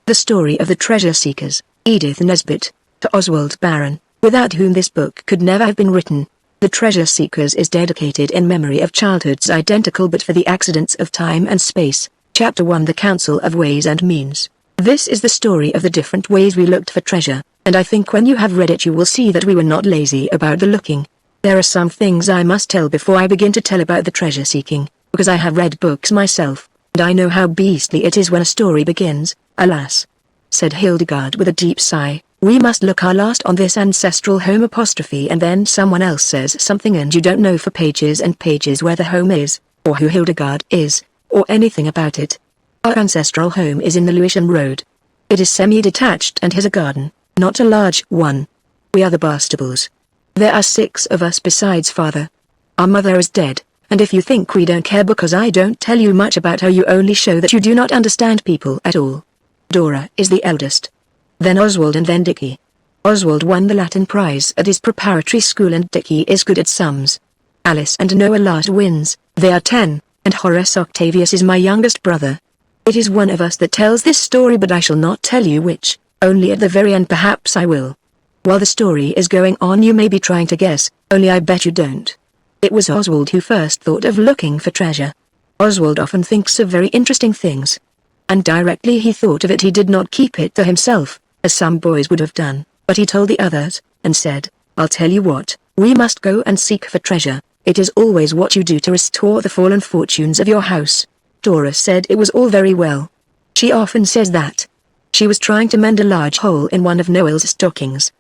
The Story of the Treasure Seekers, Edith Nesbit, to Oswald Barron, without whom this book could never have been written. The Treasure Seekers is dedicated in memory of childhoods identical but for the accidents of time and space. Chapter 1 The Council of Ways and Means. This is the story of the different ways we looked for treasure, and I think when you have read it you will see that we were not lazy about the looking. There are some things I must tell before I begin to tell about the treasure seeking, because I have read books myself, and I know how beastly it is when a story begins. Alas, said Hildegard with a deep sigh, we must look our last on this ancestral home apostrophe and then someone else says something and you don't know for pages and pages where the home is, or who Hildegard is, or anything about it. Our ancestral home is in the Lewisham Road. It is semi-detached and has a garden, not a large one. We are the Bastables. There are 6 of us besides father. Our mother is dead, and if you think we don't care because I don't tell you much about her you only show that you do not understand people at all. Dora is the eldest. Then Oswald and then Dickie. Oswald won the Latin prize at his preparatory school and Dickie is good at sums. Alice and Noah last wins, they are 10, and Horace Octavius is my youngest brother. It is one of us that tells this story but I shall not tell you which, only at the very end perhaps I will. While the story is going on you may be trying to guess, only I bet you don't. It was Oswald who first thought of looking for treasure. Oswald often thinks of very interesting things. And directly he thought of it he did not keep it to himself, as some boys would have done, but he told the others, and said, I'll tell you what, we must go and seek for treasure, it is always what you do to restore the fallen fortunes of your house. Dora said it was all very well. She often says that. She was trying to mend a large hole in one of Noel's stockings.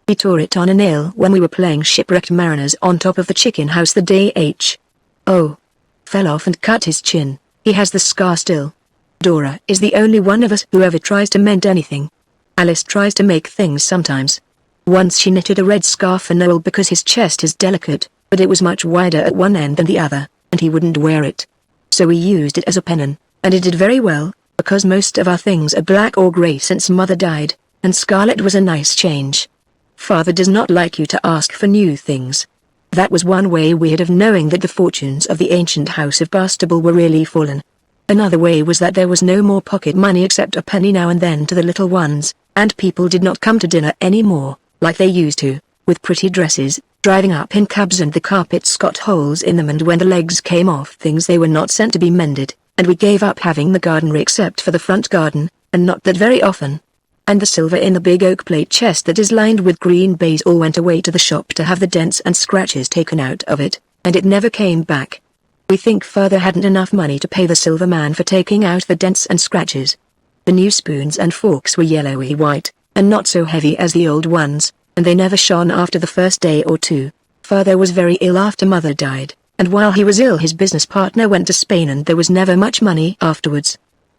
He tore it on a nail when we were playing shipwrecked mariners on top of the chicken house the day H.O. fell off and cut his chin. He has the scar still. Dora is the only one of us who ever tries to mend anything. Alice tries to make things sometimes. Once she knitted a red scarf for Noel because his chest is delicate, but it was much wider at one end than the other, and he wouldn't wear it. So we used it as a pennon, and it did very well, because most of our things are black or grey since mother died, and scarlet was a nice change. Father does not like you to ask for new things. That was one way we had of knowing that the fortunes of the ancient house of Bastable were really fallen. Another way was that there was no more pocket money except a penny now and then to the little ones, and people did not come to dinner any more, like they used to, with pretty dresses, driving up in cabs and the carpets got holes in them and when the legs came off things they were not sent to be mended, and we gave up having the gardener except for the front garden, and not that very often. And the silver in the big oak plate chest that is lined with green baize all went away to the shop to have the dents and scratches taken out of it, and it never came back. We think father hadn't enough money to pay the silver man for taking out the dents and scratches. The new spoons and forks were yellowy white, and not so heavy as the old ones, and they never shone after the first day or 2. Father was very ill after mother died, and while he was ill his business partner went to Spain and there was never much money afterwards.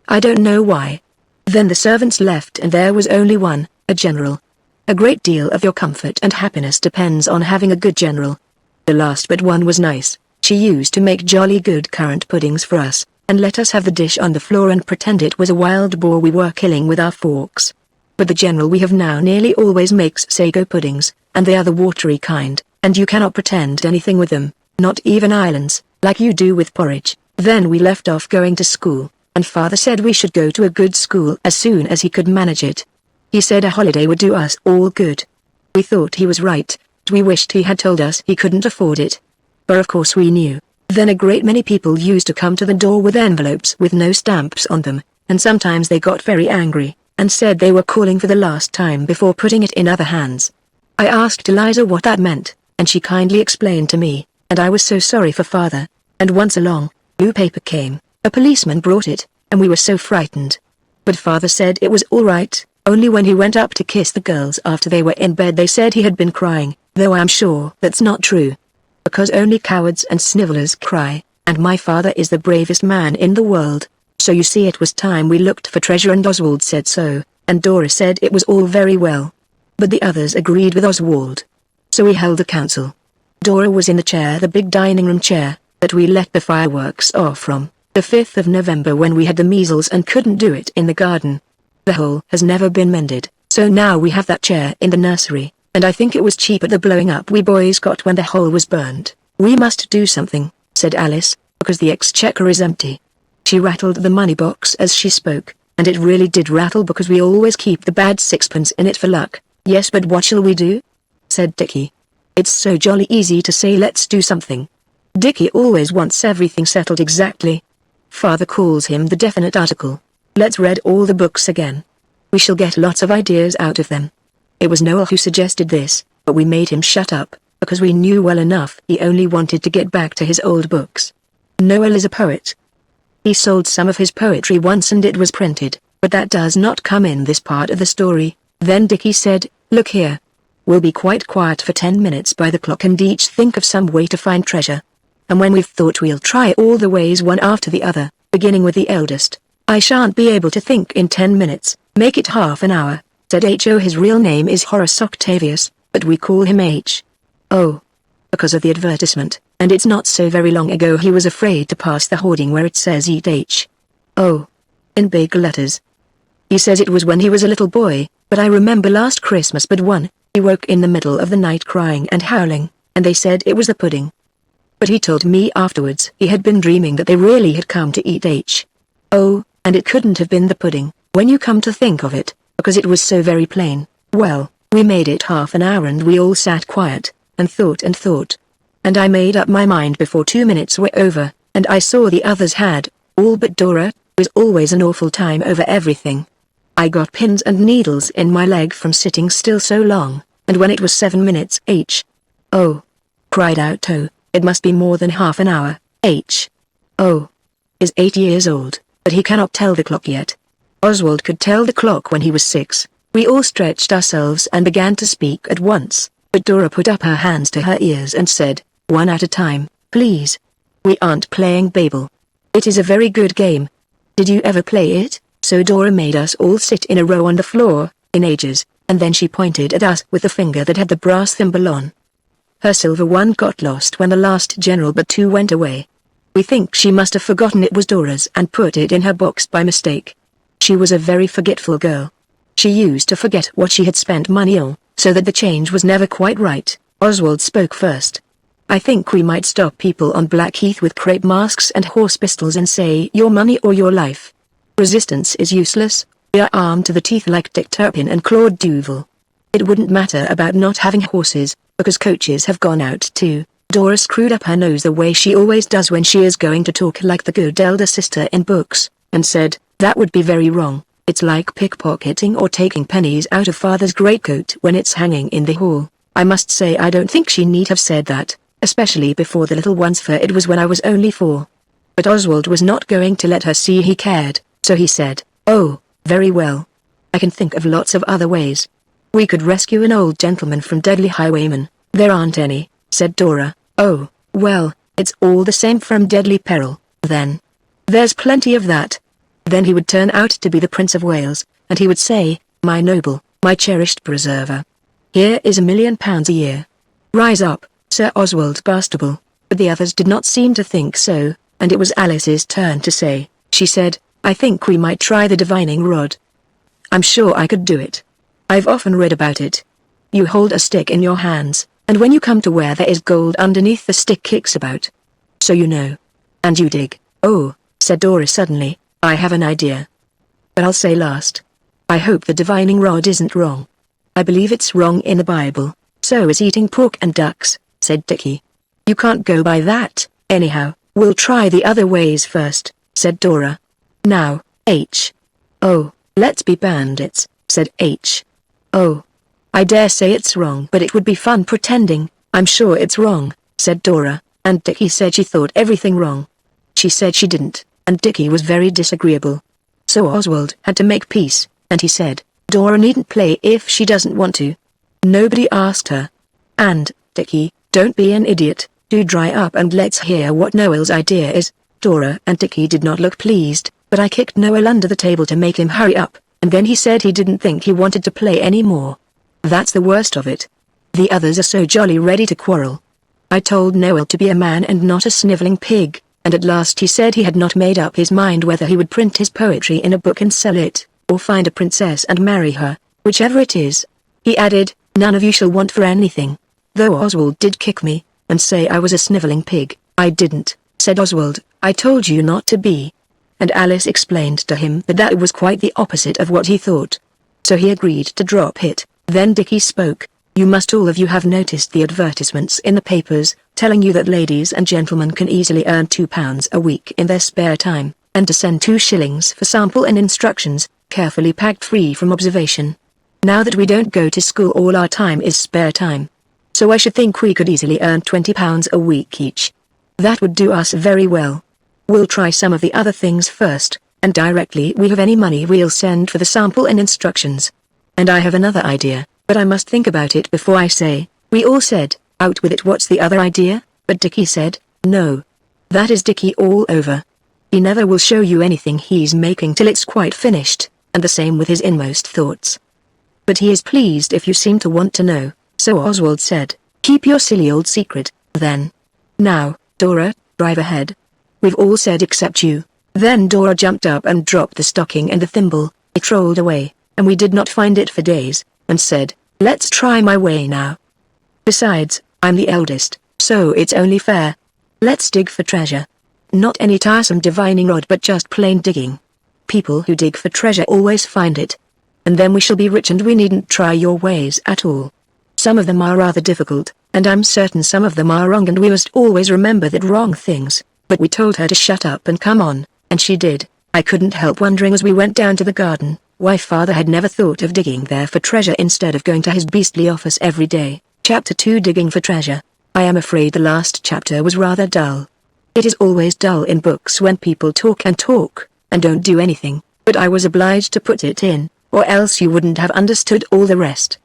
I don't know why. Then the servants left and there was only one, a general. A great deal of your comfort and happiness depends on having a good general. The last but one was nice. She used to make jolly good currant puddings for us, and let us have the dish on the floor and pretend it was a wild boar we were killing with our forks. But the general we have now nearly always makes sago puddings, and they are the watery kind, and you cannot pretend anything with them, not even islands, like you do with porridge. Then we left off going to school, and father said we should go to a good school as soon as he could manage it. He said a holiday would do us all good. We thought he was right, but we wished he had told us he couldn't afford it. For of course we knew. Then a great many people used to come to the door with envelopes with no stamps on them, and sometimes they got very angry, and said they were calling for the last time before putting it in other hands. I asked Eliza what that meant, and she kindly explained to me, and I was so sorry for father, and once a long, blue paper came, a policeman brought it, and we were so frightened. But father said it was all right, only when he went up to kiss the girls after they were in bed they said he had been crying, though I am sure that's not true. Because only cowards and snivellers cry, and my father is the bravest man in the world, so you see it was time we looked for treasure and Oswald said so, and Dora said it was all very well. But the others agreed with Oswald. So we held a council. Dora was in the chair, the big dining room chair, that we let the fireworks off from, the 5th of November when we had the measles and couldn't do it in the garden. The hole has never been mended, so now we have that chair in the nursery. And I think it was cheap at the blowing up we boys got when the hole was burned. We must do something, said Alice, because the exchequer is empty. She rattled the money box as she spoke, and it really did rattle because we always keep the bad sixpence in it for luck. Yes, but what shall we do? Said Dickie. It's so jolly easy to say let's do something. Dickie always wants everything settled exactly. Father calls him the definite article. Let's read all the books again. We shall get lots of ideas out of them. It was Noel who suggested this, but we made him shut up, because we knew well enough he only wanted to get back to his old books. Noel is a poet. He sold some of his poetry once and it was printed, but that does not come in this part of the story. Then Dickie said, look here. We'll be quite quiet for 10 minutes by the clock and each think of some way to find treasure. And when we've thought we'll try all the ways one after the other, beginning with the eldest. I shan't be able to think in 10 minutes, make it half an hour, said H.O. His real name is Horace Octavius, but we call him H. O. Because of the advertisement, and it's not so very long ago he was afraid to pass the hoarding where it says eat H. O. in big letters. He says it was when he was a little boy, but I remember last Christmas but one, he woke in the middle of the night crying and howling, and they said it was the pudding. But he told me afterwards he had been dreaming that they really had come to eat H. O, and it couldn't have been the pudding, when you come to think of it, because it was so very plain. Well, we made it half an hour and we all sat quiet, and thought. And I made up my mind before 2 minutes were over, and I saw the others had, all but Dora, who was always an awful time over everything. I got pins and needles in my leg from sitting still so long, and when it was 7 minutes H. O. cried out To, it must be more than half an hour. H. O. is 8 years old, but he cannot tell the clock yet. Oswald could tell the clock when he was 6. We all stretched ourselves and began to speak at once, but Dora put up her hands to her ears and said, one at a time, please. We aren't playing Babel. It is a very good game. Did you ever play it? So Dora made us all sit in a row on the floor, in ages, and then she pointed at us with the finger that had the brass thimble on. Her silver one got lost when the last general but 2 went away. We think she must have forgotten it was Dora's and put it in her box by mistake. She was a very forgetful girl. She used to forget what she had spent money on, so that the change was never quite right. Oswald spoke first. I think we might stop people on Blackheath with crepe masks and horse pistols and say your money or your life. Resistance is useless, we are armed to the teeth like Dick Turpin and Claude Duval. It wouldn't matter about not having horses, because coaches have gone out too. Dora screwed up her nose the way she always does when she is going to talk like the good elder sister in books, and said, that would be very wrong. It's like pickpocketing or taking pennies out of father's greatcoat when it's hanging in the hall. I must say I don't think she need have said that, especially before the little ones, for it was when I was only 4. But Oswald was not going to let her see he cared, so he said, oh, very well. I can think of lots of other ways. We could rescue an old gentleman from deadly highwaymen. There aren't any, said Dora. Oh, well, it's all the same from deadly peril, then. There's plenty of that. Then he would turn out to be the Prince of Wales, and he would say, my noble, my cherished preserver. Here is £1,000,000 a year. Rise up, Sir Oswald Bastable. But the others did not seem to think so, and it was Alice's turn to say. She said, I think we might try the divining rod. I'm sure I could do it. I've often read about it. You hold a stick in your hands, and when you come to where there is gold underneath, the stick kicks about. So you know. And you dig. Oh, said Dora suddenly, I have an idea. But I'll say last. I hope the divining rod isn't wrong. I believe it's wrong in the Bible, so is eating pork and ducks, said Dickie. You can't go by that, anyhow. We'll try the other ways first, said Dora. Now, H. Oh, let's be bandits, said H. Oh. I dare say it's wrong, but it would be fun pretending. I'm sure it's wrong, said Dora, and Dickie said she thought everything wrong. She said she didn't, and Dickie was very disagreeable. So Oswald had to make peace, and he said, Dora needn't play if she doesn't want to. Nobody asked her. And, Dickie, don't be an idiot, do dry up and let's hear what Noel's idea is. Dora and Dickie did not look pleased, but I kicked Noel under the table to make him hurry up, and then he said he didn't think he wanted to play any more. That's the worst of it. The others are so jolly ready to quarrel. I told Noel to be a man and not a snivelling pig, and at last he said he had not made up his mind whether he would print his poetry in a book and sell it, or find a princess and marry her, whichever it is. He added, none of you shall want for anything. Though Oswald did kick me, and say I was a snivelling pig. I didn't, said Oswald, I told you not to be. and Alice explained to him that that was quite the opposite of what he thought. So he agreed to drop it. Then Dickie spoke. You must all of you have noticed the advertisements in the papers, telling you that ladies and gentlemen can easily earn £2 a week in their spare time, and to send 2 shillings for sample and instructions, carefully packed free from observation. Now that we don't go to school, all our time is spare time. So I should think we could easily earn £20 a week each. That would do us very well. We'll try some of the other things first, and directly we have any money we'll send for the sample and instructions. And I have another idea, but I must think about it before I say. We all said, out with it, what's the other idea? But Dickie said, no. That is Dickie all over. He never will show you anything he's making till it's quite finished, and the same with his inmost thoughts. But he is pleased if you seem to want to know, so Oswald said, keep your silly old secret, then. Now, Dora, drive ahead. We've all said except you. Then Dora jumped up and dropped the stocking and the thimble. It rolled away, and we did not find it for days, and said, let's try my way now. Besides, I'm the eldest, so it's only fair. Let's dig for treasure. Not any tiresome divining rod, but just plain digging. People who dig for treasure always find it. And then we shall be rich, and we needn't try your ways at all. Some of them are rather difficult, and I'm certain some of them are wrong, and we must always remember that wrong things. But we told her to shut up and come on, and she did. I couldn't help wondering as we went down to the garden, why Father had never thought of digging there for treasure instead of going to his beastly office every day. Chapter 2, Digging for Treasure. I am afraid the last chapter was rather dull. It is always dull in books when people talk and talk, and don't do anything, but I was obliged to put it in, or else you wouldn't have understood all the rest.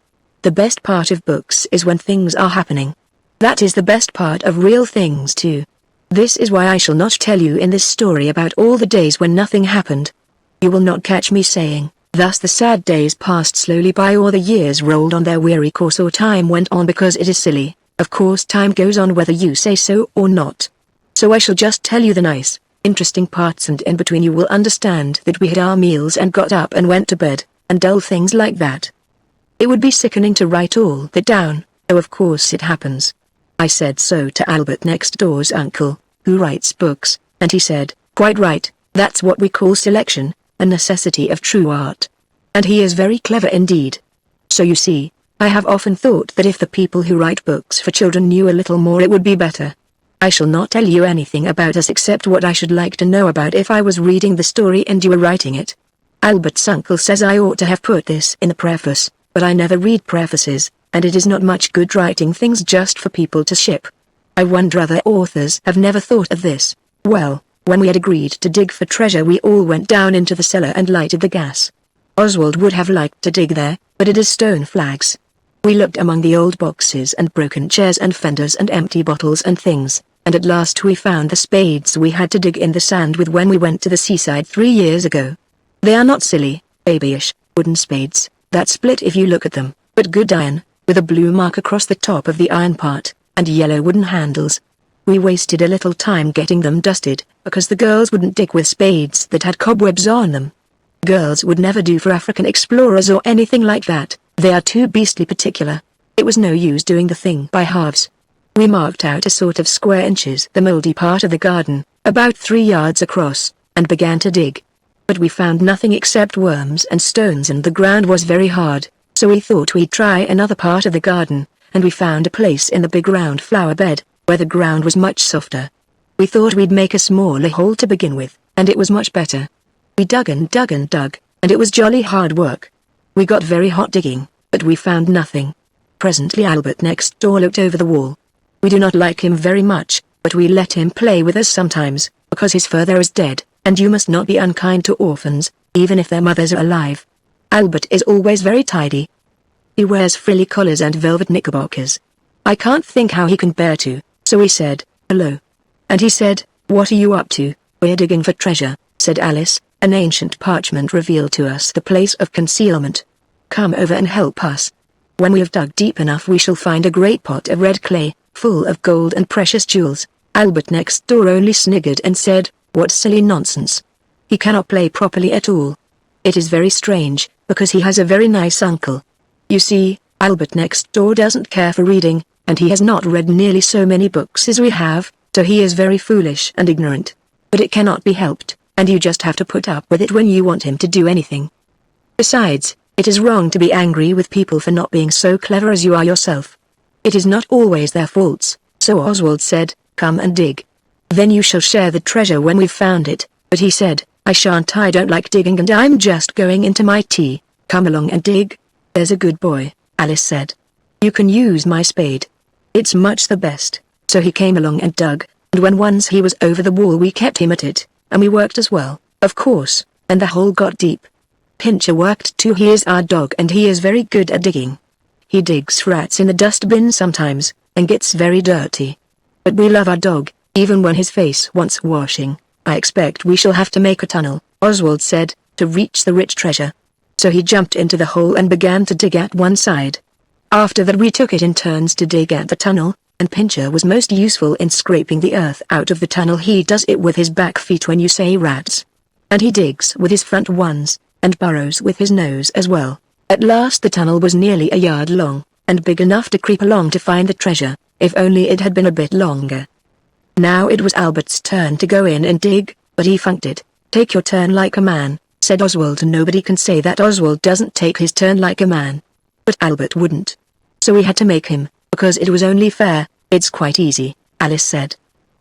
The best part of books is when things are happening. That is the best part of real things too. This is why I shall not tell you in this story about all the days when nothing happened. You will not catch me saying, thus the sad days passed slowly by, or the years rolled on their weary course, or time went on, because it is silly. Of course time goes on whether you say so or not. So I shall just tell you the nice, interesting parts, and in between you will understand that we had our meals and got up and went to bed, and dull things like that. It would be sickening to write all that down, though of course it happens. I said so to Albert next door's uncle, who writes books, and he said, quite right, that's what we call selection, a necessity of true art. And he is very clever indeed. So you see, I have often thought that if the people who write books for children knew a little more, it would be better. I shall not tell you anything about us except what I should like to know about if I was reading the story and you were writing it. Albert's uncle says I ought to have put this in the preface, but I never read prefaces, and it is not much good writing things just for people to ship. I wonder other authors have never thought of this. Well, when we had agreed to dig for treasure, we all went down into the cellar and lighted the gas. Oswald would have liked to dig there, but it is stone flags. We looked among the old boxes and broken chairs and fenders and empty bottles and things, and at last we found the spades we had to dig in the sand with when we went to the seaside 3 years ago. They are not silly, babyish, wooden spades, that split if you look at them, but good iron, with a blue mark across the top of the iron part, and yellow wooden handles. We wasted a little time getting them dusted, because the girls wouldn't dig with spades that had cobwebs on them. Girls would never do for African explorers or anything like that, they are too beastly particular. It was no use doing the thing by halves. We marked out a sort of square inches, the mouldy part of the garden, about 3 yards across, and began to dig. But we found nothing except worms and stones, and the ground was very hard, so we thought we'd try another part of the garden, and we found a place in the big round flower bed, where the ground was much softer. We thought we'd make a smaller hole to begin with, and it was much better. We dug and dug and dug, and it was jolly hard work. We got very hot digging, but we found nothing. Presently Albert next door looked over the wall. We do not like him very much, but we let him play with us sometimes, because his father is dead, and you must not be unkind to orphans, even if their mothers are alive. Albert is always very tidy. He wears frilly collars and velvet knickerbockers. I can't think how he can bear to, so we said, hello. And he said, what are you up to? We're digging for treasure, said Alice. An ancient parchment revealed to us the place of concealment. Come over and help us. When we have dug deep enough we shall find a great pot of red clay, full of gold and precious jewels. Albert next door only sniggered and said, what silly nonsense. He cannot play properly at all. It is very strange, because he has a very nice uncle. You see, Albert next door doesn't care for reading, and he has not read nearly so many books as we have, so he is very foolish and ignorant. But it cannot be helped. and you just have to put up with it when you want him to do anything. Besides, it is wrong to be angry with people for not being so clever as you are yourself. It is not always their faults, so Oswald said, come and dig. Then you shall share the treasure when we've found it, but he said, I shan't, I don't like digging and I'm just going into my tea. Come along and dig. There's a good boy, Alice said. You can use my spade. It's much the best. So he came along and dug, and when once he was over the wall we kept him at it, and we worked as well, of course, and the hole got deep. Pincher worked too. He is our dog and he is very good at digging. He digs rats in the dustbin sometimes, and gets very dirty. But we love our dog, even when his face wants washing. I expect we shall have to make a tunnel, Oswald said, to reach the rich treasure. So he jumped into the hole and began to dig at one side. After that we took it in turns to dig at the tunnel, and Pincher was most useful in scraping the earth out of the tunnel. He does it with his back feet when you say rats. And he digs with his front ones, and burrows with his nose as well. At last the tunnel was nearly a yard long, and big enough to creep along to find the treasure, if only it had been a bit longer. Now it was Albert's turn to go in and dig, but he funked it. Take your turn like a man, said Oswald. Nobody can say that Oswald doesn't take his turn like a man. But Albert wouldn't. So we had to make him, because it was only fair. It's quite easy, Alice said.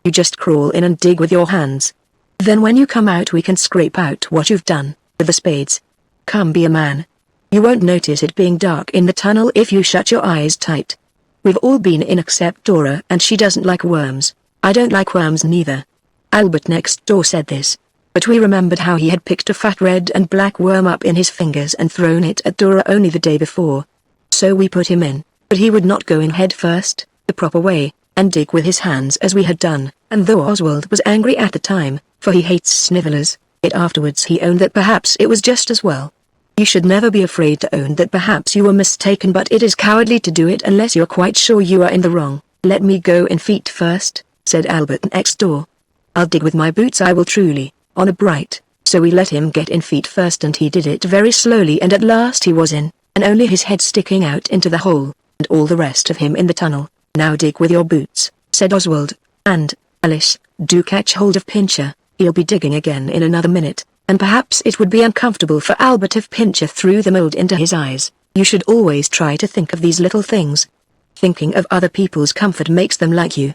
You just crawl in and dig with your hands. Then when you come out we can scrape out what you've done, with the spades. Come, be a man. You won't notice it being dark in the tunnel if you shut your eyes tight. We've all been in except Dora, and she doesn't like worms. I don't like worms neither. Albert next door said this, but we remembered how he had picked a fat red and black worm up in his fingers and thrown it at Dora only the day before. So we put him in, but he would not go in head first, the proper way, and dig with his hands as we had done, and though Oswald was angry at the time, for he hates snivellers, yet afterwards he owned that perhaps it was just as well. You should never be afraid to own that perhaps you were mistaken, but it is cowardly to do it unless you're quite sure you are in the wrong. Let me go in feet first, said Albert next door. I'll dig with my boots, I will truly, honor bright. So we let him get in feet first and he did it very slowly and at last he was in, and only his head sticking out into the hole, and all the rest of him in the tunnel. Now dig with your boots, said Oswald, and, Alice, do catch hold of Pincher, he'll be digging again in another minute. And perhaps it would be uncomfortable for Albert if Pincher threw the mold into his eyes. You should always try to think of these little things. Thinking of other people's comfort makes them like you.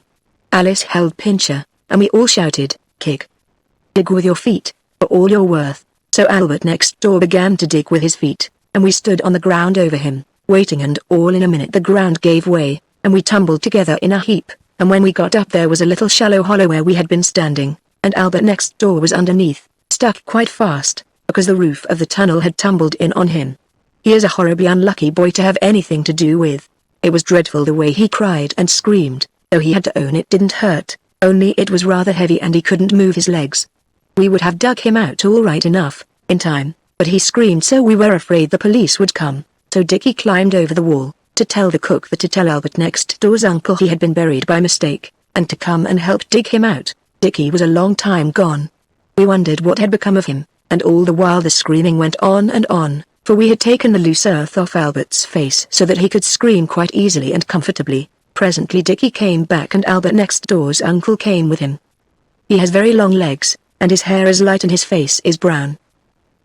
Alice held Pincher, and we all shouted, kick. Dig with your feet, for all you're worth. So Albert next door began to dig with his feet, and we stood on the ground over him, waiting, and all in a minute the ground gave way, and we tumbled together in a heap, and when we got up there was a little shallow hollow where we had been standing, and Albert next door was underneath. Stuck quite fast, because the roof of the tunnel had tumbled in on him. He is a horribly unlucky boy to have anything to do with. It was dreadful the way he cried and screamed, though he had to own it didn't hurt, only it was rather heavy and he couldn't move his legs. We would have dug him out all right enough, in time, but he screamed so we were afraid the police would come, so Dickie climbed over the wall, to tell the cook that to tell Albert next door's uncle he had been buried by mistake, and to come and help dig him out. Dickie was a long time gone. We wondered what had become of him, and all the while the screaming went on, for we had taken the loose earth off Albert's face so that he could scream quite easily and comfortably. Presently Dickie came back and Albert next door's uncle came with him. He has very long legs, and his hair is light and his face is brown.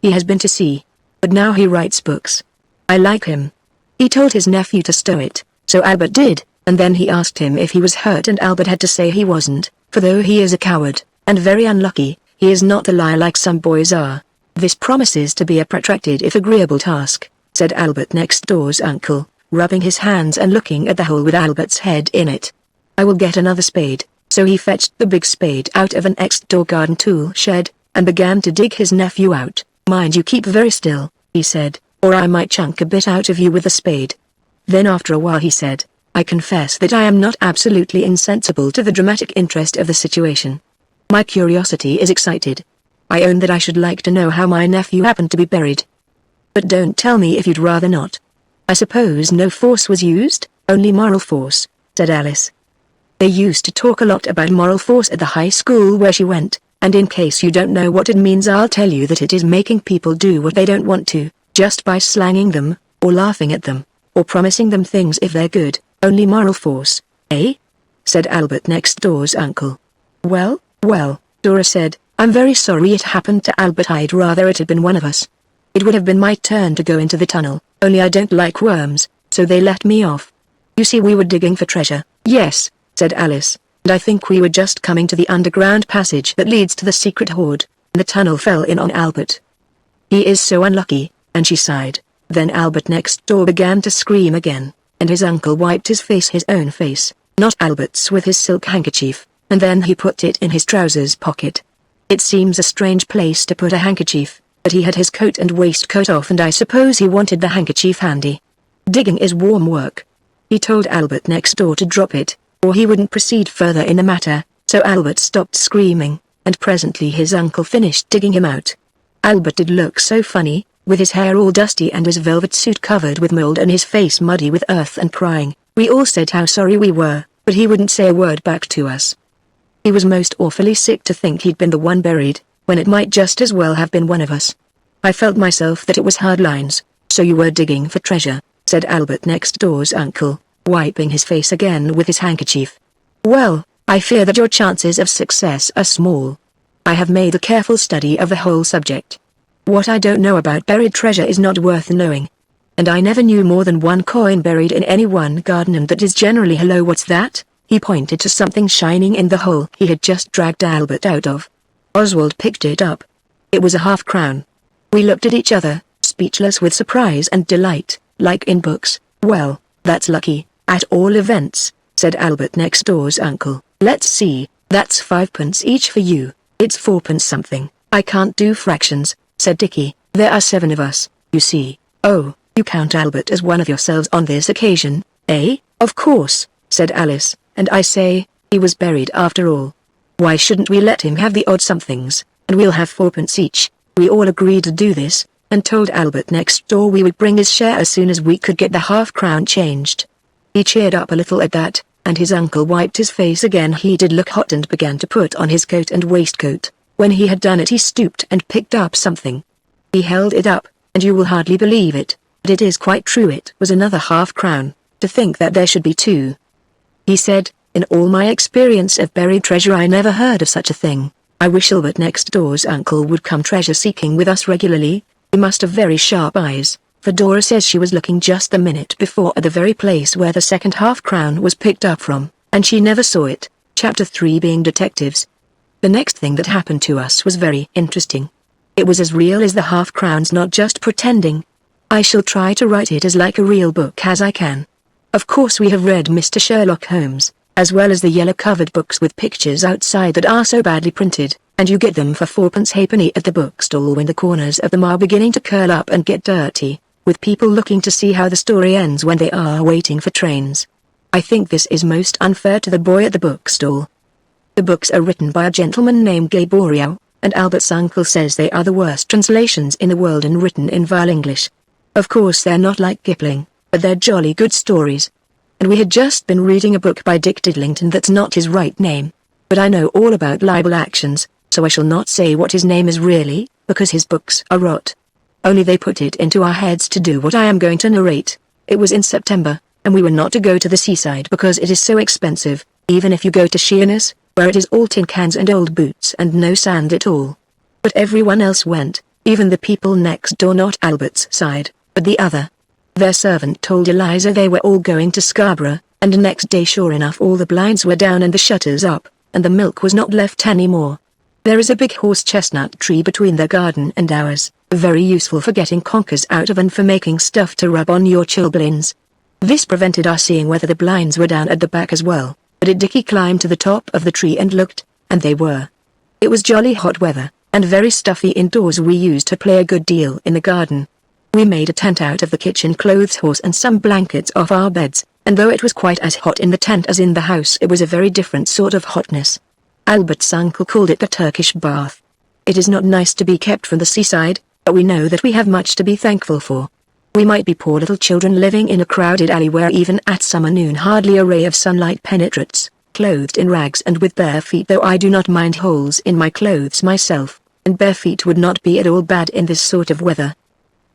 He has been to sea, but now he writes books. I like him. He told his nephew to stow it, so Albert did, and then he asked him if he was hurt and Albert had to say he wasn't, for though he is a coward, and very unlucky, he is not a liar like some boys are. This promises to be a protracted if agreeable task, said Albert next door's uncle, rubbing his hands and looking at the hole with Albert's head in it. I will get another spade. So he fetched the big spade out of an next-door garden tool shed, and began to dig his nephew out. Mind you keep very still, he said, or I might chunk a bit out of you with the spade. Then after a while he said, I confess that I am not absolutely insensible to the dramatic interest of the situation. My curiosity is excited. I own that I should like to know how my nephew happened to be buried. But don't tell me if you'd rather not. I suppose no force was used, only moral force, said Alice. They used to talk a lot about moral force at the high school where she went, and in case you don't know what it means I'll tell you that it is making people do what they don't want to, just by slanging them, or laughing at them, or promising them things if they're good. Only moral force, eh? Said Albert next door's uncle. Well, Dora said, I'm very sorry it happened to Albert. I'd rather it had been one of us. It would have been my turn to go into the tunnel, only I don't like worms, so they let me off. You see, we were digging for treasure." "Yes," said Alice, "and I think we were just coming to the underground passage that leads to the secret hoard, and the tunnel fell in on Albert. He is so unlucky," and she sighed. Then Albert next door began to scream again, and his uncle wiped his own face, not Albert's, with his silk handkerchief, and then he put it in his trousers pocket. It seems a strange place to put a handkerchief, but he had his coat and waistcoat off, and I suppose he wanted the handkerchief handy. Digging is warm work. He told Albert next door to drop it, or he wouldn't proceed further in the matter, so Albert stopped screaming, and presently his uncle finished digging him out. Albert did look so funny, with his hair all dusty and his velvet suit covered with mold and his face muddy with earth and crying. We all said how sorry we were, but he wouldn't say a word back to us. He was most awfully sick to think he'd been the one buried, when it might just as well have been one of us. I felt myself that it was hard lines. "So you were digging for treasure," said Albert next door's uncle, wiping his face again with his handkerchief. "Well, I fear that your chances of success are small. I have made a careful study of the whole subject. What I don't know about buried treasure is not worth knowing. And I never knew more than one coin buried in any one garden, and that is generally—" "Hello, what's that?" He pointed to something shining in the hole he had just dragged Albert out of. Oswald picked it up. It was a half-crown. We looked at each other, speechless with surprise and delight, like in books. "Well, that's lucky, at all events," said Albert next door's uncle. "Let's see, that's 5 pence each for you." "It's 4 pence something." "I can't do fractions," said Dickie. "There are 7 of us, you see." "Oh, you count Albert as one of yourselves on this occasion, eh?" "Of course," said Alice, "and I say, he was buried after all. Why shouldn't we let him have the odd somethings, and we'll have 4 pence each." We all agreed to do this, and told Albert next door we would bring his share as soon as we could get the half-crown changed. He cheered up a little at that, and his uncle wiped his face again. He did look hot and began to put on his coat and waistcoat. When he had done it, he stooped and picked up something. He held it up, and you will hardly believe it, but it is quite true. It was another half-crown. "To think that there should be 2. He said, "In all my experience of buried treasure I never heard of such a thing. I wish Albert next door's uncle would come treasure-seeking with us regularly. He must have very sharp eyes, for Dora says she was looking just the minute before at the very place where the second half-crown was picked up from, and she never saw it." Chapter 3, Being Detectives. The next thing that happened to us was very interesting. It was as real as the half-crowns, not just pretending. I shall try to write it as like a real book as I can. Of course we have read Mr. Sherlock Holmes, as well as the yellow-covered books with pictures outside that are so badly printed, and you get them for 4 pence halfpenny at the bookstall when the corners of them are beginning to curl up and get dirty, with people looking to see how the story ends when they are waiting for trains. I think this is most unfair to the boy at the bookstall. The books are written by a gentleman named Gaborio, and Albert's uncle says they are the worst translations in the world and written in vile English. Of course they're not like Kipling, but they're jolly good stories. And we had just been reading a book by Dick Diddlington. That's not his right name. But I know all about libel actions, so I shall not say what his name is really, because his books are rot. Only they put it into our heads to do what I am going to narrate. It was in September, and we were not to go to the seaside because it is so expensive, even if you go to Sheerness, where it is all tin cans and old boots and no sand at all. But everyone else went, even the people next door, not Albert's side, but the other. Their servant told Eliza they were all going to Scarborough, and next day sure enough all the blinds were down and the shutters up, and the milk was not left any more. There is a big horse-chestnut tree between their garden and ours, very useful for getting conkers out of and for making stuff to rub on your chilblains. This prevented our seeing whether the blinds were down at the back as well, but Dickie climbed to the top of the tree and looked, and they were. It was jolly hot weather, and very stuffy indoors. We used to play a good deal in the garden. We made a tent out of the kitchen clothes horse and some blankets off our beds, and though it was quite as hot in the tent as in the house, it was a very different sort of hotness. Albert's uncle called it the Turkish bath. It is not nice to be kept from the seaside, but we know that we have much to be thankful for. We might be poor little children living in a crowded alley where even at summer noon hardly a ray of sunlight penetrates, clothed in rags and with bare feet, though I do not mind holes in my clothes myself, and bare feet would not be at all bad in this sort of weather.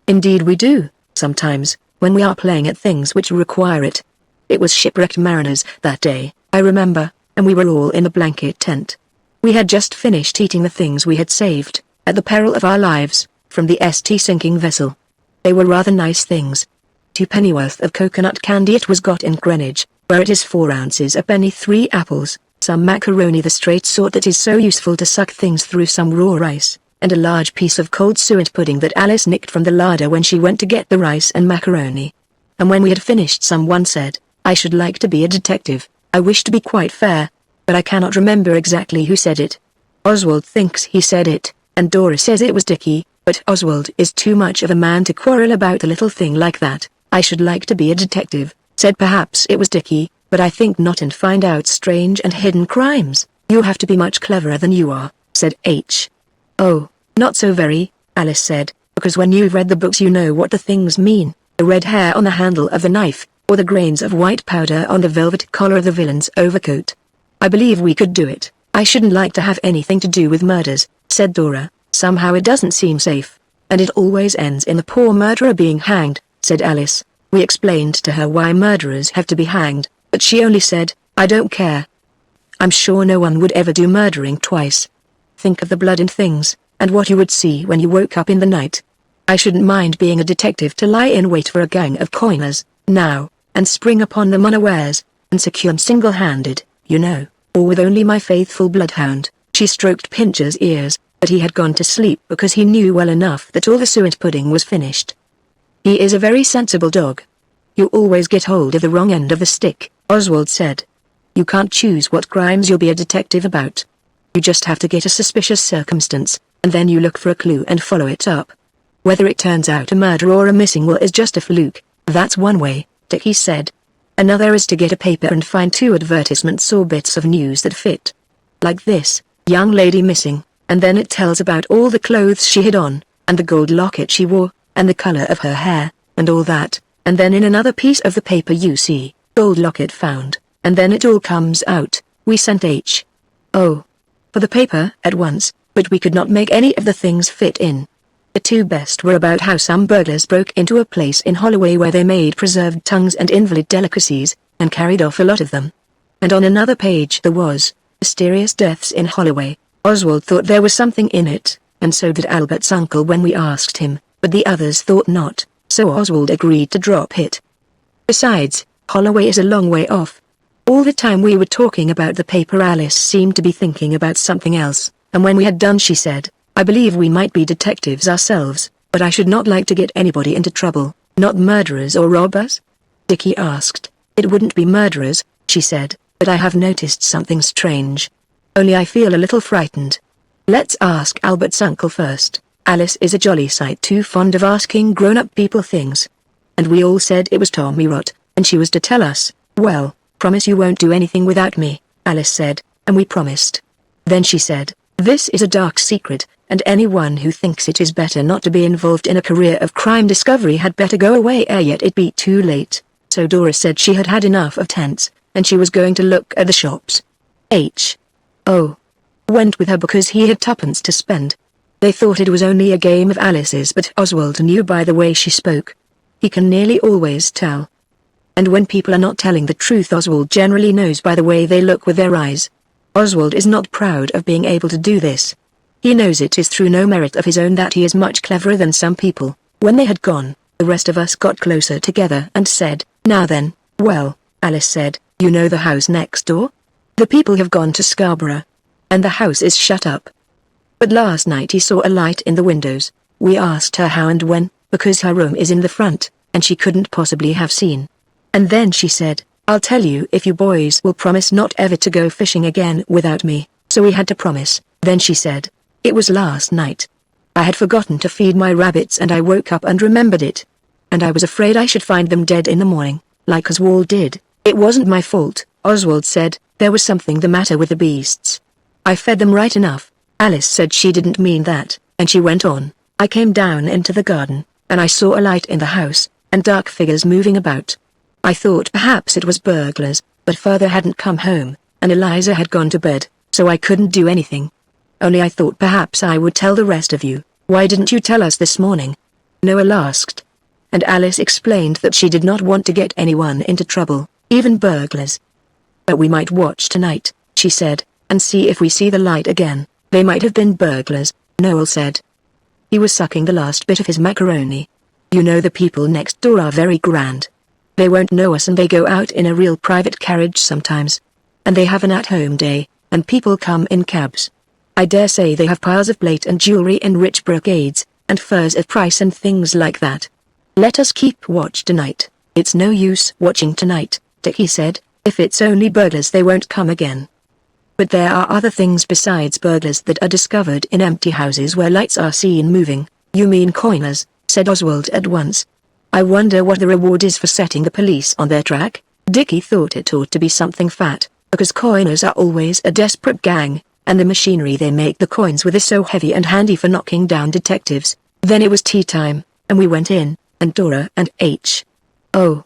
Indeed we do, sometimes, when we are playing at things which require it. It was shipwrecked mariners that day, I remember, and we were all in the blanket tent. We had just finished eating the things we had saved, at the peril of our lives, from the sinking vessel. They were rather nice things. 2 pennyworth of coconut candy it was got in Greenwich, where it is 4 ounces a penny, 3 apples, some macaroni the straight sort that is so useful to suck things through, some raw rice, and a large piece of cold suet pudding that Alice nicked from the larder when she went to get the rice and macaroni. And when we had finished, someone said, "I should like to be a detective. I wish to be quite fair." But I cannot remember exactly who said it. Oswald thinks he said it, and Dora says it was Dickie, but Oswald is too much of a man to quarrel about a little thing like that. "I should like to be a detective," said perhaps it was Dickie, "but I think not, and find out strange and hidden crimes. You have to be much cleverer than you are," said H. "Oh, not so very," Alice said, "because when you've read the books you know what the things mean, the red hair on the handle of the knife, or the grains of white powder on the velvet collar of the villain's overcoat. I believe we could do it." "I shouldn't like to have anything to do with murders," said Dora. "Somehow it doesn't seem safe. And it always ends in the poor murderer being hanged," said Alice. We explained to her why murderers have to be hanged, but she only said, "I don't care. I'm sure no one would ever do murdering twice. Think of the blood and things, and what you would see when you woke up in the night. I shouldn't mind being a detective to lie in wait for a gang of coiners, now, and spring upon them unawares, and secure them single-handed, you know, or with only my faithful bloodhound." She stroked Pincher's ears, but he had gone to sleep because he knew well enough that all the suet pudding was finished. "He is a very sensible dog." "You always get hold of the wrong end of the stick," Oswald said. "You can't choose what crimes you'll be a detective about. You just have to get a suspicious circumstance, and then you look for a clue and follow it up. Whether it turns out a murder or a missing will is just a fluke. That's one way," Dickie said. "Another is to get a paper and find 2 advertisements or bits of news that fit. Like this, 'Young lady missing,' and then it tells about all the clothes she had on, and the gold locket she wore, and the color of her hair, and all that, and then in another piece of the paper you see, 'Gold locket found,' and then it all comes out." We sent H. O. for the paper at once, but we could not make any of the things fit in. The 2 best were about how some burglars broke into a place in Holloway where they made preserved tongues and invalid delicacies, and carried off a lot of them. And on another page there was, "Mysterious deaths in Holloway." Oswald thought there was something in it, and so did Albert's uncle when we asked him, but the others thought not, so Oswald agreed to drop it. Besides, Holloway is a long way off. All the time we were talking about the paper Alice seemed to be thinking about something else, and when we had done she said, "I believe we might be detectives ourselves, but I should not like to get anybody into trouble, not murderers or robbers?" Dickie asked. "It wouldn't be murderers," she said, "but I have noticed something strange. Only I feel a little frightened. Let's ask Albert's uncle first." Alice is a jolly sight too fond of asking grown-up people things. And we all said it was Tommy Rot, and she was to tell us. "Well, promise you won't do anything without me," Alice said, and we promised. Then she said, "This is a dark secret, and anyone who thinks it is better not to be involved in a career of crime discovery had better go away ere yet it be too late." So Dora said she had had enough of tents, and she was going to look at the shops. H. O. went with her because he had 2pence to spend. They thought it was only a game of Alice's, but Oswald knew by the way she spoke. He can nearly always tell. And when people are not telling the truth, Oswald generally knows by the way they look with their eyes. Oswald is not proud of being able to do this. He knows it is through no merit of his own that he is much cleverer than some people. When they had gone, the rest of us got closer together and said, "Now then." "Well," Alice said, "you know the house next door? The people have gone to Scarborough. And the house is shut up. But last night he saw a light in the windows." We asked her how and when, because her room is in the front, and she couldn't possibly have seen. And then she said, "I'll tell you if you boys will promise not ever to go fishing again without me." So we had to promise. Then she said, "It was last night. I had forgotten to feed my rabbits and I woke up and remembered it. And I was afraid I should find them dead in the morning, like Oswald did." "It wasn't my fault," Oswald said. "There was something the matter with the beasts. I fed them right enough." Alice said she didn't mean that, and she went on, "I came down into the garden, and I saw a light in the house, and dark figures moving about. I thought perhaps it was burglars, but father hadn't come home, and Eliza had gone to bed, so I couldn't do anything. Only I thought perhaps I would tell the rest of you." "Why didn't you tell us this morning?" Noel asked. And Alice explained that she did not want to get anyone into trouble, even burglars. "But we might watch tonight," she said, and see if we see the light again. They might have been burglars, Noel said. He was sucking the last bit of his macaroni. You know, the people next door are very grand. They won't know us and they go out in a real private carriage sometimes. And they have an at-home day, and people come in cabs. I dare say they have piles of plate and jewelry in rich brocades, and furs of price and things like that. Let us keep watch tonight. It's no use watching tonight, Dickie said. If it's only burglars they won't come again. But there are other things besides burglars that are discovered in empty houses where lights are seen moving. You mean coiners, said Oswald at once. I wonder what the reward is for setting the police on their track. Dickie thought it ought to be something fat, because coiners are always a desperate gang, and the machinery they make the coins with is so heavy and handy for knocking down detectives. Then it was tea time, and we went in, and Dora and H.O.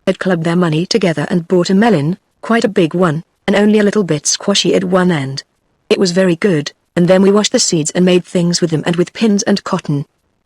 had clubbed their money together and bought a melon, quite a big one, and only a little bit squashy at one end. It was very good, and then we washed the seeds and made things with them and with pins and cotton.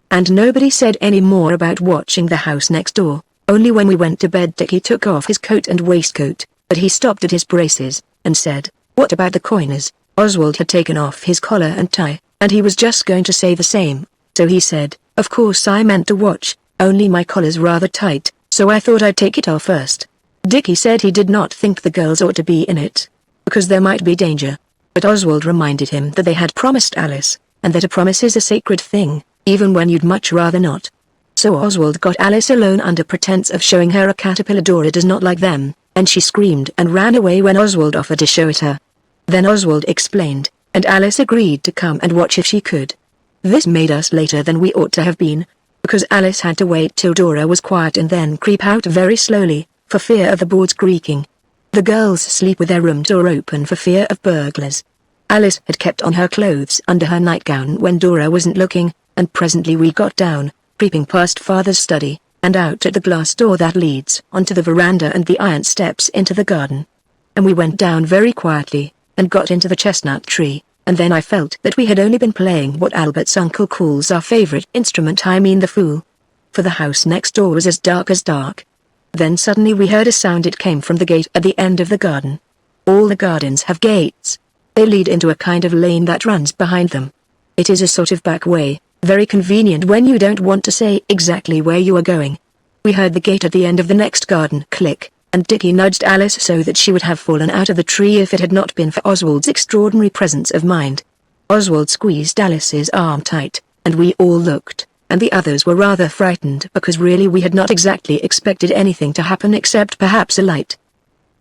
And nobody said any more about watching the house next door. Only when we went to bed Dickie took off his coat and waistcoat, but he stopped at his braces, and said, "What about the coiners?" Oswald had taken off his collar and tie, and he was just going to say the same, so he said, "Of course I meant to watch, only my collar's rather tight, so I thought I'd take it off first." Dickie said he did not think the girls ought to be in it, because there might be danger. But Oswald reminded him that they had promised Alice, and that a promise is a sacred thing, even when you'd much rather not. So Oswald got Alice alone under pretense of showing her a caterpillar Dora does not like them, and she screamed and ran away when Oswald offered to show it her. Then Oswald explained, and Alice agreed to come and watch if she could. This made us later than we ought to have been, because Alice had to wait till Dora was quiet and then creep out very slowly, for fear of the boards creaking. The girls sleep with their room door open for fear of burglars. Alice had kept on her clothes under her nightgown when Dora wasn't looking, and presently we got down, creeping past Father's study, and out at the glass door that leads onto the veranda and the iron steps into the garden. And we went down very quietly, and got into the chestnut tree, and then I felt that we had only been playing what Albert's uncle calls our favorite instrument, I mean the fool. For the house next door was as dark as dark. Then suddenly we heard a sound. It came from the gate at the end of the garden. All the gardens have gates. They lead into a kind of lane that runs behind them. It is a sort of back way, very convenient when you don't want to say exactly where you are going. We heard the gate at the end of the next garden click, and Dickie nudged Alice so that she would have fallen out of the tree if it had not been for Oswald's extraordinary presence of mind. Oswald squeezed Alice's arm tight, and we all looked, and the others were rather frightened because really we had not exactly expected anything to happen except perhaps a light.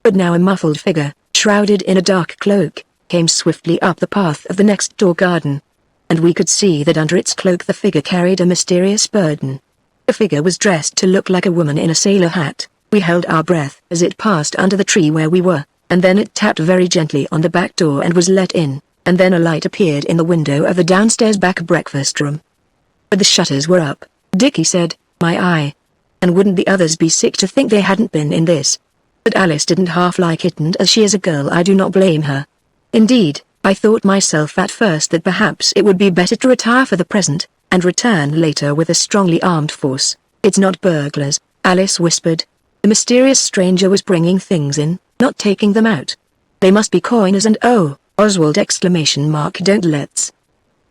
But now a muffled figure, shrouded in a dark cloak, came swiftly up the path of the next door garden. And we could see that under its cloak the figure carried a mysterious burden. The figure was dressed to look like a woman in a sailor hat. We held our breath as it passed under the tree where we were, and then it tapped very gently on the back door and was let in, and then a light appeared in the window of the downstairs back breakfast room. But the shutters were up, Dickie said, "My eye. And wouldn't the others be sick to think they hadn't been in this?" But Alice didn't half like it, and as she is a girl I do not blame her. Indeed, I thought myself at first that perhaps it would be better to retire for the present, and return later with a strongly armed force. "It's not burglars," Alice whispered. "The mysterious stranger was bringing things in, not taking them out. They must be coiners and oh, Oswald exclamation mark, don't let's.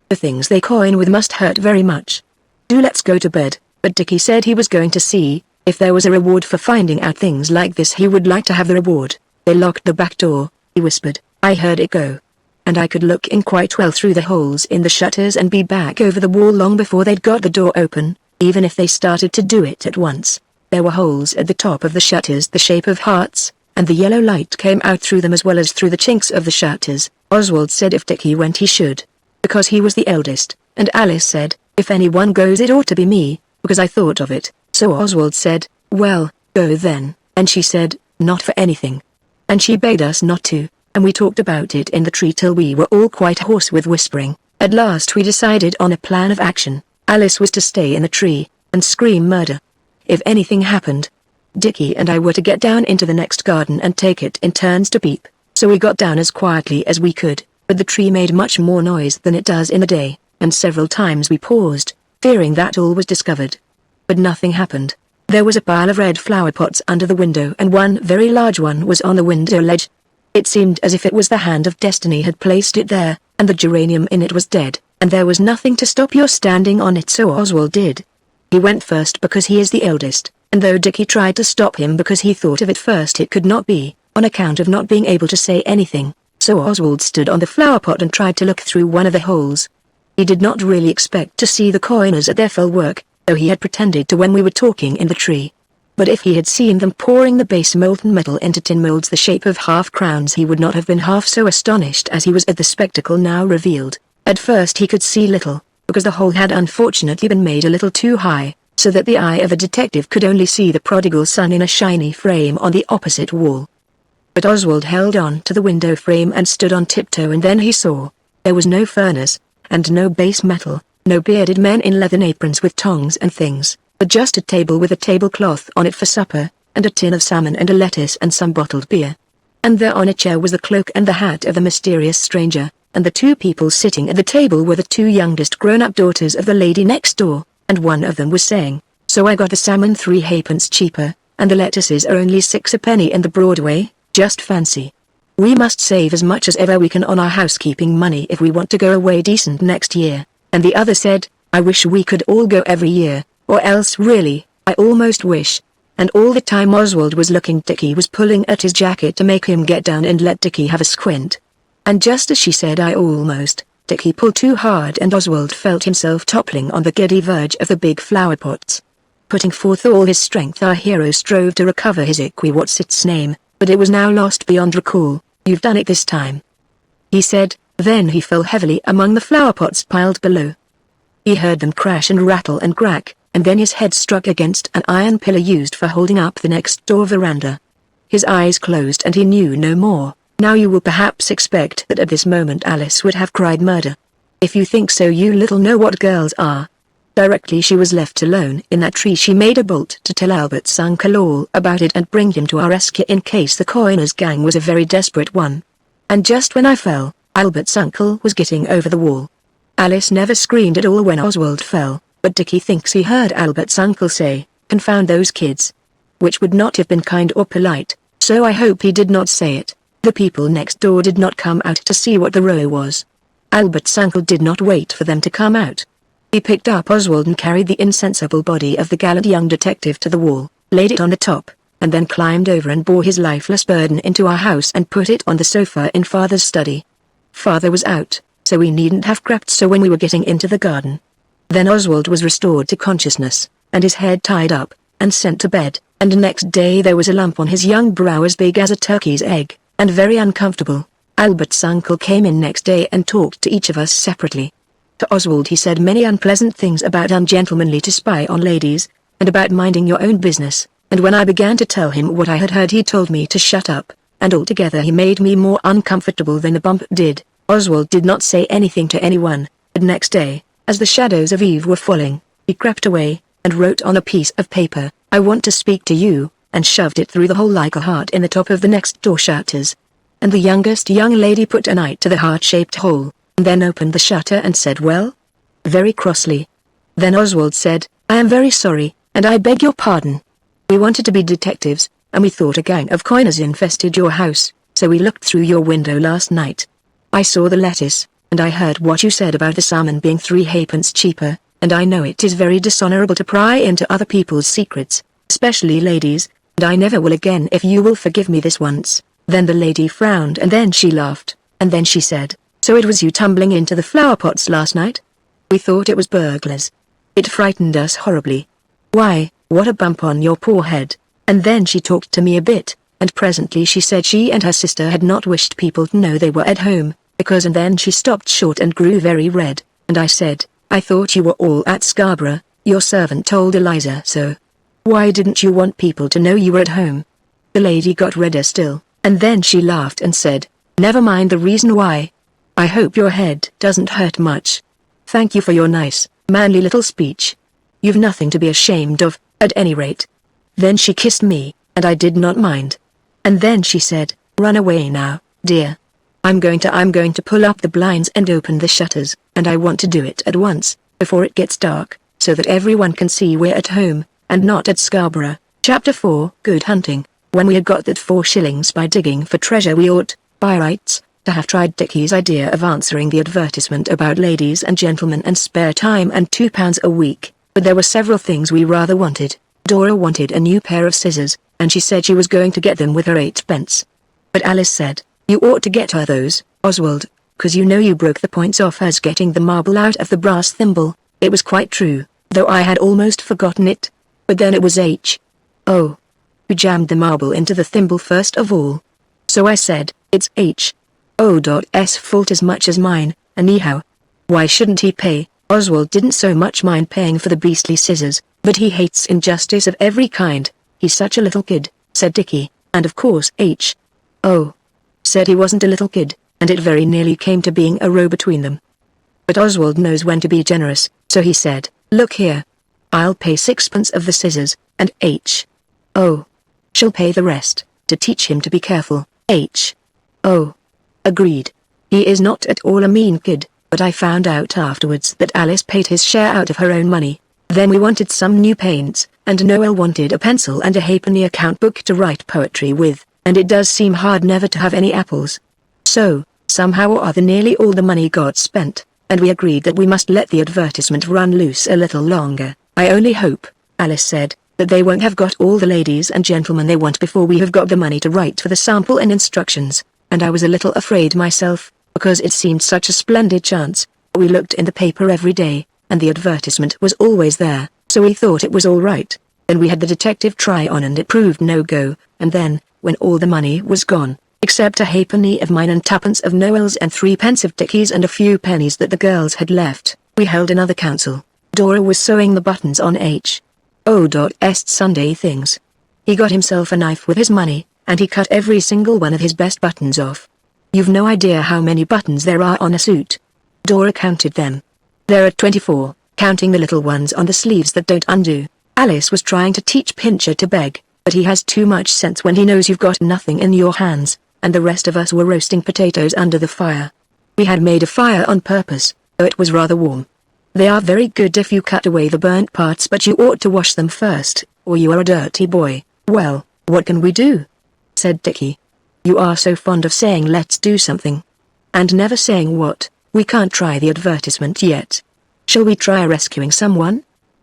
The things they coin with must hurt very much. Do let's go to bed." But Dickie said he was going to see, if there was a reward for finding out things like this he would like to have the reward. "They locked the back door," he whispered. "I heard it go. And I could look in quite well through the holes in the shutters and be back over the wall long before they'd got the door open, even if they started to do it at once. There were holes at the top of the shutters the shape of hearts, and the yellow light came out through them as well as through the chinks of the shutters." Oswald said if Dickie went he should, because he was the eldest, and Alice said, "If anyone goes it ought to be me, because I thought of it." So Oswald said, "Well, go then," and she said, "Not for anything." And she begged us not to. And we talked about it in the tree till we were all quite hoarse with whispering. At last we decided on a plan of action. Alice was to stay in the tree, and scream murder if anything happened. Dickie and I were to get down into the next garden and take it in turns to peep. So we got down as quietly as we could, but the tree made much more noise than it does in the day, and several times we paused, fearing that all was discovered. But nothing happened. There was a pile of red flower pots under the window and one very large one was on the window ledge. It seemed as if it was the hand of destiny had placed it there, and the geranium in it was dead, and there was nothing to stop your standing on it, so Oswald did. He went first because he is the eldest, and though Dickie tried to stop him because he thought of it first, it could not be, on account of not being able to say anything, so Oswald stood on the flower pot and tried to look through one of the holes. He did not really expect to see the coiners at their full work, though he had pretended to when we were talking in the tree. But if he had seen them pouring the base molten metal into tin molds the shape of half-crowns, he would not have been half so astonished as he was at the spectacle now revealed. At first he could see little, because the hole had unfortunately been made a little too high, so that the eye of a detective could only see the prodigal son in a shiny frame on the opposite wall. But Oswald held on to the window frame and stood on tiptoe, and then he saw. There was no furnace, and no base metal, no bearded men in leathern aprons with tongs and things, but just a table with a tablecloth on it for supper, and a tin of salmon and a lettuce and some bottled beer. And there on a chair was the cloak and the hat of the mysterious stranger, and the two people sitting at the table were the two youngest grown-up daughters of the lady next door, and one of them was saying, "So I got the salmon 3 halfpence cheaper, and the lettuces are only 6 a penny in the Broadway, just fancy. We must save as much as ever we can on our housekeeping money if we want to go away decent next year." And the other said, "I wish we could all go every year. Or else really, I almost wish." And all the time Oswald was looking, Dickie was pulling at his jacket to make him get down and let Dickie have a squint. And just as she said "I almost," Dickie pulled too hard and Oswald felt himself toppling on the giddy verge of the big flower pots. Putting forth all his strength, our hero strove to recover his what's-its-name, but it was now lost beyond recall. "You've done it this time," he said, then he fell heavily among the flower pots piled below. He heard them crash and rattle and crack, and then his head struck against an iron pillar used for holding up the next door veranda. His eyes closed and he knew no more. Now you will perhaps expect that at this moment Alice would have cried murder. If you think so, you little know what girls are. Directly she was left alone in that tree, she made a bolt to tell Albert's uncle all about it and bring him to our rescue in case the coiners' gang was a very desperate one. And just when I fell, Albert's uncle was getting over the wall. Alice never screamed at all when Oswald fell, but Dickie thinks he heard Albert's uncle say, "Confound those kids." Which would not have been kind or polite, so I hope he did not say it. The people next door did not come out to see what the row was. Albert's uncle did not wait for them to come out. He picked up Oswald and carried the insensible body of the gallant young detective to the wall, laid it on the top, and then climbed over and bore his lifeless burden into our house and put it on the sofa in Father's study. Father was out, so we needn't have crept so when we were getting into the garden. Then Oswald was restored to consciousness, and his head tied up, and sent to bed, and next day there was a lump on his young brow as big as a turkey's egg, and very uncomfortable. Albert's uncle came in next day and talked to each of us separately. To Oswald he said many unpleasant things about ungentlemanly to spy on ladies, and about minding your own business, and when I began to tell him what I had heard he told me to shut up, and altogether he made me more uncomfortable than the bump did. Oswald did not say anything to anyone, but next day, as the shadows of eve were falling, he crept away, and wrote on a piece of paper, "I want to speak to you," and shoved it through the hole like a heart in the top of the next door shutters. And the youngest young lady put an eye to the heart-shaped hole, and then opened the shutter and said, "Well?" very crossly. Then Oswald said, "I am very sorry, and I beg your pardon. We wanted to be detectives, and we thought a gang of coiners infested your house, so we looked through your window last night. I saw the lettuce, and I heard what you said about the salmon being 3 halfpence cheaper, and I know it is very dishonorable to pry into other people's secrets, especially ladies, and I never will again if you will forgive me this once." Then the lady frowned and then she laughed, and then she said, "So it was you tumbling into the flower pots last night? We thought it was burglars. It frightened us horribly. Why, what a bump on your poor head." And then she talked to me a bit, and presently she said she and her sister had not wished people to know they were at home, because and then she stopped short and grew very red, and I said, "I thought you were all at Scarborough, your servant told Eliza so. Why didn't you want people to know you were at home?" The lady got redder still, and then she laughed and said, "Never mind the reason why. I hope your head doesn't hurt much. Thank you for your nice, manly little speech. You've nothing to be ashamed of, at any rate." Then she kissed me, and I did not mind. And then she said, "Run away now, dear. I'm going to pull up the blinds and open the shutters, and I want to do it at once, before it gets dark, so that everyone can see we're at home, and not at Scarborough." Chapter 4 Good Hunting. When we had got that 4 shillings by digging for treasure, we ought, By rights, to have tried Dickie's idea of answering the advertisement about ladies and gentlemen and spare time and £2 a week, but there were several things we rather wanted. Dora wanted a new pair of scissors, and she said she was going to get them with her 8p. But Alice said, "You ought to get her those, Oswald, 'cause you know you broke the points off as getting the marble out of the brass thimble." It was quite true, though I had almost forgotten it. But then it was H.O. who jammed the marble into the thimble first of all. So I said, "It's H.O.'s fault as much as mine, anyhow. Why shouldn't he pay?" Oswald didn't so much mind paying for the beastly scissors, but he hates injustice of every kind. "He's such a little kid," said Dickie, and of course H.O. said he wasn't a little kid, and it very nearly came to being a row between them. But Oswald knows when to be generous, so he said, "Look here. I'll pay 6p of the scissors, and H.O. shall pay the rest, to teach him to be careful." H.O. agreed. He is not at all a mean kid, but I found out afterwards that Alice paid his share out of her own money. Then we wanted some new paints, and Noel wanted a pencil and a halfpenny account book to write poetry with, and it does seem hard never to have any apples. So, somehow or other nearly all the money got spent, and we agreed that we must let the advertisement run loose a little longer. "I only hope," Alice said, "that they won't have got all the ladies and gentlemen they want before we have got the money to write for the sample and instructions," and I was a little afraid myself, because it seemed such a splendid chance. We looked in the paper every day, and the advertisement was always there, so we thought it was all right. Then we had the detective try on and it proved no go, and then, when all the money was gone, except a halfpenny of mine and 2p of Noel's and 3p of Dickie's and a few pennies that the girls had left, we held another council. Dora was sewing the buttons on H.O.'s Sunday things. He got himself a knife with his money, and he cut every single one of his best buttons off. You've no idea how many buttons there are on a suit. Dora counted them. There are 24, counting the little ones on the sleeves that don't undo. Alice was trying to teach Pincher to beg, but he has too much sense when he knows you've got nothing in your hands, and the rest of us were roasting potatoes under the fire. We had made a fire on purpose, though it was rather warm. They are very good if you cut away the burnt parts, but you ought to wash them first, or you are a dirty boy. "Well, what can we do?" said Dickie. "You are so fond of saying let's do something, and never saying what. We can't try the advertisement yet." "Shall we try rescuing someone?"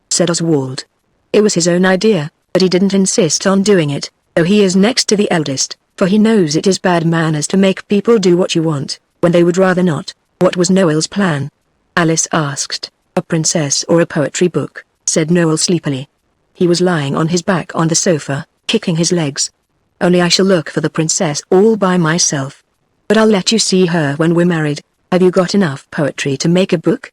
said Oswald. It was his own idea, but he didn't insist on doing it, though he is next to the eldest, for he knows it is bad manners to make people do what you want, when they would rather not. What was Noel's plan? Alice asked. "A princess or a poetry book," said Noel sleepily. He was lying on his back on the sofa, kicking his legs. "Only I shall look for the princess all by myself. But I'll let you see her when we're married. Have you got enough poetry to make a book?"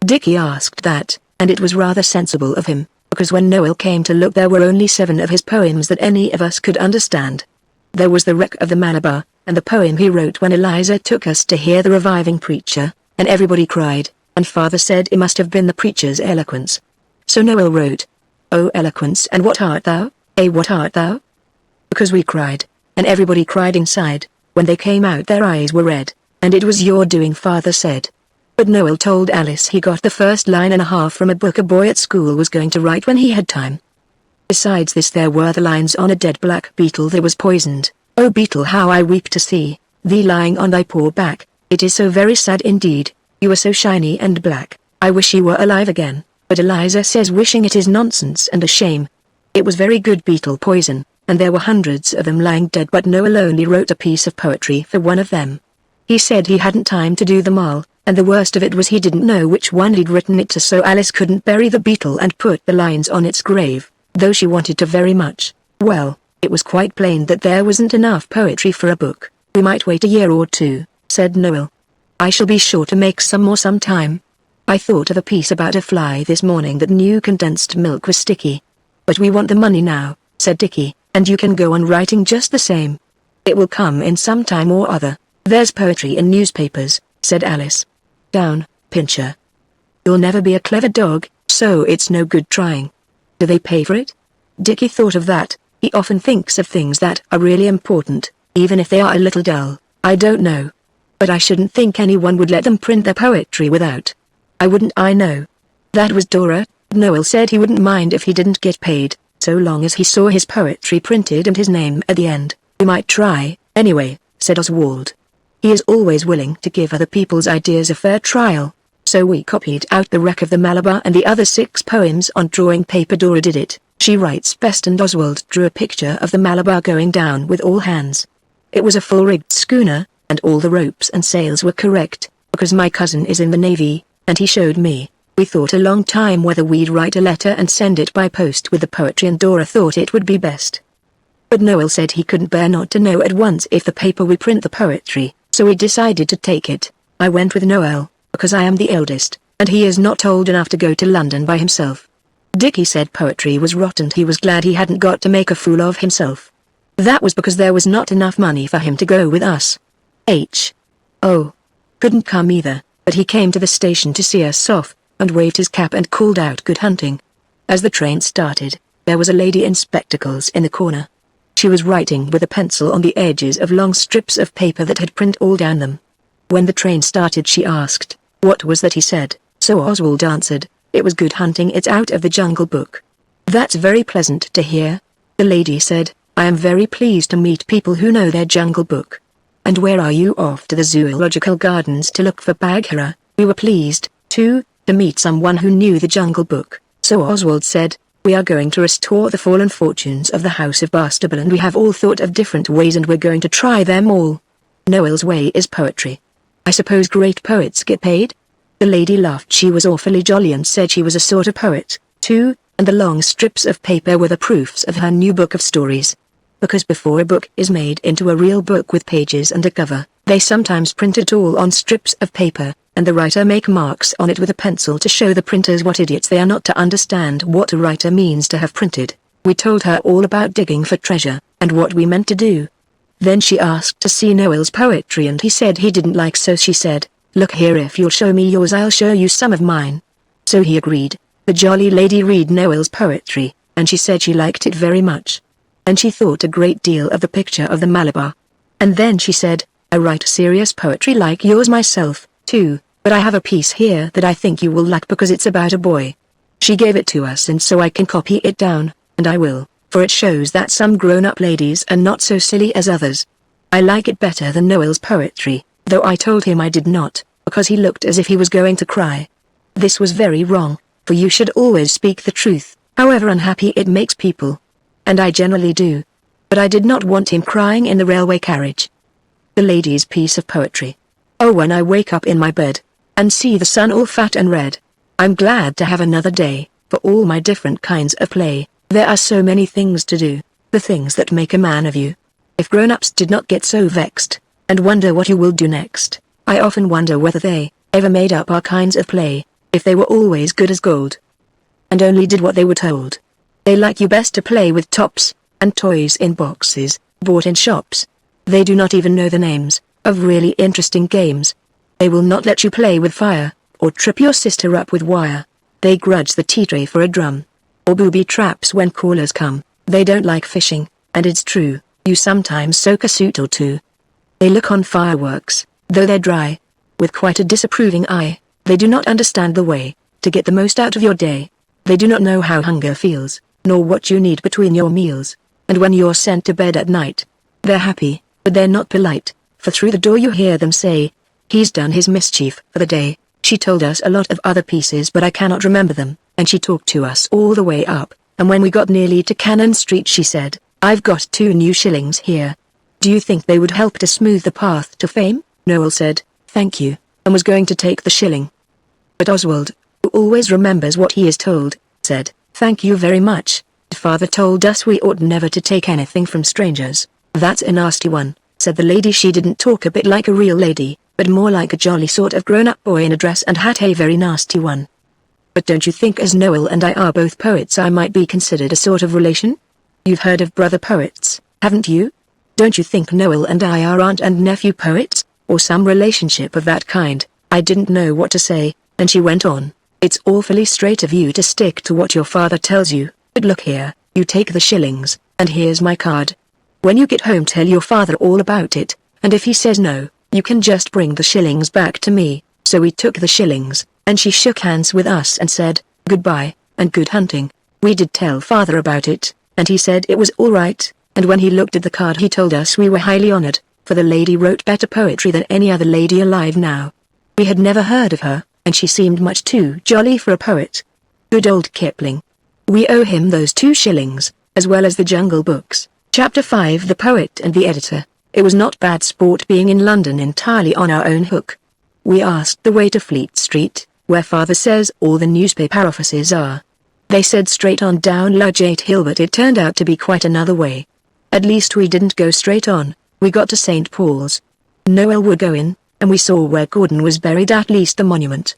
Dickie asked that, and it was rather sensible of him, because when Noel came to look there were only 7 of his poems that any of us could understand. There was The Wreck of the Malabar, and the poem he wrote when Eliza took us to hear the reviving preacher, and everybody cried, and father said it must have been the preacher's eloquence. So Noel wrote, "O eloquence, and what art thou, what art thou?" Because we cried, and everybody cried inside. When they came out their eyes were red, and it was your doing, father said. But Noel told Alice he got the first line and a half from a book a boy at school was going to write when he had time. Besides this there were the lines on a dead black beetle that was poisoned. "O beetle, how I weep to see thee lying on thy poor back. It is so very sad indeed. You are so shiny and black. I wish you were alive again." But Eliza says wishing it is nonsense and a shame. It was very good beetle poison, and there were hundreds of them lying dead, but Noel only wrote a piece of poetry for one of them. He said he hadn't time to do them all, and the worst of it was he didn't know which one he'd written it to, so Alice couldn't bury the beetle and put the lines on its grave, though she wanted to very much. Well, it was quite plain that there wasn't enough poetry for a book. "We might wait a year or 2, said Noel. "I shall be sure to make some more sometime. I thought of a piece about a fly this morning that knew condensed milk was sticky. But we want the money now," said Dickie, "and you can go on writing just the same. It will come in some time or other. There's poetry in newspapers," said Alice. "Down, Pincher. You'll never be a clever dog, so it's no good trying." "Do they pay for it?" Dickie thought of that. He often thinks of things that are really important, even if they are a little dull. "I don't know. But I shouldn't think anyone would let them print their poetry without." "I wouldn't, I know." That was Dora. Noel said he wouldn't mind if he didn't get paid, so long as he saw his poetry printed and his name at the end. "We might try, anyway," said Oswald. He is always willing to give other people's ideas a fair trial. So we copied out the wreck of the Malabar and the other 6 poems on drawing paper. Dora did it. She writes best, and Oswald drew a picture of the Malabar going down with all hands. It was a full-rigged schooner, and all the ropes and sails were correct, because my cousin is in the Navy, and he showed me. We thought a long time whether we'd write a letter and send it by post with the poetry, and Dora thought it would be best. But Noel said he couldn't bear not to know at once if the paper would print the poetry, so we decided to take it. I went with Noel, because I am the eldest, and he is not old enough to go to London by himself. Dickie said poetry was rotten. He was glad he hadn't got to make a fool of himself. That was because there was not enough money for him to go with us. Oh, couldn't come either, but he came to the station to see us off, and waved his cap and called out good hunting. As the train started, there was a lady in spectacles in the corner. She was writing with a pencil on the edges of long strips of paper that had print all down them. When the train started, she asked, "What was that he said?" So Oswald answered, "It was good hunting. It's out of the Jungle Book." "That's very pleasant to hear," the lady said. "I am very pleased to meet people who know their Jungle Book." "And where are you off?" "To the Zoological Gardens to look for Bagheera." We were pleased, too, to meet someone who knew the Jungle Book. So Oswald said, "We are going to restore the fallen fortunes of the House of Bastable, and we have all thought of different ways, and we're going to try them all. Noel's way is poetry. I suppose great poets get paid?" The lady laughed. She was awfully jolly and said she was a sort of poet, too, and the long strips of paper were the proofs of her new book of stories. Because before a book is made into a real book with pages and a cover, they sometimes print it all on strips of paper, and the writer make marks on it with a pencil to show the printers what idiots they are not to understand what a writer means to have printed. We told her all about digging for treasure, and what we meant to do. Then she asked to see Noel's poetry, and he said he didn't like, so she said, "Look here, if you'll show me yours I'll show you some of mine." So he agreed. The jolly lady read Noel's poetry, and she said she liked it very much. And she thought a great deal of the picture of the Malabar. And then she said, "I write serious poetry like yours myself, too, but I have a piece here that I think you will like because it's about a boy." She gave it to us, and so I can copy it down, and I will, for it shows that some grown-up ladies are not so silly as others. I like it better than Noel's poetry, though I told him I did not, because he looked as if he was going to cry. This was very wrong, for you should always speak the truth, however unhappy it makes people. And I generally do. But I did not want him crying in the railway carriage. The lady's piece of poetry. "Oh, when I wake up in my bed, and see the sun all fat and red, I'm glad to have another day, for all my different kinds of play. There are so many things to do, the things that make a man of you. If grown-ups did not get so vexed, and wonder what you will do next, I often wonder whether they ever made up our kinds of play, if they were always good as gold, and only did what they were told. They like you best to play with tops, and toys in boxes, bought in shops. They do not even know the names of really interesting games. They will not let you play with fire, or trip your sister up with wire. They grudge the tea tray for a drum, or booby traps when callers come. They don't like fishing, and it's true, you sometimes soak a suit or two. They look on fireworks, though they're dry, with quite a disapproving eye. They do not understand the way to get the most out of your day. They do not know how hunger feels, nor what you need between your meals. And when you're sent to bed at night, they're happy, but they're not polite, for through the door you hear them say, "He's done his mischief for the day." She told us a lot of other pieces, but I cannot remember them, and she talked to us all the way up, and when we got nearly to Cannon Street she said, "I've got 2 new shillings here. Do you think they would help to smooth the path to fame?" Noel said, "Thank you," and was going to take the shilling. But Oswald, who always remembers what he is told, said, "Thank you very much. Father told us we ought never to take anything from strangers." "That's a nasty one," said the lady. She didn't talk a bit like a real lady, but more like a jolly sort of grown-up boy in a dress and hat. A very nasty one. "But don't you think as Noel and I are both poets I might be considered a sort of relation? You've heard of brother poets, haven't you? Don't you think Noel and I are aunt and nephew poets, or some relationship of that kind?" I didn't know what to say, and she went on, "It's awfully straight of you to stick to what your father tells you, but look here, you take the shillings, and here's my card. When you get home tell your father all about it, and if he says no, you can just bring the shillings back to me." So we took the shillings, and she shook hands with us and said, "Goodbye, and good hunting." We did tell father about it, and he said it was all right, and when he looked at the card he told us we were highly honored. for the lady wrote better poetry than any other lady alive now. We had never heard of her, and she seemed much too jolly for a poet. Good old Kipling. We owe him those 2 shillings, as well as the Jungle Books. Chapter 5 The Poet and the Editor. It was not bad sport being in London entirely on our own hook. We asked the way to Fleet Street, where father says all the newspaper offices are. They said straight on down Ludgate Hill, but it turned out to be quite another way. At least we didn't go straight on, we got to St. Paul's. Noel would go in, and we saw where Gordon was buried, at least the monument.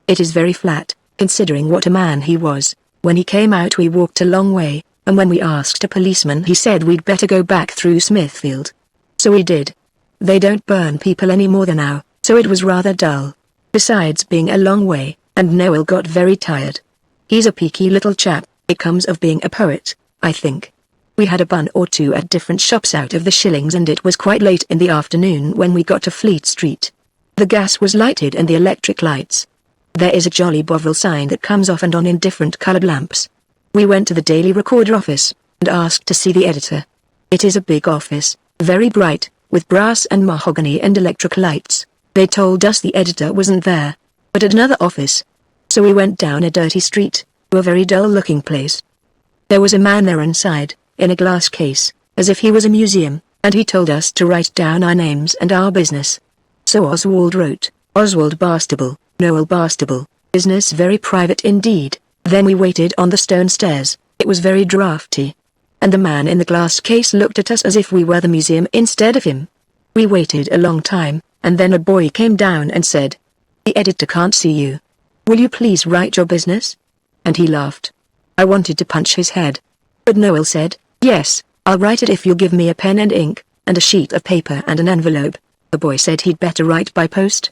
It is very flat, considering what a man he was. When he came out we walked a long way, and when we asked a policeman he said we'd better go back through Smithfield. So we did. They don't burn people any more than now, so it was rather dull. Besides being a long way, and Noel got very tired. He's a peaky little chap, it comes of being a poet, I think. We had a bun or 2 at different shops out of the shillings, and it was quite late in the afternoon when we got to Fleet Street. The gas was lighted and the electric lights. There is a Jolly Bovril sign that comes off and on in different coloured lamps. We went to the Daily Recorder office, and asked to see the editor. It is a big office, very bright, with brass and mahogany and electric lights. They told us the editor wasn't there, but at another office. So we went down a dirty street, to a very dull-looking place. There was a man there inside, in a glass case, as if he was a museum, and he told us to write down our names and our business. So Oswald wrote, Oswald Barstable, Noel Barstable, business very private indeed. Then we waited on the stone stairs, it was very draughty. And the man in the glass case looked at us as if we were the museum instead of him. We waited a long time, and then a boy came down and said, "The editor can't see you. Will you please write your business?" And he laughed. I wanted to punch his head. But Noel said, "Yes, I'll write it if you'll give me a pen and ink, and a sheet of paper and an envelope." The boy said he'd better write by post.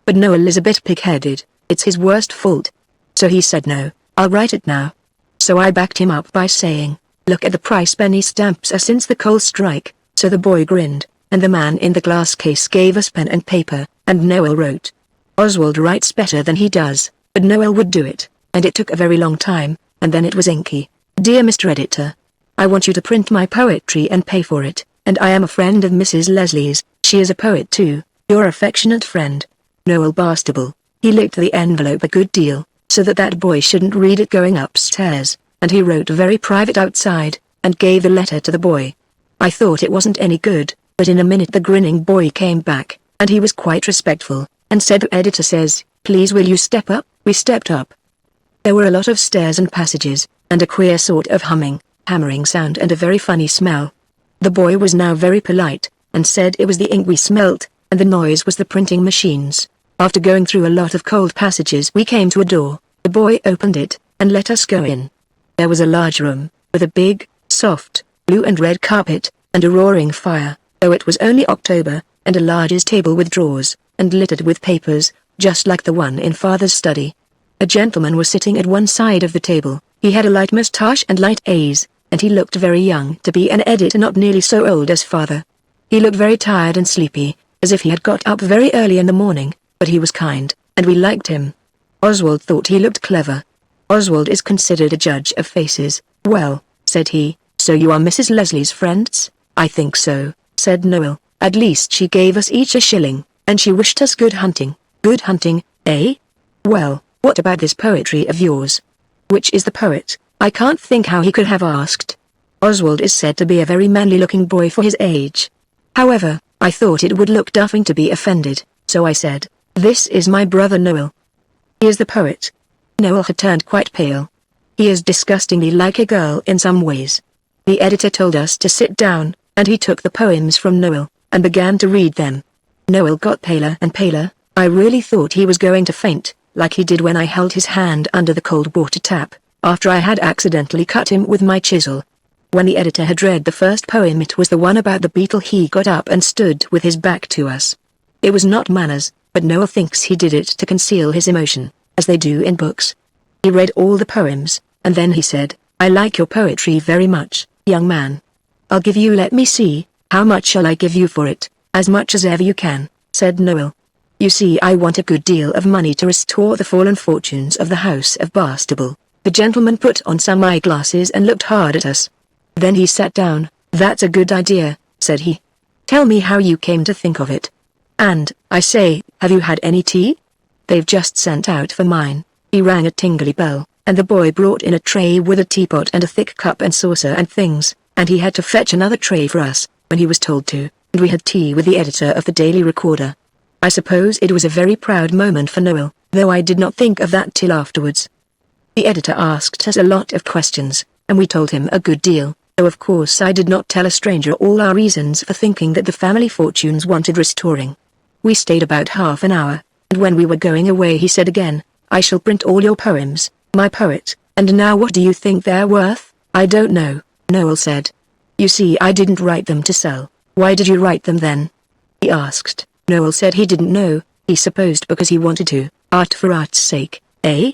But Noel is a bit pig-headed, it's his worst fault. So he said no, I'll write it now. So I backed him up by saying, "Look at the price penny stamps are since the coal strike." So the boy grinned, and the man in the glass case gave us pen and paper, and Noel wrote. Oswald writes better than he does, but Noel would do it, and it took a very long time, and then it was inky. "Dear Mr. Editor, I want you to print my poetry and pay for it, and I am a friend of Mrs. Leslie's, she is a poet too, your affectionate friend, Noel Barstable." He licked the envelope a good deal, so that boy shouldn't read it going upstairs, and he wrote very private outside, and gave the letter to the boy. I thought it wasn't any good, but in a minute the grinning boy came back, and he was quite respectful, and said, "The editor says, please will you step up?" We stepped up. There were a lot of stairs and passages, and a queer sort of hammering sound and a very funny smell. The boy was now very polite, and said it was the ink we smelt, and the noise was the printing machines. After going through a lot of cold passages we came to a door, the boy opened it, and let us go in. There was a large room, with a big, soft, blue and red carpet, and a roaring fire, though it was only October, and a large table with drawers, and littered with papers, just like the one in father's study. A gentleman was sitting at one side of the table, he had a light moustache and light eyes, and he looked very young to be an editor, not nearly so old as father. He looked very tired and sleepy, as if he had got up very early in the morning, but he was kind, and we liked him. Oswald thought he looked clever. Oswald is considered a judge of faces. "Well," said he, "so you are Mrs. Leslie's friends?" "I think so," said Noel, "at least she gave us each a shilling, and she wished us good hunting." "Good hunting, eh? Well, what about this poetry of yours? Which is the poet?" I can't think how he could have asked. Oswald is said to be a very manly-looking boy for his age. However, I thought it would look duffing to be offended, so I said, "This is my brother Noel. He is the poet." Noel had turned quite pale. He is disgustingly like a girl in some ways. The editor told us to sit down, and he took the poems from Noel, and began to read them. Noel got paler and paler. I really thought he was going to faint, like he did when I held his hand under the cold water tap, after I had accidentally cut him with my chisel. When the editor had read the first poem, it was the one about the beetle, he got up and stood with his back to us. It was not manners, but Noel thinks he did it to conceal his emotion, as they do in books. He read all the poems, and then he said, "I like your poetry very much, young man. I'll give you, let me see, how much shall I give you for it?" "As much as ever you can," said Noel. "You see, I want a good deal of money to restore the fallen fortunes of the house of Barstable." The gentleman put on some eyeglasses and looked hard at us. Then he sat down. "That's a good idea," said he. Tell me how you came to think of it. And, I say, have you had any tea? They've just sent out for mine." He rang a tingly bell, and the boy brought in a tray with a teapot and a thick cup and saucer and things, and he had to fetch another tray for us, when he was told to, and we had tea with the editor of the Daily Recorder. I suppose it was a very proud moment for Noel, though I did not think of that till afterwards. The editor asked us a lot of questions, and we told him a good deal, though of course I did not tell a stranger all our reasons for thinking that the family fortunes wanted restoring. We stayed about half an hour, and when we were going away he said again, "I shall print all your poems, my poet, and now what do you think they're worth?" "I don't know," Noel said. "You see, I didn't write them to sell." "Why did you write them then?" he asked. Noel said he didn't know, he supposed because he wanted to, art for art's sake, eh?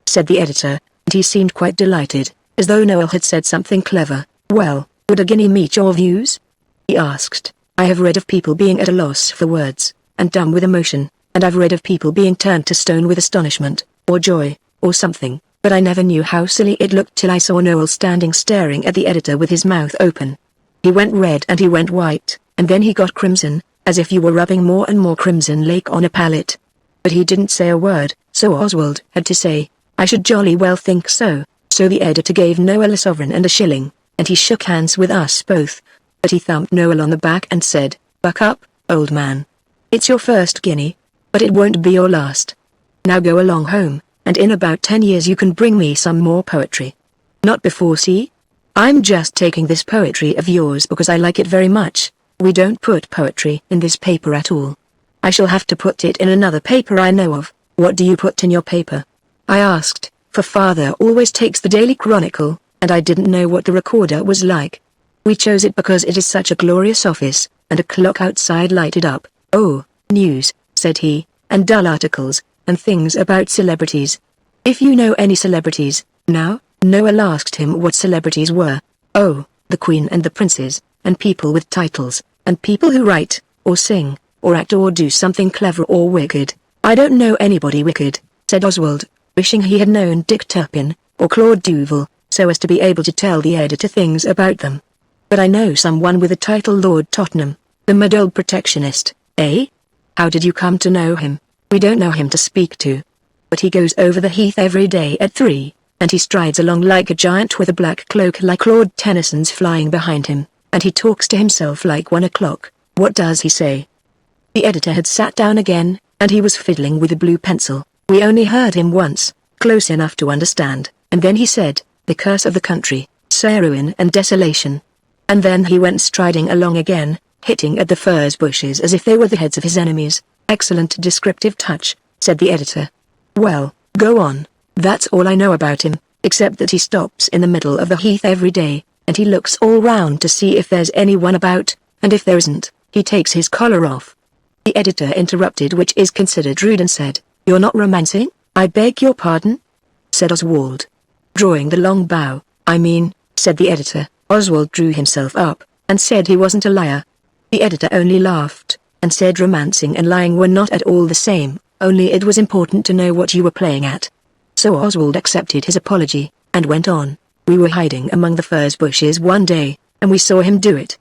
Said the editor, and he seemed quite delighted, as though Noel had said something clever. "Well, would a guinea meet your views?" he asked. "I have read of people being at a loss for words, and dumb with emotion, and I've read of people being turned to stone with astonishment, or joy, or something, but I never knew how silly it looked till I saw Noel standing staring at the editor with his mouth open. He went red and he went white, and then he got crimson, as if you were rubbing more and more crimson lake on a palette. But he didn't say a word, so Oswald had to say, 'I should jolly well think so.' So the editor gave Noel a sovereign and a shilling, and he shook hands with us both. But he thumped Noel on the back and said, 'Buck up, old man. It's your first guinea, but it won't be your last. Now go along home, and in about 10 years you can bring me some more poetry. Not before, see? I'm just taking this poetry of yours because I like it very much. We don't put poetry in this paper at all. I shall have to put it in another paper I know of.' 'What do you put in your paper?' I asked, for father always takes the Daily Chronicle, and I didn't know what the Recorder was like. 'We chose it because it is such a glorious office, and a clock outside lighted up.' 'Oh, news,' said he, 'and dull articles, and things about celebrities. If you know any celebrities, now?' Noel asked him what celebrities were. 'Oh, the Queen and the Princes, and people with titles, and people who write, or sing, or act or do something clever or wicked.' 'I don't know anybody wicked,' said Oswald, wishing he had known Dick Turpin, or Claude Duval, so as to be able to tell the editor things about them. 'But I know someone with the title Lord Tottenham, the mad old protectionist.' 'Eh? How did you come to know him?' 'We don't know him to speak to. But he goes over the heath every day at 3, and he strides along like a giant with a black cloak like Claude Tennyson's flying behind him, and he talks to himself like 1 o'clock. What does he say?' The editor had sat down again, and he was fiddling with a blue pencil. We only heard him once, close enough to understand, and then he said, 'The curse of the country, sir, ruin and desolation.' And then he went striding along again, hitting at the furze bushes as if they were the heads of his enemies. 'Excellent descriptive touch,' said the editor. 'Well, go on. That's all I know about him, except that he stops in the middle of the heath every day, and he looks all round to see if there's anyone about, and if there isn't, he takes his collar off.' The editor interrupted, which is considered rude, and said, 'You're not romancing?' 'I beg your pardon?' said Oswald, drawing the long bow. 'I mean,' said the editor. Oswald drew himself up, and said he wasn't a liar. The editor only laughed, and said romancing and lying were not at all the same, only it was important to know what you were playing at. So Oswald accepted his apology, and went on. 'We were hiding among the furze bushes one day, and we saw him do it.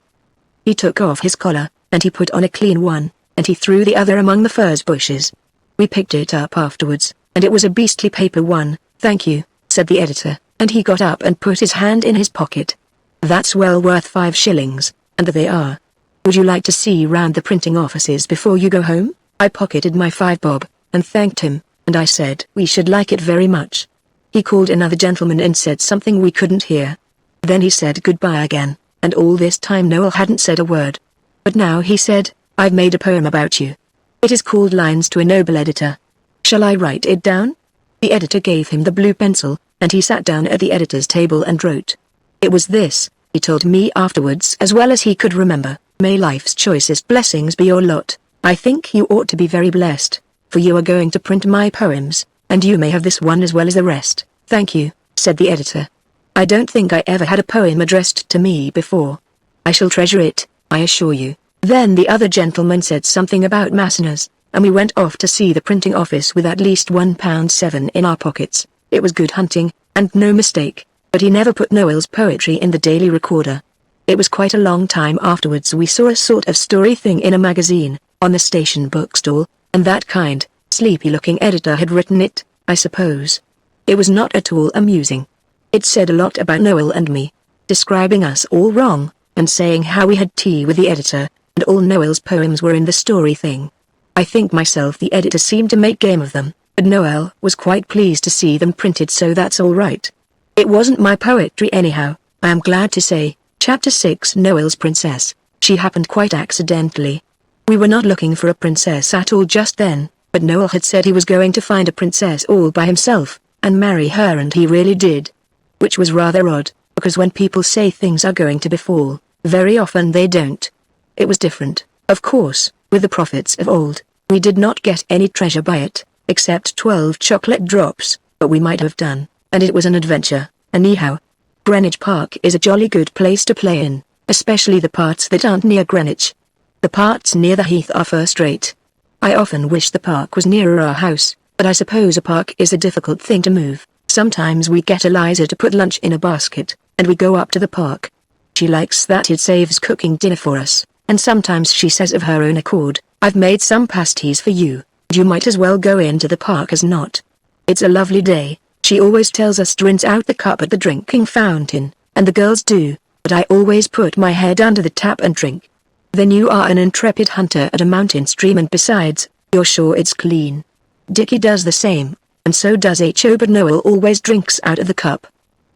He took off his collar, and he put on a clean one, and he threw the other among the furze bushes. We picked it up afterwards, and it was a beastly paper one.' 'Thank you,' said the editor, and he got up and put his hand in his pocket. 'That's well worth 5 shillings, and there they are. Would you like to see round the printing offices before you go home?' I pocketed my 5 bob, and thanked him, and I said we should like it very much. He called another gentleman and said something we couldn't hear. Then he said goodbye again, and all this time Noel hadn't said a word. But now he said, 'I've made a poem about you. It is called Lines to a Noble Editor. Shall I write it down?' The editor gave him the blue pencil, and he sat down at the editor's table and wrote. It was this, he told me afterwards as well as he could remember: 'May life's choicest blessings be your lot. I think you ought to be very blessed, for you are going to print my poems, and you may have this one as well as the rest.' 'Thank you,' said the editor. 'I don't think I ever had a poem addressed to me before. I shall treasure it, I assure you.' Then the other gentleman said something about Masseners, and we went off to see the printing office with at least £1.7 in our pockets. It was good hunting, and no mistake, but he never put Noel's poetry in the Daily Recorder. It was quite a long time afterwards we saw a sort of story thing in a magazine, on the station bookstall, and that kind, sleepy-looking editor had written it, I suppose. It was not at all amusing. It said a lot about Noel and me, describing us all wrong, and saying how we had tea with the editor, and all Noel's poems were in the story thing. I think myself the editor seemed to make game of them, but Noel was quite pleased to see them printed, so that's all right. It wasn't my poetry anyhow, I am glad to say. Chapter 6 Noel's Princess. She happened quite accidentally. We were not looking for a princess at all just then, but Noel had said he was going to find a princess all by himself, and marry her, and he really did. Which was rather odd, because when people say things are going to befall, very often they don't. It was different, of course, with the prophets of old. We did not get any treasure by it, except 12 chocolate drops, but we might have done, and it was an adventure, anyhow. Greenwich Park is a jolly good place to play in, especially the parts that aren't near Greenwich. The parts near the Heath are first-rate. I often wish the park was nearer our house, but I suppose a park is a difficult thing to move. Sometimes we get Eliza to put lunch in a basket, and we go up to the park. She likes that, it saves cooking dinner for us, and sometimes she says of her own accord, "I've made some pasties for you, and you might as well go into the park as not." It's a lovely day. She always tells us to rinse out the cup at the drinking fountain, and the girls do, but I always put my head under the tap and drink. Then you are an intrepid hunter at a mountain stream, and besides, you're sure it's clean. Dickie does the same, and so does H.O., but Noel always drinks out of the cup.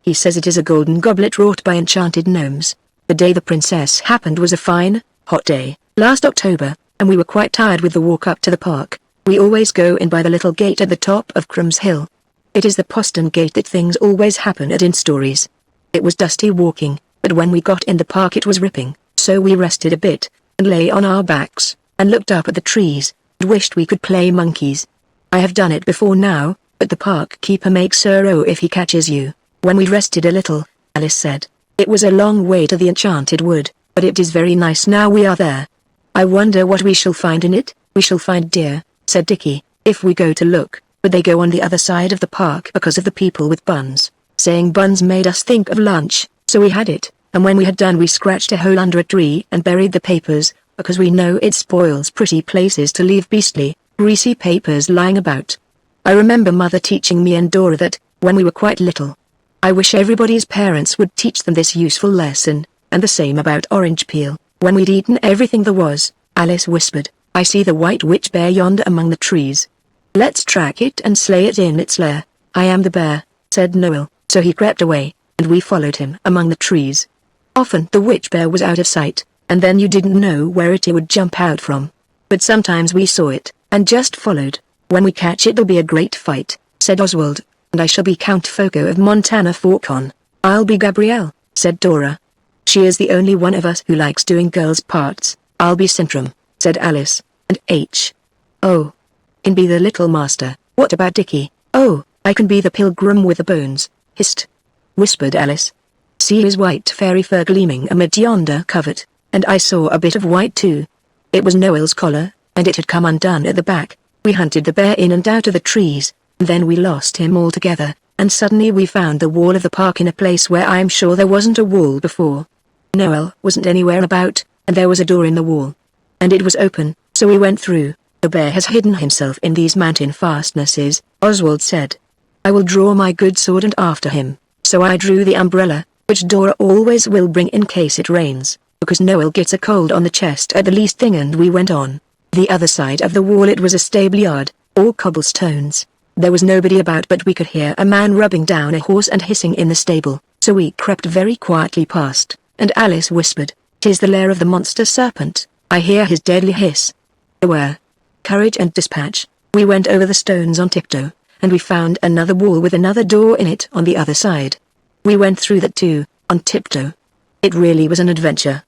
He says it is a golden goblet wrought by enchanted gnomes. The day the princess happened was a fine, hot day, last October, and we were quite tired with the walk up to the park. We always go in by the little gate at the top of Crumb's Hill. It is the postern gate that things always happen at in stories. It was dusty walking, but when we got in the park it was ripping, so we rested a bit, and lay on our backs, and looked up at the trees, and wished we could play monkeys. I have done it before now, but the park keeper makes sorrow if he catches you. When we rested a little, Alice said, "It was a long way to the enchanted wood, but it is very nice now we are there. I wonder what we shall find in it." "We shall find deer," said Dickie, "if we go to look, but they go on the other side of the park because of the people with buns." Saying buns made us think of lunch, so we had it, and when we had done we scratched a hole under a tree and buried the papers, because we know it spoils pretty places to leave beastly, greasy papers lying about. I remember Mother teaching me and Dora that, when we were quite little. I wish everybody's parents would teach them this useful lesson, and the same about orange peel. When we'd eaten everything there was, Alice whispered, "I see the white witch bear yonder among the trees. Let's track it and slay it in its lair." "I am the bear," said Noel, so he crept away, and we followed him among the trees. Often the witch bear was out of sight, and then you didn't know where it would jump out from. But sometimes we saw it, and just followed. "When we catch it'll be a great fight," said Oswald, "and I shall be Count Foco of Montana Falcon." "I'll be Gabrielle," said Dora. "She is the only one of us who likes doing girls' parts." "I'll be Sintram," said Alice, and H.O. can be the little master. "What about Dickie?" "Oh, I can be the pilgrim with the bones." "Hist!" whispered Alice. "See his white fairy fur gleaming amid yonder covert," and I saw a bit of white too. It was Noel's collar, and it had come undone at the back. We hunted the bear in and out of the trees, and then we lost him altogether, and suddenly we found the wall of the park in a place where I'm sure there wasn't a wall before. Noel wasn't anywhere about, and there was a door in the wall. And it was open, so we went through. "The bear has hidden himself in these mountain fastnesses," Oswald said. "I will draw my good sword and after him." So I drew the umbrella, which Dora always will bring in case it rains, because Noel gets a cold on the chest at the least thing, and we went on. The other side of the wall it was a stable yard, all cobblestones. There was nobody about, but we could hear a man rubbing down a horse and hissing in the stable, so we crept very quietly past, and Alice whispered, "'Tis the lair of the monster serpent, I hear his deadly hiss." Beware. Courage and dispatch. We went over the stones on tiptoe, and we found another wall with another door in it on the other side. We went through that too, on tiptoe. It really was an adventure.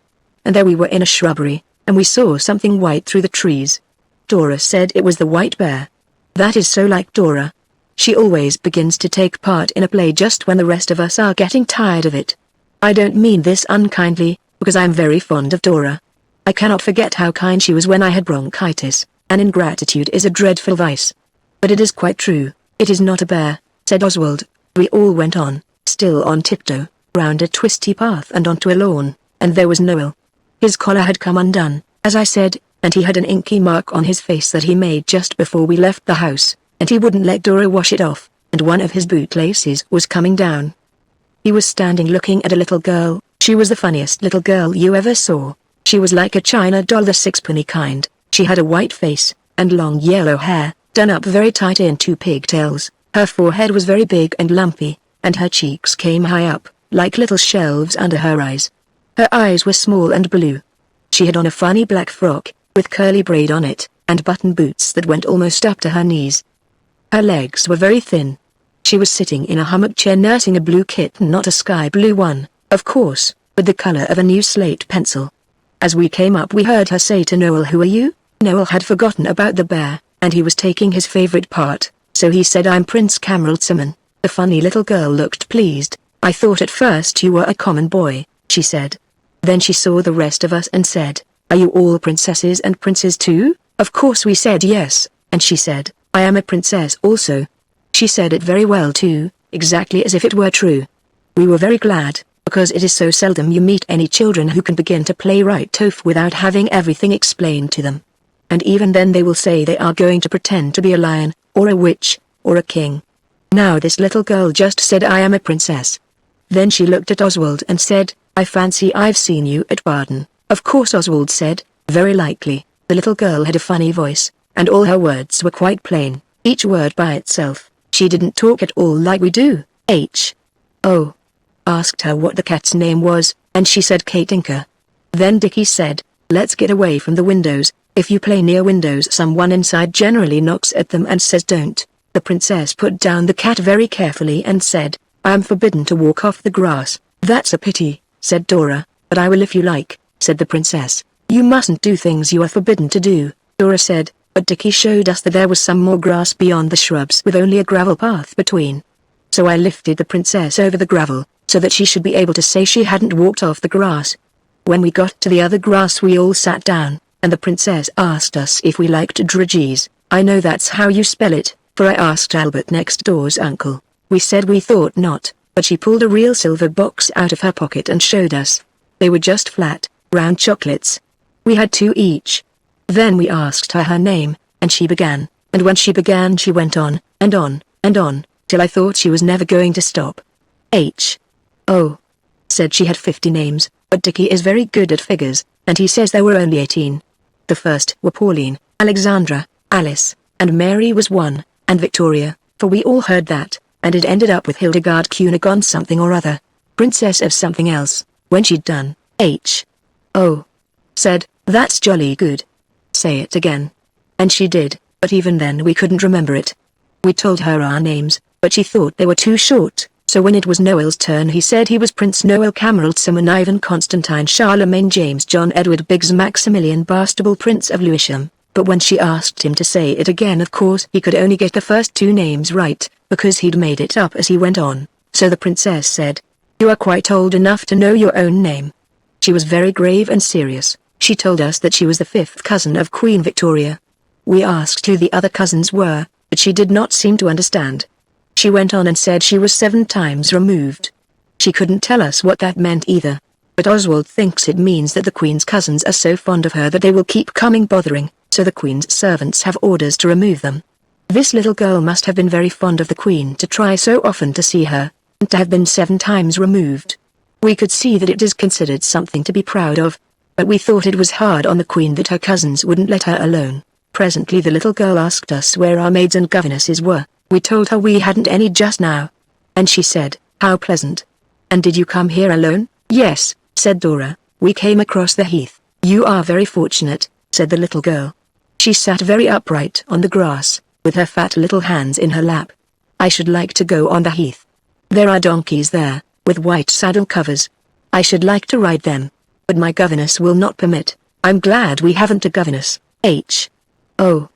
And there we were in a shrubbery, and we saw something white through the trees. Dora said it was the white bear. That is so like Dora. She always begins to take part in a play just when the rest of us are getting tired of it. I don't mean this unkindly, because I am very fond of Dora. I cannot forget how kind she was when I had bronchitis, and ingratitude is a dreadful vice. But it is quite true, it is not a bear, said Oswald. We all went on, still on tiptoe, round a twisty path and onto a lawn, and there was Noel. His collar had come undone, as I said, and he had an inky mark on his face that he made just before we left the house, and he wouldn't let Dora wash it off, and one of his bootlaces was coming down. He was standing looking at a little girl. She was the funniest little girl you ever saw. She was like a china doll, the sixpenny kind. She had a white face, and long yellow hair, done up very tight into pigtails. Her forehead was very big and lumpy, and her cheeks came high up, like little shelves under her eyes. Her eyes were small and blue. She had on a funny black frock, with curly braid on it, and button boots that went almost up to her knees. Her legs were very thin. She was sitting in a hammock chair nursing a blue kitten, not a sky blue one, of course, but the color of a new slate pencil. As we came up we heard her say to Noel, "Who are you?" Noel had forgotten about the bear, and he was taking his favorite part, so he said, "I'm Prince Camaralzaman." The funny little girl looked pleased. "I thought at first you were a common boy," she said. Then she saw the rest of us and said, "Are you all princesses and princes too?" Of course we said yes, and she said, "I am a princess also." She said it very well too, exactly as if it were true. We were very glad, because it is so seldom you meet any children who can begin to play right off without having everything explained to them. And even then they will say they are going to pretend to be a lion, or a witch, or a king. Now this little girl just said, "I am a princess." Then she looked at Oswald and said, "I fancy I've seen you at Baden." Of course Oswald said, "Very likely." The little girl had a funny voice, and all her words were quite plain, each word by itself. She didn't talk at all like we do. Oh. Asked her what the cat's name was, and she said Katinka. Then Dickie said, "Let's get away from the windows. If you play near windows someone inside generally knocks at them and says don't." The princess put down the cat very carefully and said, "I am forbidden to walk off the grass." "That's a pity," said Dora, "but I will if you like," said the princess. "You mustn't do things you are forbidden to do," Dora said, but Dickie showed us that there was some more grass beyond the shrubs with only a gravel path between. So I lifted the princess over the gravel, so that she should be able to say she hadn't walked off the grass. When we got to the other grass we all sat down, and the princess asked us if we liked druggies. I know that's how you spell it, for I asked Albert next door's uncle. We said we thought not, but she pulled a real silver box out of her pocket and showed us. They were just flat, round chocolates. We had 2 each. Then we asked her name, and she began, and when she began she went on, and on, and on, till I thought she was never going to stop. Oh. Said she had 50 names, but Dickie is very good at figures, and he says there were only 18. The first were Pauline, Alexandra, Alice, and Mary was 1, and Victoria, for we all heard that, and it ended up with Hildegard Cunegonde something or other, princess of something else. When she'd done, Oh. Said, "That's jolly good. Say it again." And she did, but even then we couldn't remember it. We told her our names, but she thought they were too short, so when it was Noel's turn he said he was Prince Noel Camaralzaman Ivan Constantine Charlemagne James John Edward Biggs Maximilian Bastable Prince of Lewisham, but when she asked him to say it again of course he could only get the first 2 names right, because he'd made it up as he went on, so the princess said, "You are quite old enough to know your own name." She was very grave and serious. She told us that she was the 5th cousin of Queen Victoria. We asked who the other cousins were, but she did not seem to understand. She went on and said she was 7 times removed. She couldn't tell us what that meant either, but Oswald thinks it means that the Queen's cousins are so fond of her that they will keep coming bothering, so the Queen's servants have orders to remove them. This little girl must have been very fond of the Queen to try so often to see her, and to have been 7 times removed. We could see that it is considered something to be proud of, but we thought it was hard on the Queen that her cousins wouldn't let her alone. Presently the little girl asked us where our maids and governesses were. We told her we hadn't any just now. And she said, "How pleasant. And did you come here alone?" "Yes," said Dora, "we came across the heath." "You are very fortunate," said the little girl. She sat very upright on the grass, with her fat little hands in her lap. "I should like to go on the heath. There are donkeys there, with white saddle covers. I should like to ride them, but my governess will not permit. I'm glad we haven't a governess." Oh.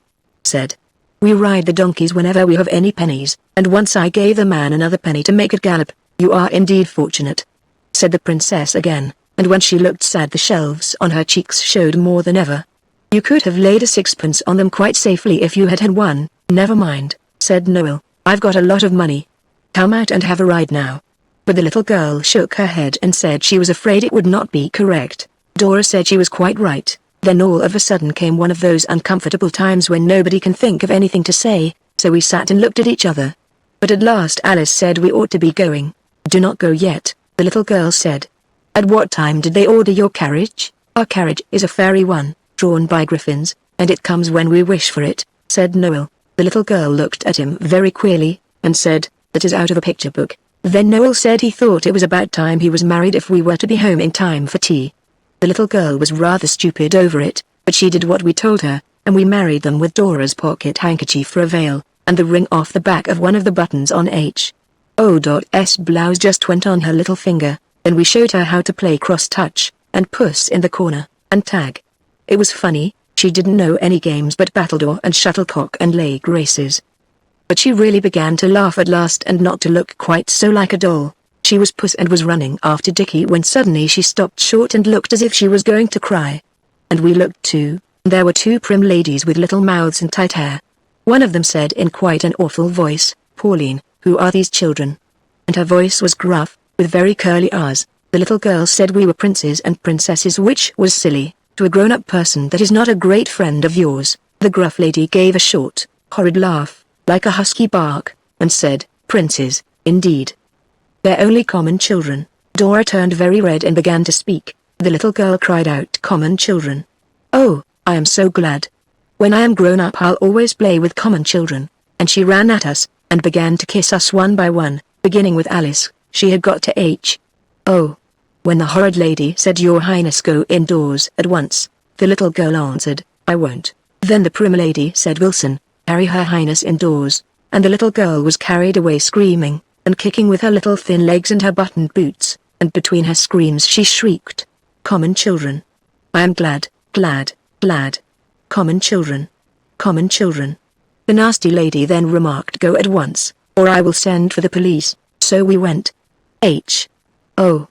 Said. "We ride the donkeys whenever we have any pennies, and once I gave the man another penny to make it gallop." "You are indeed fortunate," said the princess again, and when she looked sad the shelves on her cheeks showed more than ever. "You could have laid a 6pence on them quite safely if you had had one." "Never mind," said Noel, "I've got a lot of money. Come out and have a ride now." but the little girl shook her head and said she was afraid it would not be correct. Dora said she was quite right. Then all of a sudden came one of those uncomfortable times when nobody can think of anything to say, so we sat and looked at each other. But at last Alice said we ought to be going. Do not go yet, the little girl said. At what time did they order your carriage? Our carriage is a fairy one, drawn by griffins, and it comes when we wish for it, said Noel. The little girl looked at him very queerly, and said, that is out of a picture book. Then Noel said he thought it was about time he was married if we were to be home in time for tea. The little girl was rather stupid over it, but she did what we told her, and we married them with Dora's pocket handkerchief for a veil, and the ring off the back of one of the buttons on H.O.'s blouse just went on her little finger. Then we showed her how to play cross-touch, and puss in the corner, and tag. It was funny, she didn't know any games but battledore and shuttlecock and leg races. But she really began to laugh at last and not to look quite so like a doll. She was puss and was running after Dickie when suddenly she stopped short and looked as if she was going to cry. And we looked too. There were two prim ladies with little mouths and tight hair. One of them said in quite an awful voice, Pauline, who are these children? And her voice was gruff, with very curly R's. The little girl said we were princes and princesses, which was silly. To a grown-up person that is not a great friend of yours. The gruff lady gave a short, horrid laugh, like a husky bark, and said, princes, indeed. They're only common children. Dora turned very red and began to speak. The little girl cried out, common children. Oh, I am so glad. When I am grown up I'll always play with common children. And she ran at us, and began to kiss us one by one, beginning with Alice. She had got to H. Oh. When the horrid lady said, Your Highness, go indoors at once, the little girl answered, I won't. Then the prim lady said, Wilson, carry Her Highness indoors, and the little girl was carried away screaming, and kicking with her little thin legs and her buttoned boots, and between her screams she shrieked, common children. I am glad, glad, glad. Common children. Common children. The nasty lady then remarked, go at once, or I will send for the police. So we went. H.O.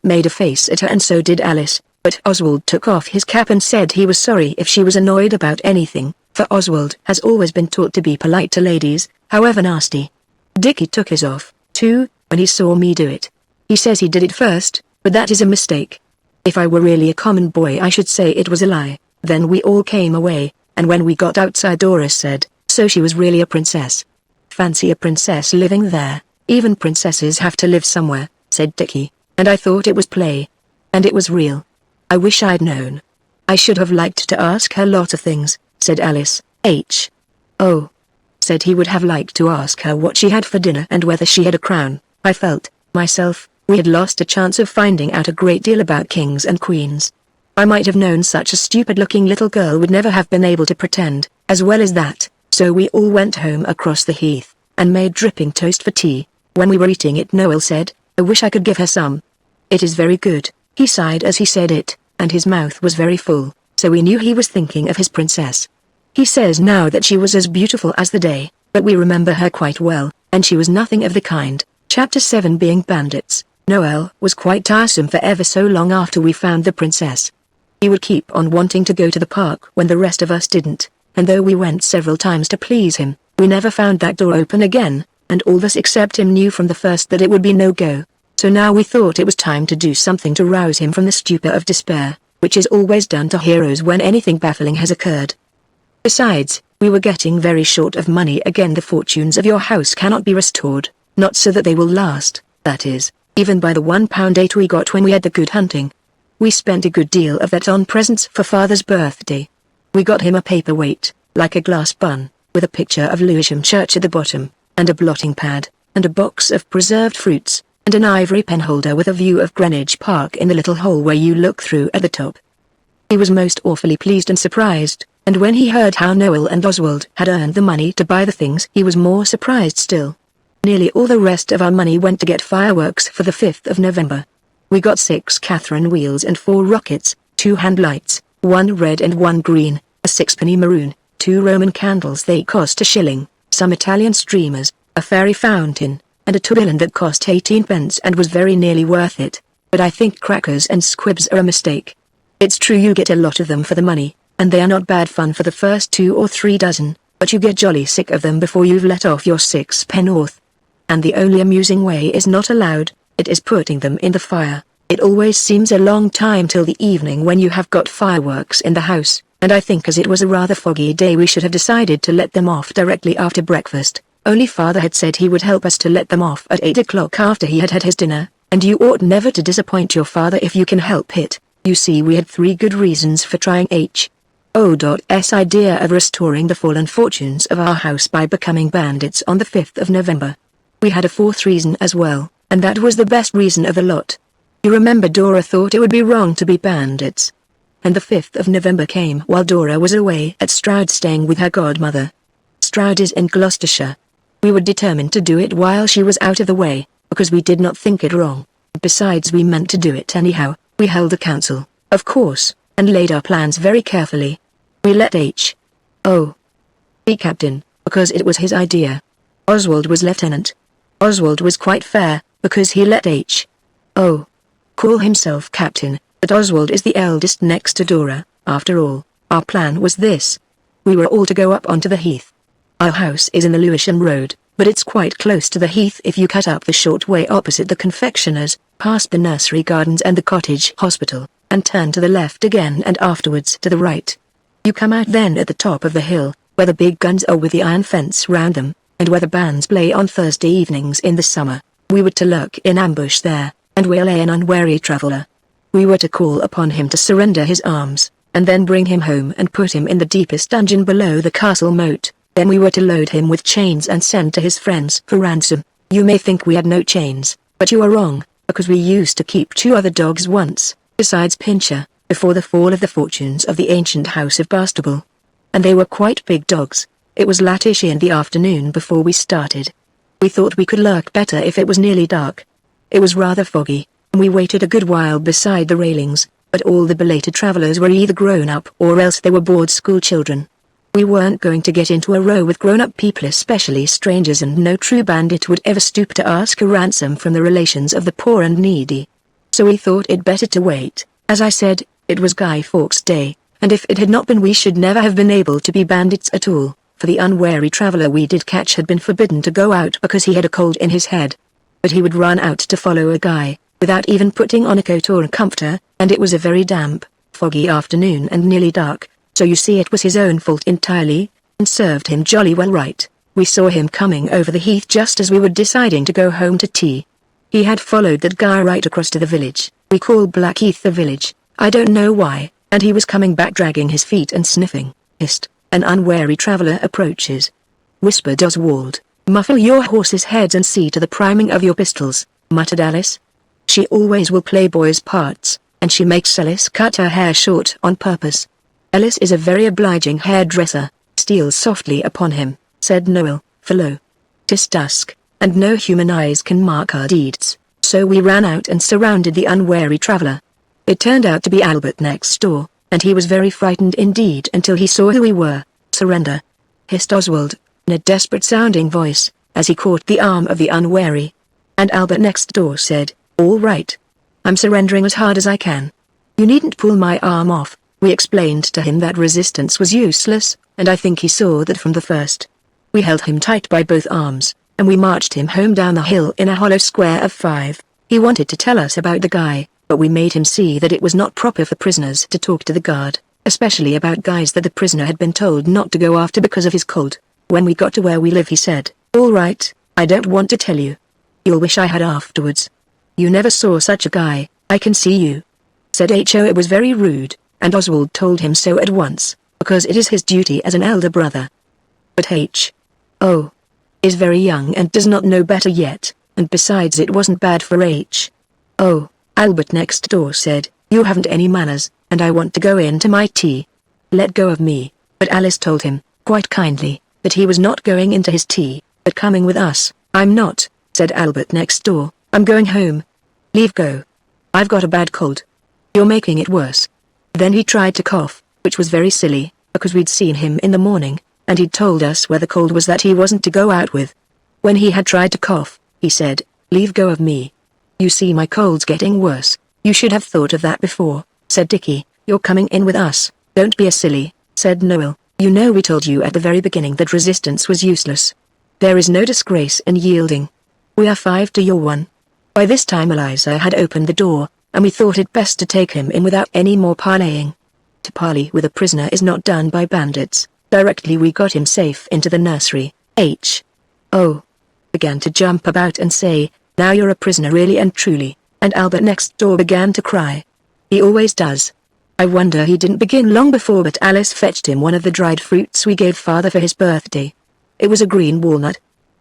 made a face at her, and so did Alice, but Oswald took off his cap and said he was sorry if she was annoyed about anything, for Oswald has always been taught to be polite to ladies, however nasty. Dickie took his off, too, when he saw me do it. He says he did it first, but that is a mistake. If I were really a common boy I should say it was a lie. Then we all came away, and when we got outside Dora said, so she was really a princess. Fancy a princess living there. Even princesses have to live somewhere, said Dickie, and I thought it was play. And it was real. I wish I'd known. I should have liked to ask her lot of things, said Alice. H.O. said he would have liked to ask her what she had for dinner and whether she had a crown. I felt, myself, we had lost a chance of finding out a great deal about kings and queens. I might have known such a stupid-looking little girl would never have been able to pretend, as well as that, so we all went home across the heath, and made dripping toast for tea. When we were eating it Noel said, I wish I could give her some. It is very good, he sighed as he said it, and his mouth was very full, so we knew he was thinking of his princess. He says now that she was as beautiful as the day, but we remember her quite well, and she was nothing of the kind. Chapter 7 Being Bandits. Noel was quite tiresome for ever so long after we found the princess. He would keep on wanting to go to the park when the rest of us didn't, and though we went several times to please him, we never found that door open again, and all of us except him knew from the first that it would be no go. So now we thought it was time to do something to rouse him from the stupor of despair, which is always done to heroes when anything baffling has occurred. Besides, we were getting very short of money again. The fortunes of your house cannot be restored, not so that they will last, that is, even by the £1.8 we got when we had the good hunting. We spent a good deal of that on presents for Father's birthday. We got him a paperweight, like a glass bun, with a picture of Lewisham Church at the bottom, and a blotting pad, and a box of preserved fruits, and an ivory pen holder with a view of Greenwich Park in the little hole where you look through at the top. He was most awfully pleased and surprised, and when he heard how Noel and Oswald had earned the money to buy the things he was more surprised still. Nearly all the rest of our money went to get fireworks for the 5th of November. We got 6 Catherine wheels and 4 rockets, 2 hand lights, 1 red and 1 green, a 6-penny maroon, 2 Roman candles they cost a shilling, some Italian streamers, a fairy fountain, and a tourbillon that cost 18 pence and was very nearly worth it, but I think crackers and squibs are a mistake. It's true you get a lot of them for the money, and they are not bad fun for the first 2 or 3 dozen, but you get jolly sick of them before you've let off your 6 penn'orth. And the only amusing way is not allowed, It is putting them in the fire. It always seems a long time till the evening when you have got fireworks in the house, and I think as it was a rather foggy day we should have decided to let them off directly after breakfast, only father had said he would help us to let them off at 8 o'clock after he had had his dinner, and you ought never to disappoint your father if you can help it. You see, we had 3 good reasons for trying H.O.'s idea of restoring the fallen fortunes of our house by becoming bandits on the 5th of November. We had a 4th reason as well, and that was the best reason of the lot. You remember Dora thought it would be wrong to be bandits. And the 5th of November came while Dora was away at Stroud staying with her godmother. Stroud is in Gloucestershire. We were determined to do it while she was out of the way, because we did not think it wrong. Besides, we meant to do it anyhow. We held a council, of course, and laid our plans very carefully. We let H.O. be captain, because it was his idea. Oswald was lieutenant. Oswald was quite fair, because he let H.O. call himself captain, but Oswald is the eldest next to Dora. After all, our plan was this. We were all to go up onto the heath. Our house is in the Lewisham Road, but it's quite close to the heath if you cut up the short way opposite the confectioner's, past the nursery gardens and the cottage hospital, and turn to the left again and afterwards to the right. You come out then at the top of the hill, where the big guns are with the iron fence round them, and where the bands play on Thursday evenings in the summer. We were to lurk in ambush there, and waylay an unwary traveller. We were to call upon him to surrender his arms, and then bring him home and put him in the deepest dungeon below the castle moat. Then we were to load him with chains and send to his friends for ransom. You may think we had no chains, but you are wrong, because we used to keep 2 other dogs once, besides Pincher, before the fall of the fortunes of the ancient house of Bastable. And they were quite big dogs. It was lattish in the afternoon before we started. We thought we could lurk better if it was nearly dark. It was rather foggy, and we waited a good while beside the railings, but all the belated travellers were either grown up or else they were board school children. We weren't going to get into a row with grown-up people, especially strangers, and no true bandit would ever stoop to ask a ransom from the relations of the poor and needy. So we thought it better to wait. As I said, it was Guy Fawkes' day, and if it had not been we should never have been able to be bandits at all, for the unwary traveller we did catch had been forbidden to go out because he had a cold in his head. But he would run out to follow a guy, without even putting on a coat or a comforter, and it was a very damp, foggy afternoon and nearly dark. So you see it was his own fault entirely, and served him jolly well right. We saw him coming over the heath just as we were deciding to go home to tea. He had followed that guy right across to the village. We call Blackheath the village, I don't know why, and he was coming back dragging his feet and sniffing. Hist, an unwary traveller approaches. Whispered Oswald, muffle your horses' heads and see to the priming of your pistols, muttered Alice. She always will play boys' parts, and she makes Alice cut her hair short on purpose. Alice is a very obliging hairdresser. Steal softly upon him, said Noel, for lo, 'tis dusk, and no human eyes can mark our deeds, so we ran out and surrounded the unwary traveller. It turned out to be Albert next door, and he was very frightened indeed until he saw who we were. Surrender, hissed Oswald, in a desperate-sounding voice, as he caught the arm of the unwary. And Albert next door said, all right. I'm surrendering as hard as I can. You needn't pull my arm off. We explained to him that resistance was useless, and I think he saw that from the first. We held him tight by both arms, and we marched him home down the hill in a hollow square of 5. He wanted to tell us about the guy, but we made him see that it was not proper for prisoners to talk to the guard, especially about guys that the prisoner had been told not to go after because of his cold. When we got to where we live he said, all right, I don't want to tell you. You'll wish I had afterwards. You never saw such a guy, I can see you. Said H.O. It was very rude, and Oswald told him so at once, because it is his duty as an elder brother. But H.O. is very young and does not know better yet, and besides it wasn't bad for H.O. Albert next door said, you haven't any manners, and I want to go in to my tea. Let go of me, but Alice told him, quite kindly, that he was not going into his tea, but coming with us. I'm not, said Albert next door, I'm going home. Leave go. I've got a bad cold. You're making it worse. Then he tried to cough, which was very silly, because we'd seen him in the morning, and he'd told us where the cold was that he wasn't to go out with. When he had tried to cough, he said, leave go of me. You see my cold's getting worse. You should have thought of that before, said Dickie. You're coming in with us. Don't be a silly, said Noel. You know we told you at the very beginning that resistance was useless. There is no disgrace in yielding. We are 5 to your 1. By this time Eliza had opened the door, and we thought it best to take him in without any more parleying. To parley with a prisoner is not done by bandits. Directly we got him safe into the nursery, H.O. began to jump about and say, "Now you're a prisoner really and truly," and Albert next door began to cry. He always does. I wonder he didn't begin long before, but Alice fetched him one of the dried fruits we gave father for his birthday. It was a green walnut.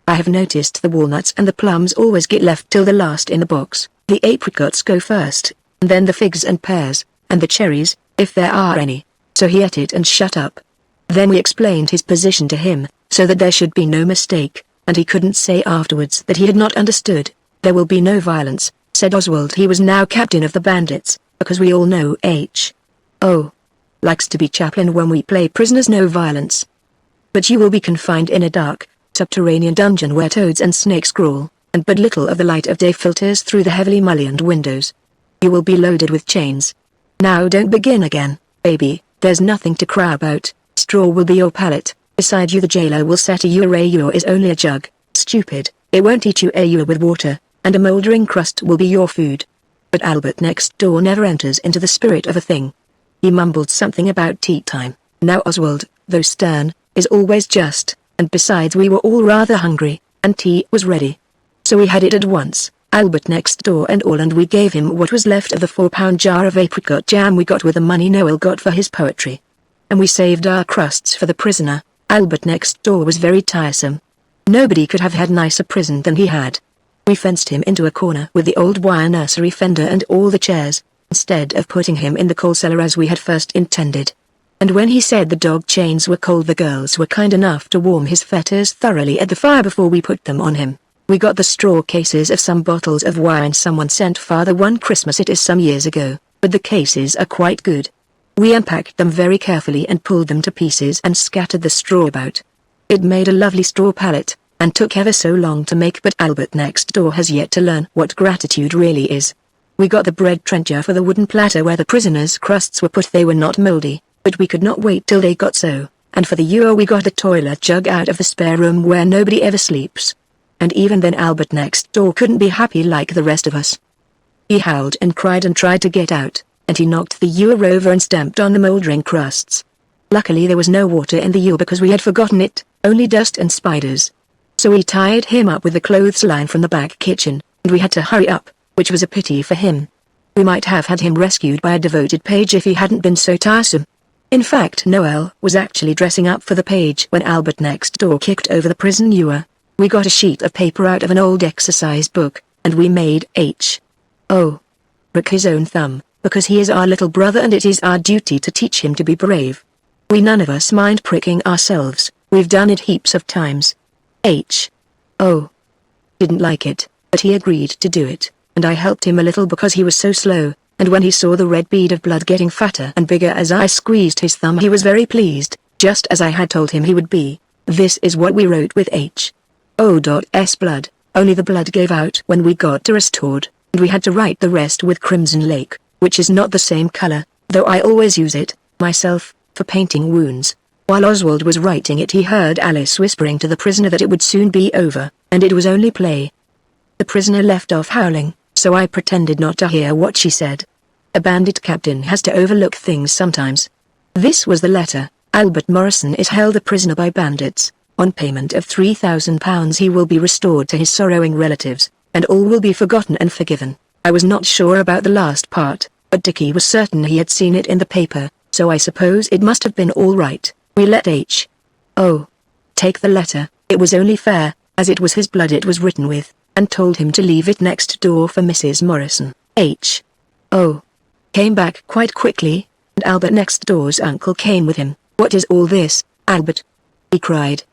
I have noticed the walnuts and the plums always get left till the last in the box. The apricots go first, and then the figs and pears, and the cherries, if there are any. So he ate it and shut up. Then we explained his position to him, so that there should be no mistake, and he couldn't say afterwards that he had not understood. "There will be no violence," said Oswald. He was now captain of the bandits, because we all know H.O. likes to be chaplain when we play prisoners. No violence. But you will be confined in a dark, subterranean dungeon where toads and snakes crawl, and but little of the light of day filters through the heavily mullioned windows. You will be loaded with chains. Now don't begin again, baby, there's nothing to cry about. Straw will be your pallet. Beside you the jailer will set a ewer. A ewer is only a jug, stupid, it won't eat you. A ewer with water, and a mouldering crust will be your food. But Albert next door never enters into the spirit of a thing. He mumbled something about tea time. Now Oswald, though stern, is always just, and besides we were all rather hungry, and tea was ready. So we had it at once, Albert next door and all, and we gave him what was left of the 4-pound jar of apricot jam we got with the money Noel got for his poetry. And we saved our crusts for the prisoner. Albert next door was very tiresome. Nobody could have had nicer prison than he had. We fenced him into a corner with the old wire nursery fender and all the chairs, instead of putting him in the coal cellar as we had first intended. And when he said the dog chains were cold, the girls were kind enough to warm his fetters thoroughly at the fire before we put them on him. We got the straw cases of some bottles of wine someone sent father one Christmas. It is some years ago, but the cases are quite good. We unpacked them very carefully and pulled them to pieces and scattered the straw about. It made a lovely straw pallet, and took ever so long to make, but Albert next door has yet to learn what gratitude really is. We got the bread trencher for the wooden platter where the prisoners' crusts were put. They were not mouldy, but we could not wait till they got so, and for the ewer we got a toilet jug out of the spare room where nobody ever sleeps. And even then Albert next door couldn't be happy like the rest of us. He howled and cried and tried to get out, and he knocked the ewer over and stamped on the mouldering crusts. Luckily there was no water in the ewer because we had forgotten it, only dust and spiders. So we tied him up with the clothesline from the back kitchen, and we had to hurry up, which was a pity for him. We might have had him rescued by a devoted page if he hadn't been so tiresome. In fact, Noel was actually dressing up for the page when Albert next door kicked over the prison ewer. We got a sheet of paper out of an old exercise book, and we made H.O. prick his own thumb, because he is our little brother and it is our duty to teach him to be brave. We none of us mind pricking ourselves, we've done it heaps of times. H.O. didn't like it, but he agreed to do it, and I helped him a little because he was so slow, and when he saw the red bead of blood getting fatter and bigger as I squeezed his thumb, he was very pleased, just as I had told him he would be. This is what we wrote with H.O.'s blood, only the blood gave out when we got to restored, and we had to write the rest with Crimson Lake, which is not the same color, though I always use it, myself, for painting wounds. While Oswald was writing it he heard Alice whispering to the prisoner that it would soon be over, and it was only play. The prisoner left off howling, so I pretended not to hear what she said. A bandit captain has to overlook things sometimes. This was the letter. Albert Morrison is held a prisoner by bandits. On payment of £3,000 he will be restored to his sorrowing relatives, and all will be forgotten and forgiven. I was not sure about the last part, but Dickie was certain he had seen it in the paper, so I suppose it must have been all right. We let H.O. take the letter. It was only fair, as it was his blood it was written with, and told him to leave it next door for Mrs. Morrison. H.O. came back quite quickly, and Albert next door's uncle came with him. "What is all this, Albert?" he cried.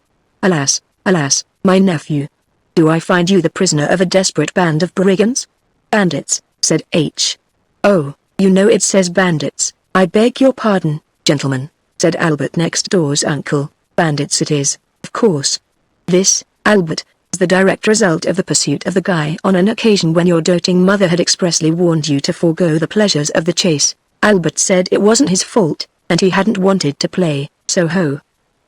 "Alas, alas, my nephew. Do I find you the prisoner of a desperate band of brigands?" "Bandits," said H.O. "You know it says bandits." "I beg your pardon, gentlemen," said Albert next door's uncle. "Bandits it is, of course. This, Albert, is the direct result of the pursuit of the guy on an occasion when your doting mother had expressly warned you to forego the pleasures of the chase. Albert said it wasn't his fault, and he hadn't wanted to play, so ho,"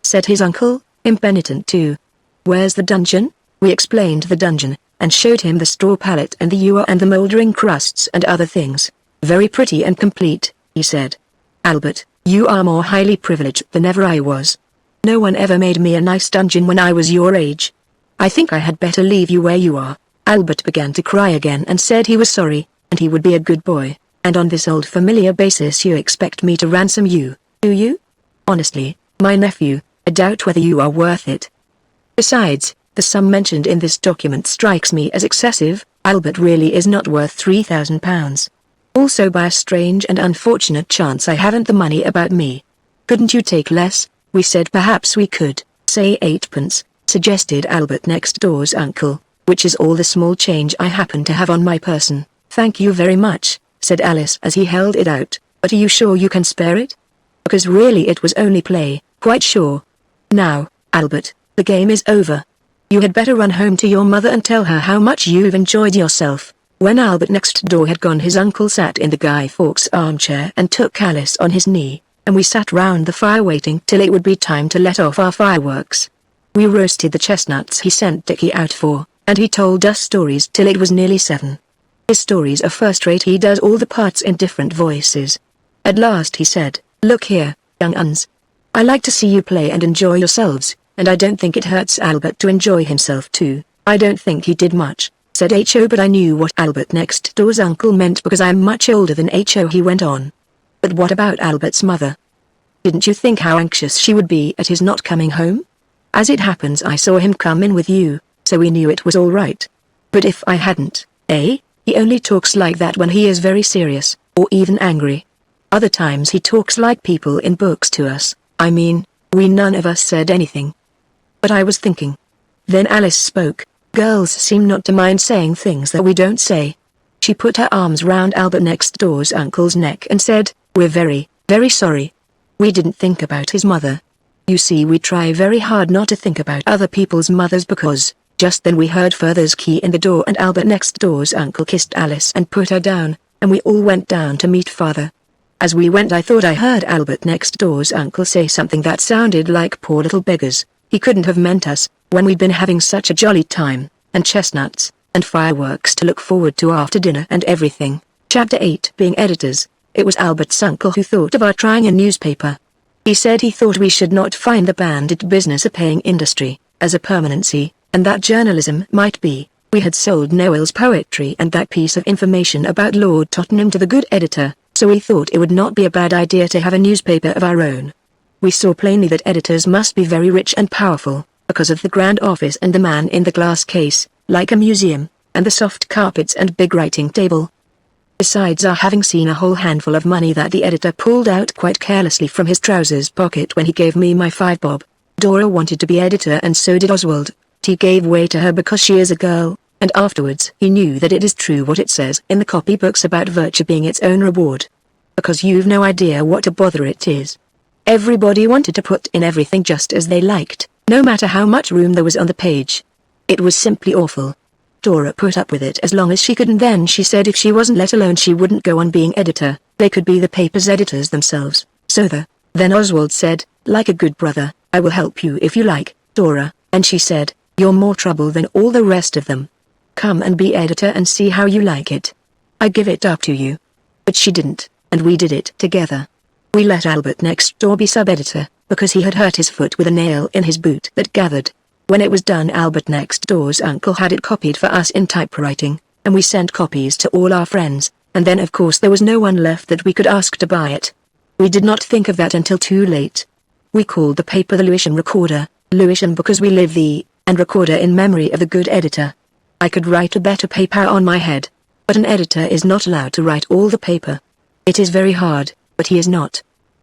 said his uncle, impenitent too. "Where's the dungeon?" We explained the dungeon, and showed him the straw palette and the ewer and the moldering crusts and other things. "Very pretty and complete," he said. "Albert, you are more highly privileged than ever I was. No one ever made me a nice dungeon when I was your age. I think I had better leave you where you are." Albert began to cry again and said he was sorry, and he would be a good boy, "and on this old familiar basis you expect me to ransom you, do you? Honestly, my nephew, I doubt whether you are worth it. Besides, the sum mentioned in this document strikes me as excessive. Albert really is not worth £3,000. Also by a strange and unfortunate chance I haven't the money about me. Couldn't you take less?" We said perhaps we could, say 8p, suggested Albert next door's uncle, "which is all the small change I happen to have on my person." "Thank you very much," said Alice as he held it out, "but are you sure you can spare it? Because really it was only play." "Quite sure. Now, Albert, the game is over. You had better run home to your mother and tell her how much you've enjoyed yourself." When Albert next door had gone, his uncle sat in the Guy Fawkes armchair and took Alice on his knee, and we sat round the fire waiting till it would be time to let off our fireworks. We roasted the chestnuts he sent Dickie out for, and he told us stories till it was nearly 7. His stories are first-rate. He does all the parts in different voices. At last he said, "Look here, young uns. I like to see you play and enjoy yourselves, and I don't think it hurts Albert to enjoy himself too." "I don't think he did much," said H.O., but I knew what Albert next door's uncle meant because I'm much older than H.O., he went on. "But what about Albert's mother? Didn't you think how anxious she would be at his not coming home? As it happens I saw him come in with you, so we knew it was all right. But if I hadn't, he only talks like that when he is very serious, or even angry. Other times he talks like people in books to us. I mean, we none of us said anything. But I was thinking." Then Alice spoke. "Girls seem not to mind saying things that we don't say." She put her arms round Albert next door's uncle's neck and said, "We're very, very sorry. We didn't think about his mother. You see, we try very hard not to think about other people's mothers because..." Just then we heard Further's key in the door and Albert next door's uncle kissed Alice and put her down, and we all went down to meet Father. As we went I thought I heard Albert next door's uncle say something that sounded like "poor little beggars." He couldn't have meant us, when we'd been having such a jolly time, and chestnuts, and fireworks to look forward to after dinner and everything. Chapter 8. Being editors. It was Albert's uncle who thought of our trying a newspaper. He said he thought we should not find the bandit business a paying industry, as a permanency, and that journalism might be. We had sold Noel's poetry and that piece of information about Lord Tottenham to the good editor, so we thought it would not be a bad idea to have a newspaper of our own. We saw plainly that editors must be very rich and powerful, because of the grand office and the man in the glass case, like a museum, and the soft carpets and big writing table. Besides our having seen a whole handful of money that the editor pulled out quite carelessly from his trousers pocket when he gave me my 5 bob. Dora wanted to be editor and so did Oswald. He gave way to her because she is a girl, and afterwards he knew that it is true what it says in the copybooks about virtue being its own reward. Because you've no idea what a bother it is. Everybody wanted to put in everything just as they liked, no matter how much room there was on the page. It was simply awful. Dora put up with it as long as she could, and then she said if she wasn't let alone she wouldn't go on being editor. They could be the paper's editors themselves. Then Oswald said, like a good brother, "I will help you if you like, Dora," and she said, "You're more trouble than all the rest of them. Come and be editor and see how you like it. I give it up to you." But she didn't, and we did it together. We let Albert next door be sub-editor, because he had hurt his foot with a nail in his boot that gathered. When it was done, Albert next door's uncle had it copied for us in typewriting, and we sent copies to all our friends, and then of course there was no one left that we could ask to buy it. We did not think of that until too late. We called the paper the Lewisham Recorder, Lewisham because we live the, and Recorder in memory of the good editor. I could write a better paper on my head, but an editor is not allowed to write all the paper. It is very hard, but he is not.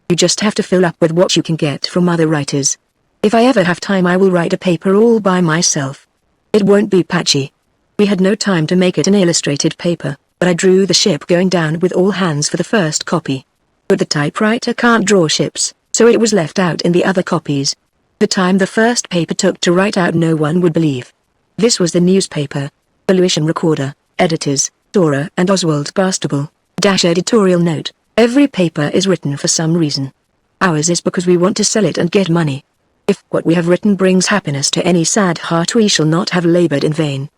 You just have to fill up with what you can get from other writers. If I ever have time I will write a paper all by myself. It won't be patchy. We had no time to make it an illustrated paper, but I drew the ship going down with all hands for the first copy. But the typewriter can't draw ships, so it was left out in the other copies. The time the first paper took to write out no one would believe. This was the newspaper. The Lewisham Recorder, editors, Dora and Oswald Barstable. Editorial note. Every paper is written for some reason. Ours is because we want to sell it and get money. If what we have written brings happiness to any sad heart we shall not have labored in vain.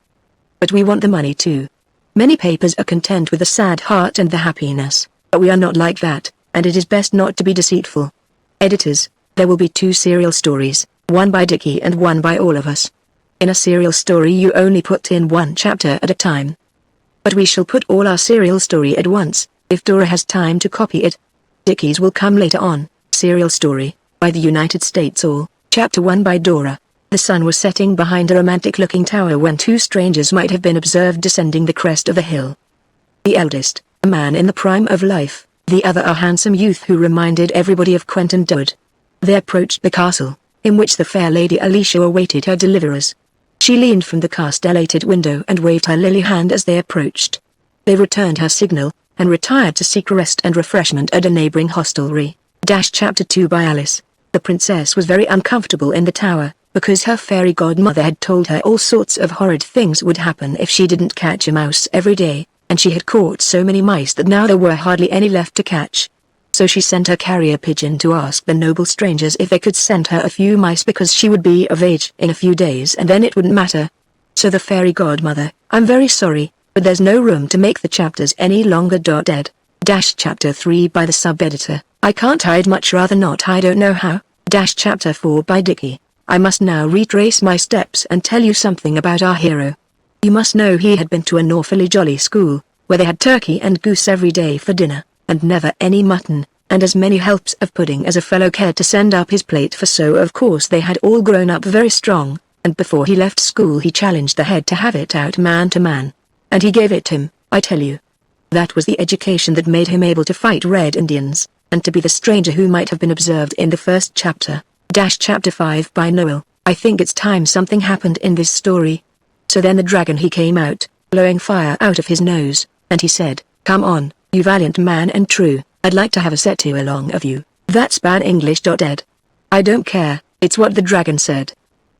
but we want the money too. Many papers are content with the sad heart and the happiness, but we are not like that, and it is best not to be deceitful. Editors, there will be 2 serial stories, one by Dickie and one by all of us. In a serial story you only put in 1 chapter at a time. But we shall put all our serial story at once, if Dora has time to copy it. Dickie's will come later on. Serial story, by the United States All, Chapter 1 by Dora. The sun was setting behind a romantic-looking tower when 2 strangers might have been observed descending the crest of the hill. The eldest, a man in the prime of life, the other a handsome youth who reminded everybody of Quentin Durward. They approached the castle, in which the fair Lady Alicia awaited her deliverers. She leaned from the castellated window and waved her lily hand as they approached. They returned her signal, and retired to seek rest and refreshment at a neighboring hostelry. Chapter 2 by Alice. The princess was very uncomfortable in the tower, because her fairy godmother had told her all sorts of horrid things would happen if she didn't catch a mouse every day, and she had caught so many mice that now there were hardly any left to catch. So she sent her carrier pigeon to ask the noble strangers if they could send her a few mice because she would be of age in a few days and then it wouldn't matter. So the fairy godmother, I'm very sorry, but there's no room to make the chapters any longer. Ed. Chapter 3 by the sub-editor. I can't hide much, rather not, I don't know how. Chapter 4 by Dickie. I must now retrace my steps and tell you something about our hero. You must know he had been to an awfully jolly school, where they had turkey and goose every day for dinner, and never any mutton, and as many helps of pudding as a fellow cared to send up his plate for, so of course they had all grown up very strong, and before he left school he challenged the head to have it out man to man. And he gave it him, I tell you. That was the education that made him able to fight Red Indians, and to be the stranger who might have been observed in the first chapter. Chapter 5 by Noel. I think it's time something happened in this story. So then the dragon he came out, blowing fire out of his nose, and he said, Come on, you valiant man and true, I'd like to have a set to along of you. That's bad English. Ed. I don't care, it's what the dragon said.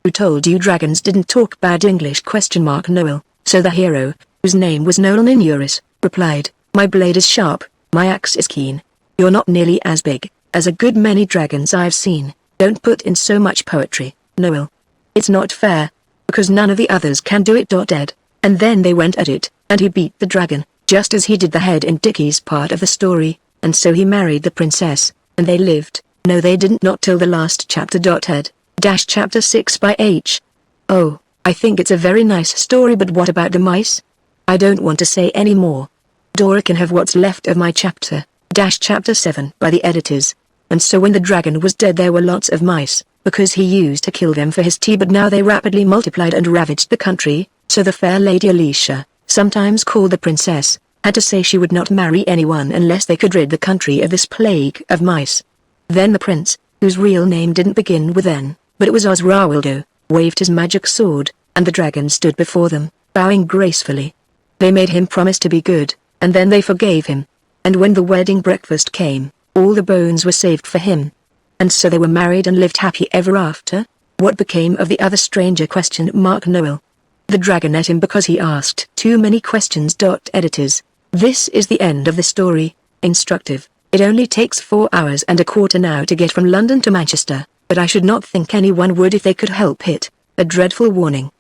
Who told you dragons didn't talk bad English? Noel. So the hero, whose name was Noel Ninurus, replied, My blade is sharp, my axe is keen. You're not nearly as big as a good many dragons I've seen. Don't put in so much poetry, Noel. It's not fair, because none of the others can do it. Ed. And then they went at it, and he beat the dragon, just as he did the head in Dickie's part of the story, and so he married the princess, and they lived. No, they didn't, not till the last chapter. Ed. Chapter 6 by H. Oh, I think it's a very nice story, but what about the mice? I don't want to say any more. Dora can have what's left of my chapter. Chapter 7 by the editors. And so when the dragon was dead there were lots of mice, because he used to kill them for his tea, but now they rapidly multiplied and ravaged the country, so the fair Lady Alicia, sometimes called the princess, had to say she would not marry anyone unless they could rid the country of this plague of mice. Then the prince, whose real name didn't begin with N, but it was Osrawildo, waved his magic sword, and the dragon stood before them, bowing gracefully. They made him promise to be good, and then they forgave him. And when the wedding breakfast came, all the bones were saved for him. And so they were married and lived happy ever after. What became of the other stranger? Noel. The dragon ate him because he asked too many questions. Editors. This is the end of the story. Instructive. It only takes 4 hours and a quarter now to get from London to Manchester, but I should not think anyone would if they could help it. A dreadful warning.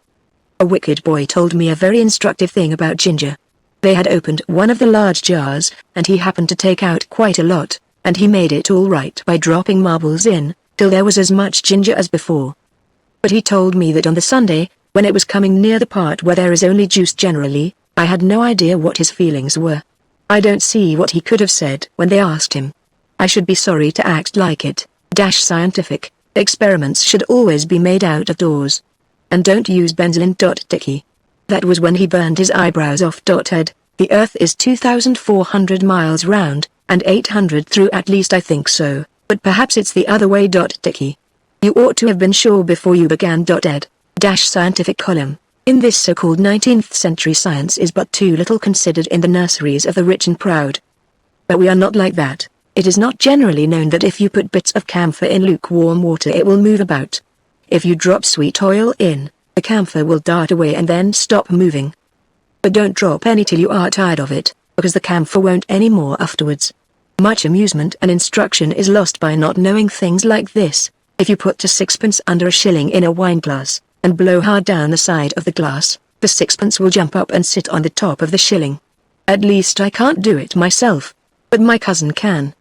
A wicked boy told me a very instructive thing about ginger. They had opened one of the large jars, and he happened to take out quite a lot, and he made it all right by dropping marbles in, till there was as much ginger as before. But he told me that on the Sunday, when it was coming near the part where there is only juice generally, I had no idea what his feelings were. I don't see what he could have said when they asked him. I should be sorry to act like it. Scientific experiments should always be made out of doors. And don't use benzene. Dickie. That was when he burned his eyebrows off. Ed. The Earth is 2,400 miles round, and 800 through, at least I think so, but perhaps it's the other way. Dickie. You ought to have been sure before you began. Ed. Scientific column. In this so-called 19th century science is but too little considered in the nurseries of the rich and proud. But we are not like that. It is not generally known that if you put bits of camphor in lukewarm water it will move about. If you drop sweet oil in, the camphor will dart away and then stop moving. But don't drop any till you are tired of it, because the camphor won't any more afterwards. Much amusement and instruction is lost by not knowing things like this. If you put a sixpence under a shilling in a wine glass, and blow hard down the side of the glass, The sixpence will jump up and sit on the top of the shilling. At least I can't do it myself. But my cousin can.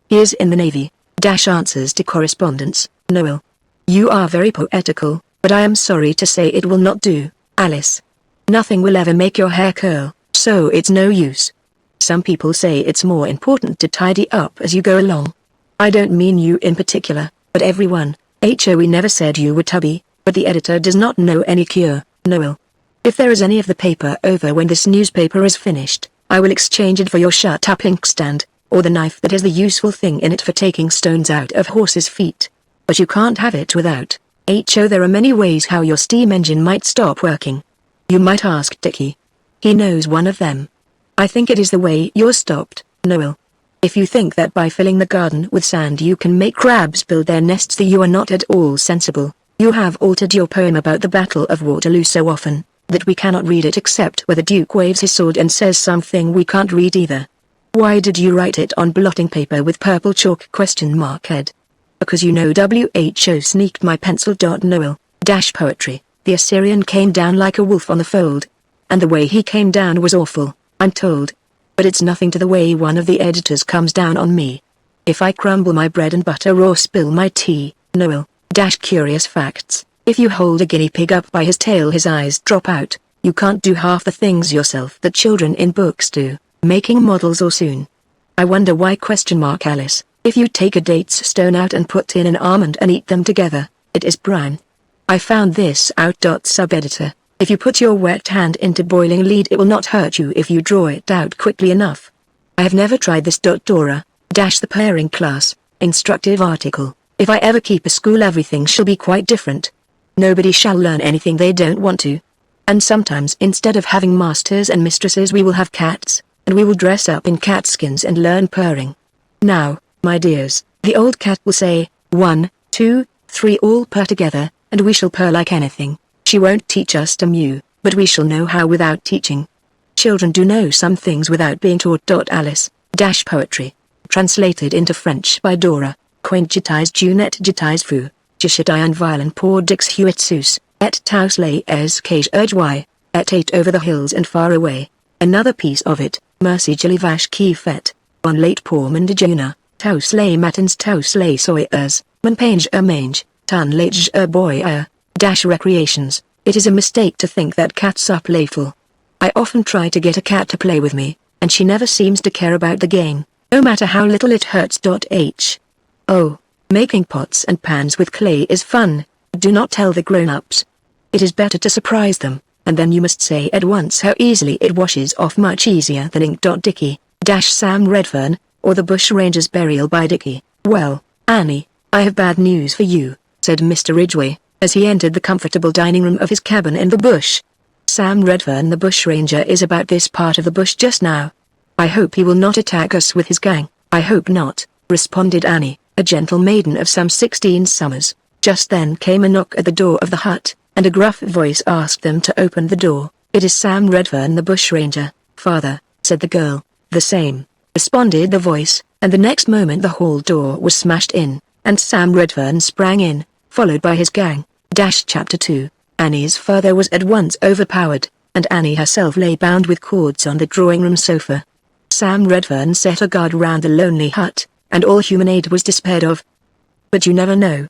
He is in the Navy. Answers to correspondence, Noel. You are very poetical, but I am sorry to say it will not do, Alice. Nothing will ever make your hair curl, so it's no use. Some people say it's more important to tidy up as you go along. I don't mean you in particular, but everyone. We never said you were tubby, but the editor does not know any cure, Noel. If there is any of the paper over when this newspaper is finished, I will exchange it for your shut-up inkstand, or the knife that is the useful thing in it for taking stones out of horses' feet. But you can't have it without. There are many ways how your steam engine might stop working. You might ask Dickie. He knows one of them. I think it is the way you're stopped, Noel. If you think that by filling the garden with sand you can make crabs build their nests, then you are not at all sensible. You have altered your poem about the Battle of Waterloo so often, that we cannot read it except where the Duke waves his sword and says something we can't read either. Why did you write it on blotting paper with purple chalk? Ed. Because you know WHO sneaked my pencil. Noel. Poetry. The Assyrian came down like a wolf on the fold. And the way he came down was awful, I'm told. But it's nothing to the way one of the editors comes down on me. If I crumble my bread and butter or spill my tea, Noel. Curious facts. If you hold a guinea pig up by his tail his eyes drop out. You can't do half the things yourself that children in books do, making models or soon. I wonder why? Alice. If you take a date's stone out and put in an almond and eat them together, it is brown. I found this out. Sub-editor. If you put your wet hand into boiling lead it will not hurt you if you draw it out quickly enough. I have never tried this. Dora. The pairing class. Instructive article. If I ever keep a school everything shall be quite different. Nobody shall learn anything they don't want to. And sometimes instead of having masters and mistresses we will have cats, and we will dress up in cat skins and learn purring. Now, my dears, the old cat will say, 1, 2, 3 all purr together, and we shall purr like anything. She won't teach us to mew, but we shall know how without teaching. Children do know some things without being taught. Alice. Poetry. Translated into French by Dora. Quingetized Junette Jetized Fou. Jishadian violin pour dix huetsus, et taus les cage urge et eight over the hills and far away. Another piece of it, Mercy Jilivash qui fait, on late pour mandijuna, taus les matins taus les soyers, mange mange, tan late boy recreations. It is a mistake to think that cats are playful. I often try to get a cat to play with me, and she never seems to care about the game, no matter how little it hurts. Oh, making pots and pans with clay is fun. Do not tell the grown-ups. It is better to surprise them, and then you must say at once how easily it washes off, much easier than ink. Dickie. Sam Redfern, or the Bushranger's Burial by Dickie. Well, Annie, I have bad news for you, said Mr. Ridgway, as he entered the comfortable dining room of his cabin in the bush. Sam Redfern the bushranger is about this part of the bush just now. I hope he will not attack us with his gang. I hope not, responded Annie, a gentle maiden of some 16 summers. Just then came a knock at the door of the hut, and a gruff voice asked them to open the door. It is Sam Redfern the bushranger, father, said the girl. The same, responded the voice, and the next moment the hall door was smashed in, and Sam Redfern sprang in, followed by his gang. Chapter 2. Annie's father was at once overpowered, and Annie herself lay bound with cords on the drawing-room sofa. Sam Redfern set a guard round the lonely hut, and all human aid was despaired of. But you never know.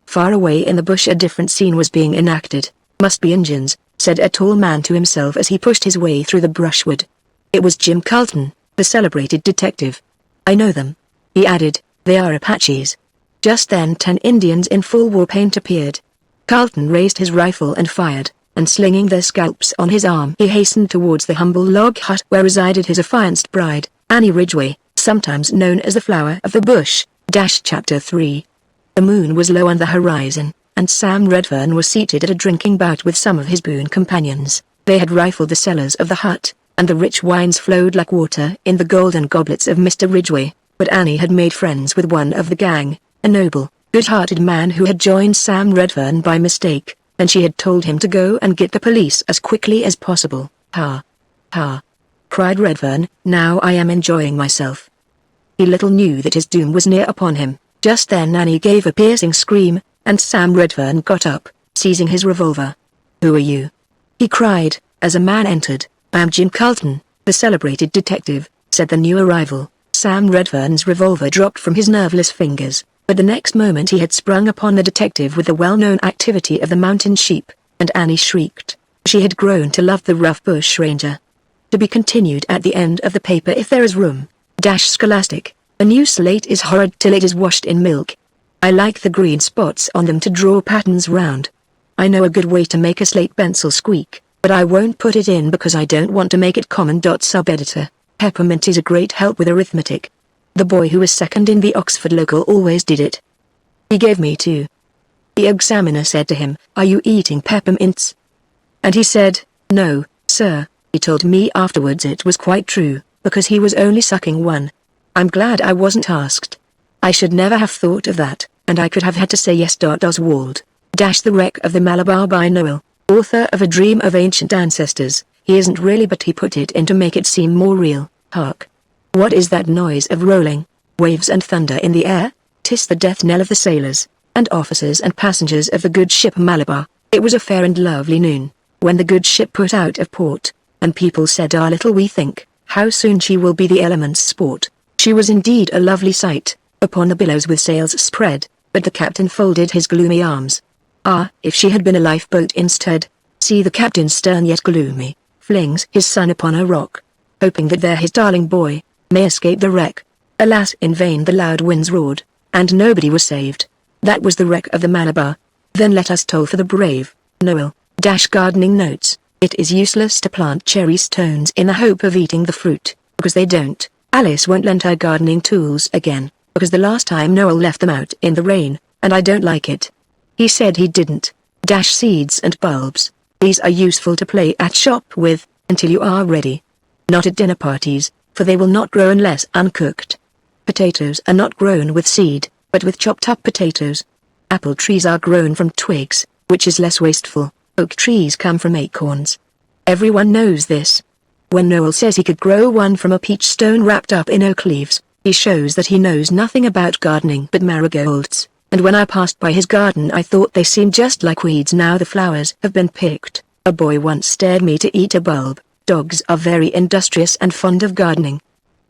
Far away in the bush a different scene was being enacted. Must be Injuns, said a tall man to himself as he pushed his way through the brushwood. It was Jim Carlton, the celebrated detective. I know them, he added, they are Apaches. Just then 10 Indians in full war paint appeared. Carlton raised his rifle and fired, and slinging their scalps on his arm he hastened towards the humble log hut where resided his affianced bride, Annie Ridgway, sometimes known as the Flower of the Bush. Chapter 3. The moon was low on the horizon, and Sam Redfern was seated at a drinking bout with some of his boon companions. They had rifled the cellars of the hut, and the rich wines flowed like water in the golden goblets of Mr. Ridgway, but Annie had made friends with one of the gang, a noble, good-hearted man who had joined Sam Redfern by mistake, and she had told him to go and get the police as quickly as possible. Ha! Ha! Cried Redfern, now I am enjoying myself. He little knew that his doom was near upon him. Just then Annie gave a piercing scream, and Sam Redfern got up, seizing his revolver. Who are you? He cried, As a man entered. "I am Jim Carlton, the celebrated detective," said the new arrival. Sam Redfern's revolver dropped from his nerveless fingers, but the next moment he had sprung upon the detective with the well-known activity of the mountain sheep, and Annie shrieked. She had grown to love the rough bush ranger. To be continued at the end of the paper if there is room. Scholastic. A new slate is horrid till it is washed in milk. I like the green spots on them to draw patterns round. I know a good way to make a slate pencil squeak, but I won't put it in because I don't want to make it common. Sub-editor. Peppermint is a great help with arithmetic. The boy who was second in the Oxford local always did it. He gave me 2. The examiner said to him, "Are you eating peppermints?" And he said, "No, sir." He told me afterwards it was quite true, because he was only sucking 1. I'm glad I wasn't asked. I should never have thought of that, and I could have had to say yes. Oswald. The Wreck of the Malabar by Noel, author of A Dream of Ancient Ancestors. He isn't really, but he put it in to make it seem more real. Hark. What is that noise of rolling waves and thunder in the air? 'Tis the death knell of the sailors, and officers and passengers of the good ship Malabar. It was a fair and lovely noon, when the good ship put out of port, and people said, "Ah, little we think, how soon she will be the elements' sport." She was indeed a lovely sight, upon the billows with sails spread, but the captain folded his gloomy arms. Ah, if she had been a lifeboat instead! See the captain, stern yet gloomy, flings his son upon a rock, hoping that there his darling boy may escape the wreck. Alas, in vain the loud winds roared, and nobody was saved. That was the wreck of the Malabar. Then let us toll for the brave. Noel. Gardening notes. It is useless to plant cherry stones in the hope of eating the fruit, because they don't. Alice won't lend her gardening tools again, because the last time Noel left them out in the rain, and I don't like it. He said he didn't. Seeds and bulbs. These are useful to play at shop with, until you are ready. Not at dinner parties, for they will not grow unless uncooked. Potatoes are not grown with seed, but with chopped up potatoes. Apple trees are grown from twigs, which is less wasteful. Oak trees come from acorns. Everyone knows this. When Noel says he could grow one from a peach stone wrapped up in oak leaves, he shows that he knows nothing about gardening but marigolds. And when I passed by his garden I thought they seemed just like weeds now the flowers have been picked. A boy once dared me to eat a bulb. Dogs are very industrious and fond of gardening.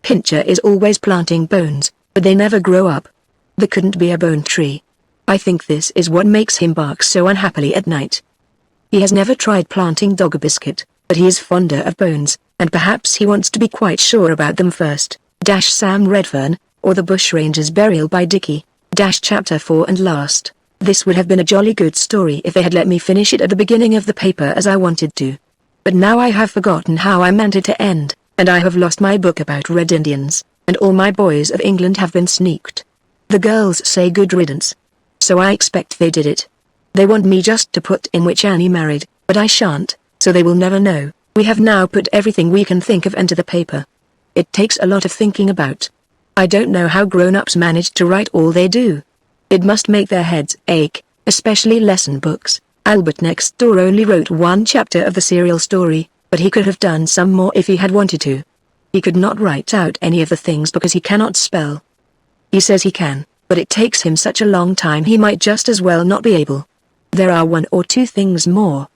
Pincher is always planting bones, but they never grow up. There couldn't be a bone tree. I think this is what makes him bark so unhappily at night. He has never tried planting dog biscuit, but he is fonder of bones, and perhaps he wants to be quite sure about them first. Sam Redfern, or The Bushranger's Burial by Dickey. Chapter 4 and last. This would have been a jolly good story if they had let me finish it at the beginning of the paper as I wanted to. But now I have forgotten how I meant it to end, and I have lost my book about Red Indians, and all my boys of England have been sneaked. The girls say good riddance. So I expect they did it. They want me just to put in which Annie married, but I shan't, so they will never know. We have now put everything we can think of into the paper. It takes a lot of thinking about. I don't know how grown-ups manage to write all they do. It must make their heads ache, especially lesson books. Albert next door only wrote 1 chapter of the serial story, but he could have done some more if he had wanted to. He could not write out any of the things because he cannot spell. He says he can, but it takes him such a long time he might just as well not be able. There are 1 or 2 things more.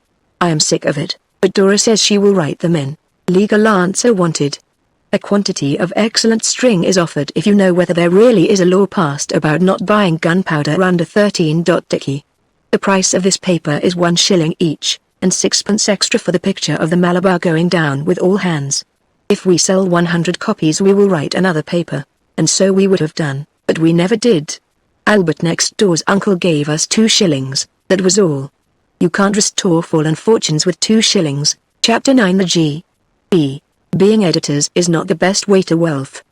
I am sick of it, but Dora says she will write them in. Legal answer wanted. A quantity of excellent string is offered if you know whether there really is a law passed about not buying gunpowder under 13. Dickey. The price of this paper is 1 shilling each, and 6pence extra for the picture of the Malabar going down with all hands. If we sell 100 copies we will write another paper, and so we would have done, but we never did. Albert next door's uncle gave us 2 shillings, that was all. You can't restore fallen fortunes with 2 shillings. Chapter 9. The G.E. Being editors is not the best way to wealth.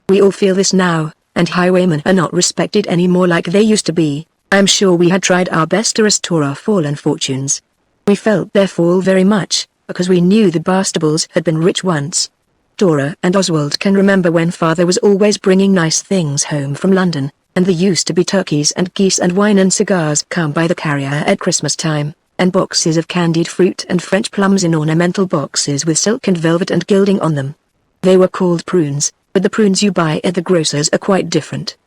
We all feel this now, and highwaymen are not respected any more like they used to be. I'm sure we had tried our best to restore our fallen fortunes. We felt their fall very much, because we knew the Barstables had been rich once. Dora and Oswald can remember when father was always bringing nice things home from London, and there used to be turkeys and geese and wine and cigars come by the carrier at Christmas time, and boxes of candied fruit and French plums in ornamental boxes with silk and velvet and gilding on them. They were called prunes, but the prunes you buy at the grocer's are quite different.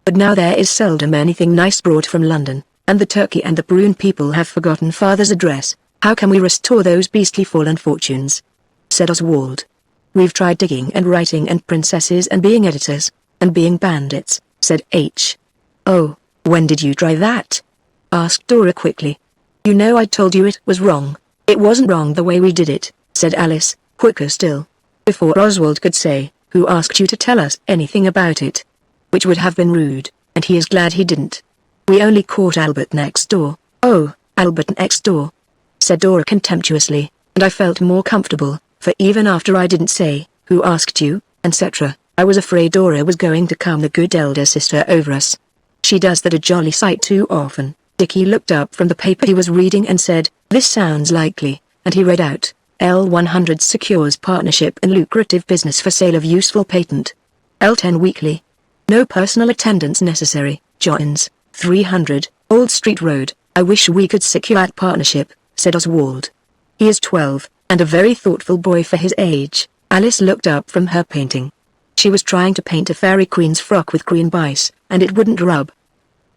But now there is seldom anything nice brought from London, and the turkey and the prune people have forgotten father's address. How can we restore those beastly fallen fortunes? Said Oswald. We've tried digging and writing and princesses and being editors, and being bandits, said H. Oh, when did you try that? Asked Dora quickly. You know I told you it was wrong. It wasn't wrong the way we did it, said Alice, quicker still. Before Oswald could say, who asked you to tell us anything about it? Which would have been rude, and he is glad he didn't. We only caught Albert next door. Oh, Albert next door, said Dora contemptuously, and I felt more comfortable, for even after I didn't say, who asked you, etc., I was afraid Dora was going to come the good elder sister over us. She does that a jolly sight too often. Dickie looked up from the paper he was reading and said, this sounds likely, and he read out, L100 secures partnership in lucrative business for sale of useful patent. L10 weekly. No personal attendance necessary. Johns, 300, Old Street Road. I wish we could secure that partnership, said Oswald. He is 12, and a very thoughtful boy for his age. Alice looked up from her painting. She was trying to paint a fairy queen's frock with green bice, and it wouldn't rub.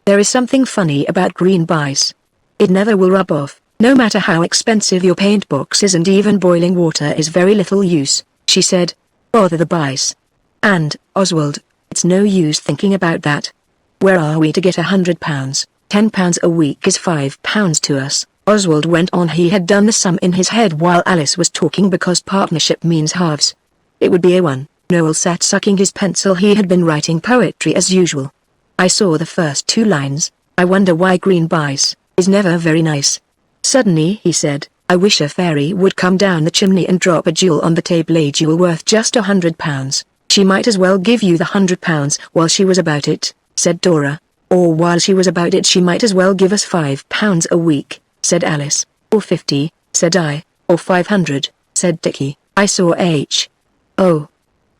There is something funny about green bice. It never will rub off, no matter how expensive your paint box is, and even boiling water is very little use, she said. Bother the bice. And, Oswald, it's no use thinking about that. Where are we to get £100? £10 a week is £5 to us, Oswald went on. He had done the sum in his head while Alice was talking because partnership means halves. It would be a 1. Noel sat sucking his pencil. He had been writing poetry as usual. I saw the first 2 lines. I wonder why green bice is never very nice. Suddenly he said, I wish a fairy would come down the chimney and drop a jewel on the table, a jewel worth just £100. She might as well give you the £100 while she was about it, said Dora. Or while she was about it she might as well give us £5 a week, said Alice. Or 50, said I. Or 500, said Dickie. I saw H. Oh.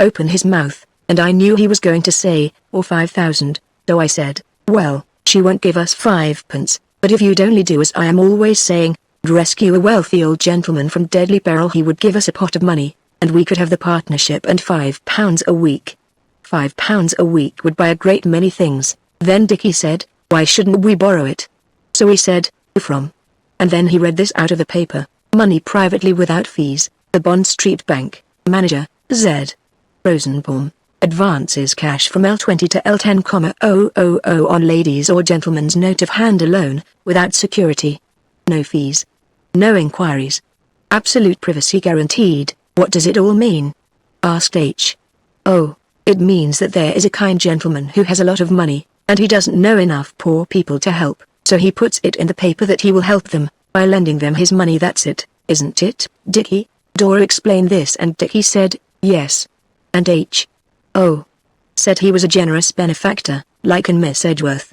Open his mouth, and I knew he was going to say, or 5,000, so I said, well, she won't give us 5p, but if you'd only do as I am always saying, rescue a wealthy old gentleman from deadly peril, he would give us a pot of money, and we could have the partnership and £5 a week. £5 a week would buy a great many things. Then Dickie said, why shouldn't we borrow it? So we said, who from? And then he read this out of the paper. Money privately without fees, the Bond Street Bank, manager, Z. Rosenbaum. Advances cash from L20 to L10,000 on ladies' or gentlemen's note of hand alone, without security. No fees. No inquiries. Absolute privacy guaranteed. What does it all mean? Asked H. Oh, it means that there is a kind gentleman who has a lot of money, and he doesn't know enough poor people to help, so he puts it in the paper that he will help them, by lending them his money. That's it, isn't it, Dickie? Dora explained this and Dickie said, yes. And H. Oh. Said he was a generous benefactor, like in Miss Edgeworth.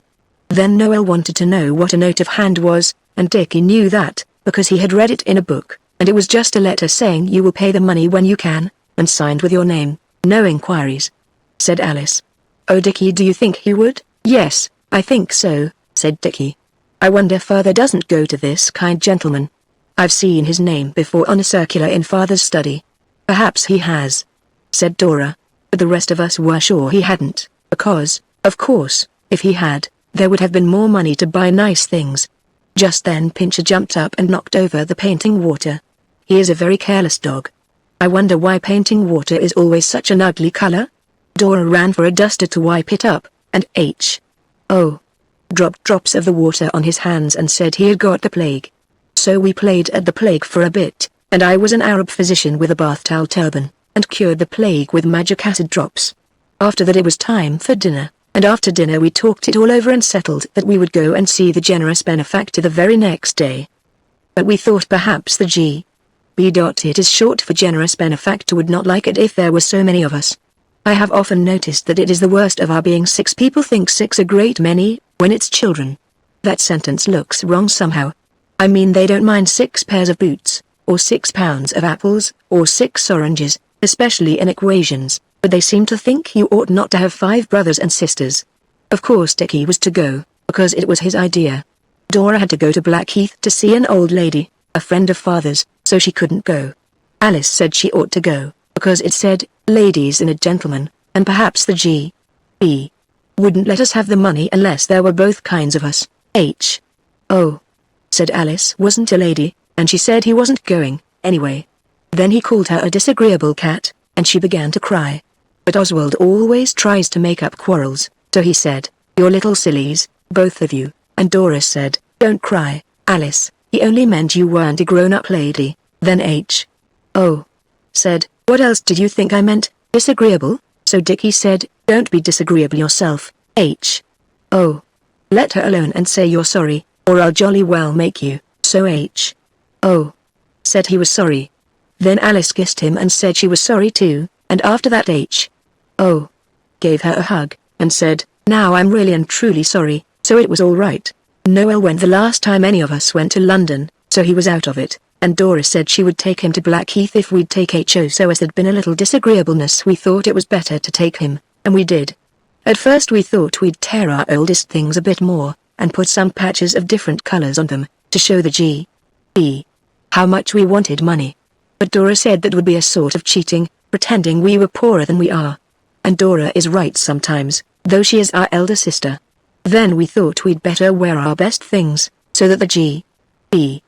Then Noel wanted to know what a note of hand was, and Dickie knew that, because he had read it in a book, and it was just a letter saying you will pay the money when you can, and signed with your name, no inquiries. Said Alice. Oh Dickie, do you think he would? Yes, I think so, said Dickie. I wonder Father doesn't go to this kind gentleman. I've seen his name before on a circular in Father's study. Perhaps he has, said Dora, but the rest of us were sure he hadn't, because, of course, if he had, there would have been more money to buy nice things. Just then Pincher jumped up and knocked over the painting water. He is a very careless dog. I wonder why painting water is always such an ugly color? Dora ran for a duster to wipe it up, and H. Oh. Dropped drops of the water on his hands and said he had got the plague. So we played at the plague for a bit, and I was an Arab physician with a bath towel turban, and cured the plague with magic acid drops. After that it was time for dinner, and after dinner we talked it all over and settled that we would go and see the generous benefactor the very next day. But we thought perhaps the G.B. It is short for generous benefactor would not like it if there were so many of us. I have often noticed that it is the worst of our being 6 people think 6 a great many, when it's children. That sentence looks wrong somehow. I mean they don't mind 6 pairs of boots, or 6 pounds of apples, or 6 oranges, especially in equations, but they seem to think you ought not to have 5 brothers and sisters. Of course Dickie was to go, because it was his idea. Dora had to go to Blackheath to see an old lady, a friend of Father's, so she couldn't go. Alice said she ought to go, because it said, ladies and a gentleman, and perhaps the G.B. wouldn't let us have the money unless there were both kinds of us. H. Oh. Said Alice wasn't a lady. and she said he wasn't going, anyway. Then he called her a disagreeable cat, and she began to cry. But Oswald always tries to make up quarrels, so he said, "You're little sillies, both of you," and Doris said, "Don't cry, Alice, he only meant you weren't a grown-up lady." Then H.O. said, "What else did you think I meant, disagreeable?" So Dickie said, "Don't be disagreeable yourself, H.O. Let her alone and say you're sorry, or I'll jolly well make you." So H.O. said he was sorry. Then Alice kissed him and said she was sorry too, and after that H.O. gave her a hug, and said, "Now I'm really and truly sorry." So it was all right. Noel went the last time any of us went to London, so he was out of it, and Doris said she would take him to Blackheath if we'd take H.O. So as there'd been a little disagreeableness we thought it was better to take him, and we did. At first we thought we'd tear our oldest things a bit more, and put some patches of different colors on them, to show the G.E. how much we wanted money. But Dora said that would be a sort of cheating, pretending we were poorer than we are. And Dora is right sometimes, though she is our elder sister. Then we thought we'd better wear our best things, so that the G.E.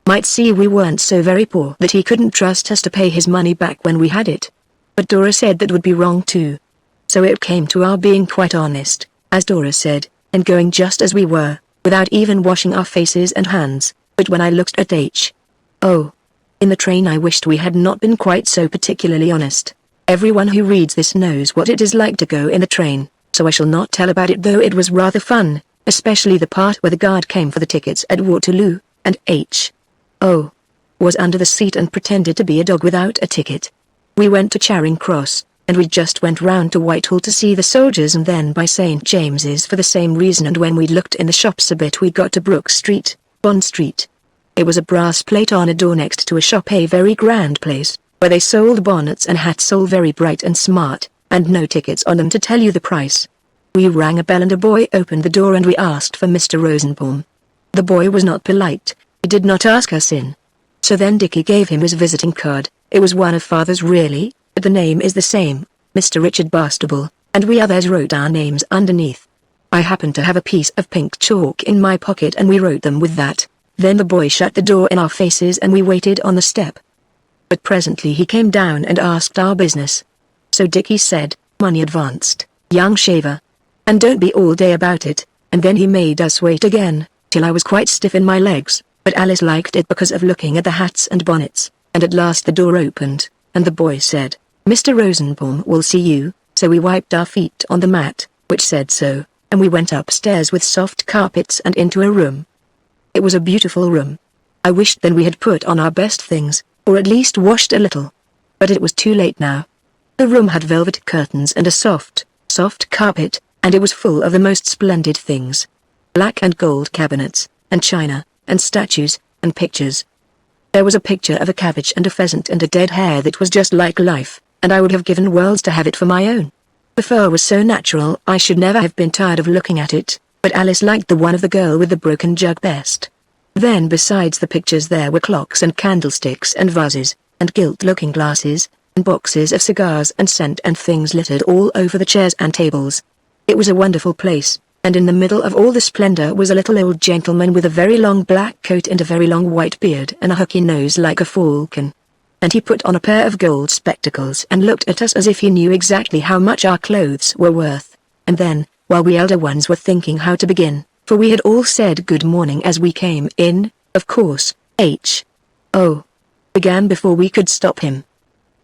might see we weren't so very poor that he couldn't trust us to pay his money back when we had it. But Dora said that would be wrong too. So it came to our being quite honest, as Dora said, and going just as we were, without even washing our faces and hands. But when I looked at H.O. in the train I wished we had not been quite so particularly honest. Everyone who reads this knows what it is like to go in the train, so I shall not tell about it, though it was rather fun, especially the part where the guard came for the tickets at Waterloo, and H.O. was under the seat and pretended to be a dog without a ticket. We went to Charing Cross, and we just went round to Whitehall to see the soldiers and then by St. James's for the same reason, and when we'd looked in the shops a bit we got to Brook Street, Bond Street. It was a brass plate on a door next to a shop, a very grand place, where they sold bonnets and hats all very bright and smart, and no tickets on them to tell you the price. We rang a bell and a boy opened the door and we asked for Mr. Rosenbaum. The boy was not polite, he did not ask us in. So then Dickie gave him his visiting card. It was one of Father's really, but the name is the same, Mr. Richard Bastable, and we others wrote our names underneath. I happened to have a piece of pink chalk in my pocket and we wrote them with that. Then the boy shut the door in our faces and we waited on the step. But presently he came down and asked our business. So Dickie said, "Money advanced, young shaver. And don't be all day about it," and then he made us wait again, till I was quite stiff in my legs, but Alice liked it because of looking at the hats and bonnets, and at last the door opened, and the boy said, "Mr. Rosenbaum will see you," so we wiped our feet on the mat, which said so, and we went upstairs with soft carpets and into a room. It was a beautiful room. I wished then we had put on our best things, or at least washed a little. But it was too late now. The room had velvet curtains and a soft carpet, and it was full of the most splendid things. Black and gold cabinets, and china, and statues, and pictures. There was a picture of a cabbage and a pheasant and a dead hare that was just like life, and I would have given worlds to have it for my own. The fur was so natural I should never have been tired of looking at it, but Alice liked the one of the girl with the broken jug best. Then besides the pictures there were clocks and candlesticks and vases, and gilt-looking glasses, and boxes of cigars and scent and things littered all over the chairs and tables. It was a wonderful place, and in the middle of all the splendor was a little old gentleman with a very long black coat and a very long white beard and a hooky nose like a falcon. And he put on a pair of gold spectacles and looked at us as if he knew exactly how much our clothes were worth. And then, while we elder ones were thinking how to begin, for we had all said good morning as we came in, of course, H.O. began before we could stop him.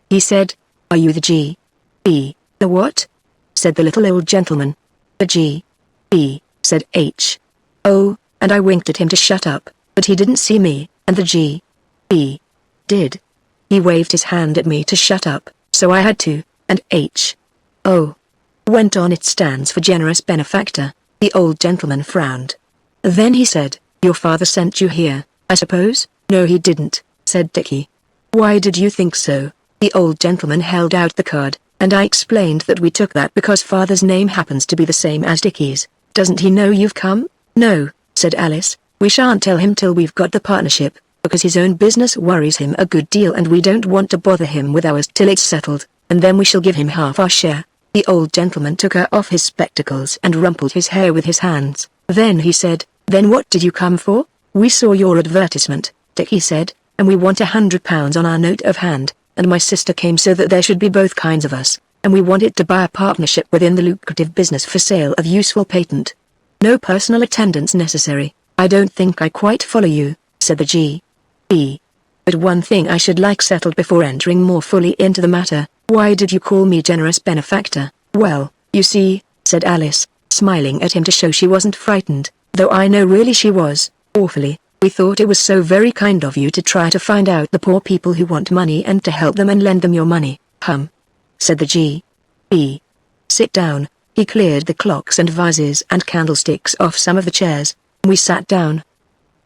He said, "Are you the G.E.?" "The what?" said the little old gentleman. "The G.E., said H.O., and I winked at him to shut up, but he didn't see me, and the G.E. did. He waved his hand at me to shut up, so I had to, and H.O. went on. "It stands for generous benefactor." The old gentleman frowned. Then he said, "Your father sent you here, I suppose?" "No, he didn't," said Dickie. "Why did you think so?" The old gentleman held out the card, and I explained that we took that because Father's name happens to be the same as Dickie's. "Doesn't he know you've come?" "No," said Alice, "we shan't tell him till we've got the partnership, because his own business worries him a good deal and we don't want to bother him with ours till it's settled, and then we shall give him half our share." The old gentleman took off his spectacles and rumpled his hair with his hands. Then he said, "Then what did you come for?" "We saw your advertisement," Dickie said, and we want £100 on our note of hand, and my sister came so that there should be both kinds of us, and we wanted to buy a partnership within the lucrative business for sale of useful patent. No personal attendance necessary. I don't think I quite follow you, said the G.E. But one thing I should like settled before entering more fully into the matter. Why did you call me generous benefactor? Well, you see, said Alice, smiling at him to show she wasn't frightened, though I know really she was, awfully. We thought it was so very kind of you to try to find out the poor people who want money and to help them and lend them your money. Said the G.E. Sit down. He cleared the clocks and vases and candlesticks off some of the chairs. We sat down.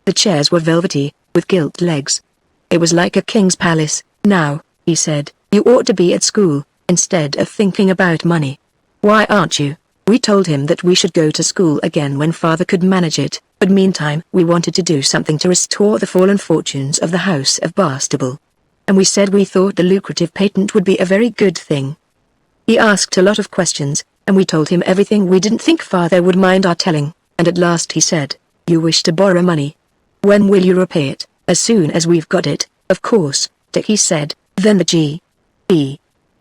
The chairs were velvety, with gilt legs. It was like a king's palace. Now, he said, you ought to be at school, instead of thinking about money. Why aren't you? We told him that we should go to school again when father could manage it, but meantime we wanted to do something to restore the fallen fortunes of the House of Bastable. And we said we thought the lucrative patent would be a very good thing. He asked a lot of questions, and we told him everything we didn't think father would mind our telling, and at last he said, you wish to borrow money. When will you repay it? As soon as we've got it, of course, Dickie said. Then the G.E.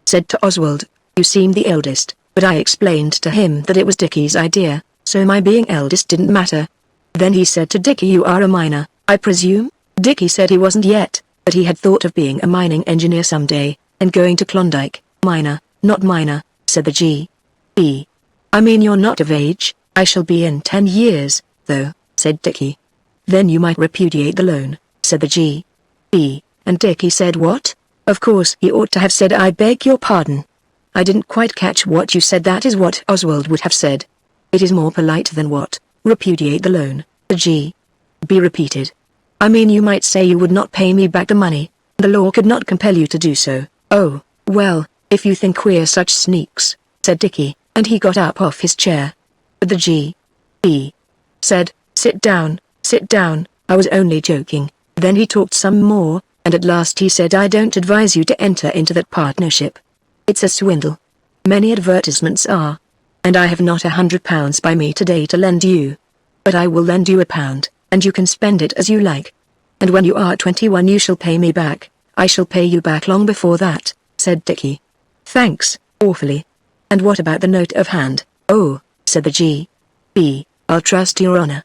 said to Oswald, you seem the eldest, but I explained to him that it was Dickie's idea, so my being eldest didn't matter. Then he said to Dickie, you are a miner, I presume? Dickie said he wasn't yet, but he had thought of being a mining engineer someday, and going to Klondike. Miner, not miner, said the G.E. I mean you're not of age. I shall be in 10 years, though, said Dickie. Then you might repudiate the loan, said the G.E. And Dickie said what? Of course he ought to have said I beg your pardon. I didn't quite catch what you said. That is what Oswald would have said. It is more polite than what? Repudiate the loan, the G.B. repeated. I mean you might say you would not pay me back the money. The law could not compel you to do so. Oh, well, if you think we're such sneaks, said Dickie, and he got up off his chair. But the G.E. said, sit down, I was only joking. Then he talked some more, and at last he said I don't advise you to enter into that partnership. It's a swindle. Many advertisements are. And I have not £100 by me today to lend you. But I will lend you £1, and you can spend it as you like. And when you are 21 you shall pay me back. I shall pay you back long before that, said Dickie. Thanks, awfully. And what about the note of hand? Oh, said the G.B. I'll trust your honor.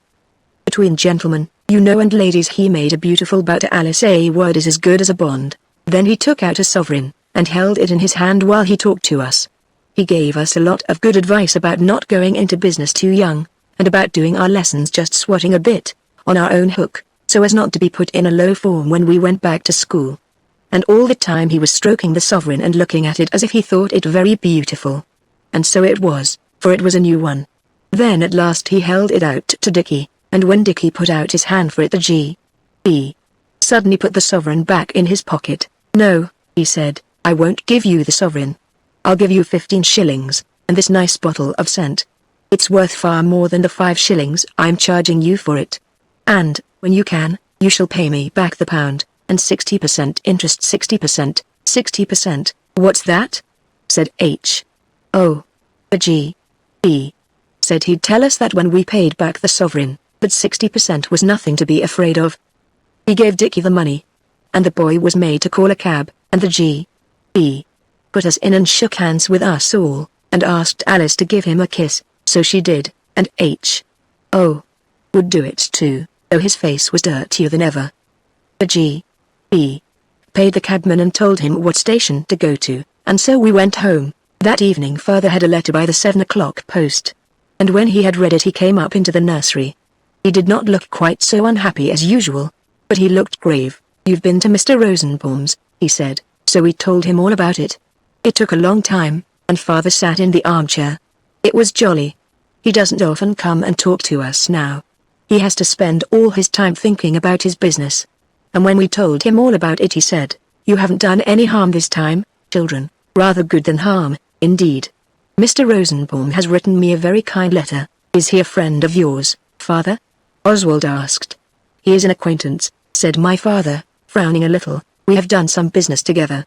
Between gentlemen, you know, and ladies, he made a beautiful bow to Alice. A word is as good as a bond. Then he took out a sovereign, and held it in his hand while he talked to us. He gave us a lot of good advice about not going into business too young, and about doing our lessons just swatting a bit, on our own hook, so as not to be put in a low form when we went back to school. And all the time he was stroking the sovereign and looking at it as if he thought it very beautiful. And so it was, for it was a new one. Then at last he held it out to Dickie, and when Dickie put out his hand for it the G.B. suddenly put the sovereign back in his pocket. No, he said, I won't give you the sovereign. I'll give you 15 shillings, and this nice bottle of scent. It's worth far more than the 5 shillings I'm charging you for it. And, when you can, you shall pay me back the £1, and 60% interest. 60%, what's that? Said H. Oh. The G.B. said he'd tell us that when we paid back the sovereign, but 60% was nothing to be afraid of. He gave Dickie the money, and the boy was made to call a cab, and the G.B. put us in and shook hands with us all, and asked Alice to give him a kiss, so she did, and H.O. would do it too, though his face was dirtier than ever. The G.B. paid the cabman and told him what station to go to, and so we went home. That evening father had a letter by the 7 o'clock post, and when he had read it he came up into the nursery. He did not look quite so unhappy as usual, but he looked grave. You've been to Mr. Rosenbaum's, he said, so we told him all about it. It took a long time, and father sat in the armchair. It was jolly. He doesn't often come and talk to us now. He has to spend all his time thinking about his business. And when we told him all about it he said, you haven't done any harm this time, children, rather good than harm, indeed. Mr. Rosenbaum has written me a very kind letter. Is he a friend of yours, father? Oswald asked. He is an acquaintance, said my father, frowning a little. We have done some business together.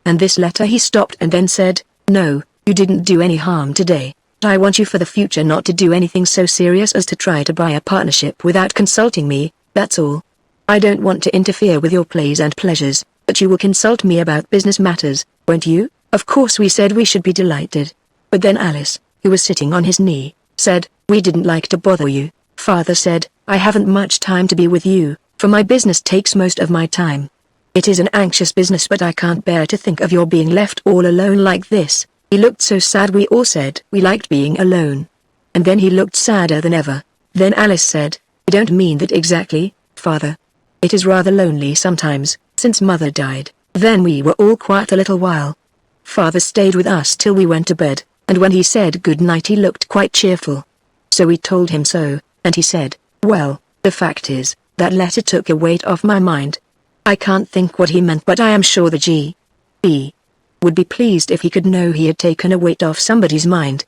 And this letter. He stopped and then said, no, you didn't do any harm today, but I want you for the future not to do anything so serious as to try to buy a partnership without consulting me, that's all. I don't want to interfere with your plays and pleasures, but you will consult me about business matters, won't you?" Of course we said we should be delighted. But then Alice, who was sitting on his knee, said, "We didn't like to bother you." Father said, "I haven't much time to be with you, for my business takes most of my time. It is an anxious business, but I can't bear to think of your being left all alone like this." He looked so sad we all said we liked being alone. And then he looked sadder than ever. Then Alice said, "I don't mean that exactly, Father. It is rather lonely sometimes, since Mother died." Then we were all quiet a little while. Father stayed with us till we went to bed, and when he said good night he looked quite cheerful. So we told him so, and he said, "Well, the fact is, that letter took a weight off my mind. I can't think what he meant, but I am sure the G.B. would be pleased if he could know he had taken a weight off somebody's mind.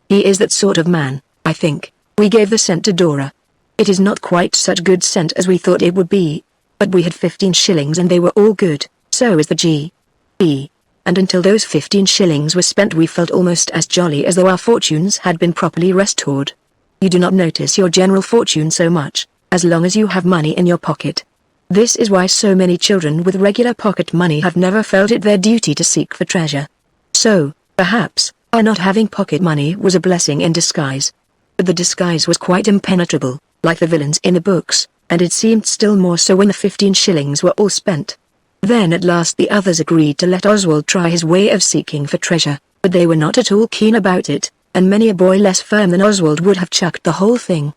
He is that sort of man, I think." We gave the cent to Dora. It is not quite such good cent as we thought it would be, but we had 15 shillings and they were all good, so is the G.B. And until those 15 shillings were spent we felt almost as jolly as though our fortunes had been properly restored. You do not notice your general fortune so much, as long as you have money in your pocket. This is why so many children with regular pocket money have never felt it their duty to seek for treasure. So, perhaps, our not having pocket money was a blessing in disguise. But the disguise was quite impenetrable, like the villains in the books, and it seemed still more so when the 15 shillings were all spent. Then at last the others agreed to let Oswald try his way of seeking for treasure, but they were not at all keen about it, and many a boy less firm than Oswald would have chucked the whole thing.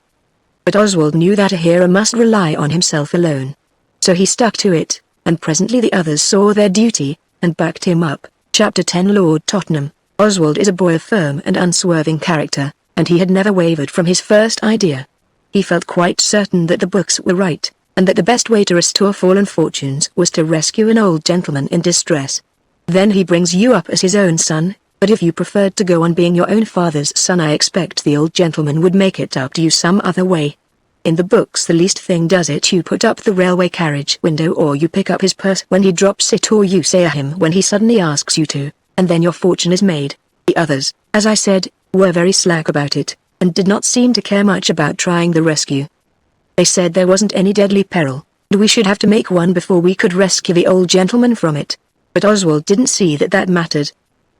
But Oswald knew that a hero must rely on himself alone. So he stuck to it, and presently the others saw their duty, and backed him up. Chapter 10 Lord Tottenham. Oswald is a boy of firm and unswerving character, and he had never wavered from his first idea. He felt quite certain that the books were right, and that the best way to restore fallen fortunes was to rescue an old gentleman in distress. Then he brings you up as his own son, but if you preferred to go on being your own father's son I expect the old gentleman would make it up to you some other way. In the books the least thing does it, you put up the railway carriage window, or you pick up his purse when he drops it, or you say a hymn when he suddenly asks you to, and then your fortune is made. The others, as I said, were very slack about it, and did not seem to care much about trying the rescue. They said there wasn't any deadly peril, and we should have to make one before we could rescue the old gentleman from it. But Oswald didn't see that that mattered.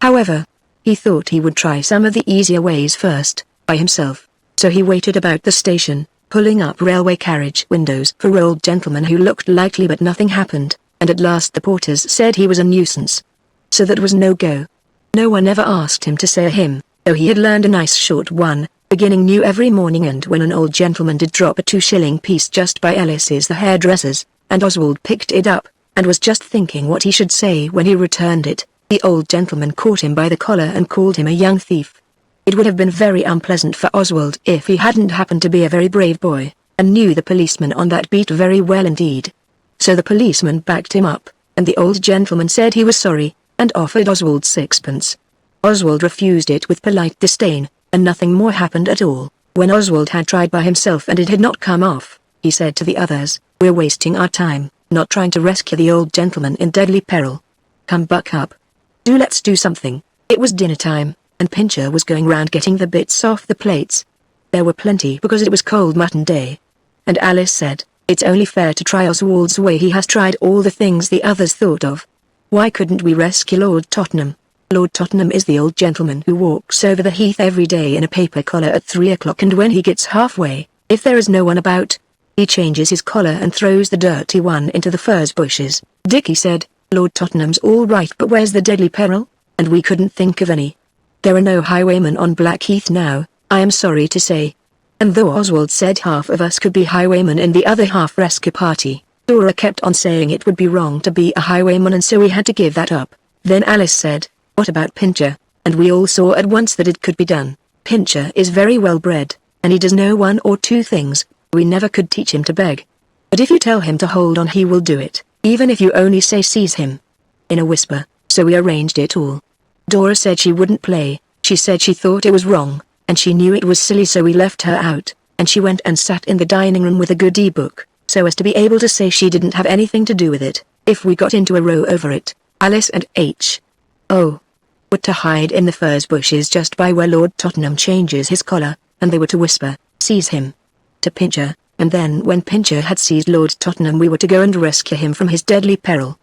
However, he thought he would try some of the easier ways first, by himself. So he waited about the station, pulling up railway carriage windows for old gentlemen who looked likely, but nothing happened, and at last the porters said he was a nuisance. So that was no go. No one ever asked him to say a hymn, though he had learned a nice short one, beginning new every morning, and when an old gentleman did drop a 2-shilling piece just by Alice's the hairdresser's, and Oswald picked it up, and was just thinking what he should say when he returned it, the old gentleman caught him by the collar and called him a young thief. It would have been very unpleasant for Oswald if he hadn't happened to be a very brave boy, and knew the policeman on that beat very well indeed. So the policeman backed him up, and the old gentleman said he was sorry, and offered Oswald 6pence. Oswald refused it with polite disdain, and nothing more happened at all. When Oswald had tried by himself and it had not come off, he said to the others, "We're wasting our time, not trying to rescue the old gentleman in deadly peril. Come, buck up. Let's do something." It was dinner time, and Pincher was going round getting the bits off the plates. There were plenty because it was cold mutton day. And Alice said, "It's only fair to try Oswald's way. He has tried all the things the others thought of. Why couldn't we rescue Lord Tottenham?" Lord Tottenham is the old gentleman who walks over the heath every day in a paper collar at 3 o'clock, and when he gets halfway, if there is no one about, he changes his collar and throws the dirty one into the furze bushes. Dickie said, "Lord Tottenham's all right, but where's the deadly peril?" And we couldn't think of any. There are no highwaymen on Blackheath now, I am sorry to say. And though Oswald said half of us could be highwaymen and the other half rescue party, Dora kept on saying it would be wrong to be a highwayman, and so we had to give that up. Then Alice said, "What about Pincher?" And we all saw at once that it could be done. Pincher is very well bred, and he does know 1 or 2 things. We never could teach him to beg. But if you tell him to hold on, he will do it, even if you only say seize him. In a whisper, so we arranged it all. Dora said she wouldn't play, she said she thought it was wrong, and she knew it was silly, so we left her out, and she went and sat in the dining room with a goodie book, so as to be able to say she didn't have anything to do with it, if we got into a row over it. Alice and H.O. were to hide in the furze bushes just by where Lord Tottenham changes his collar, and they were to whisper, "Seize him," to Pincher, and then when Pincher had seized Lord Tottenham we were to go and rescue him from his deadly peril.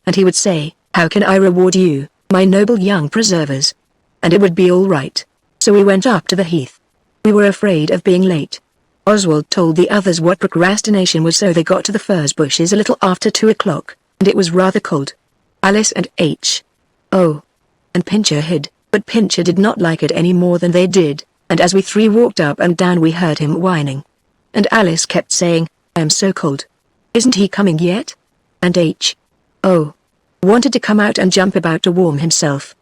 And he would say, "How can I reward you, my noble young preservers?" And it would be all right. So we went up to the heath. We were afraid of being late. Oswald told the others what procrastination was, so they got to the furze bushes a little after 2 o'clock, and it was rather cold. Alice and H.O. and Pincher hid, but Pincher did not like it any more than they did, and as we three walked up and down we heard him whining. And Alice kept saying, "I am so cold. Isn't he coming yet?" And H.O. wanted to come out and jump about to warm himself.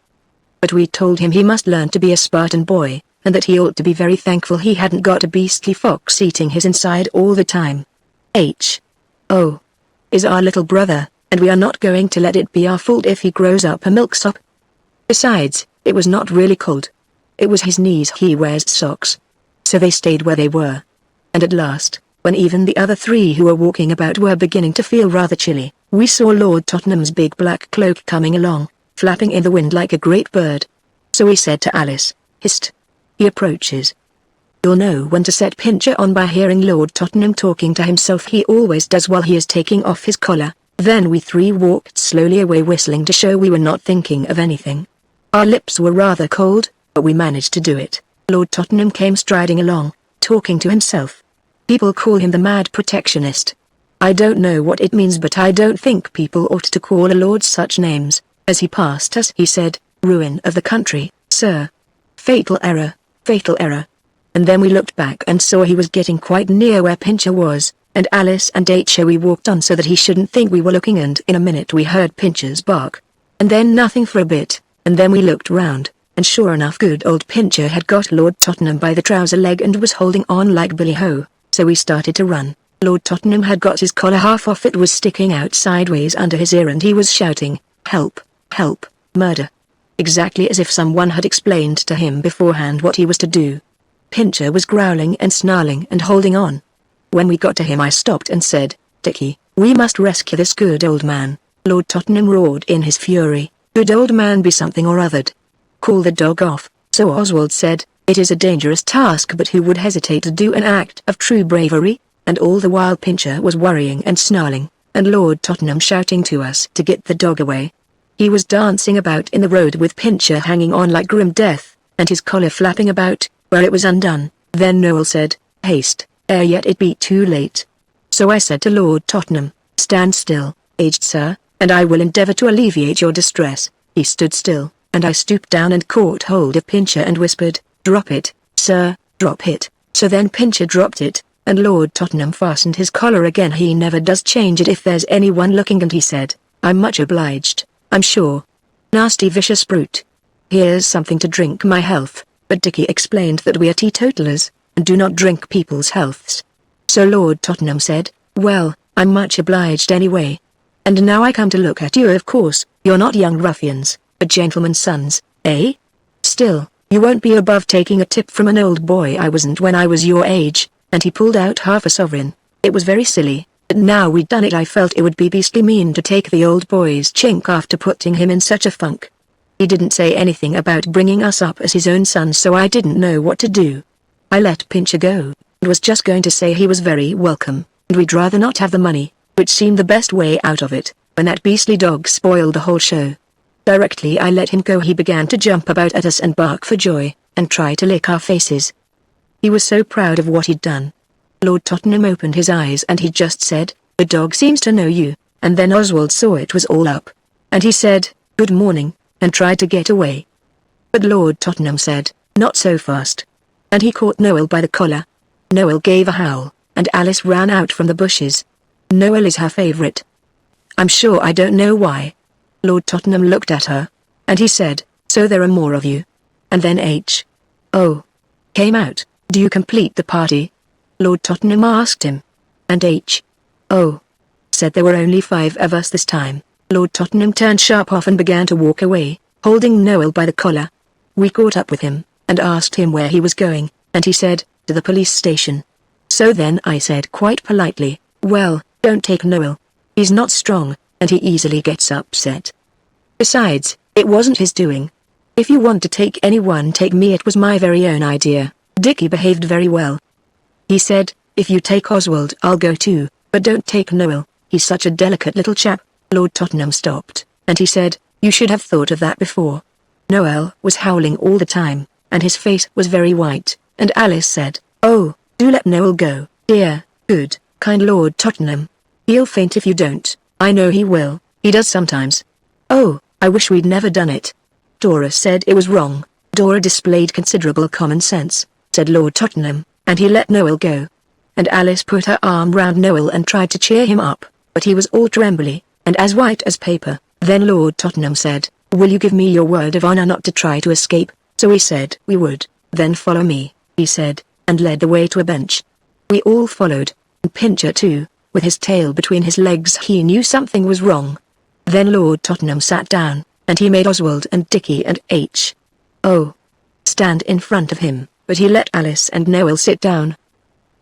But we told him he must learn to be a Spartan boy, and that he ought to be very thankful he hadn't got a beastly fox eating his inside all the time. H.O. is our little brother, and we are not going to let it be our fault if he grows up a milksop. Besides, it was not really cold. It was his knees. He wears socks. So they stayed where they were. And at last, when even the other three who were walking about were beginning to feel rather chilly, we saw Lord Tottenham's big black cloak coming along, flapping in the wind like a great bird. So we said to Alice, "Hist! He approaches." You'll know when to set Pincher on by hearing Lord Tottenham talking to himself. He always does while he is taking off his collar. Then we three walked slowly away whistling to show we were not thinking of anything. Our lips were rather cold, but we managed to do it. Lord Tottenham came striding along, talking to himself. People call him the mad protectionist. I don't know what it means, but I don't think people ought to call a lord such names. As he passed us he said, "Ruin of the country, sir. Fatal error, fatal error." And then we looked back and saw he was getting quite near where Pincher was, and Alice and H.O. we walked on so that he shouldn't think we were looking, and in a minute we heard Pincher's bark. And then nothing for a bit, and then we looked round, and sure enough good old Pincher had got Lord Tottenham by the trouser leg and was holding on like Billy Ho, so we started to run. Lord Tottenham had got his collar half off, it was sticking out sideways under his ear, and he was shouting, "Help, help, murder." Exactly as if someone had explained to him beforehand what he was to do. Pincher was growling and snarling and holding on. When we got to him I stopped and said, "Dickie, we must rescue this good old man." Lord Tottenham roared in his fury, "Good old man be something or othered. Call the dog off." So Oswald said, "It is a dangerous task, but who would hesitate to do an act of true bravery?" And all the while Pincher was worrying and snarling, and Lord Tottenham shouting to us to get the dog away. He was dancing about in the road with Pincher hanging on like grim death, and his collar flapping about, where it was undone. Then Noel said, "Haste, ere yet it be too late." So I said to Lord Tottenham, "Stand still, aged sir, and I will endeavour to alleviate your distress." He stood still, and I stooped down and caught hold of Pincher and whispered, "Drop it, sir, drop it." So then Pincher dropped it, and Lord Tottenham fastened his collar again. He never does change it if there's anyone looking, and he said, "I'm much obliged, I'm sure. Nasty vicious brute. Here's something to drink my health." But Dickie explained that we are teetotalers, and do not drink people's healths. So Lord Tottenham said, "Well, I'm much obliged anyway. And now I come to look at you. Of course, you're not young ruffians, but gentlemen's sons, eh? Still, you won't be above taking a tip from an old boy. I wasn't when I was your age," and he pulled out half a sovereign. It was very silly, but now we'd done it I felt it would be beastly mean to take the old boy's chink after putting him in such a funk. He didn't say anything about bringing us up as his own sons, so I didn't know what to do. I let Pincher go, and was just going to say he was very welcome, and we'd rather not have the money, which seemed the best way out of it, when that beastly dog spoiled the whole show. Directly I let him go he began to jump about at us and bark for joy, and try to lick our faces. He was so proud of what he'd done. Lord Tottenham opened his eyes and he just said, "The dog seems to know you," and then Oswald saw it was all up. And he said, "Good morning," and tried to get away. But Lord Tottenham said, "Not so fast." And he caught Noel by the collar. Noel gave a howl, and Alice ran out from the bushes. Noel is her favourite. I'm sure I don't know why. Lord Tottenham looked at her, and he said, "So there are more of you." And then H.O. came out. "Do you complete the party?" Lord Tottenham asked him. And H.O. said there were only 5 of us this time. Lord Tottenham turned sharp off and began to walk away, holding Noel by the collar. We caught up with him, and asked him where he was going, and he said, "To the police station." So then I said quite politely, "Well, don't take Noel. He's not strong, and he easily gets upset. Besides, it wasn't his doing. If you want to take anyone, take me. It was my very own idea." Dickie behaved very well. He said, If you take Oswald, I'll go too, but don't take Noel, he's such a delicate little chap. Lord Tottenham stopped, and he said, you should have thought of that before. Noel was howling all the time, and his face was very white, and Alice said, oh, do let Noel go, dear, good, kind Lord Tottenham. He'll faint if you don't. I know he will, he does sometimes. Oh, I wish we'd never done it. Dora said it was wrong. Dora displayed considerable common sense, said Lord Tottenham, and he let Noel go. And Alice put her arm round Noel and tried to cheer him up, but he was all trembly, and as white as paper. Then Lord Tottenham said, will you give me your word of honor not to try to escape? So we said we would. Then follow me, he said, and led the way to a bench. We all followed, and Pincher too, with his tail between his legs. He knew something was wrong. Then Lord Tottenham sat down, and he made Oswald and Dickie and H.O. stand in front of him, but he let Alice and Noel sit down.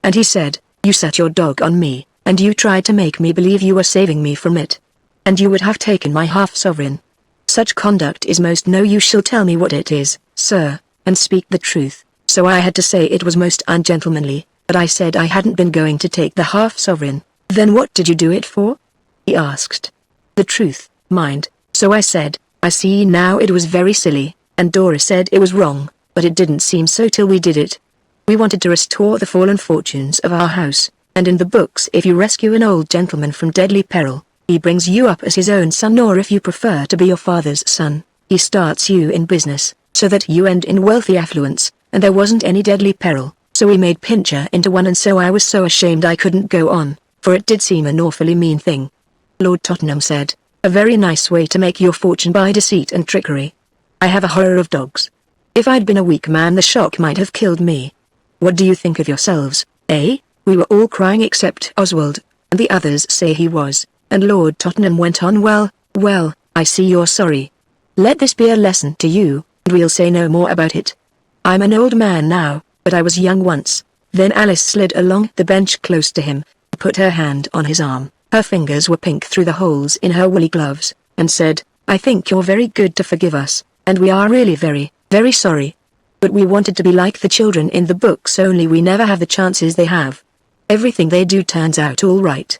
And he said, you set your dog on me, and you tried to make me believe you were saving me from it. And you would have taken my half-sovereign. Such conduct is most no. You shall tell me what it is, sir, and speak the truth. So I had to say it was most ungentlemanly, but I said I hadn't been going to take the half-sovereign. Then what did you do it for? He asked. The truth, mind. So I said, I see now it was very silly, and Dora said it was wrong, but it didn't seem so till we did it. We wanted to restore the fallen fortunes of our house, and in the books if you rescue an old gentleman from deadly peril, he brings you up as his own son, or if you prefer to be your father's son, he starts you in business, so that you end in wealthy affluence, and there wasn't any deadly peril, so we made Pincher into one, and so I was so ashamed I couldn't go on, for it did seem an awfully mean thing. Lord Tottenham said, a very nice way to make your fortune by deceit and trickery. I have a horror of dogs. If I'd been a weak man the shock might have killed me. What do you think of yourselves, eh? We were all crying except Oswald, and the others say he was, and Lord Tottenham went on, well, I see you're sorry. Let this be a lesson to you, and we'll say no more about it. I'm an old man now, but I was young once. Then Alice slid along the bench close to him, put her hand on his arm, her fingers were pink through the holes in her woolly gloves, and said, I think you're very good to forgive us, and we are really very, very sorry. But we wanted to be like the children in the books, only we never have the chances they have. Everything they do turns out all right.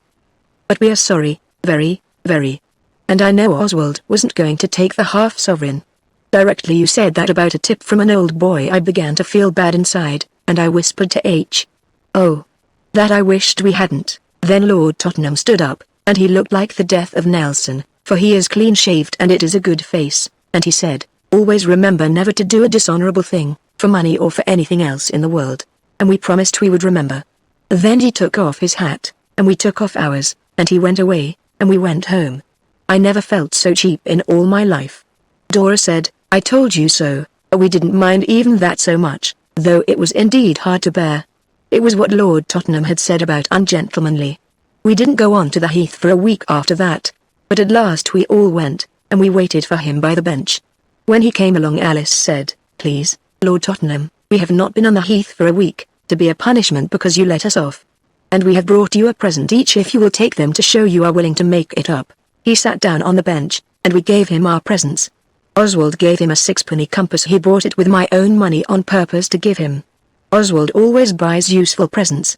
But we are sorry, very, very. And I know Oswald wasn't going to take the half-sovereign. Directly you said that about a tip from an old boy I began to feel bad inside, and I whispered to H.O. that I wished we hadn't. Then Lord Tottenham stood up, and he looked like the death of Nelson, for he is clean-shaved and it is a good face, and he said, always remember never to do a dishonorable thing, for money or for anything else in the world. And we promised we would remember. Then he took off his hat, and we took off ours, and he went away, and we went home. I never felt so cheap in all my life. Dora said, I told you so. We didn't mind even that so much, though it was indeed hard to bear. It was what Lord Tottenham had said about ungentlemanly. We didn't go on to the heath for a week after that, but at last we all went, and we waited for him by the bench. When he came along Alice said, please, Lord Tottenham, we have not been on the heath for a week, to be a punishment because you let us off. And we have brought you a present each if you will take them to show you are willing to make it up. He sat down on the bench, and we gave him our presents. Oswald gave him a sixpenny compass. He bought it with my own money on purpose to give him. Oswald always buys useful presents.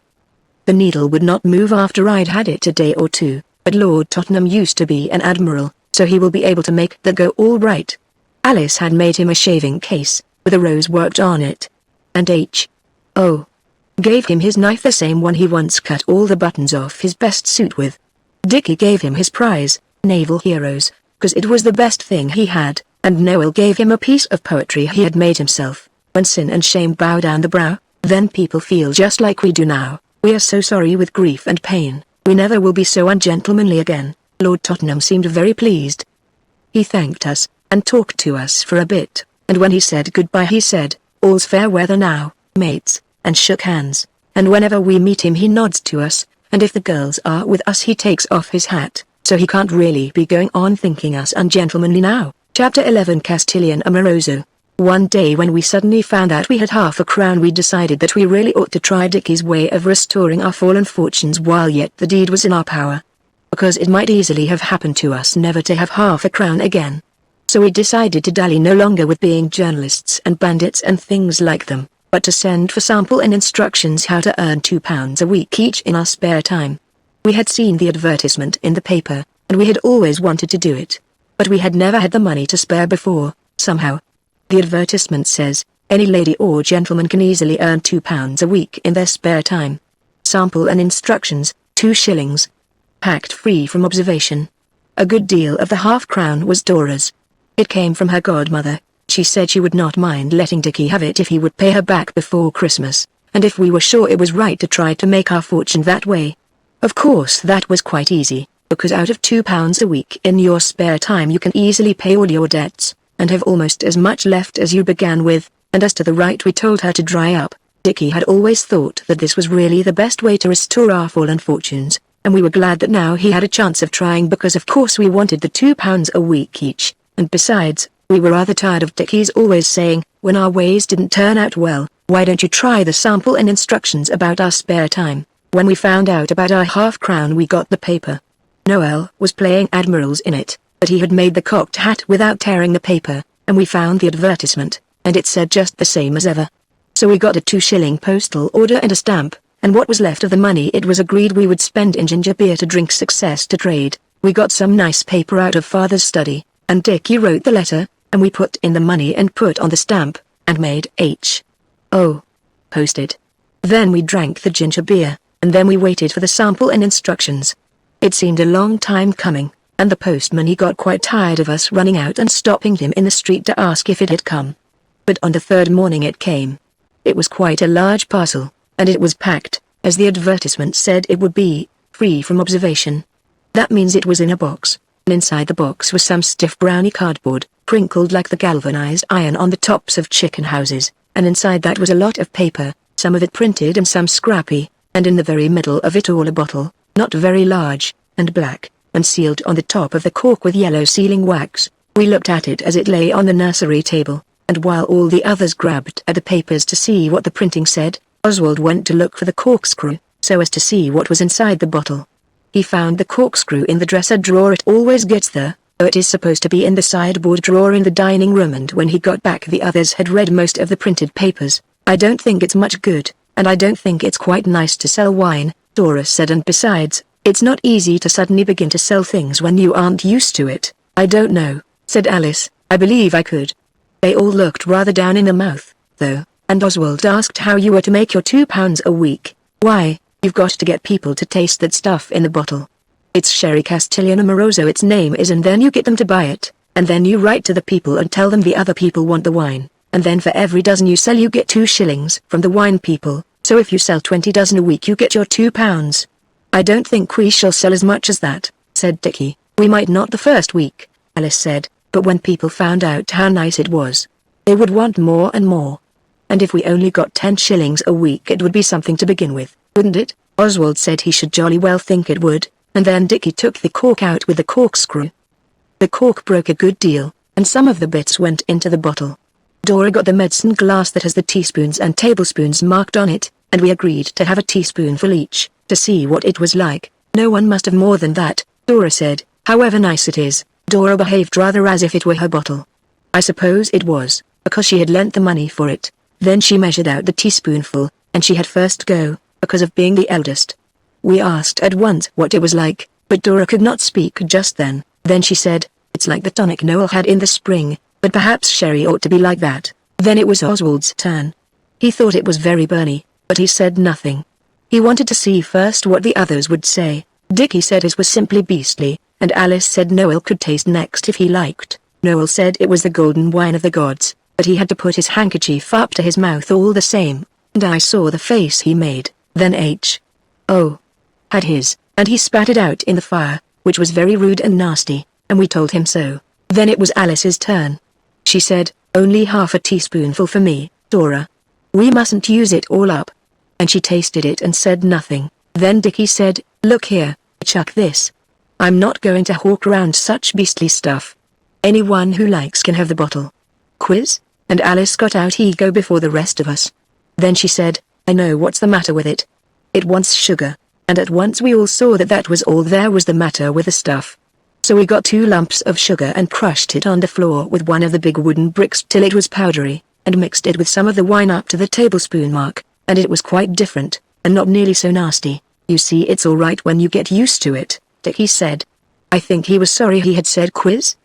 The needle would not move after I'd had it a day or two, but Lord Tottenham used to be an admiral, so he will be able to make that go all right. Alice had made him a shaving case, with a rose worked on it. And H.O. gave him his knife, the same one he once cut all the buttons off his best suit with. Dickie gave him his prize, Naval Heroes, 'cause it was the best thing he had, and Noel gave him a piece of poetry he had made himself. When sin and shame bow down the brow, then people feel just like we do now. We are so sorry with grief and pain, we never will be so ungentlemanly again. Lord Tottenham seemed very pleased. He thanked us, and talked to us for a bit, and when he said goodbye he said, all's fair weather now, mates, and shook hands, and whenever we meet him he nods to us, and if the girls are with us he takes off his hat, so he can't really be going on thinking us ungentlemanly now. Chapter 11 Castilian Amoroso. One day when we suddenly found out we had half a crown we decided that we really ought to try Dickie's way of restoring our fallen fortunes while yet the deed was in our power. Because it might easily have happened to us never to have half a crown again. So we decided to dally no longer with being journalists and bandits and things like them. but to send for sample and instructions how to earn £2 a week each in our spare time. We had seen the advertisement in the paper, and we had always wanted to do it. But we had never had the money to spare before, somehow. The advertisement says, any lady or gentleman can easily earn £2 a week in their spare time. Sample and instructions, 2 shillings. Packed free from observation. A good deal of the half-crown was Dora's. It came from her godmother. She said she would not mind letting Dickie have it if he would pay her back before Christmas, and if we were sure it was right to try to make our fortune that way. Of course that was quite easy, because out of £2 a week in your spare time you can easily pay all your debts, and have almost as much left as you began with, and as to the right we told her to dry up, Dickie had always thought that this was really the best way to restore our fallen fortunes, and we were glad that now he had a chance of trying because of course we wanted the £2 a week each, and besides, we were rather tired of Dickie's always saying, when our ways didn't turn out well, why don't you try the sample and instructions about our spare time? When we found out about our half-crown we got the paper. Noel was playing admirals in it, but he had made the cocked hat without tearing the paper, and we found the advertisement, and it said just the same as ever. So we got a 2-shilling postal order and a stamp, and what was left of the money it was agreed we would spend in ginger beer to drink success to trade. We got some nice paper out of Father's study, and Dickie wrote the letter, and we put in the money and put on the stamp, and made H.O. posted. Then we drank the ginger beer, and then we waited for the sample and instructions. It seemed a long time coming, and the postman he got quite tired of us running out and stopping him in the street to ask if it had come. But on the 3rd morning it came. It was quite a large parcel, and it was packed, as the advertisement said it would be, free from observation. That means it was in a box, and inside the box was some stiff browny cardboard, crinkled like the galvanized iron on the tops of chicken houses, and inside that was a lot of paper, some of it printed and some scrappy, and in the very middle of it all a bottle, not very large, and black, and sealed on the top of the cork with yellow sealing wax. We looked at it as it lay on the nursery table, and while all the others grabbed at the papers to see what the printing said, Oswald went to look for the corkscrew, so as to see what was inside the bottle. He found the corkscrew in the dresser drawer. It always gets there, though it is supposed to be in the sideboard drawer in the dining room, and when he got back the others had read most of the printed papers. I don't think it's much good, and I don't think it's quite nice to sell wine, Dora said, and besides, it's not easy to suddenly begin to sell things when you aren't used to it. I don't know, said Alice, I believe I could. They all looked rather down in the mouth, though, and Oswald asked how you were to make your £2 a week. Why, you've got to get people to taste that stuff in the bottle. It's Sherry Castilian Amoroso its name is, and then you get them to buy it, and then you write to the people and tell them the other people want the wine, and then for every dozen you sell you get 2 shillings from the wine people, so if you sell 20 dozen a week you get your £2. I don't think we shall sell as much as that, said Dickie. We might not the first week, Alice said, but when people found out how nice it was, they would want more and more. And if we only got 10 shillings a week it would be something to begin with, wouldn't it? Oswald said he should jolly well think it would, and then Dickie took the cork out with the corkscrew. The cork broke a good deal, and some of the bits went into the bottle. Dora got the medicine glass that has the teaspoons and tablespoons marked on it, and we agreed to have a teaspoonful each, to see what it was like. No one must have more than that, Dora said. However nice it is, Dora behaved rather as if it were her bottle. I suppose it was, because she had lent the money for it. Then she measured out the teaspoonful, and she had first go, because of being the eldest. We asked at once what it was like, but Dora could not speak just then. Then she said, it's like the tonic Noel had in the spring, but perhaps sherry ought to be like that. Then it was Oswald's turn. He thought it was very burny, but he said nothing. He wanted to see first what the others would say. Dickie said his was simply beastly, and Alice said Noel could taste next if he liked. Noel said it was the golden wine of the gods, but he had to put his handkerchief up to his mouth all the same, and I saw the face he made. Then H.O. had his, and he spat it out in the fire, which was very rude and nasty, and we told him so. Then it was Alice's turn. She said, only half a teaspoonful for me, Dora. We mustn't use it all up. And she tasted it and said nothing. Then Dickie said, look here, chuck this. I'm not going to hawk around such beastly stuff. Anyone who likes can have the bottle. Quiz? And Alice got out ego before the rest of us. Then she said, I know what's the matter with it. It wants sugar, and at once we all saw that that was all there was the matter with the stuff. So we got 2 lumps of sugar and crushed it on the floor with one of the big wooden bricks till it was powdery. and mixed it with some of the wine up to the tablespoon mark, and it was quite different, and not nearly so nasty. You see, it's all right when you get used to it, he said. I think he was sorry he had said quiz.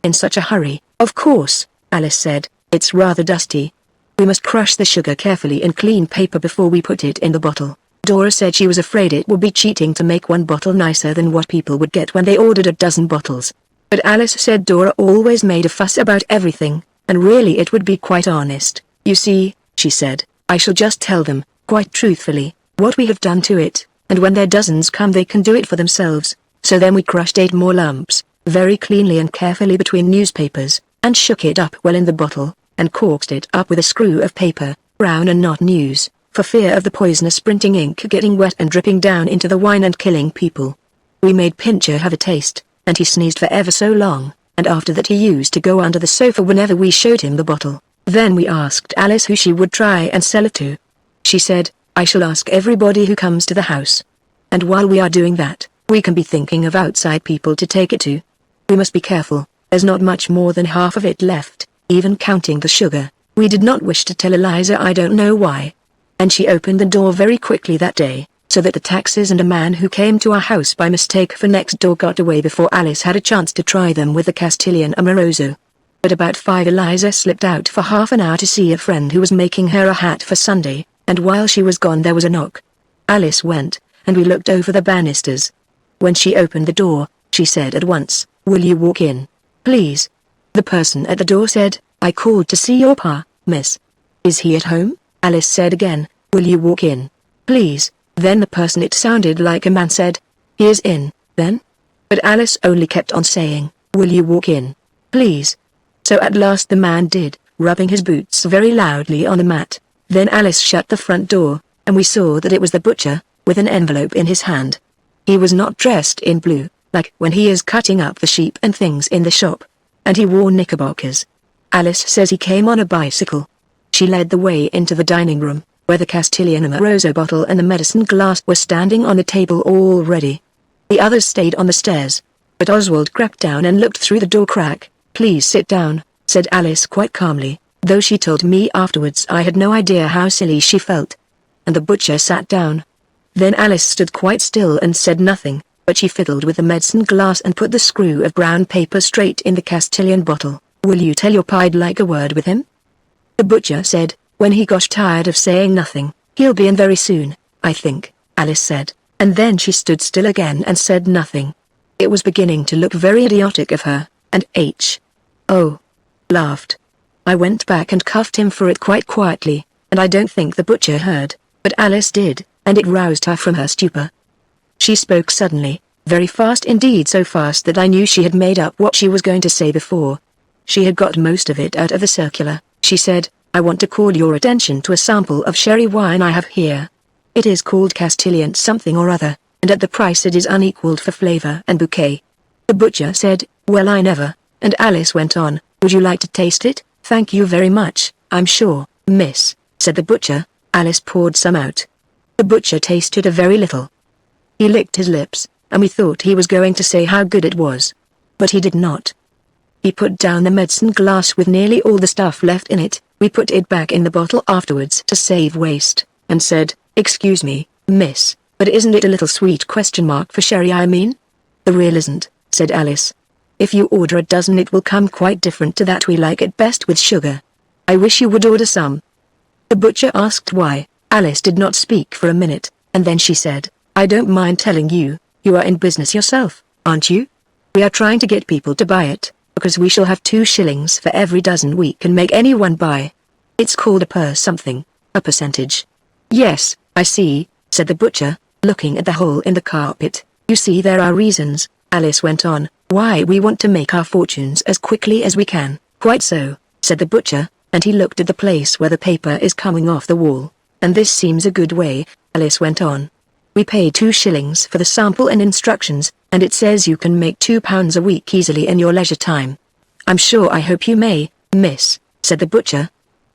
In such a hurry. Of course, Alice said, it's rather dusty. We must crush the sugar carefully in clean paper before we put it in the bottle. Dora said she was afraid it would be cheating to make one bottle nicer than what people would get when they ordered a dozen bottles. But Alice said Dora always made a fuss about everything, and really it would be quite honest. You see, she said, I shall just tell them, quite truthfully, what we have done to it, and when their dozens come they can do it for themselves. So then we crushed 8 more lumps, very cleanly and carefully between newspapers, and shook it up well in the bottle, and corked it up with a screw of paper, brown and not news, for fear of the poisonous printing ink getting wet and dripping down into the wine and killing people. We made Pincher have a taste, and he sneezed for ever so long, and after that he used to go under the sofa whenever we showed him the bottle. Then we asked Alice who she would try and sell it to. She said, I shall ask everybody who comes to the house. And while we are doing that, we can be thinking of outside people to take it to. We must be careful, there's not much more than half of it left, even counting the sugar. We did not wish to tell Eliza, I don't know why. And she opened the door very quickly that day, so that the taxes and a man who came to our house by mistake for next door got away before Alice had a chance to try them with the Castilian Amoroso. But about 5 Eliza slipped out for half an hour to see a friend who was making her a hat for Sunday, and while she was gone there was a knock. Alice went, and we looked over the banisters. When she opened the door, she said at once, will you walk in, please? The person at the door said, I called to see your pa, miss. Is he at home? Alice said again, will you walk in, please? Then the person, it sounded like a man, said, he is in, then? But Alice only kept on saying, will you walk in, please? So at last the man did, rubbing his boots very loudly on the mat. Then Alice shut the front door, and we saw that it was the butcher, with an envelope in his hand. He was not dressed in blue, like when he is cutting up the sheep and things in the shop. And he wore knickerbockers. Alice says he came on a bicycle. She led the way into the dining room, where the Castilian Amoroso bottle and the medicine glass were standing on a table all ready. The others stayed on the stairs. But Oswald crept down and looked through the door crack. Please sit down, said Alice quite calmly, though she told me afterwards I had no idea how silly she felt. And the butcher sat down. Then Alice stood quite still and said nothing, but she fiddled with the medicine glass and put the screw of brown paper straight in the Castilian bottle. Will you tell your pa I'd like a word with him? The butcher said, when he got tired of saying nothing, he'll be in very soon, I think, Alice said, and then she stood still again and said nothing. It was beginning to look very idiotic of her, and H.O. laughed. I went back and cuffed him for it quite quietly, and I don't think the butcher heard, but Alice did, and it roused her from her stupor. She spoke suddenly, very fast indeed, so fast that I knew she had made up what she was going to say before. She had got most of it out of the circular. She said, I want to call your attention to a sample of sherry wine I have here. It is called Castilian something or other, and at the price it is unequaled for flavor and bouquet. The butcher said, well, I never, and Alice went on, would you like to taste it? Thank you very much, I'm sure, miss, said the butcher. Alice poured some out. The butcher tasted a very little. He licked his lips, and we thought he was going to say how good it was. But he did not. He put down the medicine glass with nearly all the stuff left in it. We put it back in the bottle afterwards to save waste, and said, excuse me, miss, but isn't it a little sweet for sherry I mean? The real isn't, said Alice. If you order a dozen it will come quite different to that. We like it best with sugar. I wish you would order some. The butcher asked why. Alice did not speak for a minute, and then she said, I don't mind telling you, you are in business yourself, aren't you? We are trying to get people to buy it, because we shall have 2 shillings for every dozen we can make anyone buy. It's called a percentage. Yes, I see, said the butcher, looking at the hole in the carpet. You see, there are reasons, Alice went on, why we want to make our fortunes as quickly as we can. Quite so, said the butcher, and he looked at the place where the paper is coming off the wall. And this seems a good way, Alice went on. We pay 2 shillings for the sample and instructions, and it says you can make £2 a week easily in your leisure time. I'm sure I hope you may, miss, said the butcher.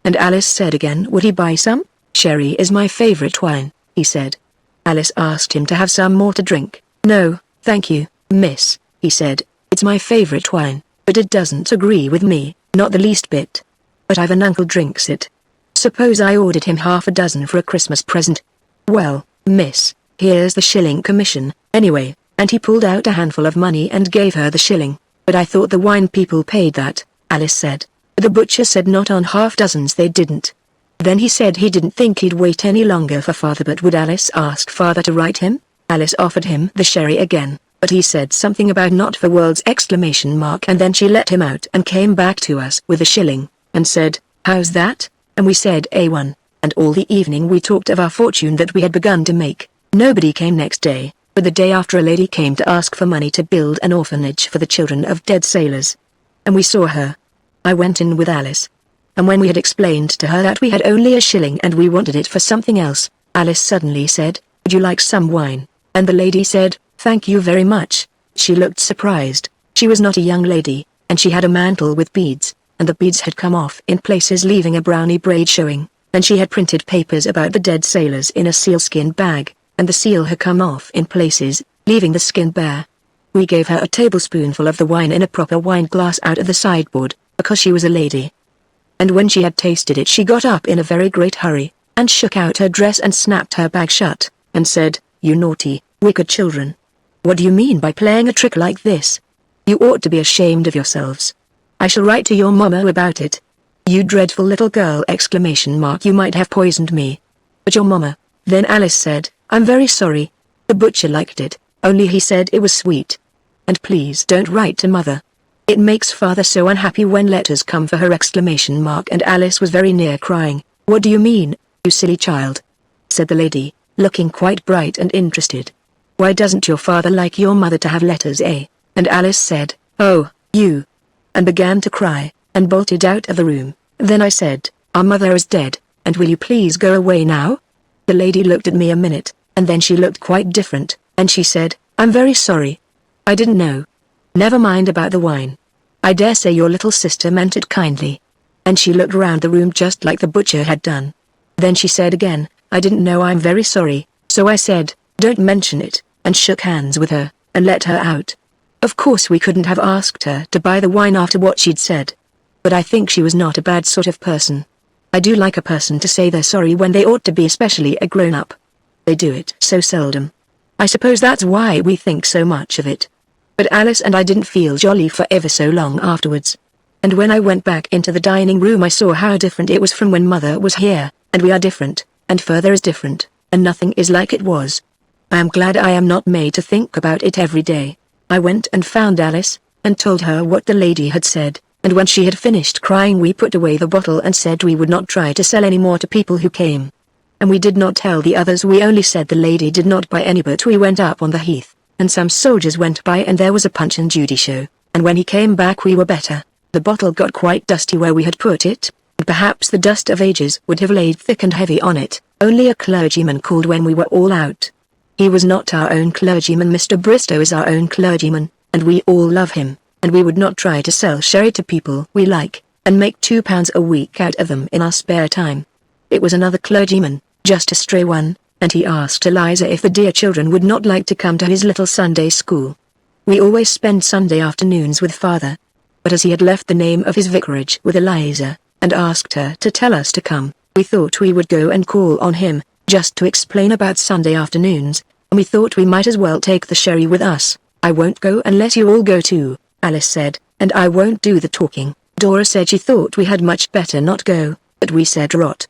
And Alice said again, would he buy some? Sherry is my favourite wine, he said. Alice asked him to have some more to drink. No, thank you, miss, he said, it's my favourite wine, but it doesn't agree with me, not the least bit. but I've an uncle drinks it. Suppose I ordered him half a dozen for a Christmas present. Well, miss, here's the shilling commission, anyway, and he pulled out a handful of money and gave her the shilling. But I thought the wine people paid that, Alice said. The butcher said not on half dozens they didn't. Then he said he didn't think he'd wait any longer for father, but would Alice ask father to write him? Alice offered him the sherry again, but he said something about not for worlds ! And then she let him out and came back to us with a shilling, and said, how's that? And we said A1, and all the evening we talked of our fortune that we had begun to make. Nobody came next day, but the day after a lady came to ask for money to build an orphanage for the children of dead sailors. And we saw her. I went in with Alice. And when we had explained to her that we had only a shilling and we wanted it for something else, Alice suddenly said, would you like some wine? And the lady said, thank you very much. She looked surprised. She was not a young lady, and she had a mantle with beads, and the beads had come off in places leaving a brownie braid showing, and she had printed papers about the dead sailors in a sealskin bag, and the seal had come off in places, leaving the skin bare. We gave her a tablespoonful of the wine in a proper wine glass out of the sideboard, because she was a lady. And when she had tasted it she got up in a very great hurry, and shook out her dress and snapped her bag shut, and said, you naughty, wicked children. What do you mean by playing a trick like this? You ought to be ashamed of yourselves. I shall write to your mamma about it. You dreadful little girl! You might have poisoned me. But your mamma. Then Alice said, I'm very sorry. The butcher liked it, only he said it was sweet. And please don't write to mother. It makes father so unhappy when letters come for her! And Alice was very near crying. What do you mean, you silly child? Said the lady, looking quite bright and interested. Why doesn't your father like your mother to have letters, eh? And Alice said, oh, you. And began to cry, and bolted out of the room. Then I said, our mother is dead, and will you please go away now? The lady looked at me a minute, and then she looked quite different, and she said, I'm very sorry. I didn't know. Never mind about the wine. I dare say your little sister meant it kindly. And she looked round the room just like the butcher had done. Then she said again, I didn't know, I'm very sorry. So I said, don't mention it, and shook hands with her, and let her out. Of course we couldn't have asked her to buy the wine after what she'd said. But I think she was not a bad sort of person. I do like a person to say they're sorry when they ought to be, especially a grown-up. They do it so seldom. I suppose that's why we think so much of it. But Alice and I didn't feel jolly for ever so long afterwards. And when I went back into the dining room I saw how different it was from when mother was here, and we are different, and further is different, and nothing is like it was. I am glad I am not made to think about it every day. I went and found Alice, and told her what the lady had said, and when she had finished crying we put away the bottle and said we would not try to sell any more to people who came. And we did not tell the others, we only said the lady did not buy any, but we went up on the heath, and some soldiers went by and there was a Punch and Judy show, and when he came back we were better. The bottle got quite dusty where we had put it, and perhaps the dust of ages would have laid thick and heavy on it. Only a clergyman called when we were all out. He was not our own clergyman. Mr. Bristow is our own clergyman, and we all love him, and we would not try to sell sherry to people we like, and make £2 a week out of them in our spare time. It was another clergyman, just a stray one, and he asked Eliza if the dear children would not like to come to his little Sunday school. We always spend Sunday afternoons with father. But as he had left the name of his vicarage with Eliza, and asked her to tell us to come, we thought we would go and call on him, just to explain about Sunday afternoons, and we thought we might as well take the sherry with us. I won't go unless you all go too, Alice said, and I won't do the talking. Dora said she thought we had much better not go, but we said rot.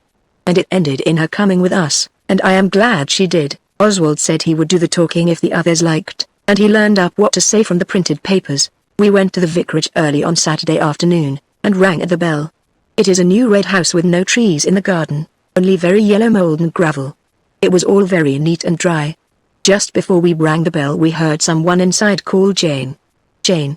And it ended in her coming with us, and I am glad she did. Oswald said he would do the talking if the others liked, and he learned up what to say from the printed papers. We went to the vicarage early on Saturday afternoon, and rang at the bell. It is a new red house with no trees in the garden, only very yellow mold and gravel. It was all very neat and dry. Just before we rang the bell we heard someone inside call Jane. Jane.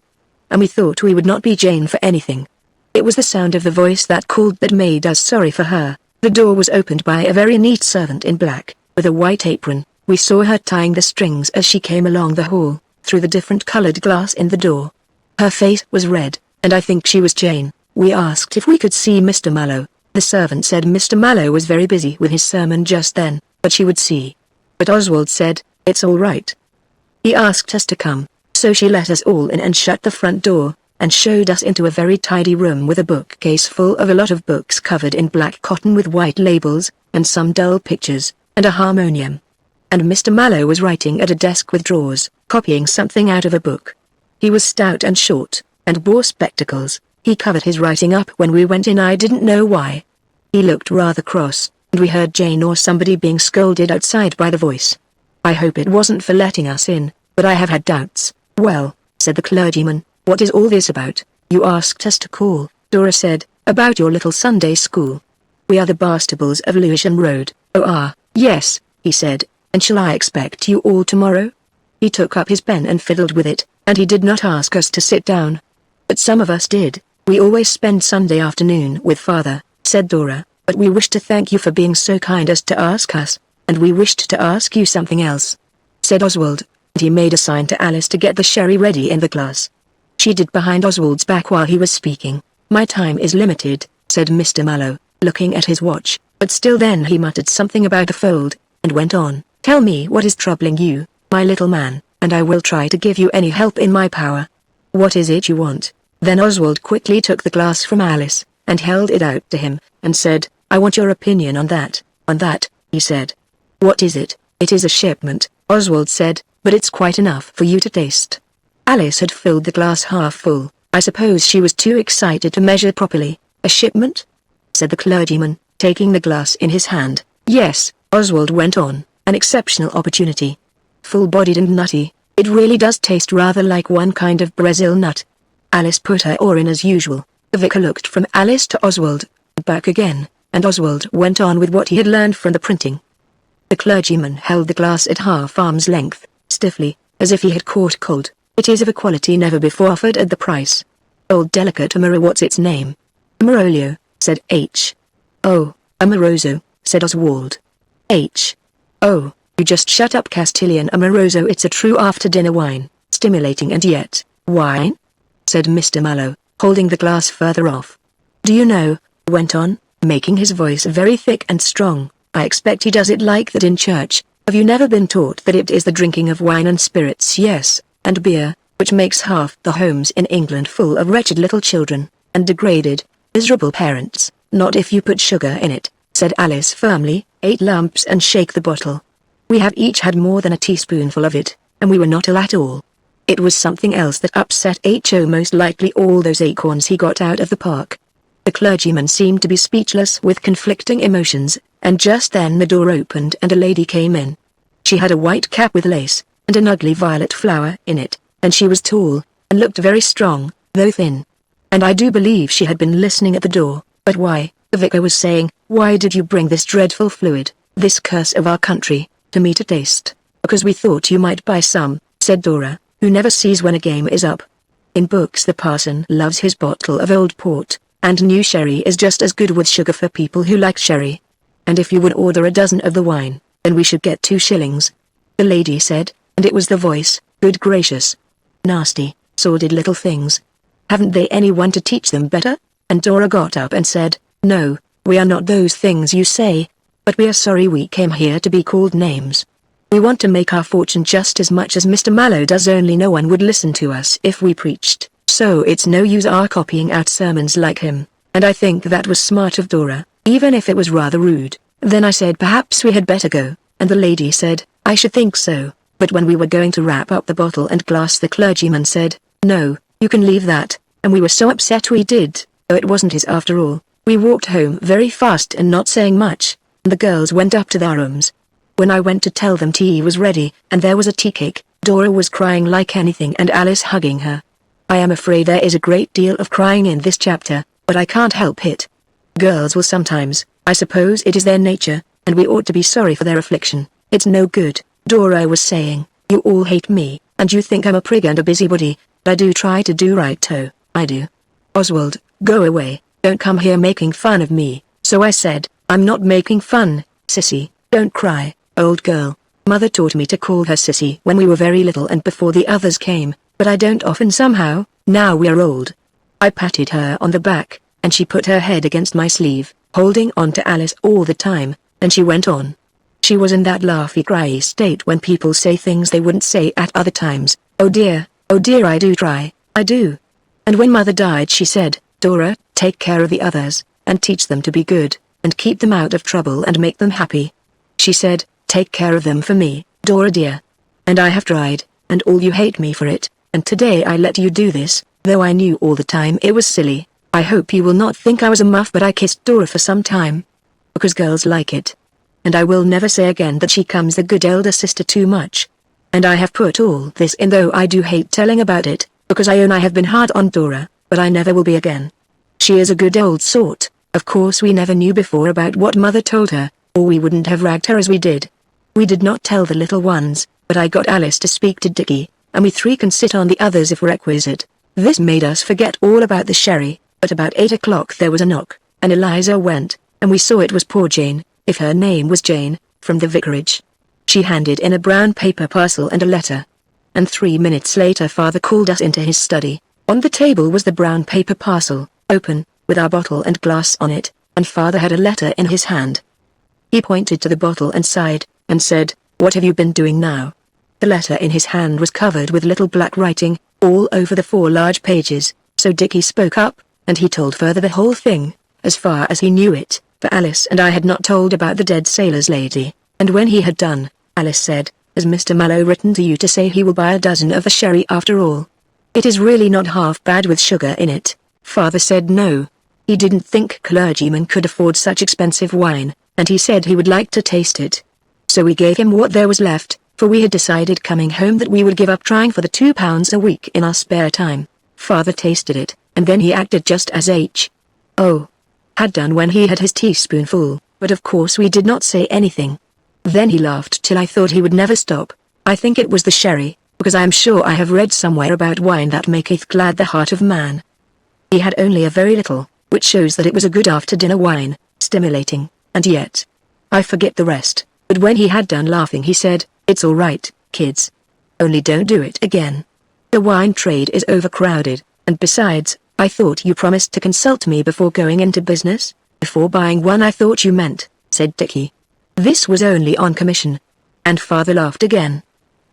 And we thought we would not be Jane for anything. It was the sound of the voice that called that made us sorry for her. The door was opened by a very neat servant in black, with a white apron. We saw her tying the strings as she came along the hall, through the different colored glass in the door. Her face was red, and I think she was Jane. We asked if we could see Mr. Mallow. The servant said Mr. Mallow was very busy with his sermon just then, but she would see. But Oswald said, it's all right. He asked us to come, so she let us all in and shut the front door. and showed us into a very tidy room with a bookcase full of a lot of books covered in black cotton with white labels, and some dull pictures, and a harmonium. And Mr. Mallow was writing at a desk with drawers, copying something out of a book. He was stout and short, and wore spectacles. He covered his writing up when we went in. I didn't know why. He looked rather cross, and we heard Jane or somebody being scolded outside by the voice. I hope it wasn't for letting us in, but I have had doubts. Well, said the clergyman, what is all this about? You asked us to call, Dora said, about your little Sunday school. We are the Barstables of Lewisham Road. Oh yes, he said, and shall I expect you all tomorrow? He took up his pen and fiddled with it, and he did not ask us to sit down. But some of us did. We always spend Sunday afternoon with Father, said Dora, but we wish to thank you for being so kind as to ask us, and we wished to ask you something else, said Oswald, and he made a sign to Alice to get the sherry ready in the glass. She did behind Oswald's back while he was speaking. My time is limited, said Mr. Mallow, looking at his watch, but still then he muttered something about a fold, and went on, tell me what is troubling you, my little man, and I will try to give you any help in my power. What is it you want? Then Oswald quickly took the glass from Alice, and held it out to him, and said, I want your opinion on that, he said. What is it? It is a shipment, Oswald said, but it's quite enough for you to taste. Alice had filled the glass half full. I suppose she was too excited to measure properly. A shipment? Said the clergyman, taking the glass in his hand. Yes, Oswald went on, an exceptional opportunity. Full-bodied and nutty, it really does taste rather like one kind of Brazil nut. Alice put her oar in as usual. The vicar looked from Alice to Oswald, back again, and Oswald went on with what he had learned from the printing. The clergyman held the glass at half arm's length, stiffly, as if he had caught cold. It is of a quality never before offered at the price. Old delicate Amaro. What's its name? Amarolio, said H. Oh, Amoroso, said Oswald. H. Oh, you just shut up. Castilian Amoroso. It's a true after-dinner wine, stimulating and yet, wine? Said Mr. Mallow, holding the glass further off. Do you know, he went on, making his voice very thick and strong, I expect he does it like that in church. Have you never been taught that it is the drinking of wine and spirits, yes, and beer, which makes half the homes in England full of wretched little children, and degraded, miserable parents? Not if you put sugar in it, said Alice firmly, 8 lumps and shake the bottle. We have each had more than a teaspoonful of it, and we were not ill at all. It was something else that upset H.O. most likely all those acorns he got out of the park. The clergyman seemed to be speechless with conflicting emotions, and just then the door opened and a lady came in. She had a white cap with lace, and an ugly violet flower in it, and she was tall, and looked very strong, though thin. And I do believe she had been listening at the door. But why, the vicar was saying, why did you bring this dreadful fluid, this curse of our country, to me to taste? Because we thought you might buy some, said Dora, who never sees when a game is up. In books the parson loves his bottle of old port, and new sherry is just as good with sugar for people who like sherry. And if you would order a dozen of the wine, then we should get 2 shillings. The lady said, and it was the voice, good gracious. Nasty, sordid little things. Haven't they anyone to teach them better? And Dora got up and said, no, we are not those things you say, but we are sorry we came here to be called names. We want to make our fortune just as much as Mr. Mallow does, only no one would listen to us if we preached, so it's no use our copying out sermons like him, and I think that was smart of Dora, even if it was rather rude. Then I said perhaps we had better go, and the lady said, I should think so, but when we were going to wrap up the bottle and glass the clergyman said, no, you can leave that, and we were so upset we did, though it wasn't his after all. We walked home very fast and not saying much, and the girls went up to their rooms. When I went to tell them tea was ready, and there was a tea cake, Dora was crying like anything and Alice hugging her. I am afraid there is a great deal of crying in this chapter, but I can't help it. Girls will sometimes, I suppose it is their nature, and we ought to be sorry for their affliction. It's no good, Dora was saying, you all hate me, and you think I'm a prig and a busybody, but I do try to do right too, I do. Oswald, go away, don't come here making fun of me. So I said, I'm not making fun, Sissy, don't cry, old girl. Mother taught me to call her Sissy when we were very little and before the others came, but I don't often somehow, now we are old. I patted her on the back, and she put her head against my sleeve, holding on to Alice all the time, and she went on. She was in that laughy-cryy state when people say things they wouldn't say at other times. Oh dear, I do try, I do. And when Mother died she said, "Dora, take care of the others, and teach them to be good, and keep them out of trouble and make them happy." She said, "Take care of them for me, Dora dear. And I have tried, and all you hate me for it, and today I let you do this, though I knew all the time it was silly. I hope you will not think I was a muff, but I kissed Dora for some time. Because girls like it. And I will never say again that she comes the good elder sister too much. And I have put all this in, though I do hate telling about it, because I own I have been hard on Dora, but I never will be again. She is a good old sort. Of course we never knew before about what Mother told her, or we wouldn't have ragged her as we did. We did not tell the little ones, but I got Alice to speak to Dickie, and we three can sit on the others if requisite. This made us forget all about the sherry, but about 8 o'clock there was a knock, and Eliza went, and we saw it was poor Jane, if her name was Jane, from the vicarage. She handed in a brown paper parcel and a letter. And 3 minutes later Father called us into his study. On the table was the brown paper parcel, open, with our bottle and glass on it, and Father had a letter in his hand. He pointed to the bottle and sighed, and said, "What have you been doing now?" The letter in his hand was covered with little black writing, all over the 4 large pages, so Dickie spoke up, and he told Father the whole thing, as far as he knew it, for Alice and I had not told about the dead sailor's lady, and when he had done, Alice said, "Has Mr. Mallow written to you to say he will buy a dozen of the sherry after all? It is really not half bad with sugar in it." Father said no. He didn't think clergymen could afford such expensive wine, and he said he would like to taste it. So we gave him what there was left, for we had decided coming home that we would give up trying for the £2 a week in our spare time. Father tasted it, and then he acted just as H.O. had done when he had his teaspoonful, but of course we did not say anything. Then he laughed till I thought he would never stop. I think it was the sherry, because I am sure I have read somewhere about wine that maketh glad the heart of man. He had only a very little, which shows that it was a good after-dinner wine, stimulating, and yet, I forget the rest, but when he had done laughing he said, "It's all right, kids. Only don't do it again. The wine trade is overcrowded, and besides, I thought you promised to consult me before going into business." "Before buying one I thought you meant," said Dickie. "This was only on commission." And Father laughed again.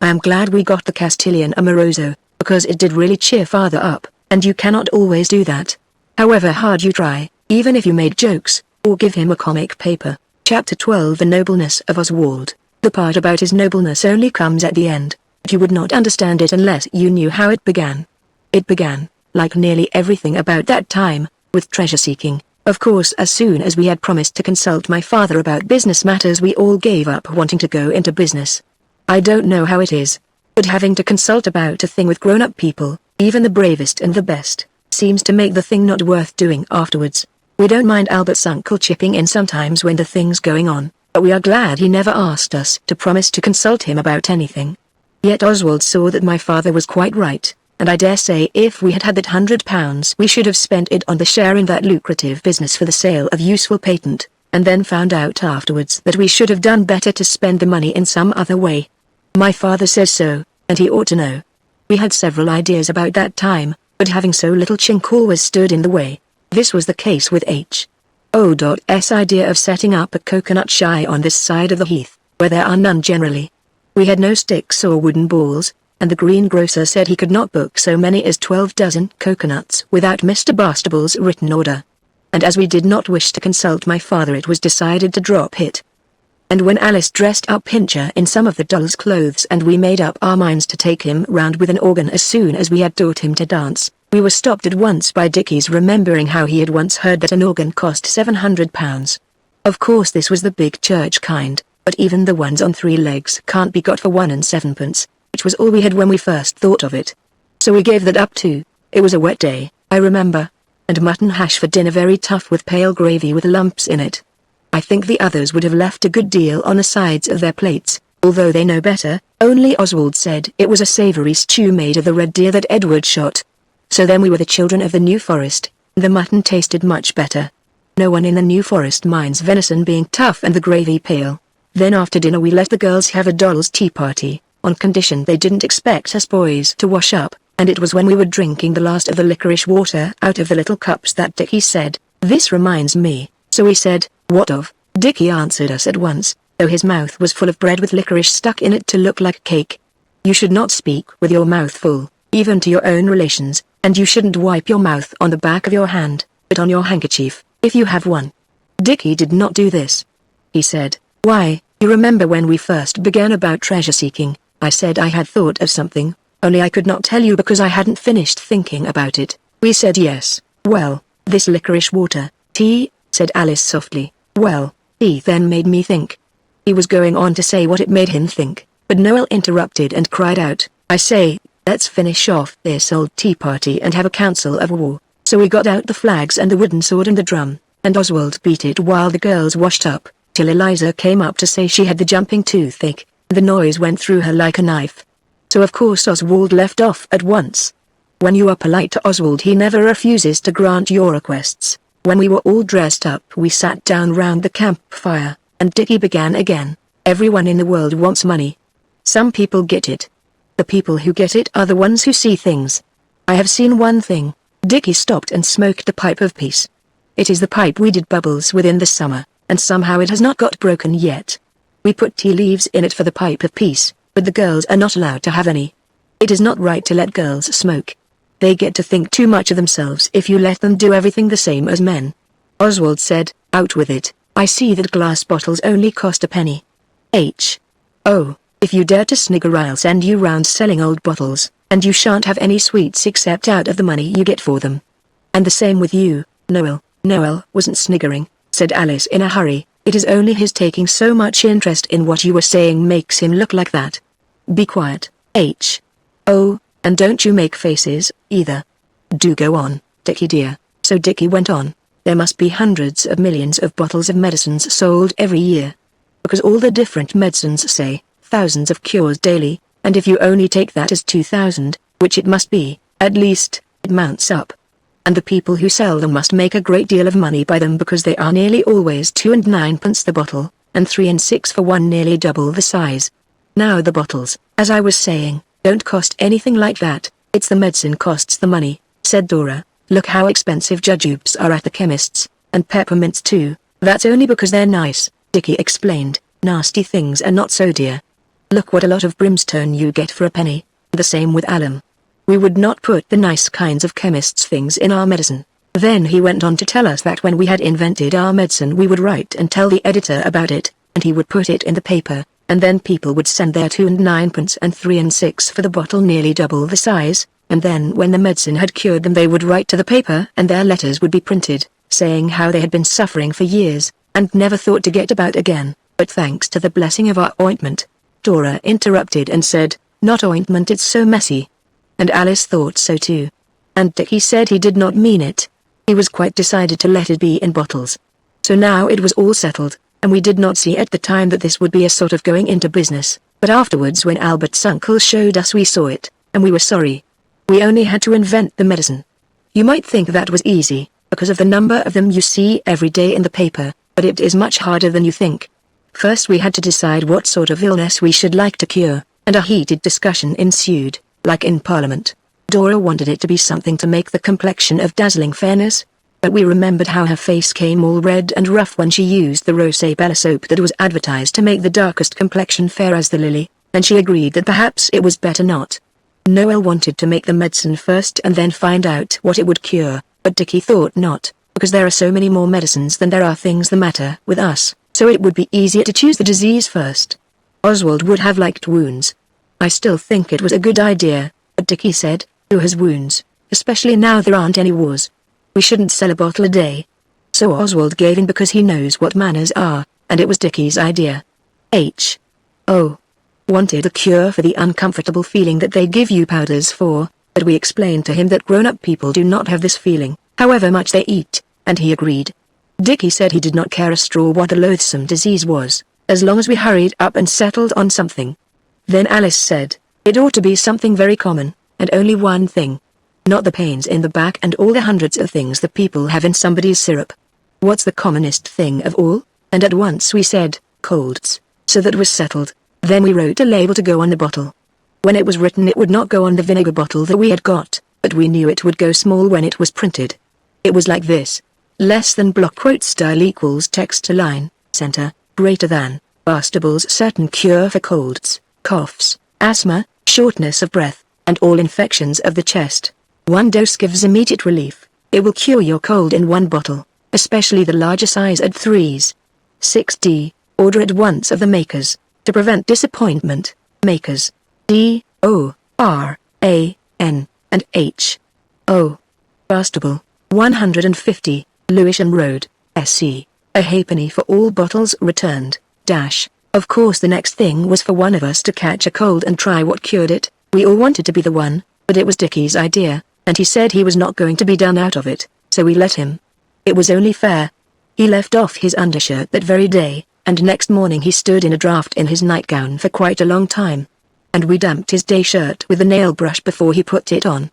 I am glad we got the Castilian Amoroso, because it did really cheer Father up, and you cannot always do that. However hard you try, even if you made jokes, or give him a comic paper. Chapter 12 The Nobleness of Oswald. The part about his nobleness only comes at the end, but you would not understand it unless you knew how it began. It began, like nearly everything about that time, with treasure-seeking. Of course, as soon as we had promised to consult my father about business matters we all gave up wanting to go into business. I don't know how it is, but having to consult about a thing with grown-up people, even the bravest and the best, seems to make the thing not worth doing afterwards. We don't mind Albert's uncle chipping in sometimes when the thing's going on, but we are glad he never asked us to promise to consult him about anything. Yet Oswald saw that my father was quite right, and I dare say if we had had that £100 we should have spent it on the share in that lucrative business for the sale of useful patent, and then found out afterwards that we should have done better to spend the money in some other way. My father says so, and he ought to know. We had several ideas about that time, but having so little chink always stood in the way. This was the case with H.O.'s idea of setting up a coconut shy on this side of the heath, where there are none generally. We had no sticks or wooden balls, and the greengrocer said he could not book so many as 12 dozen coconuts without Mr. Bastable's written order. And as we did not wish to consult my father it was decided to drop it. And when Alice dressed up Pincher in some of the doll's clothes and we made up our minds to take him round with an organ as soon as we had taught him to dance, we were stopped at once by Dickie's remembering how he had once heard that an organ cost £700. Of course this was the big church kind, but even the ones on 3 legs can't be got for 1 and 7pence, which was all we had when we first thought of it. So we gave that up too. It was a wet day, I remember. And mutton hash for dinner, very tough with pale gravy with lumps in it. I think the others would have left a good deal on the sides of their plates, although they know better. Only Oswald said it was a savoury stew made of the red deer that Edward shot. So then we were the children of the New Forest. The mutton tasted much better. No one in the New Forest minds venison being tough and the gravy pale. Then after dinner we let the girls have a doll's tea party, on condition they didn't expect us boys to wash up, and it was when we were drinking the last of the licorice water out of the little cups that Dickie said, "This reminds me." So we said, "What of?" Dickie answered us at once, though his mouth was full of bread with licorice stuck in it to look like cake. "You should not speak with your mouth full, even to your own relations, And you shouldn't wipe your mouth on the back of your hand, but on your handkerchief, if you have one. Dickie did not do this. He said, "Why, you remember when we first began about treasure seeking, I said I had thought of something, only I could not tell you because I hadn't finished thinking about it." We said yes. "Well, this licorice water, tea," said Alice softly. "Well, he then made me think." He was going on to say what it made him think, but Noel interrupted and cried out, "I say, let's finish off this old tea party and have a council of war." So we got out the flags and the wooden sword and the drum, and Oswald beat it while the girls washed up, till Eliza came up to say she had the jumping toothache, and the noise went through her like a knife. So of course Oswald left off at once. When you are polite to Oswald he never refuses to grant your requests. When we were all dressed up we sat down round the campfire, and Dickie began again. "Everyone in the world wants money. Some people get it. The people who get it are the ones who see things. I have seen one thing." Dickie stopped and smoked a pipe of peace. "It is the pipe we did bubbles with in the summer, and somehow it has not got broken yet. We put tea leaves in it for the pipe of peace, but the girls are not allowed to have any. It is not right to let girls smoke. They get to think too much of themselves if you let them do everything the same as men." Oswald said, "Out with it, I see that glass bottles only cost a penny." "Oh, if you dare to snigger I'll send you round selling old bottles, and you shan't have any sweets except out of the money you get for them. And the same with you, Noel." "Noel wasn't sniggering," said Alice in a hurry. "It is only his taking so much interest in what you were saying makes him look like that." "Be quiet, Oh, and don't you make faces, either. Do go on, Dickie dear." So Dickie went on. "There must be hundreds of millions of bottles of medicines sold every year. Because all the different medicines say, thousands of cures daily, and if you only take that as 2,000, which it must be, at least, it mounts up. And the people who sell them must make a great deal of money by them because they are nearly always 2 and 9 pence the bottle, and 3 and 6 for one, nearly double the size. Now the bottles, as I was saying, don't cost anything like that, it's the medicine costs the money," said Dora. "Look how expensive jujubes are at the chemist's, and peppermints too." "That's only because they're nice," Dickie explained. "Nasty things are not so dear. Look what a lot of brimstone you get for a penny." The same with alum. "We would not put the nice kinds of chemists' things in our medicine." Then he went on to tell us that when we had invented our medicine we would write and tell the editor about it, and he would put it in the paper, and then people would send their 2 and 9 pence and 3 and 6 for the bottle, nearly double the size, and then when the medicine had cured them they would write to the paper and their letters would be printed, saying how they had been suffering for years, and never thought to get about again, but thanks to the blessing of our ointment. Dora interrupted and said, "Not ointment, it's so messy." And Alice thought so too. And Dickie said he did not mean it. He was quite decided to let it be in bottles. So now it was all settled, and we did not see at the time that this would be a sort of going into business, but afterwards when Albert's uncle showed us we saw it, and we were sorry. We only had to invent the medicine. You might think that was easy, because of the number of them you see every day in the paper, but it is much harder than you think. First we had to decide what sort of illness we should like to cure, and a heated discussion ensued, like in Parliament. Dora wanted it to be something to make the complexion of dazzling fairness, but we remembered how her face came all red and rough when she used the Rosabella soap that was advertised to make the darkest complexion fair as the lily, and she agreed that perhaps it was better not. Noel wanted to make the medicine first and then find out what it would cure, but Dickie thought not, because there are so many more medicines than there are things the matter with us, so it would be easier to choose the disease first. Oswald would have liked wounds. I still think it was a good idea, but Dickie said, "Who has wounds, especially now there aren't any wars? We shouldn't sell a bottle a day." So Oswald gave in because he knows what manners are, and it was Dickie's idea. Oh. Wanted a cure for the uncomfortable feeling that they give you powders for, but we explained to him that grown-up people do not have this feeling, however much they eat, and he agreed. Dickie said he did not care a straw what the loathsome disease was, as long as we hurried up and settled on something. Then Alice said, it ought to be something very common, and only one thing. Not the pains in the back and all the hundreds of things that people have in somebody's syrup. What's the commonest thing of all? And at once we said, colds. So that was settled. Then we wrote a label to go on the bottle. When it was written it would not go on the vinegar bottle that we had got, but we knew it would go small when it was printed. It was like this. Less than block quote style equals text to line, center, greater than, Bastable's certain cure for colds, coughs, asthma, shortness of breath, and all infections of the chest. One dose gives immediate relief. It will cure your cold in one bottle, especially the larger size at 3s. 6D. Order at once of the makers. To prevent disappointment. Makers. D-O-R-A-N and H-O. Bastable. 150, Lewisham Road, SC. A halfpenny for all bottles returned. Of course the next thing was for one of us to catch a cold and try what cured it. We all wanted to be the one, but it was Dickie's idea, and he said he was not going to be done out of it, so we let him. It was only fair. He left off his undershirt that very day, and next morning he stood in a draught in his nightgown for quite a long time. And we damped his day shirt with a nail brush before he put it on.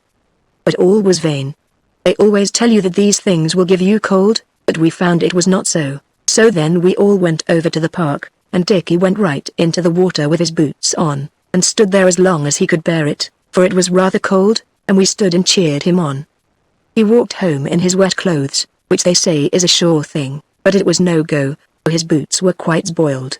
But all was vain. They always tell you that these things will give you cold, but we found it was not so. So then we all went over to the park, and Dickie went right into the water with his boots on, and stood there as long as he could bear it, for it was rather cold, and we stood and cheered him on. He walked home in his wet clothes, which they say is a sure thing, but it was no go, for his boots were quite spoiled.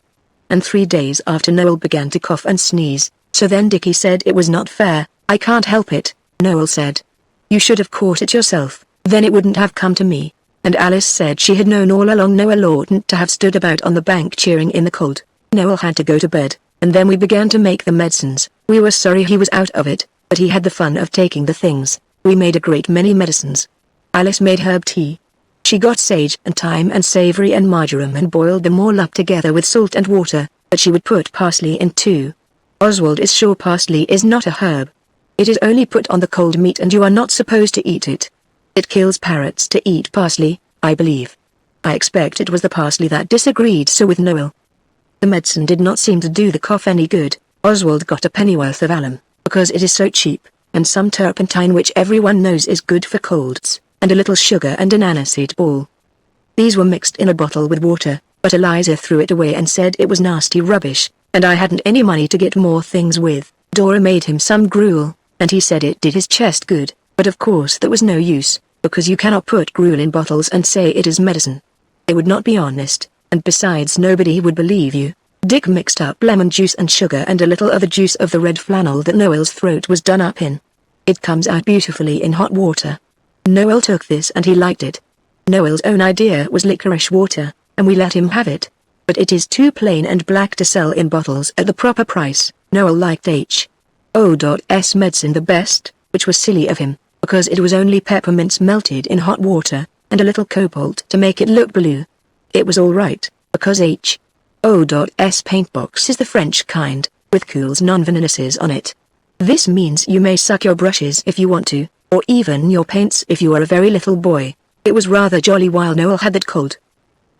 And 3 days after Noel began to cough and sneeze, so then Dickie said it was not fair. I can't help it, Noel said. You should have caught it yourself, then it wouldn't have come to me. And Alice said she had known all along Noel oughtn't to have stood about on the bank cheering in the cold. Noel had to go to bed, and then we began to make the medicines. We were sorry he was out of it, but he had the fun of taking the things. We made a great many medicines. Alice made herb tea. She got sage and thyme and savory and marjoram and boiled them all up together with salt and water, but she would put parsley in too. Oswald is sure parsley is not a herb. It is only put on the cold meat and you are not supposed to eat it. It kills parrots to eat parsley, I believe. I expect it was the parsley that disagreed so with Noel. The medicine did not seem to do the cough any good. Oswald got a pennyworth of alum, because it is so cheap, and some turpentine which everyone knows is good for colds, and a little sugar and an aniseed ball. These were mixed in a bottle with water, but Eliza threw it away and said it was nasty rubbish, and I hadn't any money to get more things with. Dora made him some gruel, and he said it did his chest good, but of course that was no use, because you cannot put gruel in bottles and say it is medicine. It would not be honest, and besides nobody would believe you. Dick mixed up lemon juice and sugar and a little of the juice of the red flannel that Noel's throat was done up in. It comes out beautifully in hot water. Noel took this and he liked it. Noel's own idea was licorice water, and we let him have it. But it is too plain and black to sell in bottles at the proper price. Noel liked H.O.'s medicine the best, which was silly of him, because it was only peppermints melted in hot water, and a little cobalt to make it look blue. It was all right, because H.O.'s paint box is the French kind, with Cool's non-venenuses on it. This means you may suck your brushes if you want to, or even your paints if you are a very little boy. It was rather jolly while Noel had that cold.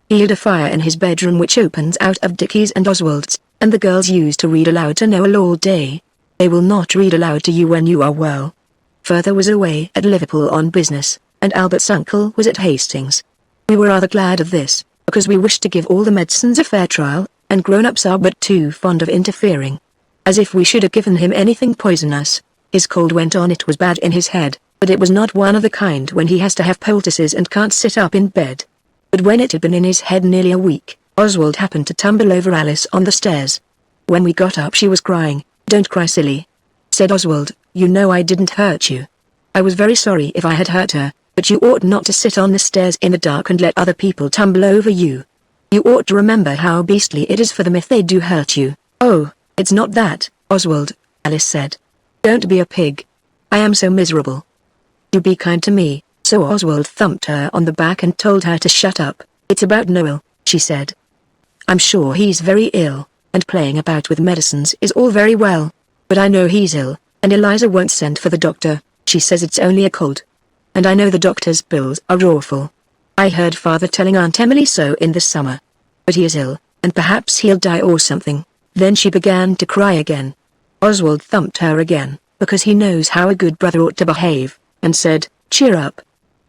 He had a fire in his bedroom which opens out of Dickie's and Oswald's, and the girls used to read aloud to Noel all day. They will not read aloud to you when you are well. Father was away at Liverpool on business, and Albert's uncle was at Hastings. We were rather glad of this, because we wished to give all the medicines a fair trial, and grown-ups are but too fond of interfering. As if we should have given him anything poisonous. His cold went on. It was bad in his head, but it was not one of the kind when he has to have poultices and can't sit up in bed. But when it had been in his head nearly a week, Oswald happened to tumble over Alice on the stairs. When we got up she was crying. "Don't cry, silly," said Oswald, "you know I didn't hurt you." I was very sorry if I had hurt her, but you ought not to sit on the stairs in the dark and let other people tumble over you. You ought to remember how beastly it is for them if they do hurt you. "Oh, it's not that, Oswald," Alice said. "Don't be a pig. I am so miserable. Do be kind to me." So Oswald thumped her on the back and told her to shut up. "It's about Noel," she said. "I'm sure he's very ill, and playing about with medicines is all very well. But I know he's ill, and Eliza won't send for the doctor. She says it's only a cold. And I know the doctor's bills are awful. I heard Father telling Aunt Emily so in the summer. But he is ill, and perhaps he'll die or something." Then she began to cry again. Oswald thumped her again, because he knows how a good brother ought to behave, and said, "Cheer up."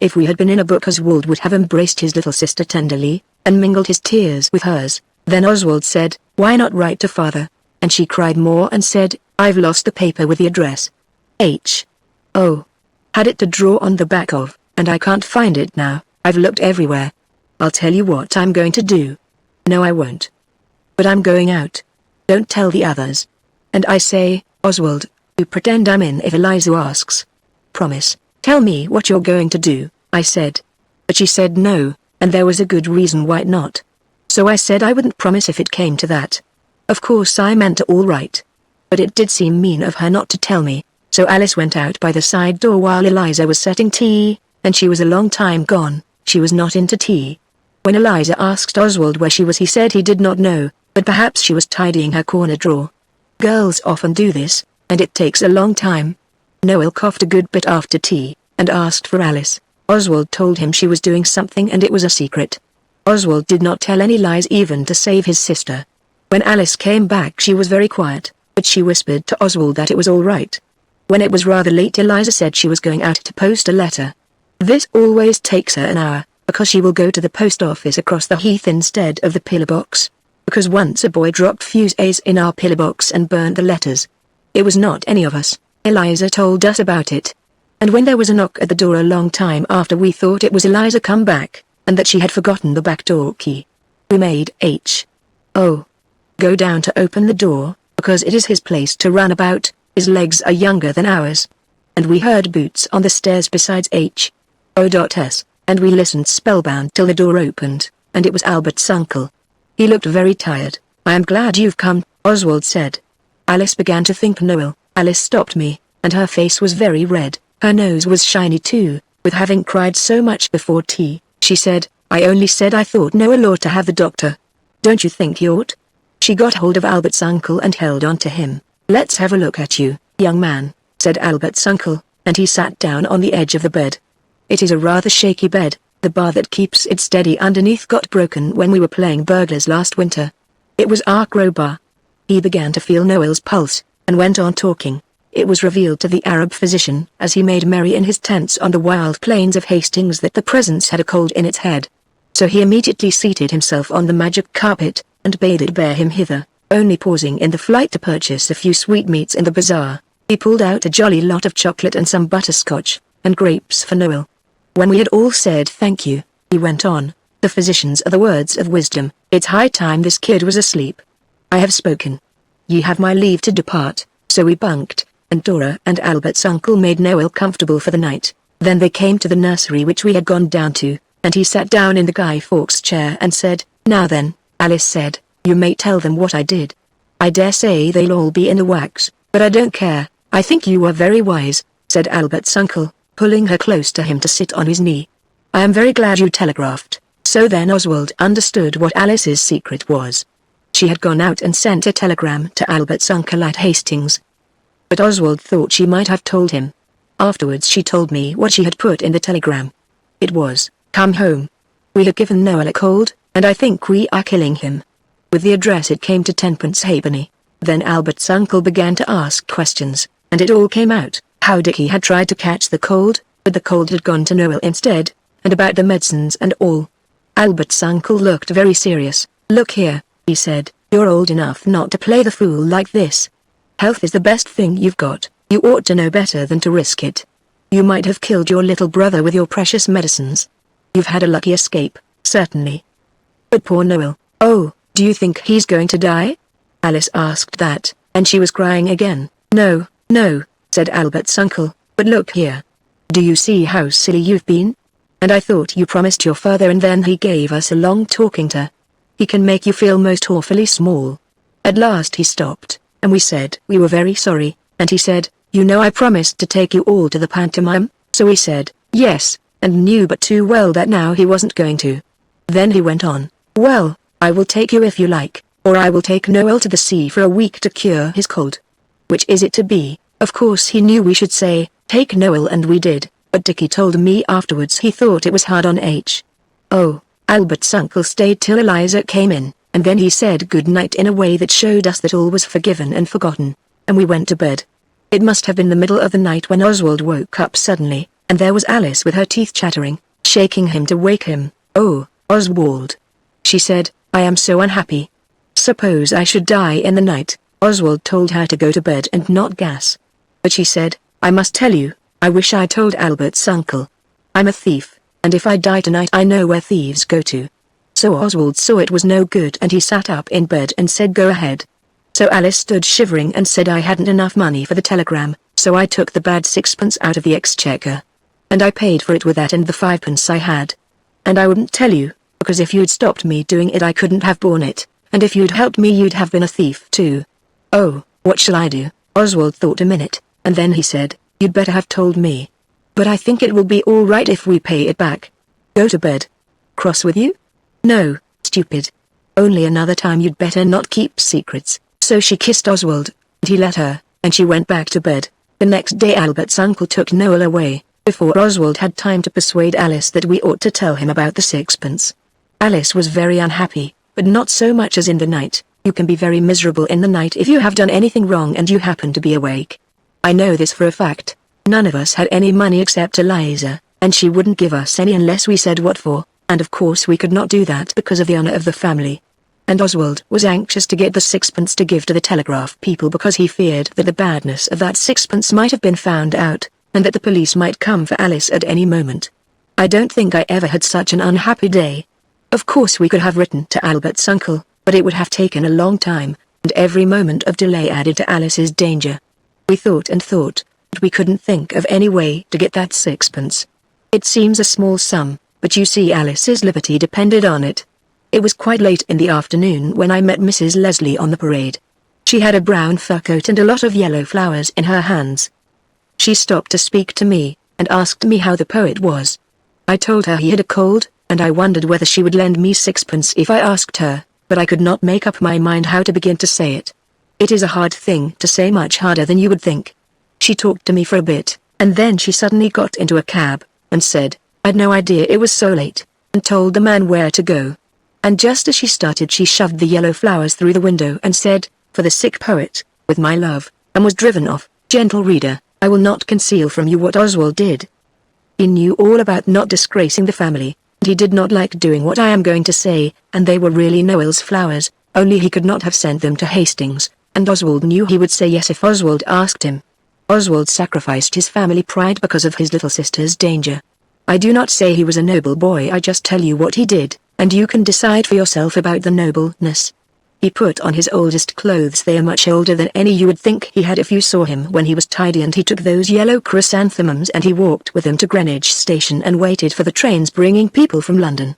If we had been in a book, Oswald would have embraced his little sister tenderly, and mingled his tears with hers. Then Oswald said, "Why not write to Father?" And she cried more and said, "I've lost the paper with the address. H.O. had it to draw on the back of, and I can't find it now. I've looked everywhere. I'll tell you what I'm going to do." "No, I won't." "But I'm going out. Don't tell the others. And I say, Oswald, you pretend I'm in if Eliza asks. Promise." "Tell me what you're going to do," I said. But she said no, and there was a good reason why not. So I said I wouldn't promise if it came to that. Of course I meant all right. But it did seem mean of her not to tell me, so Alice went out by the side door while Eliza was setting tea, and she was a long time gone. She was not into tea. When Eliza asked Oswald where she was, he said he did not know, but perhaps she was tidying her corner drawer. Girls often do this, and it takes a long time. Noel coughed a good bit after tea, and asked for Alice. Oswald told him she was doing something and it was a secret. Oswald did not tell any lies even to save his sister. When Alice came back she was very quiet, but she whispered to Oswald that it was all right. When it was rather late, Eliza said she was going out to post a letter. This always takes her an hour, because she will go to the post office across the heath instead of the pillar box. Because once a boy dropped fuses in our pillar box and burned the letters. It was not any of us. Eliza told us about it. And when there was a knock at the door a long time after, we thought it was Eliza come back, and that she had forgotten the back door key. We made H.O. go down to open the door, because it is his place to run about, his legs are younger than ours. And we heard boots on the stairs besides H.O.S., and we listened spellbound till the door opened, and it was Albert's uncle. He looked very tired. "I am glad you've come," Oswald said. Alice began to think Noel. Alice stopped me, and her face was very red. Her nose was shiny too, with having cried so much before tea. She said, "I only said I thought Noel ought to have the doctor. Don't you think he ought?" She got hold of Albert's uncle and held on to him. "Let's have a look at you, young man," said Albert's uncle, and he sat down on the edge of the bed. It is a rather shaky bed. The bar that keeps it steady underneath got broken when we were playing burglars last winter. It was our crowbar. He began to feel Noel's pulse, and went on talking. It was revealed to the Arab physician, as he made merry in his tents on the wild plains of Hastings, that the presence had a cold in its head. So he immediately seated himself on the magic carpet, and bade it bear him hither, only pausing in the flight to purchase a few sweetmeats in the bazaar. He pulled out a jolly lot of chocolate and some butterscotch, and grapes for Noel. When we had all said thank you, he went on, "The physicians are the words of wisdom. It's high time this kid was asleep. I have spoken. Ye have my leave to depart." So we bunked, and Dora and Albert's uncle made Noel comfortable for the night. Then they came to the nursery which we had gone down to, and he sat down in the Guy Fawkes chair and said, "Now then," Alice said, "you may tell them what I did. I dare say they'll all be in the wax, but I don't care. I think you are very wise," said Albert's uncle, pulling her close to him to sit on his knee. "I am very glad you telegraphed." So then Oswald understood what Alice's secret was. She had gone out and sent a telegram to Albert's uncle at Hastings. But Oswald thought she might have told him. Afterwards she told me what she had put in the telegram. It was, "Come home. We have given Noel a cold, and I think we are killing him." With the address it came to 10 halfpenny. Then Albert's uncle began to ask questions, and it all came out. How Dickie had tried to catch the cold, but the cold had gone to Noel instead, and about the medicines and all. Albert's uncle looked very serious. "Look here," he said, "you're old enough not to play the fool like this. Health is the best thing you've got. You ought to know better than to risk it. You might have killed your little brother with your precious medicines. You've had a lucky escape, certainly. But poor Noel, oh, do you think he's going to die?" Alice asked that, and she was crying again. "No, no," said Albert's uncle, "but look here. Do you see how silly you've been? And I thought you promised your father, and then he gave us a long talking to. He can make you feel most awfully small." At last he stopped, and we said we were very sorry, and he said, "You know I promised to take you all to the pantomime," so we said, yes, and knew but too well that now he wasn't going to. Then he went on, "Well, I will take you if you like, or I will take Noel to the sea for a week to cure his cold. Which is it to be?" Of course he knew we should say, "Take Noel," and we did, but Dickie told me afterwards he thought it was hard on H.O. Albert's uncle stayed till Eliza came in, and then he said good night in a way that showed us that all was forgiven and forgotten, and we went to bed. It must have been the middle of the night when Oswald woke up suddenly, and there was Alice with her teeth chattering, shaking him to wake him. "Oh, Oswald," she said, "I am so unhappy. Suppose I should die in the night." Oswald told her to go to bed and not gas. But she said, "I must tell you, I wish I told Albert's uncle. I'm a thief, and if I die tonight I know where thieves go to." So Oswald saw it was no good and he sat up in bed and said, "Go ahead." So Alice stood shivering and said I hadn't enough money for the telegram, so I took the bad 6 out of the exchequer. and I paid for it with that and the 5 pence I had. And I wouldn't tell you, because if you'd stopped me doing it I couldn't have borne it, and if you'd helped me you'd have been a thief too. Oh, what shall I do? Oswald thought a minute, and then he said, you'd better have told me. But I think it will be all right if we pay it back. Go to bed. Cross with you? No, stupid. Only another time you'd better not keep secrets. So she kissed Oswald, and he let her, and she went back to bed. The next day Albert's uncle took Noel away, before Oswald had time to persuade Alice that we ought to tell him about the 6 pence. Alice was very unhappy, but not so much as in the night. You can be very miserable in the night if you have done anything wrong and you happen to be awake. I know this for a fact. None of us had any money except Eliza, and she wouldn't give us any unless we said what for, and of course we could not do that because of the honor of the family. And Oswald was anxious to get the 6 pence to give to the telegraph people because he feared that the badness of that 6 pence might have been found out, and that the police might come for Alice at any moment. I don't think I ever had such an unhappy day. Of course we could have written to Albert's uncle, but it would have taken a long time, and every moment of delay added to Alice's danger. We thought and thought, but we couldn't think of any way to get that 6 pence. It seems a small sum, but you see Alice's liberty depended on it. It was quite late in the afternoon when I met Mrs. Leslie on the parade. She had a brown fur coat and a lot of yellow flowers in her hands. She stopped to speak to me, and asked me how the poet was. I told her he had a cold, and I wondered whether she would lend me 6 pence if I asked her, but I could not make up my mind how to begin to say it. It is a hard thing to say, much harder than you would think. She talked to me for a bit, and then she suddenly got into a cab, and said, I'd no idea it was so late, and told the man where to go. And just as she started she shoved the yellow flowers through the window and said, for the sick poet, with my love, and was driven off. Gentle reader, I will not conceal from you what Oswald did. He knew all about not disgracing the family, and he did not like doing what I am going to say, and they were really Noel's flowers, only he could not have sent them to Hastings, and Oswald knew he would say yes if Oswald asked him. Oswald sacrificed his family pride because of his little sister's danger. I do not say he was a noble boy, I just tell you what he did, and you can decide for yourself about the nobleness. He put on his oldest clothes, they are much older than any you would think he had if you saw him when he was tidy, and he took those yellow chrysanthemums and he walked with them to Greenwich Station and waited for the trains bringing people from London.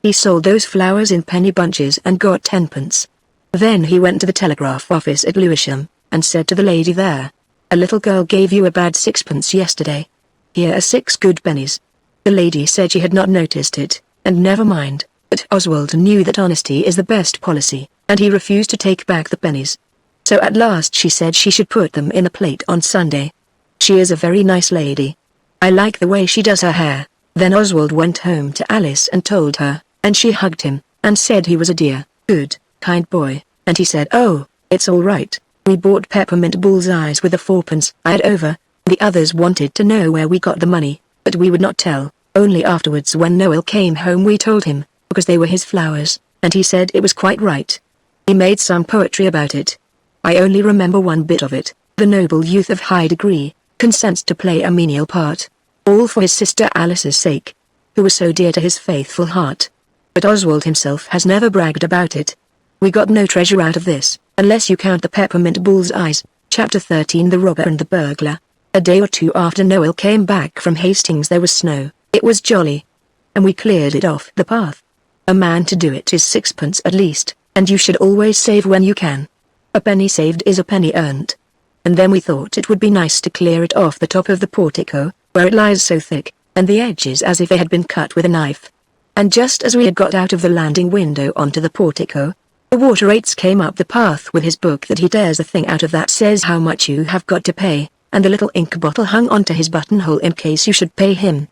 He sold those flowers in penny bunches and got 10 pence. Then he went to the telegraph office at Lewisham, and said to the lady there, a little girl gave you a bad 6 pence yesterday. Here are 6 good pennies. The lady said she had not noticed it, and never mind, but Oswald knew that honesty is the best policy, and he refused to take back the pennies. So at last she said she should put them in a plate on Sunday. She is a very nice lady. I like the way she does her hair. Then Oswald went home to Alice and told her, and she hugged him, and said he was a dear, good, kind boy, and he said, oh, it's all right. We bought peppermint bullseyes with the 4 pence I had over. The others wanted to know where we got the money, but we would not tell. Only afterwards when Noel came home we told him, because they were his flowers, and he said it was quite right. He made some poetry about it. I only remember one bit of it. The noble youth of high degree, consents to play a menial part, all for his sister Alice's sake, who was so dear to his faithful heart. But Oswald himself has never bragged about it. We got no treasure out of this, unless you count the peppermint bullseyes. Chapter 13 The Robber and the Burglar. A day or two after Noel came back from Hastings there was snow. It was jolly, and we cleared it off the path. A man to do it is 6 pence at least, and you should always save when you can. A penny saved is a penny earned. And then we thought it would be nice to clear it off the top of the portico, where it lies so thick, and the edges as if they had been cut with a knife. And just as we had got out of the landing window onto the portico, the water rates came up the path with his book that he tears a thing out of that says how much you have got to pay, and the little ink bottle hung onto his buttonhole in case you should pay him.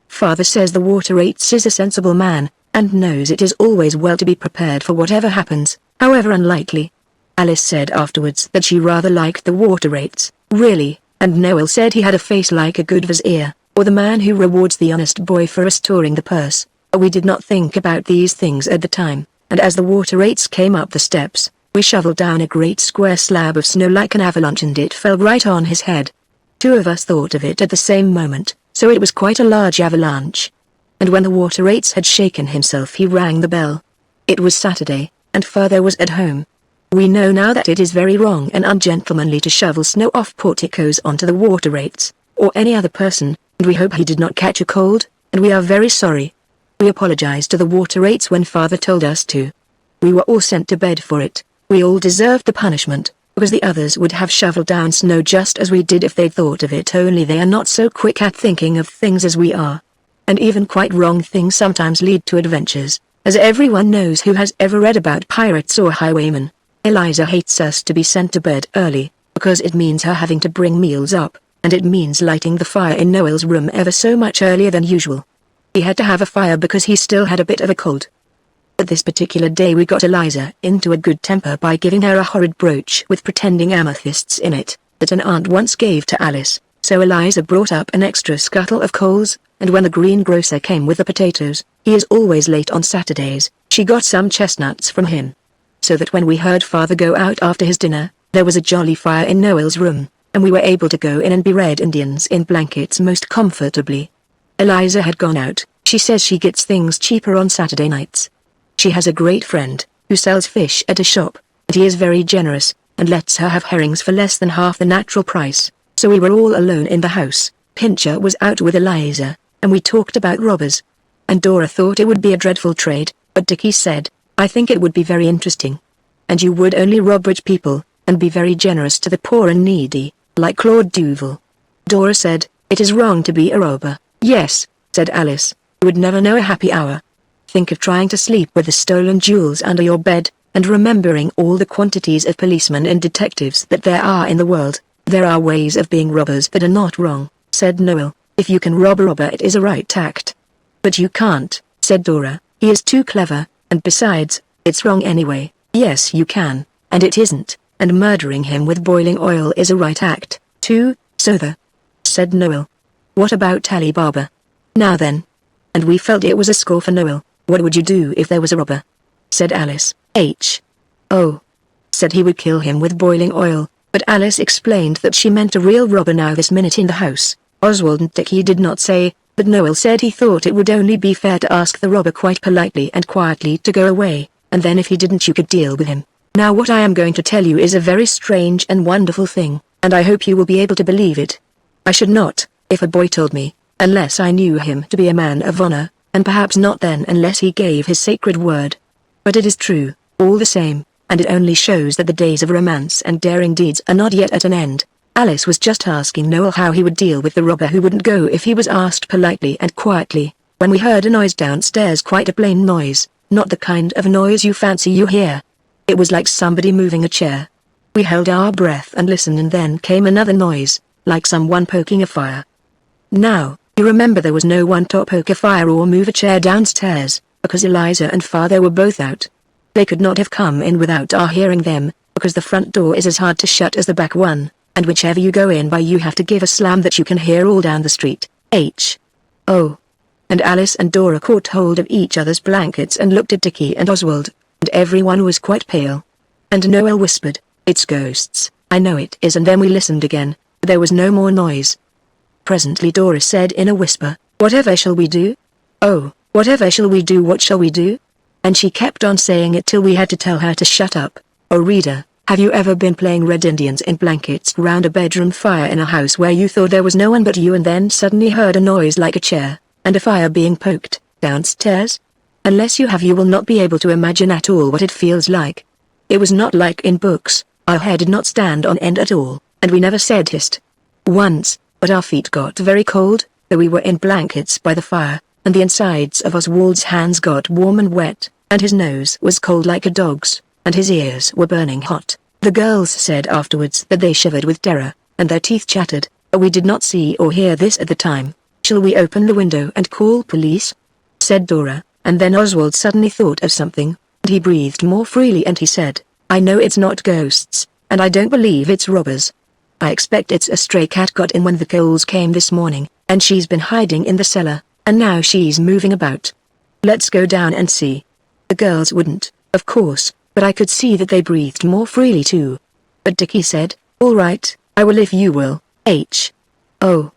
Father says the water rates is a sensible man, and knows it is always well to be prepared for whatever happens, however unlikely. Alice said afterwards that she rather liked the water rates, really, and Noel said he had a face like a good vizier, or the man who rewards the honest boy for restoring the purse. We did not think about these things at the time, and as the water rates came up the steps, we shoveled down a great square slab of snow like an avalanche, and it fell right on his head. 2 of us thought of it at the same moment, so it was quite a large avalanche. And when the water rates had shaken himself he rang the bell. It was Saturday, and Father was at home. We know now that it is very wrong and ungentlemanly to shovel snow off porticos onto the water rates, or any other person, and we hope he did not catch a cold, and we are very sorry. We apologized to the water rates when Father told us to. We were all sent to bed for it. We all deserved the punishment, because the others would have shoveled down snow just as we did if they'd thought of it, only they are not so quick at thinking of things as we are. And even quite wrong things sometimes lead to adventures, as everyone knows who has ever read about pirates or highwaymen. Eliza hates us to be sent to bed early, because it means her having to bring meals up, and it means lighting the fire in Noel's room ever so much earlier than usual. He had to have a fire because he still had a bit of a cold. But this particular day we got Eliza into a good temper by giving her a horrid brooch with pretending amethysts in it, that an aunt once gave to Alice, so Eliza brought up an extra scuttle of coals, and when the greengrocer came with the potatoes, he is always late on Saturdays, she got some chestnuts from him. So that when we heard Father go out after his dinner, there was a jolly fire in Noel's room, and we were able to go in and be Red Indians in blankets most comfortably. Eliza had gone out. She says she gets things cheaper on Saturday nights. She has a great friend, who sells fish at a shop, and he is very generous, and lets her have herrings for less than half the natural price, so we were all alone in the house. Pincher was out with Eliza, and we talked about robbers. And Dora thought it would be a dreadful trade, but Dickie said, I think it would be very interesting. And you would only rob rich people, and be very generous to the poor and needy, like Claude Duval. Dora said, it is wrong to be a robber. Yes, said Alice, you would never know a happy hour. Think of trying to sleep with the stolen jewels under your bed, and remembering all the quantities of policemen and detectives that there are in the world. There are ways of being robbers that are not wrong, said Noel. If you can rob a robber it is a right act. But you can't, said Dora, he is too clever, and besides, it's wrong anyway. Yes you can, and it isn't, and murdering him with boiling oil is a right act, too, said Noel. What about Ali Baba? Now then. And we felt it was a score for Noel. What would you do if there was a robber? Said Alice. Oh. Said he would kill him with boiling oil, but Alice explained that she meant a real robber now this minute in the house. Oswald and Dickie did not say, but Noel said he thought it would only be fair to ask the robber quite politely and quietly to go away, and then if he didn't you could deal with him. Now what I am going to tell you is a very strange and wonderful thing, and I hope you will be able to believe it. I should not, if a boy told me, unless I knew him to be a man of honor, and perhaps not then unless he gave his sacred word. But it is true, all the same, and it only shows that the days of romance and daring deeds are not yet at an end. Alice was just asking Noel how he would deal with the robber who wouldn't go if he was asked politely and quietly, when we heard a noise downstairs, quite a plain noise, not the kind of noise you fancy you hear. It was like somebody moving a chair. We held our breath and listened, and then came another noise, like someone poking a fire. Now, you remember there was no one to poke a fire or move a chair downstairs, because Eliza and Father were both out. They could not have come in without our hearing them, because the front door is as hard to shut as the back one, and whichever you go in by you have to give a slam that you can hear all down the street. Oh. And Alice and Dora caught hold of each other's blankets and looked at Dickie and Oswald, and everyone was quite pale. And Noel whispered, it's ghosts, I know it is, and then we listened again, but there was no more noise. Presently Dora said in a whisper, whatever shall we do? Oh, whatever shall we do, what shall we do? And she kept on saying it till we had to tell her to shut up. Oh reader, have you ever been playing Red Indians in blankets round a bedroom fire in a house where you thought there was no one but you, and then suddenly heard a noise like a chair, and a fire being poked, downstairs? Unless you have, you will not be able to imagine at all what it feels like. It was not like in books. Our hair did not stand on end at all, and we never said hist once, but our feet got very cold, though we were in blankets by the fire, and the insides of Oswald's hands got warm and wet, and his nose was cold like a dog's, and his ears were burning hot. The girls said afterwards that they shivered with terror, and their teeth chattered, but we did not see or hear this at the time. Shall we open the window and call police? Said Dora, and then Oswald suddenly thought of something, and he breathed more freely and he said, I know it's not ghosts, and I don't believe it's robbers. I expect it's a stray cat got in when the coals came this morning, and she's been hiding in the cellar, and now she's moving about. Let's go down and see. The girls wouldn't, of course, but I could see that they breathed more freely too. But Dickie said, all right, I will if you will. Oh.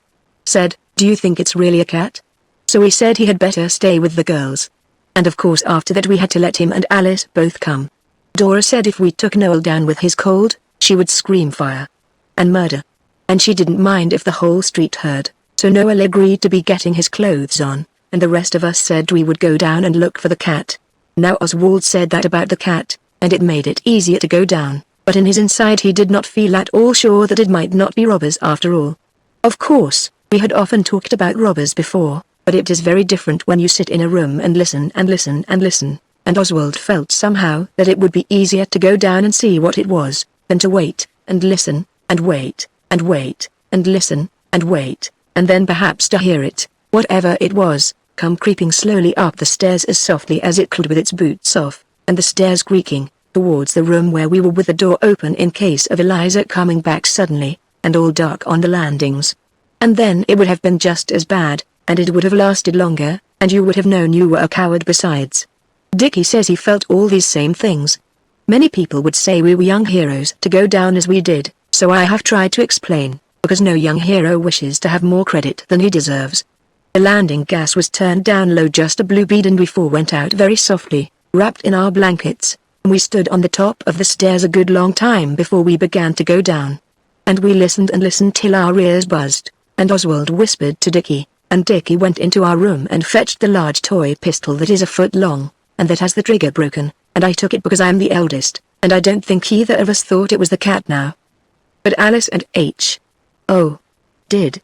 Said, do you think it's really a cat? So he said he had better stay with the girls. And of course after that we had to let him and Alice both come. Dora said if we took Noel down with his cold, she would scream fire and murder. And she didn't mind if the whole street heard. So Noel agreed to be getting his clothes on, and the rest of us said we would go down and look for the cat. Now Oswald said that about the cat, and it made it easier to go down, but in his inside he did not feel at all sure that it might not be robbers after all. Of course, we had often talked about robbers before, but it is very different when you sit in a room and listen and listen and listen, and Oswald felt somehow that it would be easier to go down and see what it was, than to wait, and listen, and wait, and wait, and listen, and wait, and then perhaps to hear it, whatever it was, come creeping slowly up the stairs as softly as it could with its boots off, and the stairs creaking, towards the room where we were with the door open in case of Eliza coming back suddenly, and all dark on the landings. And then it would have been just as bad, and it would have lasted longer, and you would have known you were a coward besides. Dickie says he felt all these same things. Many people would say we were young heroes to go down as we did, so I have tried to explain, because no young hero wishes to have more credit than he deserves. The landing gas was turned down low, just a blue bead, and we four went out very softly, wrapped in our blankets, and we stood on the top of the stairs a good long time before we began to go down. And we listened and listened till our ears buzzed, and Oswald whispered to Dickie, and Dickie went into our room and fetched the large toy pistol that is a foot long, and that has the trigger broken, and I took it because I am the eldest, and I don't think either of us thought it was the cat now. But Alice and did.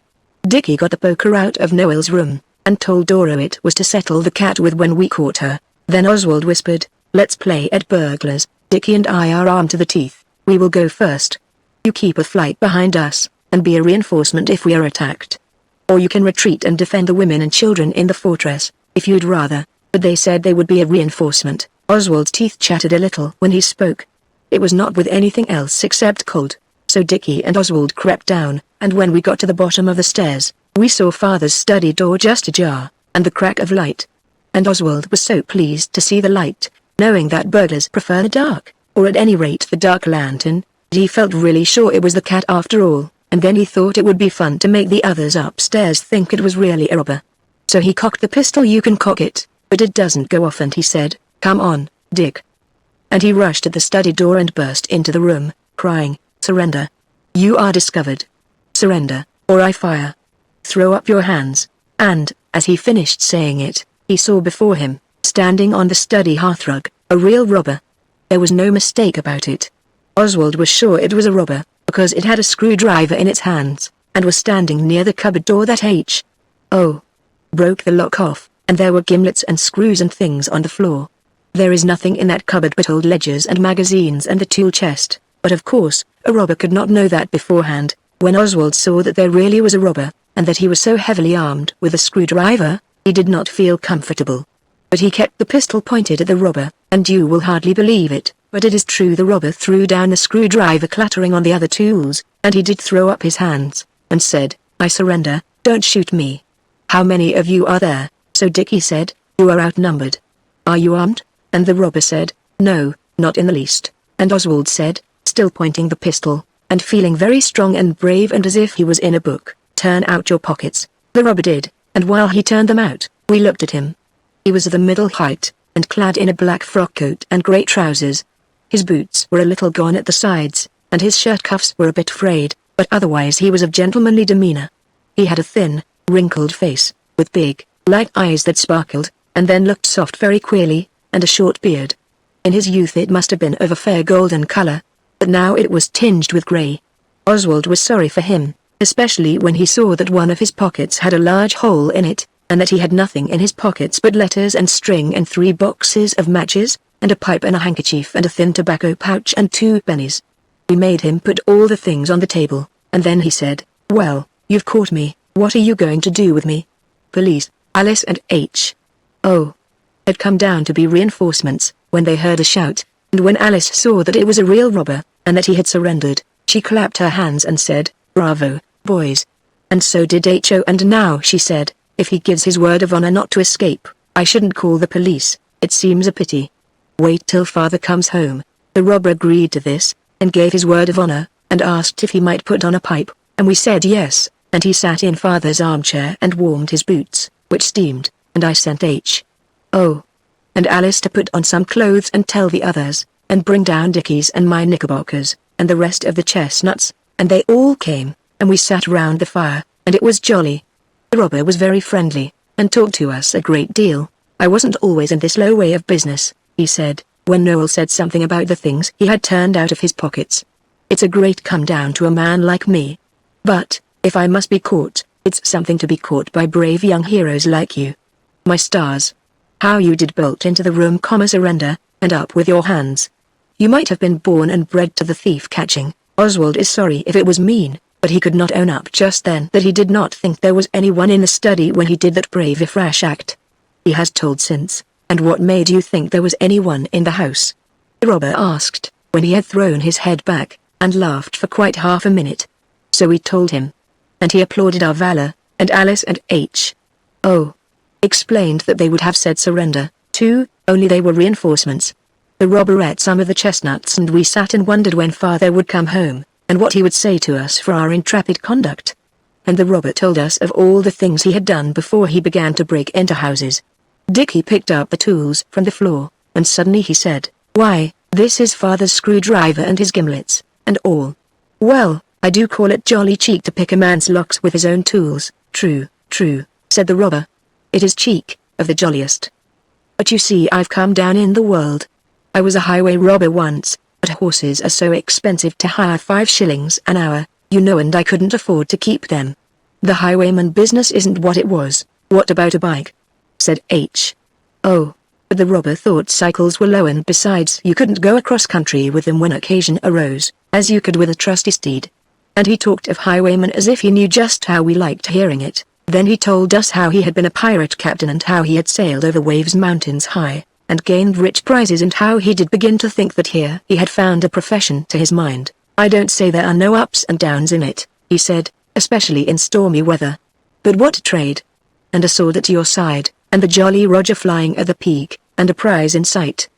Dickie got the poker out of Noel's room, and told Dora it was to settle the cat with when we caught her. Then Oswald whispered, "Let's play at burglars. Dickie and I are armed to the teeth. We will go first. You keep a flight behind us, and be a reinforcement if we are attacked. Or you can retreat and defend the women and children in the fortress, if you'd rather." But they said they would be a reinforcement. Oswald's teeth chattered a little when he spoke. It was not with anything else except cold. So Dickie and Oswald crept down, and when we got to the bottom of the stairs, we saw Father's study door just ajar, and the crack of light. And Oswald was so pleased to see the light, knowing that burglars prefer the dark, or at any rate the dark lantern. He felt really sure it was the cat after all, and then he thought it would be fun to make the others upstairs think it was really a robber. So he cocked the pistol. "You can cock it, but it doesn't go off," and he said, "Come on, Dick." And he rushed at the study door and burst into the room, crying, "Surrender. You are discovered. Surrender, or I fire. Throw up your hands." And, as he finished saying it, he saw before him, standing on the study hearthrug, a real robber. There was no mistake about it. Oswald was sure it was a robber, because it had a screwdriver in its hands, and was standing near the cupboard door that broke the lock off, and there were gimlets and screws and things on the floor. There is nothing in that cupboard but old ledgers and magazines and the tool chest, but of course, a robber could not know that beforehand. When Oswald saw that there really was a robber, and that he was so heavily armed with a screwdriver, he did not feel comfortable. But he kept the pistol pointed at the robber, and you will hardly believe it, but it is true, the robber threw down the screwdriver clattering on the other tools, and he did throw up his hands, and said, "I surrender, don't shoot me." "How many of you are there?" So Dickie said, "You are outnumbered." "Are you armed?" And the robber said, "No, not in the least." And Oswald said, still pointing the pistol, and feeling very strong and brave and as if he was in a book, "Turn out your pockets." The robber did, and while he turned them out, we looked at him. He was of the middle height, and clad in a black frock coat and grey trousers. His boots were a little gone at the sides, and his shirt cuffs were a bit frayed, but otherwise he was of gentlemanly demeanour. He had a thin, wrinkled face, with big, light eyes that sparkled, and then looked soft very queerly, and a short beard. In his youth it must have been of a fair golden colour, but now it was tinged with grey. Oswald was sorry for him, especially when he saw that one of his pockets had a large hole in it, and that he had nothing in his pockets but letters and string and 3 boxes of matches, and a pipe and a handkerchief and a thin tobacco pouch and 2 pennies. We made him put all the things on the table, and then he said, "Well, you've caught me, what are you going to do with me?" Police, Alice and had come down to be reinforcements, when they heard a shout, and when Alice saw that it was a real robber, and that he had surrendered, she clapped her hands and said, "Bravo, boys." And so did Ho, and now she said, "If he gives his word of honor not to escape, I shouldn't call the police, it seems a pity. Wait till Father comes home." The robber agreed to this, and gave his word of honor, and asked if he might put on a pipe, and we said yes, and he sat in Father's armchair and warmed his boots, which steamed, and I sent and Alice to put on some clothes and tell the others, and bring down Dickie's and my knickerbockers, and the rest of the chestnuts, and they all came, and we sat round the fire, and it was jolly. The robber was very friendly, and talked to us a great deal. I wasn't always in this low way of business, he said, when Noel said something about the things he had turned out of his pockets. It's a great come down to a man like me. But, if I must be caught, it's something to be caught by brave young heroes like you. My stars. How you did bolt into the room, surrender, and up with your hands. You might have been born and bred to the thief catching. Oswald is sorry if it was mean, but he could not own up just then that he did not think there was anyone in the study when he did that brave if rash act. He has told since. And what made you think there was anyone in the house? The robber asked, when he had thrown his head back, and laughed for quite half a minute. So we told him. And he applauded our valor, and Alice and H.O. explained that they would have said surrender, too, only they were reinforcements. The robber ate some of the chestnuts and we sat and wondered when father would come home, and what he would say to us for our intrepid conduct. And the robber told us of all the things he had done before he began to break into houses. Dickie picked up the tools from the floor, and suddenly he said, "Why, this is father's screwdriver and his gimlets, and all." "Well, I do call it jolly cheek to pick a man's locks with his own tools." "True, true," said the robber. "It is cheek, of the jolliest. But you see, I've come down in the world. I was a highway robber once, but horses are so expensive to hire 5 shillings an hour, you know, and I couldn't afford to keep them. The highwayman business isn't what it was." "What about a bike?" said H.O. But the robber thought cycles were low, and besides you couldn't go across country with them when occasion arose, as you could with a trusty steed. And he talked of highwaymen as if he knew just how we liked hearing it. Then he told us how he had been a pirate captain and how he had sailed over waves mountains high, and gained rich prizes, and how he did begin to think that here he had found a profession to his mind. "I don't say there are no ups and downs in it," he said, "especially in stormy weather. But what a trade! And a sword at your side, and the Jolly Roger flying at the peak, and a prize in sight.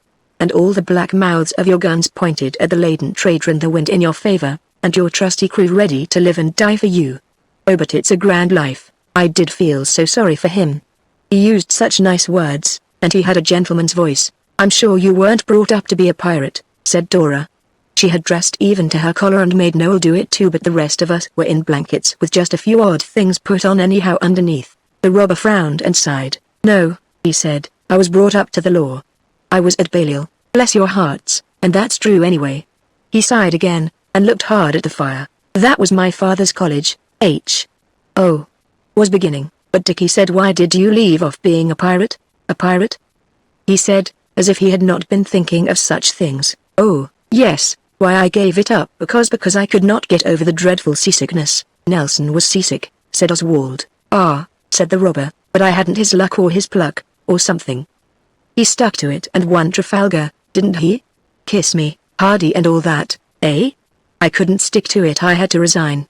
And all the black mouths of your guns pointed at the laden trader and the wind in your favor, and your trusty crew ready to live and die for you. Oh, but it's a grand life." I did feel so sorry for him. He used such nice words, and he had a gentleman's voice. "I'm sure you weren't brought up to be a pirate," said Dora. She had dressed even to her collar and made Noel do it too, but the rest of us were in blankets with just a few odd things put on anyhow underneath. The robber frowned and sighed. "No," he said, "I was brought up to the law. I was at Balliol, bless your hearts, and that's true anyway." He sighed again, and looked hard at the fire. "That was my father's college." H.O. was beginning, but Dickie said, "Why did you leave off being a pirate?" "A pirate?" he said, as if he had not been thinking of such things. "Oh, yes, why I gave it up because I could not get over the dreadful seasickness." "Nelson was seasick," said Oswald. "Ah," said the robber, "but I hadn't his luck or his pluck, or something. He stuck to it and won Trafalgar, didn't he? Kiss me, Hardy and all that, eh? I couldn't stick to it, I had to resign.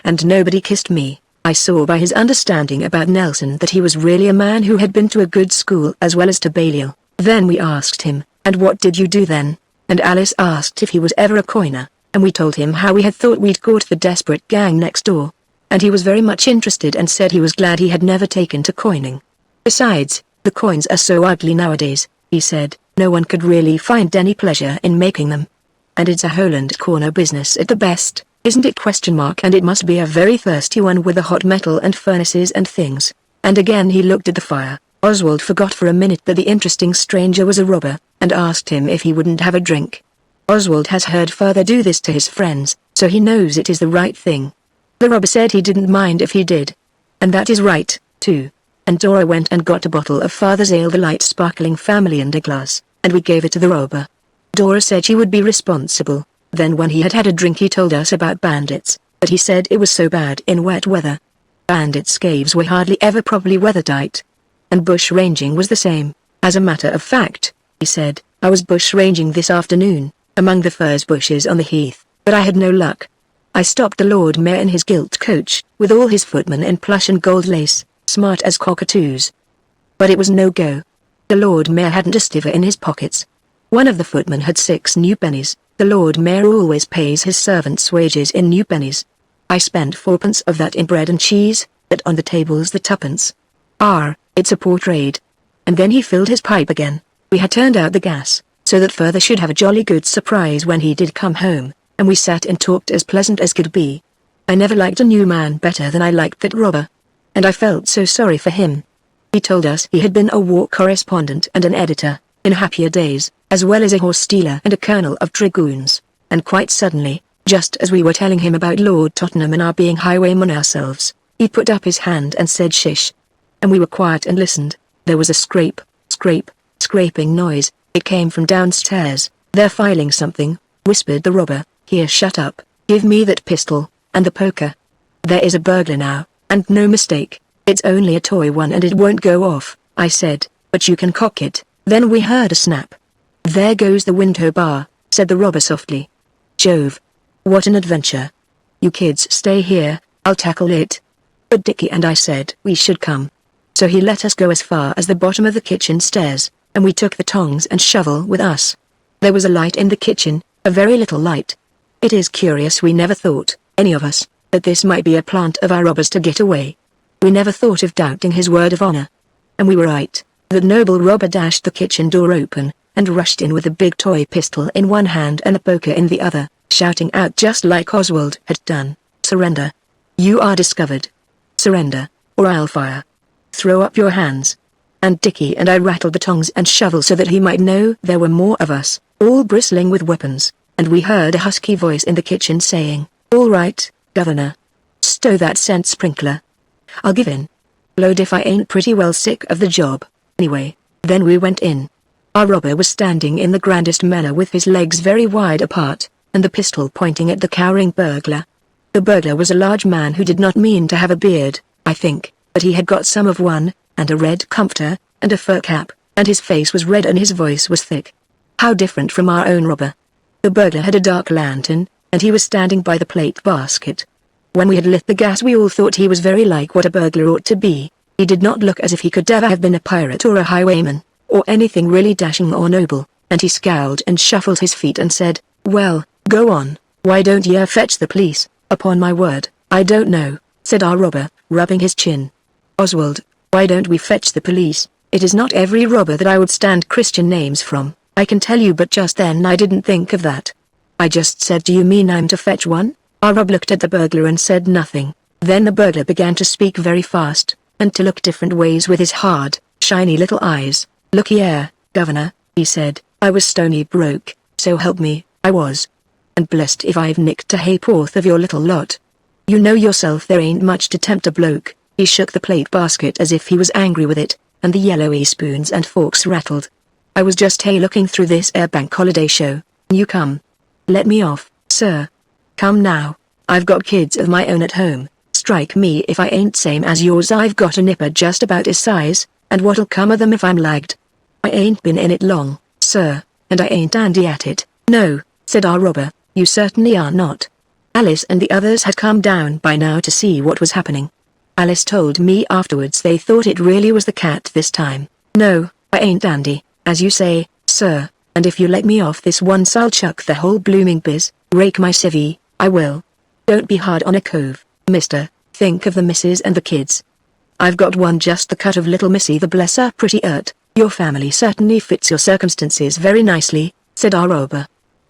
And nobody kissed me." I saw by his understanding about Nelson that he was really a man who had been to a good school as well as to Balliol. Then we asked him, "And what did you do then?" And Alice asked if he was ever a coiner, and we told him how we had thought we'd caught the desperate gang next door. And he was very much interested and said he was glad he had never taken to coining. "Besides, the coins are so ugly nowadays," he said, "no one could really find any pleasure in making them. And it's a hole and corner business at the best, isn't it? And it must be a very thirsty one with the hot metal and furnaces and things." And again he looked at the fire. Oswald forgot for a minute that the interesting stranger was a robber, and asked him if he wouldn't have a drink. Oswald has heard father do this to his friends, so he knows it is the right thing. The robber said he didn't mind if he did. And that is right, too. And Dora went and got a bottle of father's ale, the light sparkling family, and a glass, and we gave it to the robber. Dora said she would be responsible. Then when he had had a drink he told us about bandits, but he said it was so bad in wet weather. Bandits' caves were hardly ever properly weathertight. And bush ranging was the same. "As a matter of fact," he said, "I was bush ranging this afternoon, among the furze bushes on the heath, but I had no luck. I stopped the Lord Mayor in his gilt coach, with all his footmen in plush and gold lace, smart as cockatoos. But it was no go. The Lord Mayor hadn't a stiver in his pockets. One of the footmen had 6 new pennies. The Lord Mayor always pays his servants' wages in new pennies. I spent 4pence of that in bread and cheese, but on the table's the 2pence. It's a poor trade." And then he filled his pipe again. We had turned out the gas, so that father should have a jolly good surprise when he did come home, and we sat and talked as pleasant as could be. I never liked a new man better than I liked that robber. and I felt so sorry for him. He told us he had been a war correspondent and an editor, in happier days, as well as a horse stealer and a colonel of dragoons, and quite suddenly, just as we were telling him about Lord Tottenham and our being highwaymen ourselves, he put up his hand and said shish. And we were quiet and listened. There was a scraping noise. It came from downstairs. "They're filing something," whispered the robber. "Here, shut up, give me that pistol, and the poker. There is a burglar now, and no mistake. It's only a toy one and it won't go off," I said, "but you can cock it." Then we heard a snap. "There goes the window bar," said the robber softly. "Jove. What an adventure. You kids stay here, I'll tackle it." But Dickie and I said we should come. So he let us go as far as the bottom of the kitchen stairs, and we took the tongs and shovel with us. There was a light in the kitchen, a very little light. It is curious we never thought, any of us, that this might be a plant of our robbers to get away. We never thought of doubting his word of honor. And we were right. The noble robber dashed the kitchen door open, and rushed in with a big toy pistol in one hand and the poker in the other, shouting out just like Oswald had done, "Surrender. You are discovered. Surrender, or I'll fire. Throw up your hands." And Dickie and I rattled the tongs and shovel so that he might know there were more of us, all bristling with weapons, and we heard a husky voice in the kitchen saying, "All right, Governor. Stow that scent sprinkler. I'll give in. Blowed if I ain't pretty well sick of the job, anyway." Then we went in. Our robber was standing in the grandest manner with his legs very wide apart, and the pistol pointing at the cowering burglar. The burglar was a large man who did not mean to have a beard, I think, but he had got some of one, and a red comforter, and a fur cap, and his face was red and his voice was thick. How different from our own robber. The burglar had a dark lantern, and he was standing by the plate basket. When we had lit the gas we all thought he was very like what a burglar ought to be. He did not look as if he could ever have been a pirate or a highwayman, or anything really dashing or noble, and he scowled and shuffled his feet and said, "Well, go on, why don't ye fetch the police?" "Upon my word, I don't know," said our robber, rubbing his chin. "Oswald, why don't we fetch the police? It is not every robber that I would stand Christian names from, I can tell you, but just then I didn't think of that." I just said, "Do you mean I'm to fetch one?" Our robber looked at the burglar and said nothing. Then the burglar began to speak very fast, and to look different ways with his hard, shiny little eyes. "Look here, Governor," he said, "I was stony broke, so help me, I was. And blessed if I've nicked a ha'porth of your little lot. You know yourself there ain't much to tempt a bloke." He shook the plate basket as if he was angry with it, and the yellowy spoons and forks rattled. "I was just looking through this bank holiday show. You come. Let me off, sir. Come now, I've got kids of my own at home. Strike me if I ain't same as yours. I've got a nipper just about his size, and what'll come of them if I'm lagged? I ain't been in it long, sir, and I ain't handy at it." "No," said our robber, "you certainly are not." Alice and the others had come down by now to see what was happening. Alice told me afterwards they thought it really was the cat this time. "No, I ain't dandy, as you say, sir, and if you let me off this once I'll chuck the whole blooming biz, rake my civvy, I will. Don't be hard on a cove, mister, think of the missus and the kids. I've got one just the cut of little missy, the bless her pretty Your family certainly fits your circumstances very nicely," said our robber.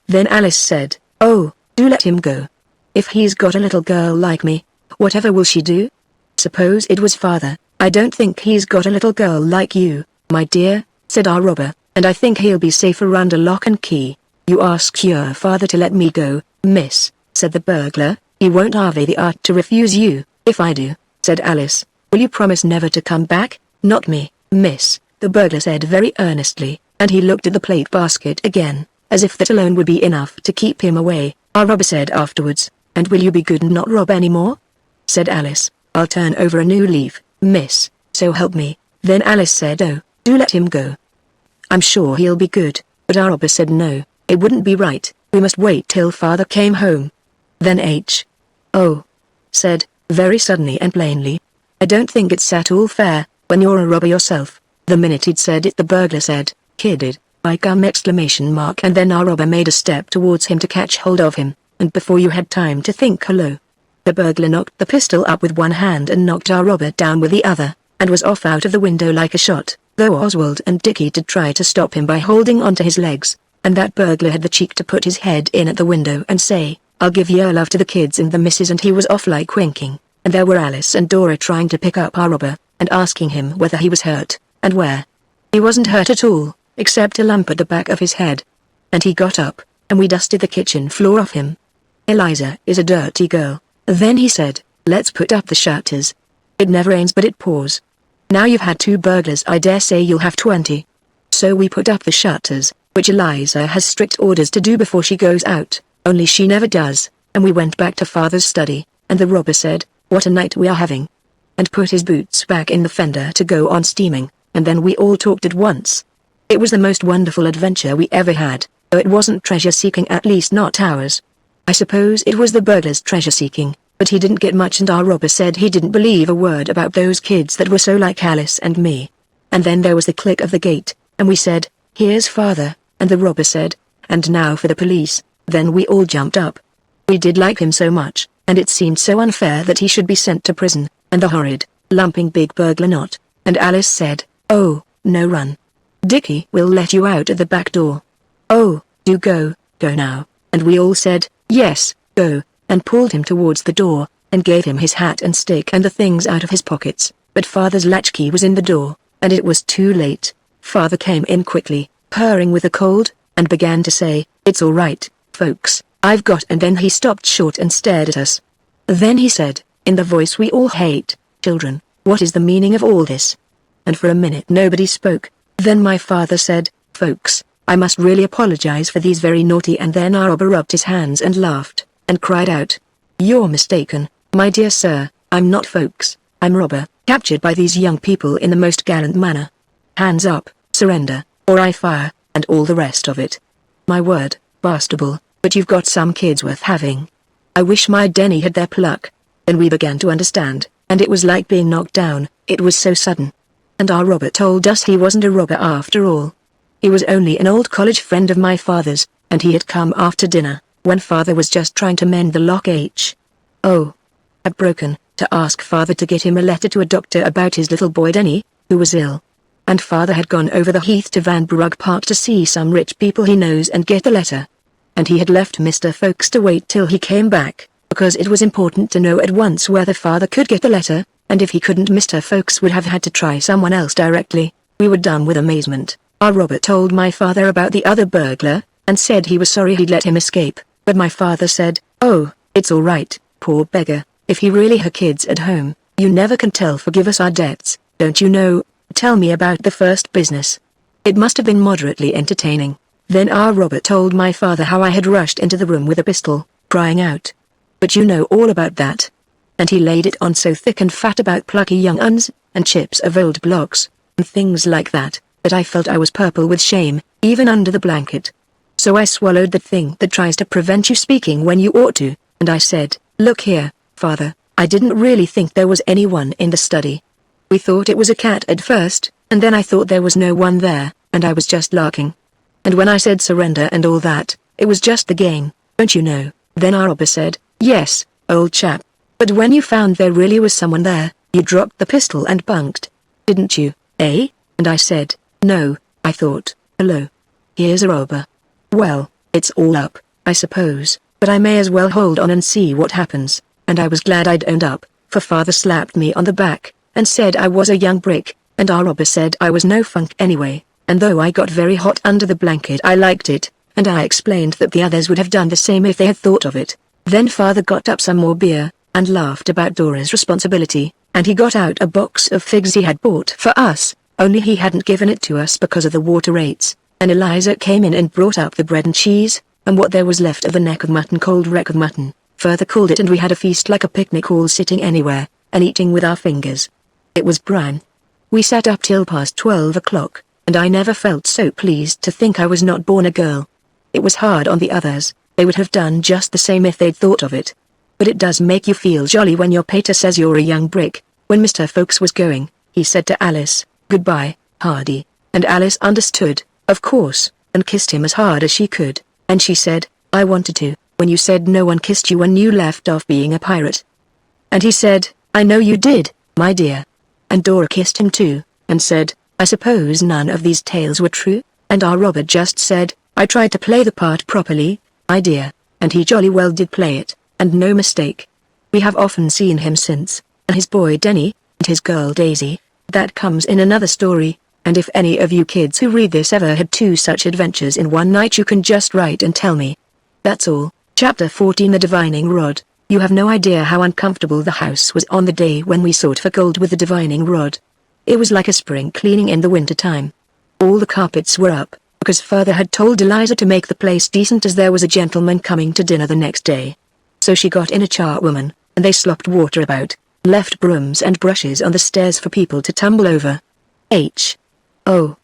Then Alice said, "Oh, do let him go. If he's got a little girl like me, whatever will she do? Suppose it was father." "I don't think he's got a little girl like you, my dear," said our robber, "and I think he'll be safer under lock and key." "You ask your father to let me go, miss," said the burglar. "He won't have the art to refuse you." "If I do," said Alice, "will you promise never to come back?" "Not me, miss," the burglar said very earnestly, and he looked at the plate basket again, as if that alone would be enough to keep him away. Our robber said afterwards, "And will you be good and not rob any more?" Said Alice, "I'll turn over a new leaf, miss, so help me." Then Alice said, "Oh, do let him go. I'm sure he'll be good," but our robber said no, it wouldn't be right, we must wait till father came home. Then "Oh," said, very suddenly and plainly, "I don't think it's at all fair, when you're a robber yourself." The minute he'd said it the burglar said, "Kidded, by gum!" And then our robber made a step towards him to catch hold of him, and before you had time to think hello, the burglar knocked the pistol up with one hand and knocked our robber down with the other, and was off out of the window like a shot, though Oswald and Dickie did try to stop him by holding onto his legs, and that burglar had the cheek to put his head in at the window and say, "I'll give your love to the kids and the missus," and he was off like winking. and there were Alice and Dora trying to pick up our robber, and asking him whether he was hurt, and where. He wasn't hurt at all, except a lump at the back of his head. And he got up, and we dusted the kitchen floor off him. Eliza is a dirty girl. Then he said, let's put up the shutters. It never rains but it pours. Now you've had 2 burglars, I dare say you'll have 20. So we put up the shutters, which Eliza has strict orders to do before she goes out, only she never does, and we went back to Father's study, and the robber said, what a night we are having. And put his boots back in the fender to go on steaming, and then we all talked at once. It was the most wonderful adventure we ever had, though it wasn't treasure-seeking, at least not ours. I suppose it was the burglar's treasure-seeking, but he didn't get much, and our robber said he didn't believe a word about those kids that were so like Alice and me. And then there was the click of the gate, and we said, here's Father, and the robber said, and now for the police. Then we all jumped up. We did like him so much, and it seemed so unfair that he should be sent to prison, and the horrid, lumping big burglar not. And Alice said, oh, no, run. Dickie will let you out at the back door. Oh, do go now. And we all said, yes, go, and pulled him towards the door, and gave him his hat and stick and the things out of his pockets. But Father's latchkey was in the door, and it was too late. Father came in quickly, purring with a cold, and began to say, it's all right, folks, I've got, and then he stopped short and stared at us. Then he said, in the voice we all hate, children, what is the meaning of all this? And for a minute nobody spoke. Then my father said, folks, I must really apologize for these very naughty, and then our robber rubbed his hands and laughed, and cried out, you're mistaken, my dear sir, I'm not folks, I'm robber, captured by these young people in the most gallant manner. Hands up, surrender, or I fire, and all the rest of it. My word, Bastable, but you've got some kids worth having. I wish my Denny had their pluck. Then we began to understand, and it was like being knocked down, it was so sudden. And our robber told us he wasn't a robber after all. He was only an old college friend of my father's, and he had come after dinner, when Father was just trying to mend the lock had broken, to ask Father to get him a letter to a doctor about his little boy Denny, who was ill. And Father had gone over the heath to Vanbrugh Park to see some rich people he knows and get the letter. And he had left Mr. Folks to wait till he came back, because it was important to know at once whether Father could get the letter, and if he couldn't Mr. Folks would have had to try someone else directly. We were dumb with amazement. Our robber told my father about the other burglar, and said he was sorry he'd let him escape, but my father said, oh, it's all right, poor beggar, if he really had kids at home, you never can tell, forgive us our debts, don't you know. Tell me about the first business. It must have been moderately entertaining. Then our robber told my father how I had rushed into the room with a pistol, crying out, but you know all about that. And he laid it on so thick and fat about plucky young uns, and chips of old blocks, and things like that, that I felt I was purple with shame, even under the blanket. So I swallowed the thing that tries to prevent you speaking when you ought to, and I said, look here, Father, I didn't really think there was anyone in the study. We thought it was a cat at first, and then I thought there was no one there, and I was just larking. And when I said surrender and all that, it was just the game, don't you know. Then our robber said, yes, old chap, but when you found there really was someone there, you dropped the pistol and bunked. Didn't you, eh? And I said, no, I thought, hello. Here's a robber. Well, it's all up, I suppose, but I may as well hold on and see what happens. And I was glad I'd owned up, for Father slapped me on the back, and said I was a young brick, and our robber said I was no funk anyway, and though I got very hot under the blanket I liked it, and I explained that the others would have done the same if they had thought of it. Then Father got up some more beer, and laughed about Dora's responsibility, and he got out a box of figs he had bought for us, only he hadn't given it to us because of the water rates, and Eliza came in and brought up the bread and cheese, and what there was left of the neck of mutton, cold wreck of mutton, Father called it, and we had a feast like a picnic, all sitting anywhere, and eating with our fingers. It was prime. We sat up till past 12 o'clock, and I never felt so pleased to think I was not born a girl. It was hard on the others, they would have done just the same if they'd thought of it. But it does make you feel jolly when your pater says you're a young brick. When Mr. Folks was going, he said to Alice, goodbye, Hardy, and Alice understood, of course, and kissed him as hard as she could, and she said, I wanted to, when you said no one kissed you when you left off being a pirate. And he said, I know you did, my dear. And Dora kissed him too, and said, I suppose none of these tales were true, and our robber just said, I tried to play the part properly, my dear, and he jolly well did play it, and no mistake. We have often seen him since, and his boy Denny, and his girl Daisy. That comes in another story, and if any of you kids who read this ever had 2 such adventures in one night, you can just write and tell me. That's all. Chapter 14, The Divining Rod. You have no idea how uncomfortable the house was on the day when we sought for gold with the divining rod. It was like a spring cleaning in the winter time. All the carpets were up, because Father had told Eliza to make the place decent as there was a gentleman coming to dinner the next day. So she got in a charwoman, and they slopped water about, left brooms and brushes on the stairs for people to tumble over. Oh.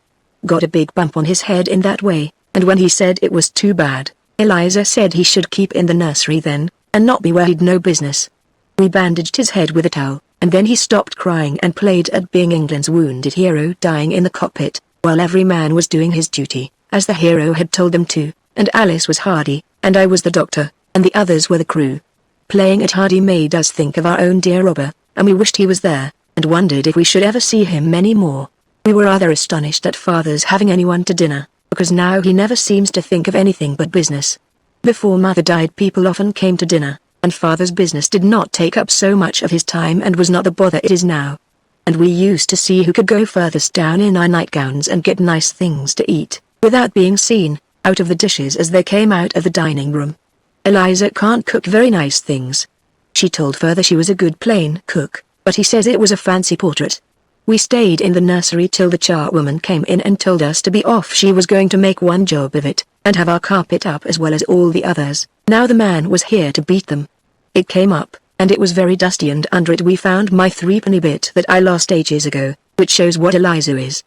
Got a big bump on his head in that way, and when he said it was too bad, Eliza said he should keep in the nursery then, and not be where he'd no business. We bandaged his head with a towel, and then he stopped crying and played at being England's wounded hero dying in the cockpit, while every man was doing his duty, as the hero had told them to, and Alice was Hardy, and I was the doctor, and the others were the crew. Playing at Hardy made us think of our own dear Robber, and we wished he was there, and wondered if we should ever see him any more. We were rather astonished at Father's having anyone to dinner, because now he never seems to think of anything but business. Before Mother died, people often came to dinner, and Father's business did not take up so much of his time and was not the bother it is now. And we used to see who could go furthest down in our nightgowns and get nice things to eat, without being seen, out of the dishes as they came out of the dining room. Eliza can't cook very nice things. She told Father she was a good plain cook, but he says it was a fancy portrait. We stayed in the nursery till the charwoman came in and told us to be off. She was going to make one job of it, and have our carpet up as well as all the others. Now the man was here to beat them. It came up, and it was very dusty, and under it we found my 3-penny bit that I lost ages ago, which shows what Eliza is.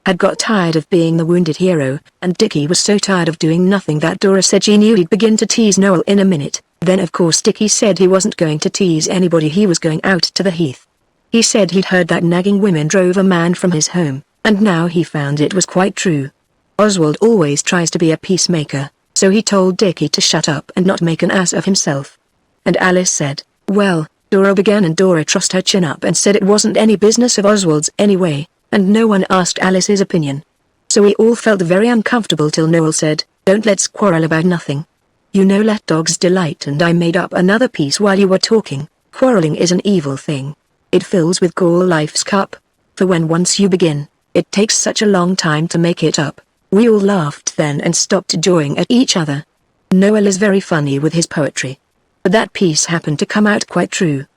Had got tired of being the wounded hero, and Dickie was so tired of doing nothing that Dora said she knew he'd begin to tease Noel in a minute. Then of course Dickie said he wasn't going to tease anybody, he was going out to the heath. He said he'd heard that nagging women drove a man from his home, and now he found it was quite true. Oswald always tries to be a peacemaker, so he told Dickie to shut up and not make an ass of himself. And Alice said, well, Dora began, and Dora trussed her chin up and said it wasn't any business of Oswald's anyway, and no one asked Alice's opinion. So we all felt very uncomfortable till Noel said, don't let's quarrel about nothing. You know, let dogs delight, and I made up another piece while you were talking. Quarreling is an evil thing. It fills with gall life's cup. For when once you begin, it takes such a long time to make it up. We all laughed then and stopped jawing at each other. Noel is very funny with his poetry. But that piece happened to come out quite true.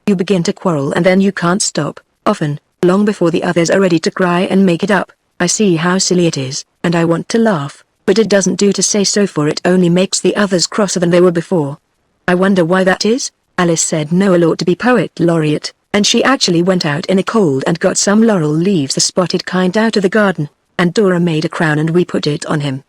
You begin to quarrel and then you can't stop, often, long before the others are ready to cry and make it up. I see how silly it is, and I want to laugh, but it doesn't do to say so, for it only makes the others crosser than they were before. I wonder why that is? Alice said Noel ought to be poet laureate, and she actually went out in the cold and got some laurel leaves, the spotted kind, out of the garden, and Dora made a crown and we put it on him.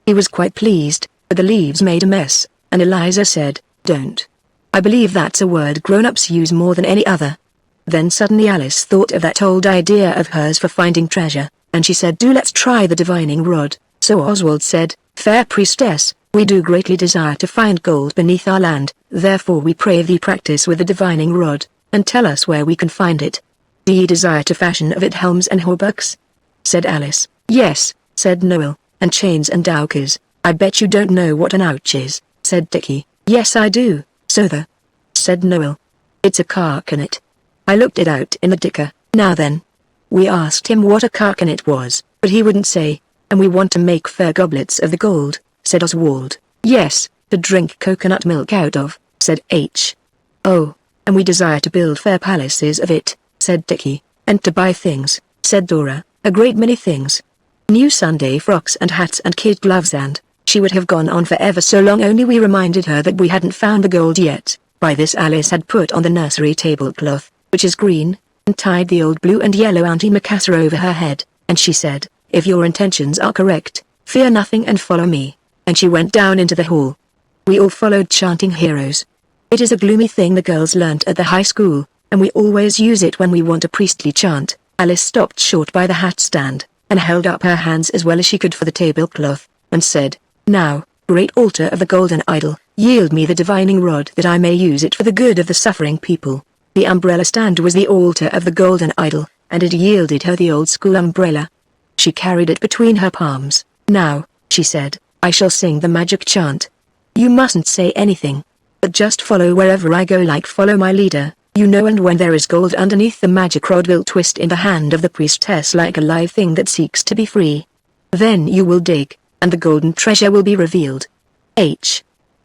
He was quite pleased, but the leaves made a mess, and Eliza said, don't. I believe that's a word grown-ups use more than any other. Then suddenly Alice thought of that old idea of hers for finding treasure, and she said, do let's try the divining rod. So Oswald said, fair priestess, we do greatly desire to find gold beneath our land, therefore we pray thee practice with the divining rod, and tell us where we can find it. Do ye desire to fashion of it helms and hauberks? Said Alice. Yes, said Noel, and chains and dowkers. I bet you don't know what an ouch is, said Dickie. Yes I do, said Noel. It's a carcanet. I looked it out in the dicker. Now then. We asked him what a carcanet was, but he wouldn't say, and we want to make fair goblets of the gold, said Oswald. Yes, to drink coconut milk out of, said H. Oh, and we desire to build fair palaces of it, said Dickie, and to buy things, said Dora, a great many things. New Sunday frocks and hats and kid gloves, and she would have gone on for ever so long, only we reminded her that we hadn't found the gold yet. By this Alice had put on the nursery tablecloth, which is green, and tied the old blue and yellow antimacassar over her head, and she said, if your intentions are correct, fear nothing and follow me, and she went down into the hall. We all followed, chanting heroes. It is a gloomy thing the girls learnt at the high school, and we always use it when we want a priestly chant. Alice stopped short by the hat stand, and held up her hands as well as she could for the tablecloth, and said, now, great altar of the golden idol, yield me the divining rod that I may use it for the good of the suffering people. The umbrella stand was the altar of the golden idol, and it yielded her the old school umbrella. She carried it between her palms. Now, she said, I shall sing the magic chant. You mustn't say anything. but just follow wherever I go, like follow my leader, you know, and when there is gold underneath, the magic rod will twist in the hand of the priestess like a live thing that seeks to be free. Then you will dig, and the golden treasure will be revealed.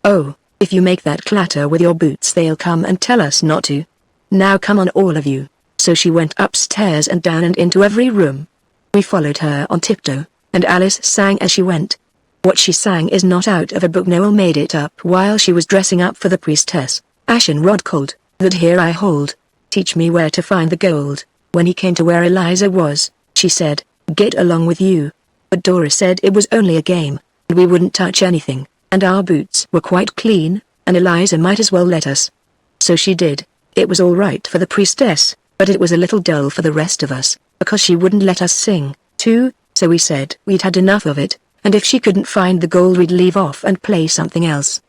Oh, if you make that clatter with your boots, they'll come and tell us not to. Now come on, all of you. So she went upstairs and down and into every room. We followed her on tiptoe, and Alice sang as she went. What she sang is not out of a book. Noel made it up while she was dressing up for the priestess. Ashen rod cold, that here I hold. Teach me where to find the gold. When he came to where Eliza was, she said, get along with you. But Dora said it was only a game, and we wouldn't touch anything, and our boots were quite clean, and Eliza might as well let us. So she did. It was all right for the priestess, but it was a little dull for the rest of us, because she wouldn't let us sing, too, so we said we'd had enough of it, and if she couldn't find the gold we'd leave off and play something else.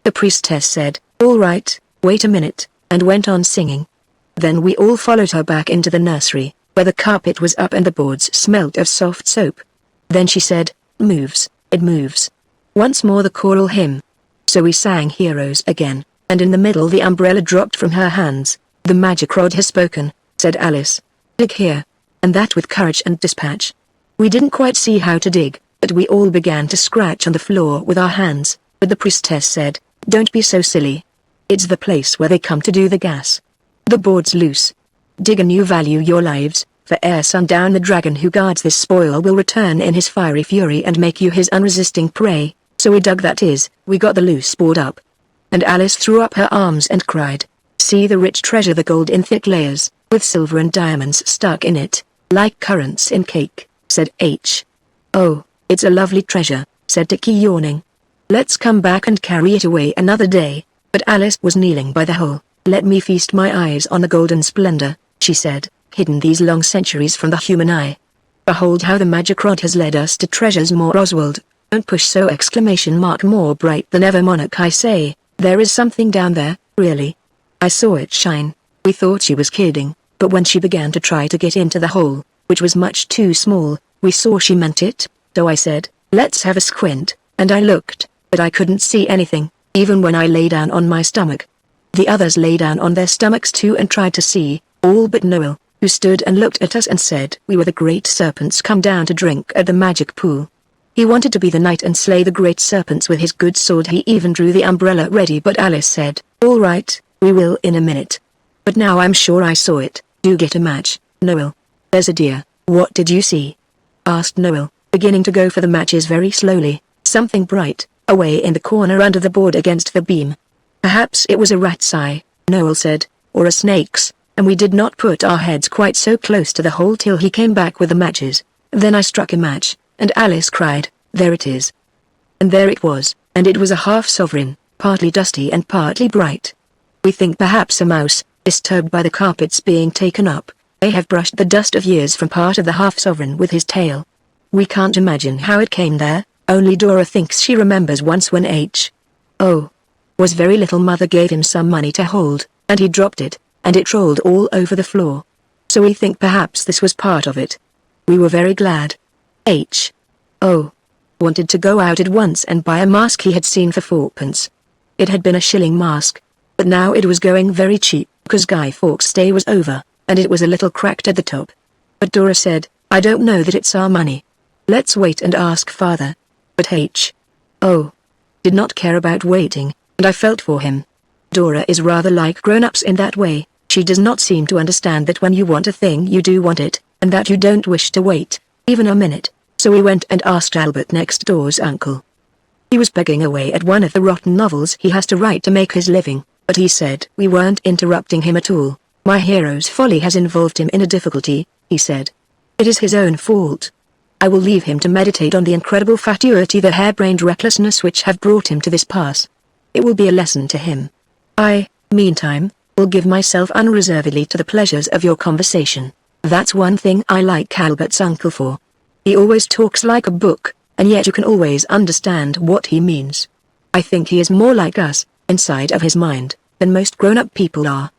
The priestess said, all right, wait a minute, and went on singing. Then we all followed her back into the nursery, where the carpet was up and the boards smelt of soft soap. Then she said, moves, it moves. Once more the choral hymn. So we sang Heroes again, and in the middle the umbrella dropped from her hands. The magic rod has spoken, said Alice. Dig here. And that with courage and dispatch. We didn't quite see how to dig, but we all began to scratch on the floor with our hands, but the priestess said, don't be so silly. It's the place where they come to do the gas. The board's loose. Dig and you value your lives, for ere sundown the dragon who guards this spoil will return in his fiery fury and make you his unresisting prey. So we dug, that is, we got the loose board up. And Alice threw up her arms and cried, see the rich treasure, the gold in thick layers, with silver and diamonds stuck in it, like currants in cake, said H. Oh, it's a lovely treasure, said Dickie, yawning. Let's come back and carry it away another day. But Alice was kneeling by the hole. Let me feast my eyes on the golden splendor, she said, hidden these long centuries from the human eye. Behold how the magic rod has led us to treasures more. Oswald, don't push so! More bright than ever, monarch, I say, there is something down there, really. I saw it shine. We thought she was kidding, but when she began to try to get into the hole, which was much too small, we saw she meant it, so I said, let's have a squint, and I looked, but I couldn't see anything, even when I lay down on my stomach. The others lay down on their stomachs too and tried to see, all but Noel, who stood and looked at us and said we were the great serpents come down to drink at the magic pool. He wanted to be the knight and slay the great serpents with his good sword. He even drew the umbrella ready, but Alice said, all right, we will in a minute. But now I'm sure I saw it. Do get a match, Noel. There's a deer. What did you see? Asked Noel, beginning to go for the matches very slowly. Something bright, away in the corner under the board against the beam. Perhaps it was a rat's eye, Noel said, or a snake's, and we did not put our heads quite so close to the hole till he came back with the matches. Then I struck a match, and Alice cried, there it is. And there it was, and it was a half-sovereign, partly dusty and partly bright. We think perhaps a mouse, disturbed by the carpets being taken up, may have brushed the dust of years from part of the half-sovereign with his tail. We can't imagine how it came there, only Dora thinks she remembers once when H.O. was very little, mother gave him some money to hold, and he dropped it, and it rolled all over the floor. So we think perhaps this was part of it. We were very glad. H.O. wanted to go out at once and buy a mask he had seen for 4p. It had been a shilling mask, but now it was going very cheap, because Guy Fawkes' day was over, and it was a little cracked at the top. But Dora said, I don't know that it's our money. Let's wait and ask father. But H.O. did not care about waiting, and I felt for him. Dora is rather like grown-ups in that way. She does not seem to understand that when you want a thing you do want it, and that you don't wish to wait, even a minute. So we went and asked Albert next door's uncle. He was pegging away at one of the rotten novels he has to write to make his living, but he said we weren't interrupting him at all. My hero's folly has involved him in a difficulty, he said. It is his own fault. I will leave him to meditate on the incredible fatuity, the harebrained recklessness which have brought him to this pass. It will be a lesson to him. I, meantime, will give myself unreservedly to the pleasures of your conversation. That's one thing I like Albert's uncle for. He always talks like a book, and yet you can always understand what he means. I think he is more like us, inside of his mind, than most grown-up people are.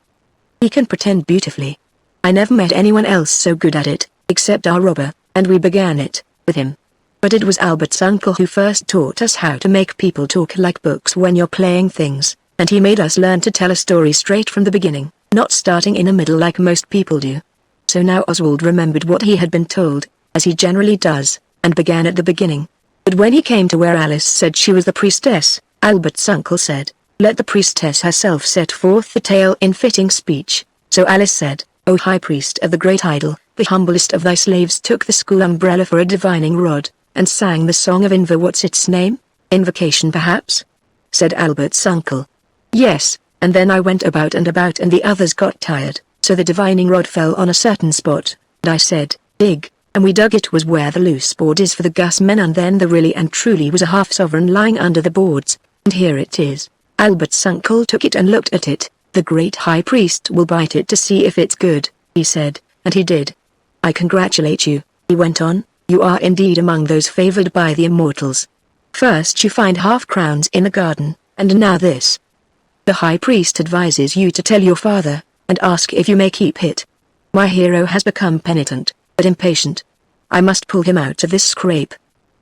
He can pretend beautifully. I never met anyone else so good at it, except our robber, and we began it, with him. But it was Albert's uncle who first taught us how to make people talk like books when you're playing things. and he made us learn to tell a story straight from the beginning, not starting in the middle like most people do. So now Oswald remembered what he had been told, as he generally does, and began at the beginning. But when he came to where Alice said she was the priestess, Albert's uncle said, "Let the priestess herself set forth the tale in fitting speech." So Alice said, "O high priest of the great idol, the humblest of thy slaves took the school umbrella for a divining rod, and sang the song of what's its name? Invocation perhaps?" said Albert's uncle. "Yes, and then I went about and the others got tired, so the divining rod fell on a certain spot, and I said, 'Dig,' and we dug. It was where the loose board is for the gus men, and then there really and truly was a half sovereign lying under the boards, and here it is." Albert's uncle took it and looked at it. "The great high priest will bite it to see if it's good," he said, and he did. "I congratulate you," he went on, "you are indeed among those favored by the immortals. First you find half-crowns in the garden, and now this. The high priest advises you to tell your father, and ask if you may keep it. My hero has become penitent, but impatient. I must pull him out of this scrape.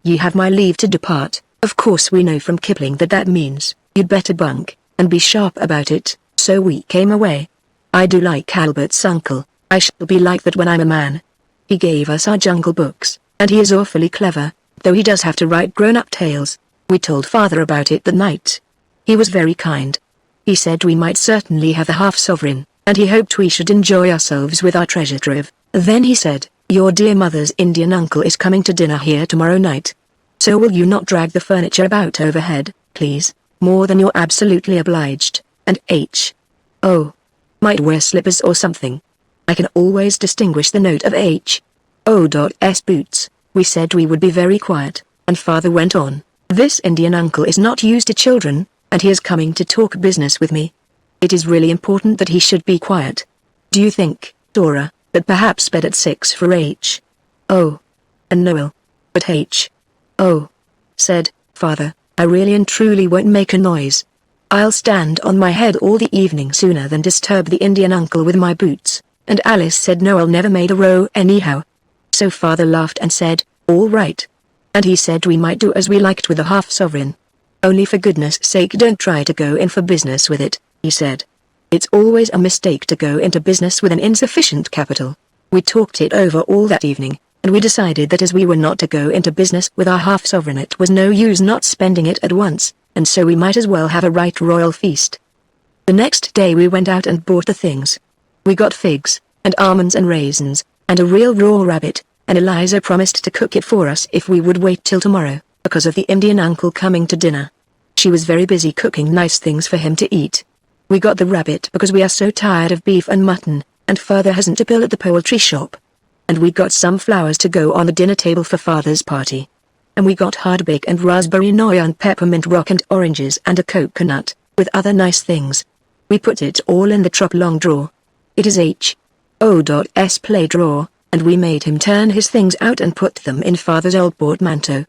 Ye have my leave to depart." Of course we know from Kipling that means, "You'd better bunk, and be sharp about it," so we came away. I do like Albert's uncle. I shall be like that when I'm a man. He gave us our Jungle Books, and he is awfully clever, though he does have to write grown-up tales. We told father about it that night. He was very kind. He said we might certainly have the half-sovereign, and he hoped we should enjoy ourselves with our treasure trove. Then he said, "Your dear mother's Indian uncle is coming to dinner here tomorrow night. So will you not drag the furniture about overhead, please? More than you're absolutely obliged, and H.O. might wear slippers or something. I can always distinguish the note of H.O.'s boots." We said we would be very quiet, and father went on, "This Indian uncle is not used to children, and he is coming to talk business with me. It is really important that he should be quiet. Do you think, Dora, that perhaps bed at 6 for H.O. and Noel?" But H.O. said, "Father, I really and truly won't make a noise. I'll stand on my head all the evening sooner than disturb the Indian uncle with my boots," and Alice said Noel never made a row anyhow. So father laughed and said, "All right." And he said we might do as we liked with the half-sovereign. "Only for goodness sake don't try to go in for business with it," he said. "It's always a mistake to go into business with an insufficient capital." We talked it over all that evening, and we decided that as we were not to go into business with our half-sovereign, it was no use not spending it at once, and so we might as well have a right royal feast. The next day we went out and bought the things. We got figs, and almonds and raisins, and a real raw rabbit, and Eliza promised to cook it for us if we would wait till tomorrow, because of the Indian uncle coming to dinner. She was very busy cooking nice things for him to eat. We got the rabbit because we are so tired of beef and mutton, and father hasn't a bill at the poultry shop. And we got some flowers to go on the dinner table for father's party. And we got hardbake and raspberry noy and peppermint rock and oranges and a coconut, with other nice things. We put it all in the long drawer. It is H.O.'s play drawer, and we made him turn his things out and put them in father's old portmanteau.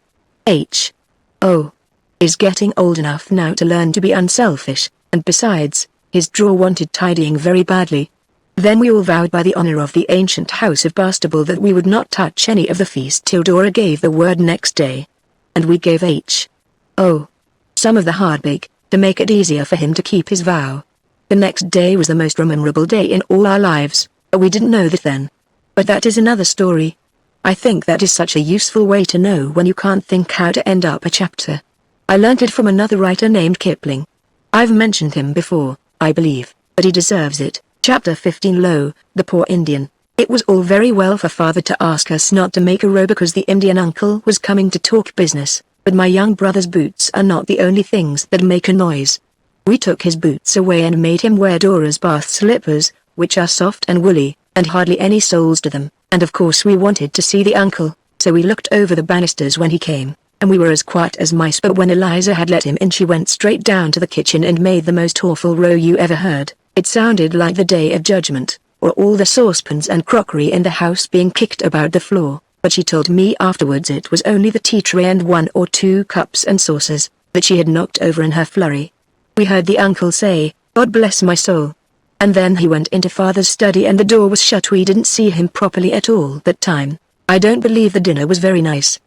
H.O. is getting old enough now to learn to be unselfish, and besides, his drawer wanted tidying very badly. Then we all vowed by the honor of the ancient house of Bastable that we would not touch any of the feast till Dora gave the word next day. And we gave H.O. some of the hardbake, to make it easier for him to keep his vow. The next day was the most memorable day in all our lives, but we didn't know that then. But that is another story. I think that is such a useful way to know when you can't think how to end up a chapter. I learnt it from another writer named Kipling. I've mentioned him before, I believe, but he deserves it. Chapter 15. Lo, the poor Indian. It was all very well for father to ask us not to make a row because the Indian uncle was coming to talk business, but my young brother's boots are not the only things that make a noise. We took his boots away and made him wear Dora's bath slippers, which are soft and woolly, and hardly any soles to them, and of course we wanted to see the uncle, so we looked over the banisters when he came, and we were as quiet as mice, but when Eliza had let him in she went straight down to the kitchen and made the most awful row you ever heard. It sounded like the Day of Judgment, or all the saucepans and crockery in the house being kicked about the floor, but she told me afterwards it was only the tea tray and 1 or 2 cups and saucers, that she had knocked over in her flurry. We heard the uncle say, "God bless my soul." And then he went into father's study and the door was shut. We didn't see him properly at all that time. I don't believe the dinner was very nice.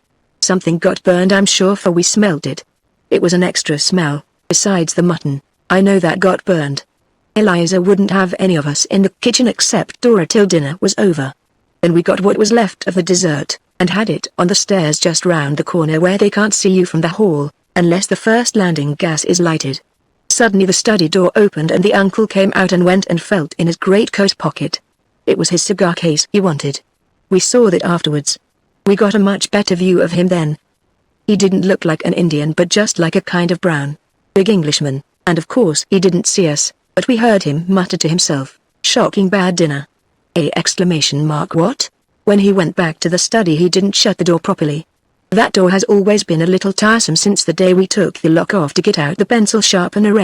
Something got burned I'm sure, for we smelled it. It was an extra smell, besides the mutton. I know that got burned. Eliza wouldn't have any of us in the kitchen except Dora till dinner was over. Then we got what was left of the dessert, and had it on the stairs just round the corner where they can't see you from the hall, unless the first landing gas is lighted. Suddenly the study door opened and the uncle came out and went and felt in his greatcoat pocket. It was his cigar case he wanted. We saw that afterwards. We got a much better view of him then. He didn't look like an Indian but just like a kind of brown, big Englishman, and of course he didn't see us, but we heard him mutter to himself, "Shocking bad dinner." What? When he went back to the study he didn't shut the door properly. That door has always been a little tiresome since the day we took the lock off to get out the pencil sharpener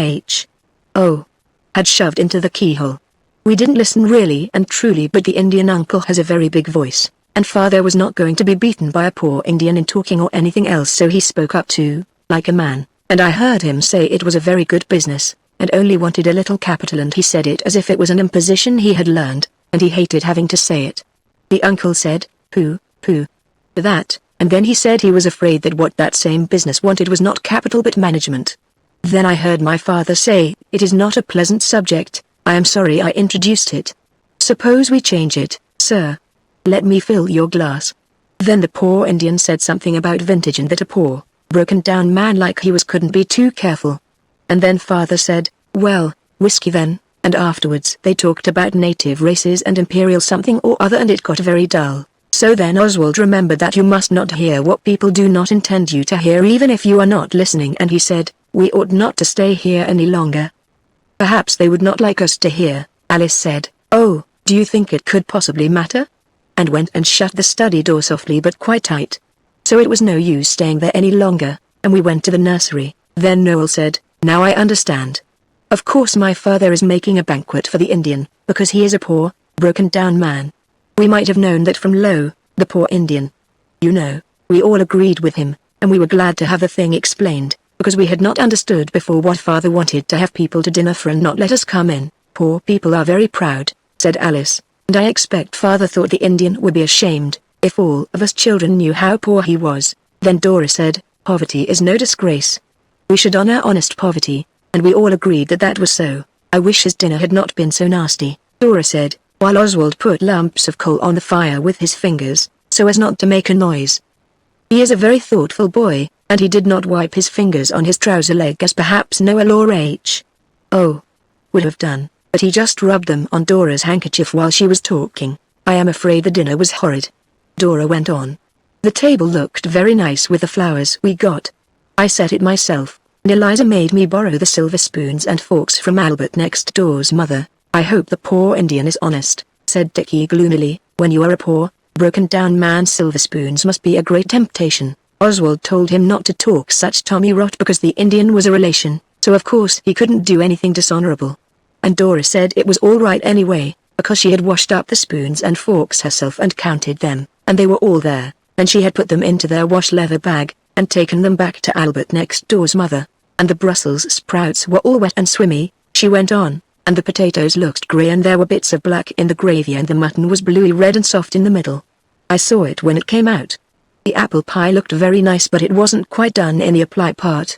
had shoved into the keyhole. We didn't listen really and truly, but the Indian uncle has a very big voice, and father was not going to be beaten by a poor Indian in talking or anything else, so he spoke up too, like a man, and I heard him say it was a very good business, and only wanted a little capital, and he said it as if it was an imposition he had learned, and he hated having to say it. The uncle said, pooh, to that, and then he said he was afraid that what that same business wanted was not capital but management. Then I heard my father say, "It is not a pleasant subject, I am sorry I introduced it. Suppose we change it, sir. Let me fill your glass." Then the poor Indian said something about vintage and that a poor, broken down man like he was couldn't be too careful. And then father said, "Well, whiskey then," and afterwards they talked about native races and imperial something or other, and it got very dull. So then Oswald remembered that you must not hear what people do not intend you to hear even if you are not listening, and he said, "We ought not to stay here any longer." "Perhaps they would not like us to hear," Alice said. "Oh, do you think it could possibly matter?" And went and shut the study door softly but quite tight. So it was no use staying there any longer, and we went to the nursery. Then Noel said, "Now I understand. Of course my father is making a banquet for the Indian, because he is a poor, broken down man. We might have known that from the poor Indian. You know, we all agreed with him, and we were glad to have the thing explained, because we had not understood before what father wanted to have people to dinner for and not let us come in. Poor people are very proud," said Alice, "and I expect father thought the Indian would be ashamed, if all of us children knew how poor he was." Then Dora said, "Poverty is no disgrace. We should honor honest poverty," and we all agreed that that was so. "I wish his dinner had not been so nasty," Dora said, while Oswald put lumps of coal on the fire with his fingers, so as not to make a noise. He is a very thoughtful boy, and he did not wipe his fingers on his trouser leg as perhaps Noel or would have done, but he just rubbed them on Dora's handkerchief while she was talking. "I am afraid the dinner was horrid," Dora went on. "The table looked very nice with the flowers we got. I set it myself, and Eliza made me borrow the silver spoons and forks from Albert next door's mother. I hope the poor Indian is honest," said Dickie gloomily. "When you are a poor, broken down man, silver spoons must be a great temptation." Oswald told him not to talk such tommy rot because the Indian was a relation, so of course he couldn't do anything dishonorable. And Dora said it was all right anyway, because she had washed up the spoons and forks herself and counted them, and they were all there, and she had put them into their wash leather bag, and taken them back to Albert next door's mother. And the Brussels sprouts were all wet and swimmy, she went on, and the potatoes looked grey and there were bits of black in the gravy and the mutton was bluey red and soft in the middle. I saw it when it came out. The apple pie looked very nice, but it wasn't quite done in the apply part.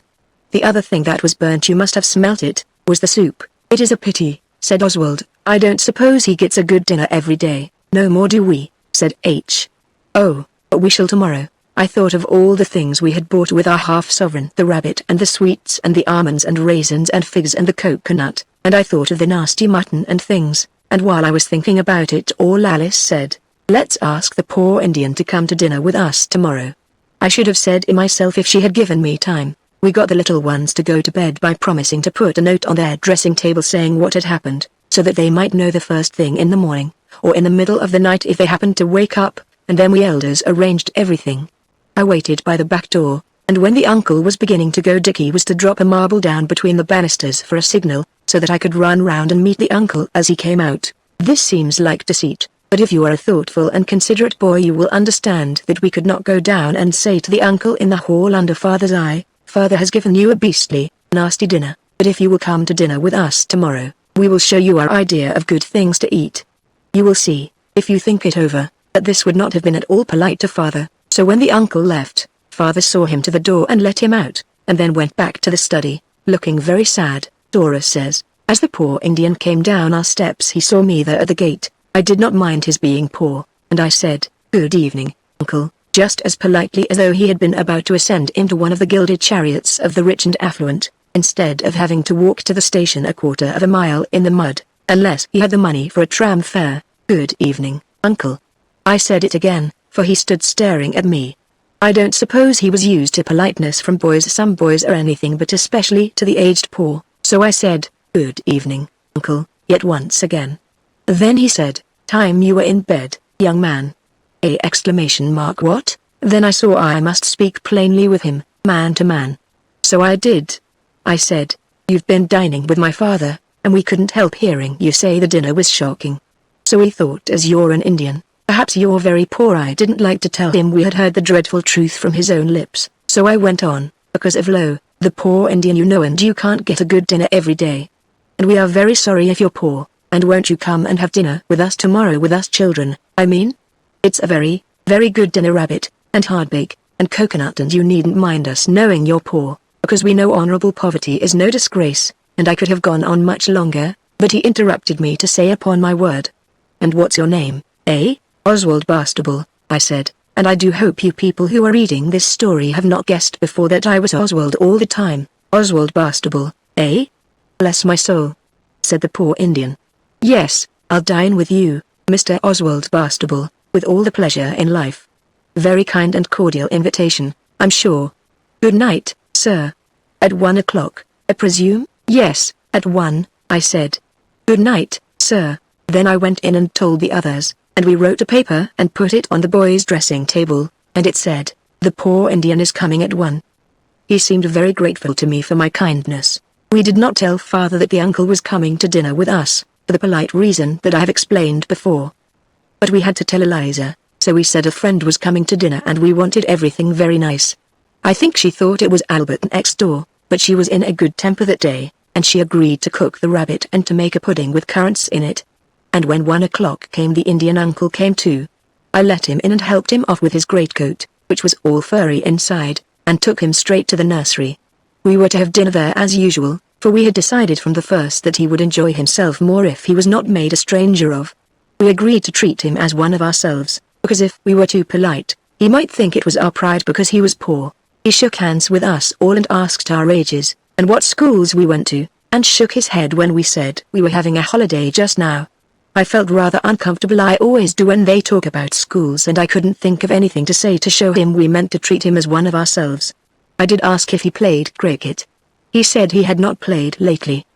The other thing that was burnt, you must have smelt it, was the soup. "It is a pity," said Oswald. "I don't suppose he gets a good dinner every day." "No more do we," said H. "Oh, but we shall tomorrow." I thought of all the things we had bought with our half-sovereign, the rabbit and the sweets and the almonds and raisins and figs and the coconut, and I thought of the nasty mutton and things, and while I was thinking about it all Alice said, "Let's ask the poor Indian to come to dinner with us tomorrow." I should have said it myself if she had given me time. We got the little ones to go to bed by promising to put a note on their dressing table saying what had happened, so that they might know the first thing in the morning, or in the middle of the night if they happened to wake up, and then we elders arranged everything. I waited by the back door, and when the uncle was beginning to go, Dickie was to drop a marble down between the banisters for a signal, so that I could run round and meet the uncle as he came out. This seems like deceit, but if you are a thoughtful and considerate boy you will understand that we could not go down and say to the uncle in the hall under father's eye, "Father has given you a beastly, nasty dinner, but if you will come to dinner with us tomorrow, we will show you our idea of good things to eat. You will see, if you think it over, that this would not have been at all polite to father." So when the uncle left, father saw him to the door and let him out, and then went back to the study, looking very sad. story says, as the poor Indian came down our steps he saw me there at the gate. I did not mind his being poor, and I said, "Good evening, uncle," just as politely as though he had been about to ascend into one of the gilded chariots of the rich and affluent, instead of having to walk to the station a quarter of a mile in the mud, unless he had the money for a tram fare. "Good evening, uncle." I said it again, for he stood staring at me. I don't suppose he was used to politeness from boys. Some boys are anything but, especially to the aged poor, so I said, "Good evening, uncle," yet once again. Then he said, "Time you were in bed, young man." What? Then I saw I must speak plainly with him, man to man. So I did. I said, "You've been dining with my father, and we couldn't help hearing you say the dinner was shocking. So we thought, as you're an Indian, perhaps you're very poor." I didn't like to tell him we had heard the dreadful truth from his own lips, so I went on, "Because of the poor Indian you know, and you can't get a good dinner every day. And we are very sorry if you're poor, and won't you come and have dinner with us tomorrow with us children, I mean? It's a very, very good dinner, rabbit, and hardbake, and coconut, and you needn't mind us knowing you're poor, because we know honorable poverty is no disgrace," and I could have gone on much longer, but he interrupted me to say, "Upon my word." "And what's your name, eh?" "Oswald Bastable," I said, "and I do hope you people who are reading this story have not guessed before that I was Oswald all the time." "Oswald Bastable, eh?" "Bless my soul," said the poor Indian. "Yes, I'll dine with you, Mr. Oswald Bastable, with all the pleasure in life." Very kind and cordial invitation, I'm sure. "Good night, sir." "At 1 o'clock, I presume?" "Yes, at 1, I said." "Good night, sir." Then I went in and told the others, and we wrote a paper and put it on the boys' dressing table, and it said, "The poor Indian is coming at 1. He seemed very grateful to me for my kindness. We did not tell father that the uncle was coming to dinner with us, for the polite reason that I have explained before. But we had to tell Eliza, so we said a friend was coming to dinner and we wanted everything very nice. I think she thought it was Albert next door, but she was in a good temper that day, and she agreed to cook the rabbit and to make a pudding with currants in it. And when 1 o'clock came, the Indian uncle came too. I let him in and helped him off with his greatcoat, which was all furry inside, and took him straight to the nursery. We were to have dinner there as usual, for we had decided from the first that he would enjoy himself more if he was not made a stranger of. We agreed to treat him as one of ourselves, because if we were too polite, he might think it was our pride because he was poor. He shook hands with us all and asked our ages, and what schools we went to, and shook his head when we said we were having a holiday just now. I felt rather uncomfortable. I always do when they talk about schools, and I couldn't think of anything to say to show him we meant to treat him as one of ourselves. I did ask if he played cricket. He said he had not played lately.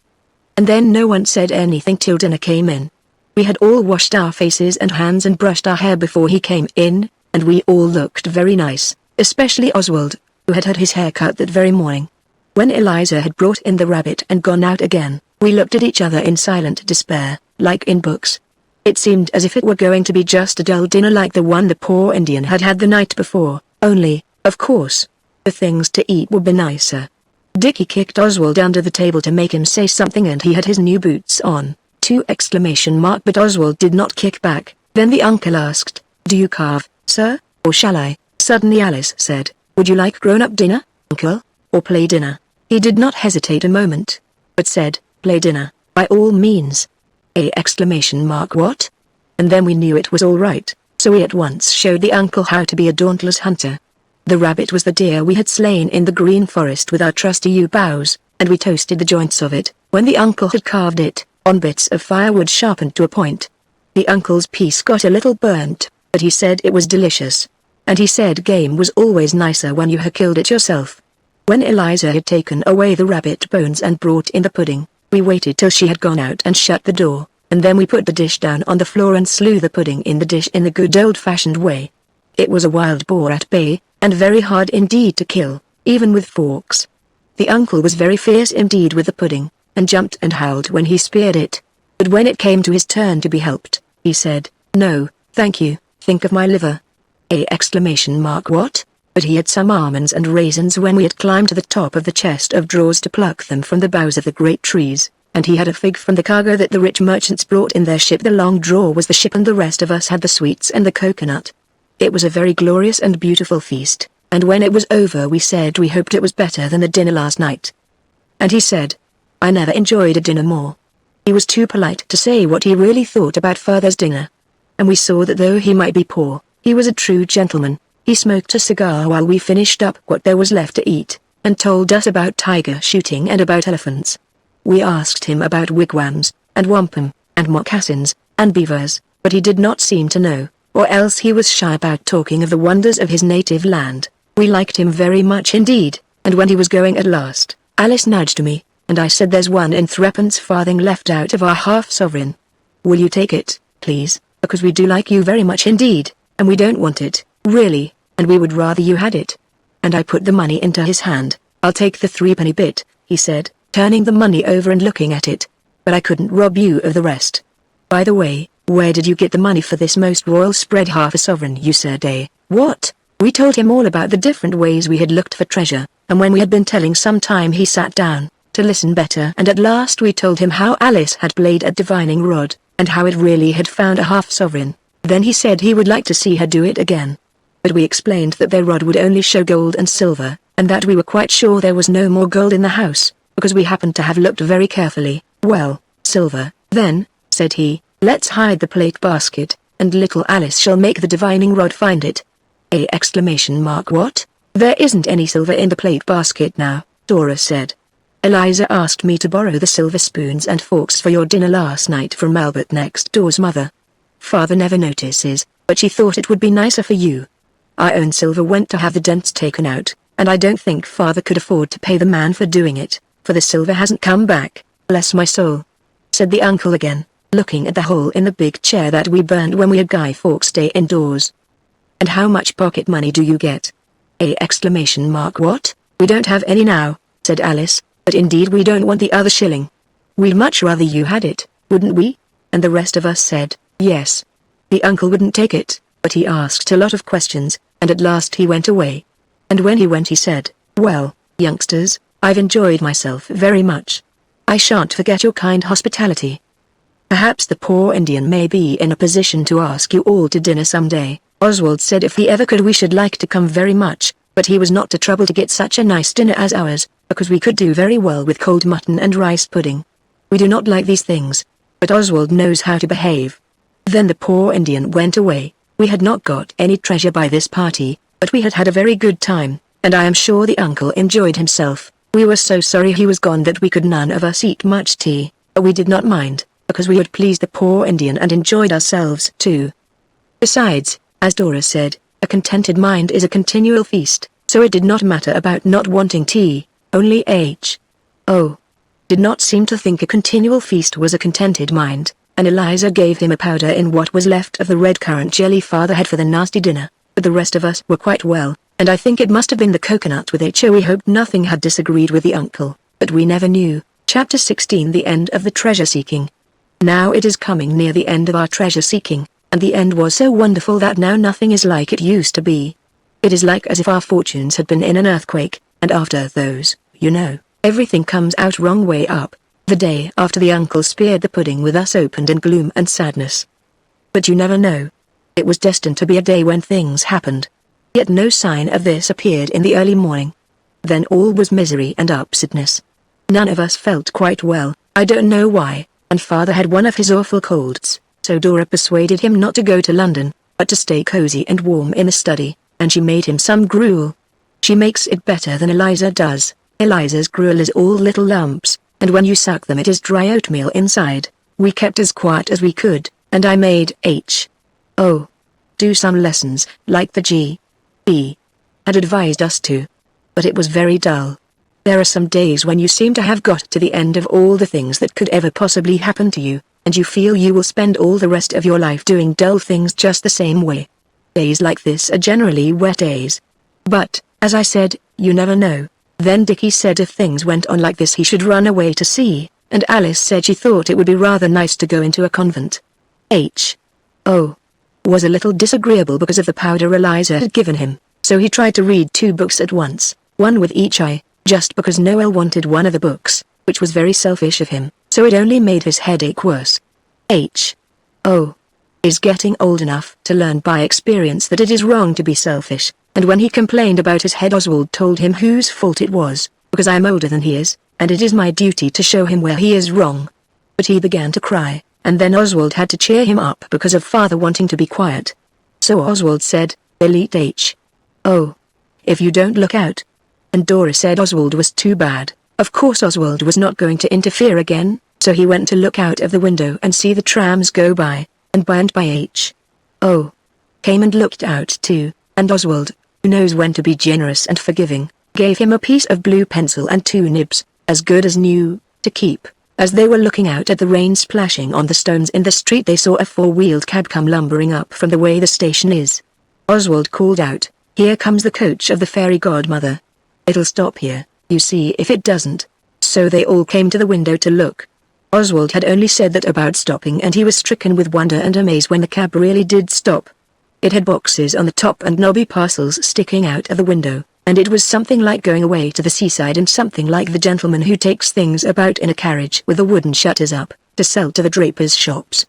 And then no one said anything till dinner came in. We had all washed our faces and hands and brushed our hair before he came in, and we all looked very nice, especially Oswald, who had had his hair cut that very morning. When Eliza had brought in the rabbit and gone out again, we looked at each other in silent despair, like in books. It seemed as if it were going to be just a dull dinner like the one the poor Indian had had the night before, only, of course, the things to eat would be nicer. Dickie kicked Oswald under the table to make him say something, and he had his new boots on. But Oswald did not kick back. Then the uncle asked, "Do you carve, sir, or shall I?" Suddenly Alice said, "Would you like grown-up dinner, uncle, or play dinner?" He did not hesitate a moment, but said, "Play dinner, by all means." What? And then we knew it was all right, so we at once showed the uncle how to be a dauntless hunter. The rabbit was the deer we had slain in the green forest with our trusty yew boughs, and we toasted the joints of it, when the uncle had carved it, on bits of firewood sharpened to a point. The uncle's piece got a little burnt, but he said it was delicious. And he said game was always nicer when you had killed it yourself. When Eliza had taken away the rabbit bones and brought in the pudding, we waited till she had gone out and shut the door, and then we put the dish down on the floor and slew the pudding in the dish in the good old-fashioned way. It was a wild boar at bay, and very hard indeed to kill, even with forks. The uncle was very fierce indeed with the pudding, and jumped and howled when he speared it. But when it came to his turn to be helped, he said, "No, thank you, think of my liver." What? But he had some almonds and raisins when we had climbed to the top of the chest of drawers to pluck them from the boughs of the great trees, and he had a fig from the cargo that the rich merchants brought in their ship. The long drawer was the ship, and the rest of us had the sweets and the coconut. It was a very glorious and beautiful feast, and when it was over we said we hoped it was better than the dinner last night. And he said, I never enjoyed a dinner more. He was too polite to say what he really thought about father's dinner. And we saw that though he might be poor, he was a true gentleman. He smoked a cigar while we finished up what there was left to eat, and told us about tiger shooting and about elephants. We asked him about wigwams, and wampum, and moccasins, and beavers, but he did not seem to know, or else he was shy about talking of the wonders of his native land. We liked him very much indeed, and when he was going at last, Alice nudged me, and I said there's 1 and 3 farthing left out of our half-sovereign. Will you take it, please, because we do like you very much indeed, and we don't want it, really, and we would rather you had it. And I put the money into his hand. I'll take the 3-penny bit, he said, turning the money over and looking at it. But I couldn't rob you of the rest. By the way, where did you get the money for this most royal spread half a sovereign, you said, eh? What? We told him all about the different ways we had looked for treasure, and when we had been telling some time he sat down, to listen better, and at last we told him how Alice had played at divining rod, and how it really had found a half sovereign. Then he said he would like to see her do it again. But we explained that their rod would only show gold and silver, and that we were quite sure there was no more gold in the house, because we happened to have looked very carefully. Well, silver, then, said he, let's hide the plate basket, and little Alice shall make the divining rod find it. What? There isn't any silver in the plate basket now, Dora said. Eliza asked me to borrow the silver spoons and forks for your dinner last night from Albert next door's mother. Father never notices, but she thought it would be nicer for you. Our own silver went to have the dents taken out, and I don't think Father could afford to pay the man for doing it, for the silver hasn't come back, bless my soul, said the uncle again, looking at the hole in the big chair that we burned when we had Guy Fawkes Day indoors. And how much pocket money do you get? What? We don't have any now, said Alice, but indeed we don't want the other shilling. We'd much rather you had it, wouldn't we? And the rest of us said, yes. The uncle wouldn't take it, but he asked a lot of questions, and at last he went away. And when he went he said, well, youngsters, I've enjoyed myself very much. I shan't forget your kind hospitality. Perhaps the poor Indian may be in a position to ask you all to dinner some day. Oswald said if he ever could we should like to come very much, but he was not to trouble to get such a nice dinner as ours, because we could do very well with cold mutton and rice pudding. We do not like these things, but Oswald knows how to behave. Then the poor Indian went away. We had not got any treasure by this party, but we had had a very good time, and I am sure the uncle enjoyed himself. We were so sorry he was gone that we could none of us eat much tea, but we did not mind, because we had pleased the poor Indian and enjoyed ourselves too. Besides, as Dora said, a contented mind is a continual feast, so it did not matter about not wanting tea, only H.O. did not seem to think a continual feast was a contented mind, and Eliza gave him a powder in what was left of the red currant jelly Father had for the nasty dinner, but the rest of us were quite well, and I think it must have been the coconut with H.O. We hoped nothing had disagreed with the uncle, but we never knew. Chapter 16 The End of the Treasure Seeking. Now it is coming near the end of our treasure seeking, and the end was so wonderful that now nothing is like it used to be. It is like as if our fortunes had been in an earthquake, and after those, you know, everything comes out wrong way up. The day after the uncle speared the pudding with us opened in gloom and sadness. But you never know. It was destined to be a day when things happened. Yet no sign of this appeared in the early morning. Then all was misery and upsetness. None of us felt quite well, I don't know why, and Father had one of his awful colds, so Dora persuaded him not to go to London, but to stay cozy and warm in the study, and she made him some gruel. She makes it better than Eliza does. Eliza's gruel is all little lumps, and when you suck them it is dry oatmeal inside. We kept as quiet as we could, and I made H.O. do some lessons, like the G.E. had advised us to. But it was very dull. There are some days when you seem to have got to the end of all the things that could ever possibly happen to you, and you feel you will spend all the rest of your life doing dull things just the same way. Days like this are generally wet days. But, as I said, you never know. Then Dickie said if things went on like this he should run away to sea, and Alice said she thought it would be rather nice to go into a convent. H.O. was a little disagreeable because of the powder Eliza had given him, so he tried to read 2 books at once, one with each eye, just because Noel wanted one of the books, which was very selfish of him, so it only made his headache worse. H.O. is getting old enough to learn by experience that it is wrong to be selfish, and when he complained about his head Oswald told him whose fault it was, because I am older than he is, and it is my duty to show him where he is wrong." But he began to cry, and then Oswald had to cheer him up because of father wanting to be quiet. So Oswald said, "Elite H. Oh. If you don't look out." And Dora said Oswald was too bad. Of course Oswald was not going to interfere again, so he went to look out of the window and see the trams go by, and by H. Oh. Came and looked out too, and Oswald, who knows when to be generous and forgiving, gave him a piece of blue pencil and 2 nibs, as good as new, to keep. As they were looking out at the rain splashing on the stones in the street, they saw a 4-wheeled cab come lumbering up from the way the station is. Oswald called out, "Here comes the coach of the fairy godmother. It'll stop here, you see if it doesn't." So they all came to the window to look. Oswald had only said that about stopping, and he was stricken with wonder and amaze when the cab really did stop. It had boxes on the top and knobby parcels sticking out of the window, and it was something like going away to the seaside, and something like the gentleman who takes things about in a carriage with the wooden shutters up, to sell to the drapers' shops.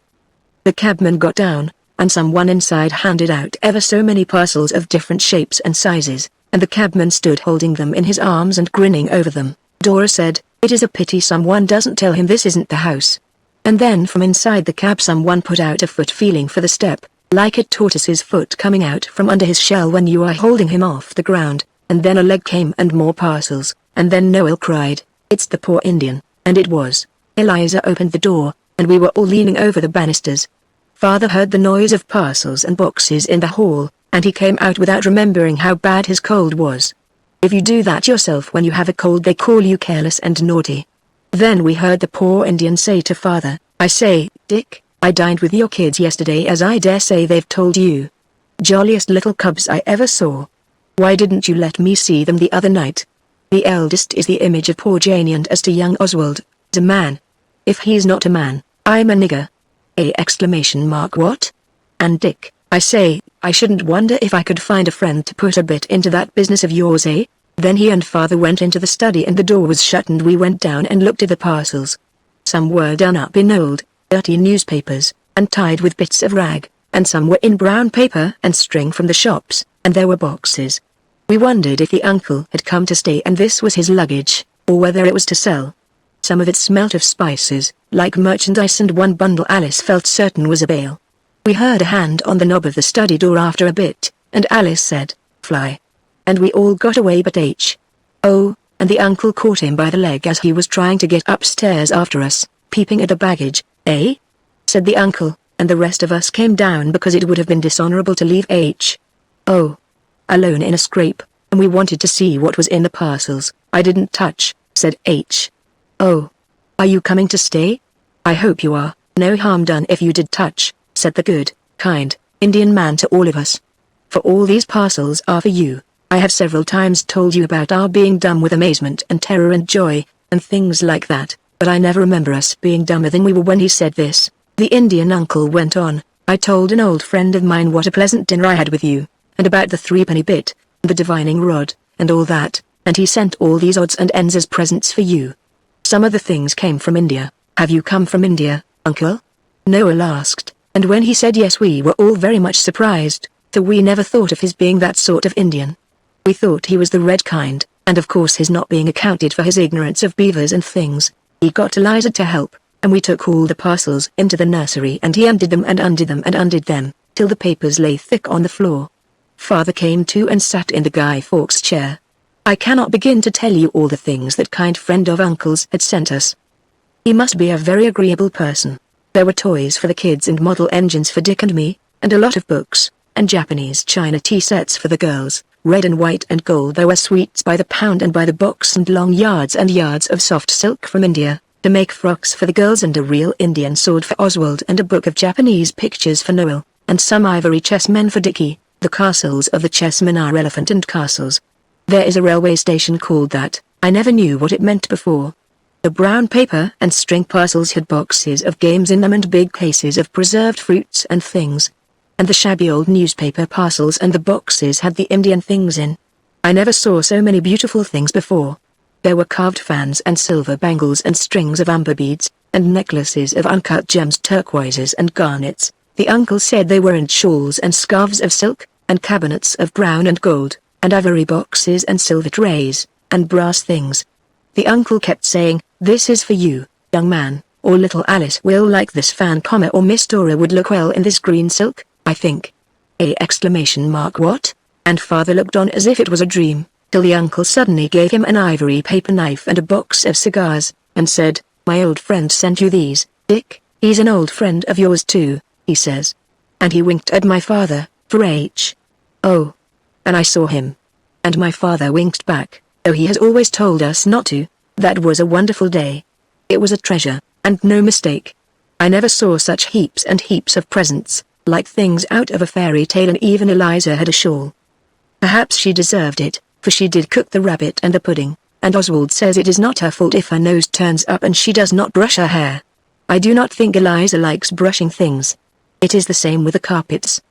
The cabman got down, and someone inside handed out ever so many parcels of different shapes and sizes, and the cabman stood holding them in his arms and grinning over them. Dora said, "It is a pity someone doesn't tell him this isn't the house." And then from inside the cab someone put out a foot feeling for the step, like a tortoise's foot coming out from under his shell when you are holding him off the ground, and then a leg came and more parcels, and then Noel cried, "It's the poor Indian," and it was. Eliza opened the door, and we were all leaning over the banisters. Father heard the noise of parcels and boxes in the hall, and he came out without remembering how bad his cold was. If you do that yourself when you have a cold, they call you careless and naughty. Then we heard the poor Indian say to Father, "I say, Dick, I dined with your kids yesterday, as I dare say they've told you. Jolliest little cubs I ever saw. Why didn't you let me see them the other night? The eldest is the image of poor Janie, and as to young Oswald, he's a man. If he's not a man, I'm a nigger." What? And Dick, I say, I shouldn't wonder if I could find a friend to put a bit into that business of yours, eh? Then he and Father went into the study, and the door was shut, and we went down and looked at the parcels. Some were done up in old, dirty newspapers, and tied with bits of rag, and some were in brown paper and string from the shops, and there were boxes. We wondered if the uncle had come to stay and this was his luggage, or whether it was to sell. Some of it smelt of spices, like merchandise, and one bundle Alice felt certain was a bale. We heard a hand on the knob of the study door after a bit, and Alice said, "Fly." And we all got away but H. Oh, and the uncle caught him by the leg as he was trying to get upstairs after us, peeping at the baggage. "Eh?" said the uncle, and the rest of us came down because it would have been dishonorable to leave H. Oh. Alone in a scrape, and we wanted to see what was in the parcels. "I didn't touch," said H. "Oh. Are you coming to stay?" "I hope you are. No harm done if you did touch," said the good, kind, Indian man to all of us. "For all these parcels are for you. I have several times told you about our being dumb with amazement and terror and joy, and things like that, but I never remember us being dumber than we were when he said this." The Indian uncle went on, "I told an old friend of mine what a pleasant dinner I had with you, and about the 3-penny bit, and the divining rod, and all that, and he sent all these odds and ends as presents for you. Some of the things came from India." "Have you come from India, uncle?" Noel asked, and when he said yes we were all very much surprised, for we never thought of his being that sort of Indian. We thought he was the red kind, and of course his not being accounted for his ignorance of beavers and things. He got Eliza to help, and we took all the parcels into the nursery, and he undid them and undid them and undid them, till the papers lay thick on the floor. Father came too and sat in the Guy Fawkes chair. I cannot begin to tell you all the things that kind friend of uncle's had sent us. He must be a very agreeable person. There were toys for the kids and model engines for Dick and me, and a lot of books, and Japanese china tea sets for the girls, red and white and gold. There were sweets by the pound and by the box, and long yards and yards of soft silk from India, to make frocks for the girls, and a real Indian sword for Oswald, and a book of Japanese pictures for Noel, and some ivory chessmen for Dickie. The castles of the chessmen are elephant and castles. There is a railway station called that. I never knew what it meant before. The brown paper and string parcels had boxes of games in them, and big cases of preserved fruits and things. And the shabby old newspaper parcels and the boxes had the Indian things in. I never saw so many beautiful things before. There were carved fans and silver bangles and strings of amber beads, and necklaces of uncut gems, turquoises and garnets. The uncle said they were in shawls and scarves of silk, and cabinets of brown and gold, and ivory boxes and silver trays, and brass things. The uncle kept saying, "This is for you, young man, or little Alice will like this fan, or Miss Dora would look well in this green silk, I think." What? And father looked on as if it was a dream, till the uncle suddenly gave him an ivory paper knife and a box of cigars, and said, "My old friend sent you these, Dick. He's an old friend of yours too, he says." And he winked at my father, for H. Oh. And I saw him. And my father winked back, though he has always told us not to. That was a wonderful day. It was a treasure, and no mistake. I never saw such heaps and heaps of presents, like things out of a fairy tale, and even Eliza had a shawl. Perhaps she deserved it, for she did cook the rabbit and the pudding, and Oswald says it is not her fault if her nose turns up and she does not brush her hair. I do not think Eliza likes brushing things. It is the same with the carpets.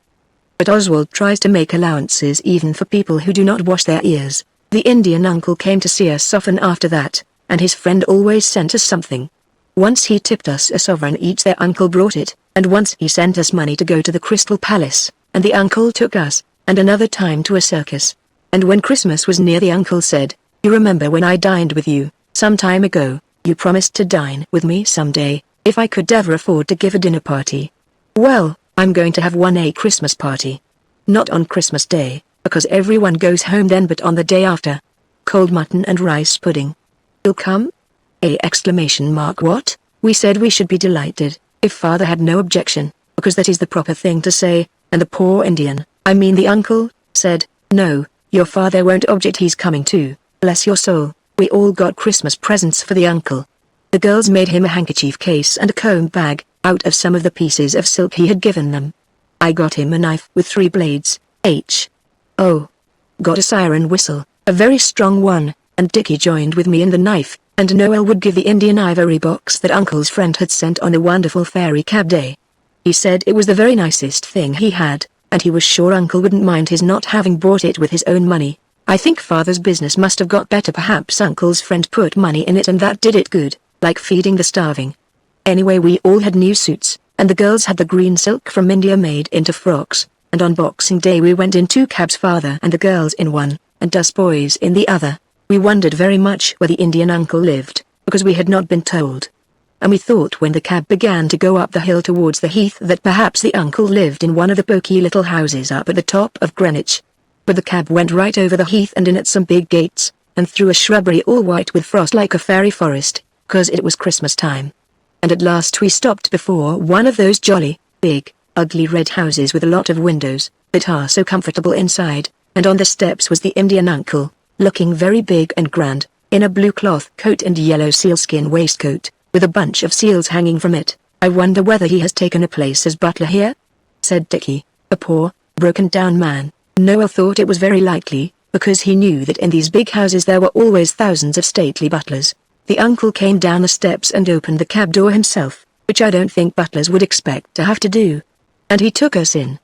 But Oswald tries to make allowances even for people who do not wash their ears. The Indian uncle came to see us often after that, and his friend always sent us something. Once he tipped us a sovereign each, their uncle brought it, and once he sent us money to go to the Crystal Palace, and the uncle took us, and another time to a circus. And when Christmas was near, the uncle said, "You remember when I dined with you, some time ago, you promised to dine with me someday, if I could ever afford to give a dinner party. Well, I'm going to have a Christmas party. Not on Christmas Day, because everyone goes home then, but on the day after. Cold mutton and rice pudding. You'll come?" What? We said we should be delighted, if father had no objection, because that is the proper thing to say, and the poor Indian, I mean the uncle, said, "No, your father won't object, he's coming too, bless your soul." We all got Christmas presents for the uncle. The girls made him a handkerchief case and a comb bag, out of some of the pieces of silk he had given them. I got him a knife with 3 blades, H.O. got a siren whistle, a very strong one, and Dickie joined with me in the knife, and Noel would give the Indian ivory box that uncle's friend had sent on a wonderful fairy cab day. He said it was the very nicest thing he had, and he was sure uncle wouldn't mind his not having bought it with his own money. I think father's business must have got better, perhaps uncle's friend put money in it and that did it good, like feeding the starving. Anyway, we all had new suits, and the girls had the green silk from India made into frocks, and on Boxing Day we went in 2 cabs, father and the girls in one, and us boys in the other. We wondered very much where the Indian uncle lived, because we had not been told. And we thought when the cab began to go up the hill towards the heath that perhaps the uncle lived in one of the poky little houses up at the top of Greenwich. But the cab went right over the heath and in at some big gates, and through a shrubbery all white with frost like a fairy forest, 'cause it was Christmas time. And at last we stopped before one of those jolly, big, ugly red houses with a lot of windows, that are so comfortable inside, and on the steps was the Indian uncle, looking very big and grand, in a blue cloth coat and yellow sealskin waistcoat, with a bunch of seals hanging from it. "I wonder whether he has taken a place as butler here?" said Dickie, a poor, broken-down man. Noel thought it was very likely, because he knew that in these big houses there were always thousands of stately butlers. The uncle came down the steps and opened the cab door himself, which I don't think butlers would expect to have to do. And he took us in.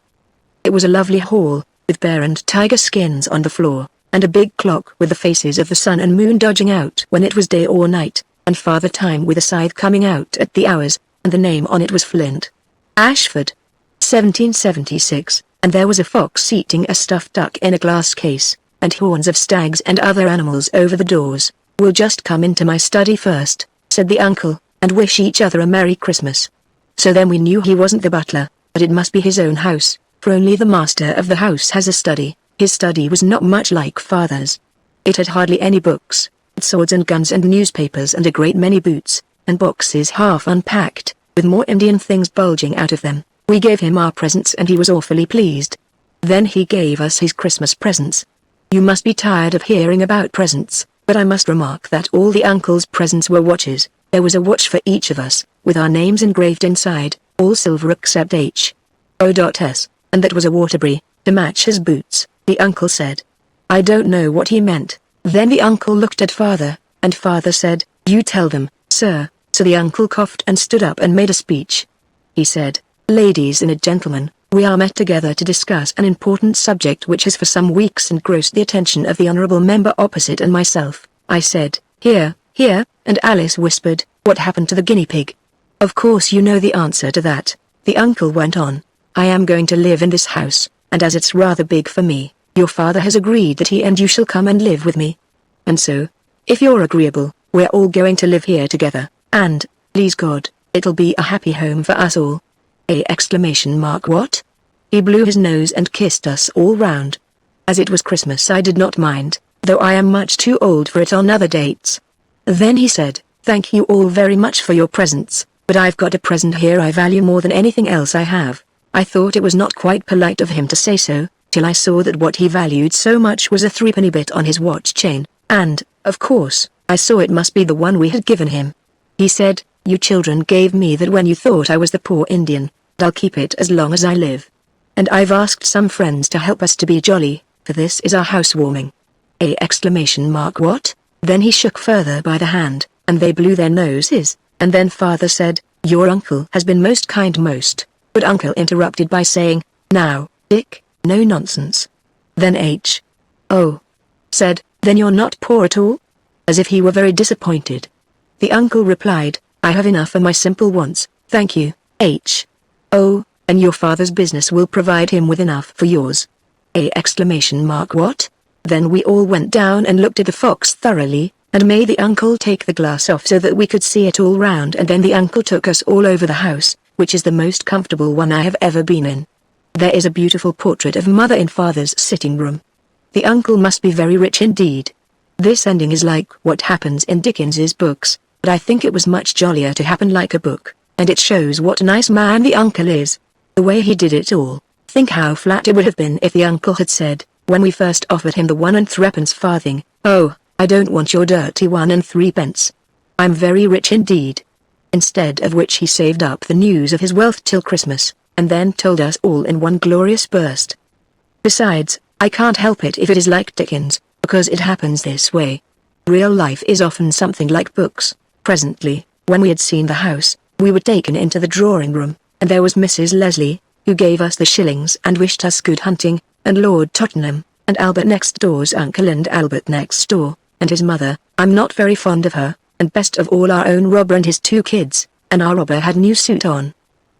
It was a lovely hall, with bear and tiger skins on the floor, and a big clock with the faces of the sun and moon dodging out when it was day or night, and Father Time with a scythe coming out at the hours, and the name on it was Flint. Ashford. 1776, and there was a fox eating a stuffed duck in a glass case, and horns of stags and other animals over the doors. "We'll just come into my study first," said the uncle, "and wish each other a Merry Christmas." So then we knew he wasn't the butler, but it must be his own house, for only the master of the house has a study. His study was not much like father's. It had hardly any books, swords and guns and newspapers and a great many boots, and boxes half unpacked, with more Indian things bulging out of them. We gave him our presents and he was awfully pleased. Then he gave us his Christmas presents. You must be tired of hearing about presents, but I must remark that all the uncle's presents were watches. There was a watch for each of us, with our names engraved inside, all silver except H.O.S., and that was a Waterbury, to match his boots, the uncle said. I don't know what he meant. Then the uncle looked at father, and father said, "You tell them, sir." So the uncle coughed and stood up and made a speech. He said, "Ladies and gentlemen, we are met together to discuss an important subject which has for some weeks engrossed the attention of the honourable member opposite and myself." I said, "Here, here," and Alice whispered, "What happened to the guinea pig?" "Of course you know the answer to that," the uncle went on. "I am going to live in this house, and as it's rather big for me, your father has agreed that he and you shall come and live with me. And so, if you're agreeable, We're all going to live here together, and, please God, it'll be a happy home for us all. What? He blew his nose and kissed us all round. As it was Christmas I did not mind, though I am much too old for it on other dates. Then he said, thank you all very much for your presents, but I've got a present here I value more than anything else I have. I thought it was not quite polite of him to say so, till I saw that what he valued so much was a threepenny bit on his watch chain, and, of course, I saw it must be the one we had given him. He said, you children gave me that when you thought I was the poor Indian, and I'll keep it as long as I live. And I've asked some friends to help us to be jolly, for this is our housewarming. What? Then he shook further by the hand, and they blew their noses, and then father said, your uncle has been most kind most, but uncle interrupted by saying, now, Dick, no nonsense. Then H.O. said, then you're not poor at all? As if he were very disappointed. The uncle replied, I have enough for my simple wants, thank you, H.O., and your father's business will provide him with enough for yours. What? Then we all went down and looked at the fox thoroughly, and made the uncle take the glass off so that we could see it all round, and then the uncle took us all over the house, which is the most comfortable one I have ever been in. There is a beautiful portrait of mother in father's sitting room. The uncle must be very rich indeed. This ending is like what happens in Dickens's books, but I think it was much jollier to happen like a book, and it shows what a nice man the uncle is. The way he did it all. Think how flat it would have been if the uncle had said, when we first offered him the 1 and 3 farthing, oh, I don't want your dirty 1 and 3 pence. I'm very rich indeed. Instead of which he saved up the news of his wealth till Christmas, and then told us all in one glorious burst. Besides, I can't help it if it is like Dickens, because it happens this way. Real life is often something like books. Presently, when we had seen the house, we were taken into the drawing room, and there was Mrs. Leslie, who gave us the shillings and wished us good hunting, and Lord Tottenham, and Albert next door's uncle and Albert next door, and his mother, I'm not very fond of her, and best of all our own robber and his 2 kids, and our robber had new suit on.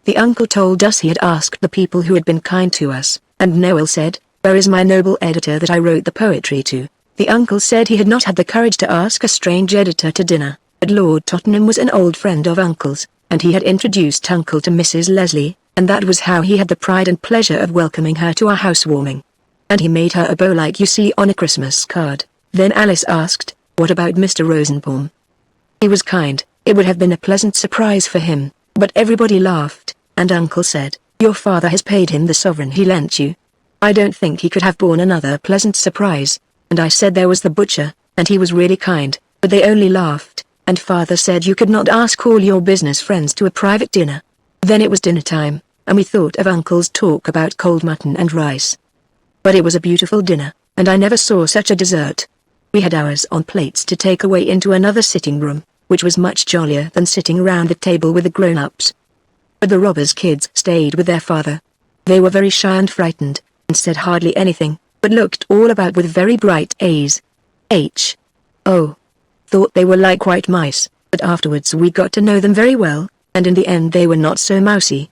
The uncle told us he had asked the people who had been kind to us, and Noel said, where is my noble editor that I wrote the poetry to? The uncle said he had not had the courage to ask a strange editor to dinner, but Lord Tottenham was an old friend of uncle's, and he had introduced uncle to Mrs. Leslie, and that was how he had the pride and pleasure of welcoming her to our housewarming. And he made her a bow like you see on a Christmas card. Then Alice asked, what about Mr. Rosenbaum? He was kind, it would have been a pleasant surprise for him, but everybody laughed, and uncle said, your father has paid him the sovereign he lent you. I don't think he could have borne another pleasant surprise, and I said there was the butcher, and he was really kind, but they only laughed, and father said you could not ask all your business friends to a private dinner. Then it was dinner time, and we thought of uncle's talk about cold mutton and rice. But it was a beautiful dinner, and I never saw such a dessert. We had ours on plates to take away into another sitting room, which was much jollier than sitting round the table with the grown-ups. But the robbers' kids stayed with their father. They were very shy and frightened, and said hardly anything, but looked all about with very bright eyes. H.O. thought they were like white mice, but afterwards we got to know them very well, and in the end they were not so mousy.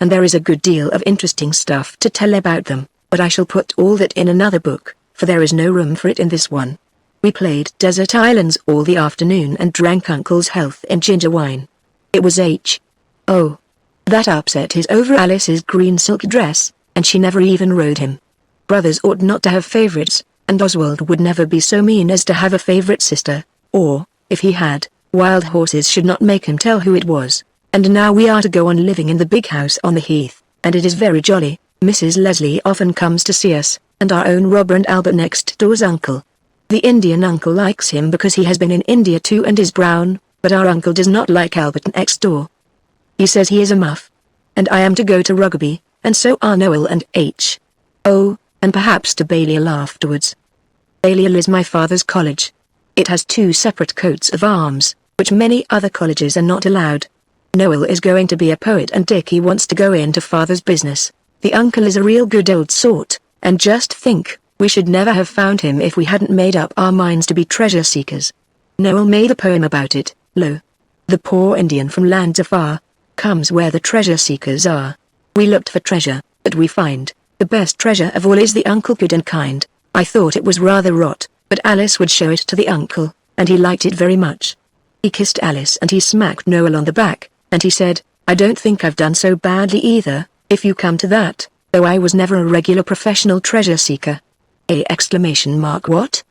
And there is a good deal of interesting stuff to tell about them, but I shall put all that in another book, for there is no room for it in this one. We played Desert Islands all the afternoon and drank uncle's health in ginger wine. It was H.O. that upset his over Alice's green silk dress, and she never even rode him. Brothers ought not to have favorites, and Oswald would never be so mean as to have a favorite sister, or, if he had, wild horses should not make him tell who it was. And now we are to go on living in the big house on the heath, and it is very jolly. Mrs. Leslie often comes to see us, and our own robber and Albert next door's uncle. The Indian uncle likes him because he has been in India too and is brown, but our uncle does not like Albert next door. He says he is a muff. And I am to go to Rugby, and so are Noel and H.O., and perhaps to Balliol afterwards. Balliol is my father's college. It has 2 separate coats of arms, which many other colleges are not allowed. Noel is going to be a poet and Dickie wants to go into father's business. The uncle is a real good old sort, and just think, we should never have found him if we hadn't made up our minds to be treasure seekers. Noel made a poem about it, lo. The poor Indian from lands afar, comes where the treasure seekers are. We looked for treasure, but we find, the best treasure of all is the uncle good and kind. I thought it was rather rot, but Alice would show it to the uncle. and he liked it very much. He kissed Alice and he smacked Noel on the back, and he said, "I don't think I've done so badly either, if you come to that, though I was never a regular professional treasure seeker." What?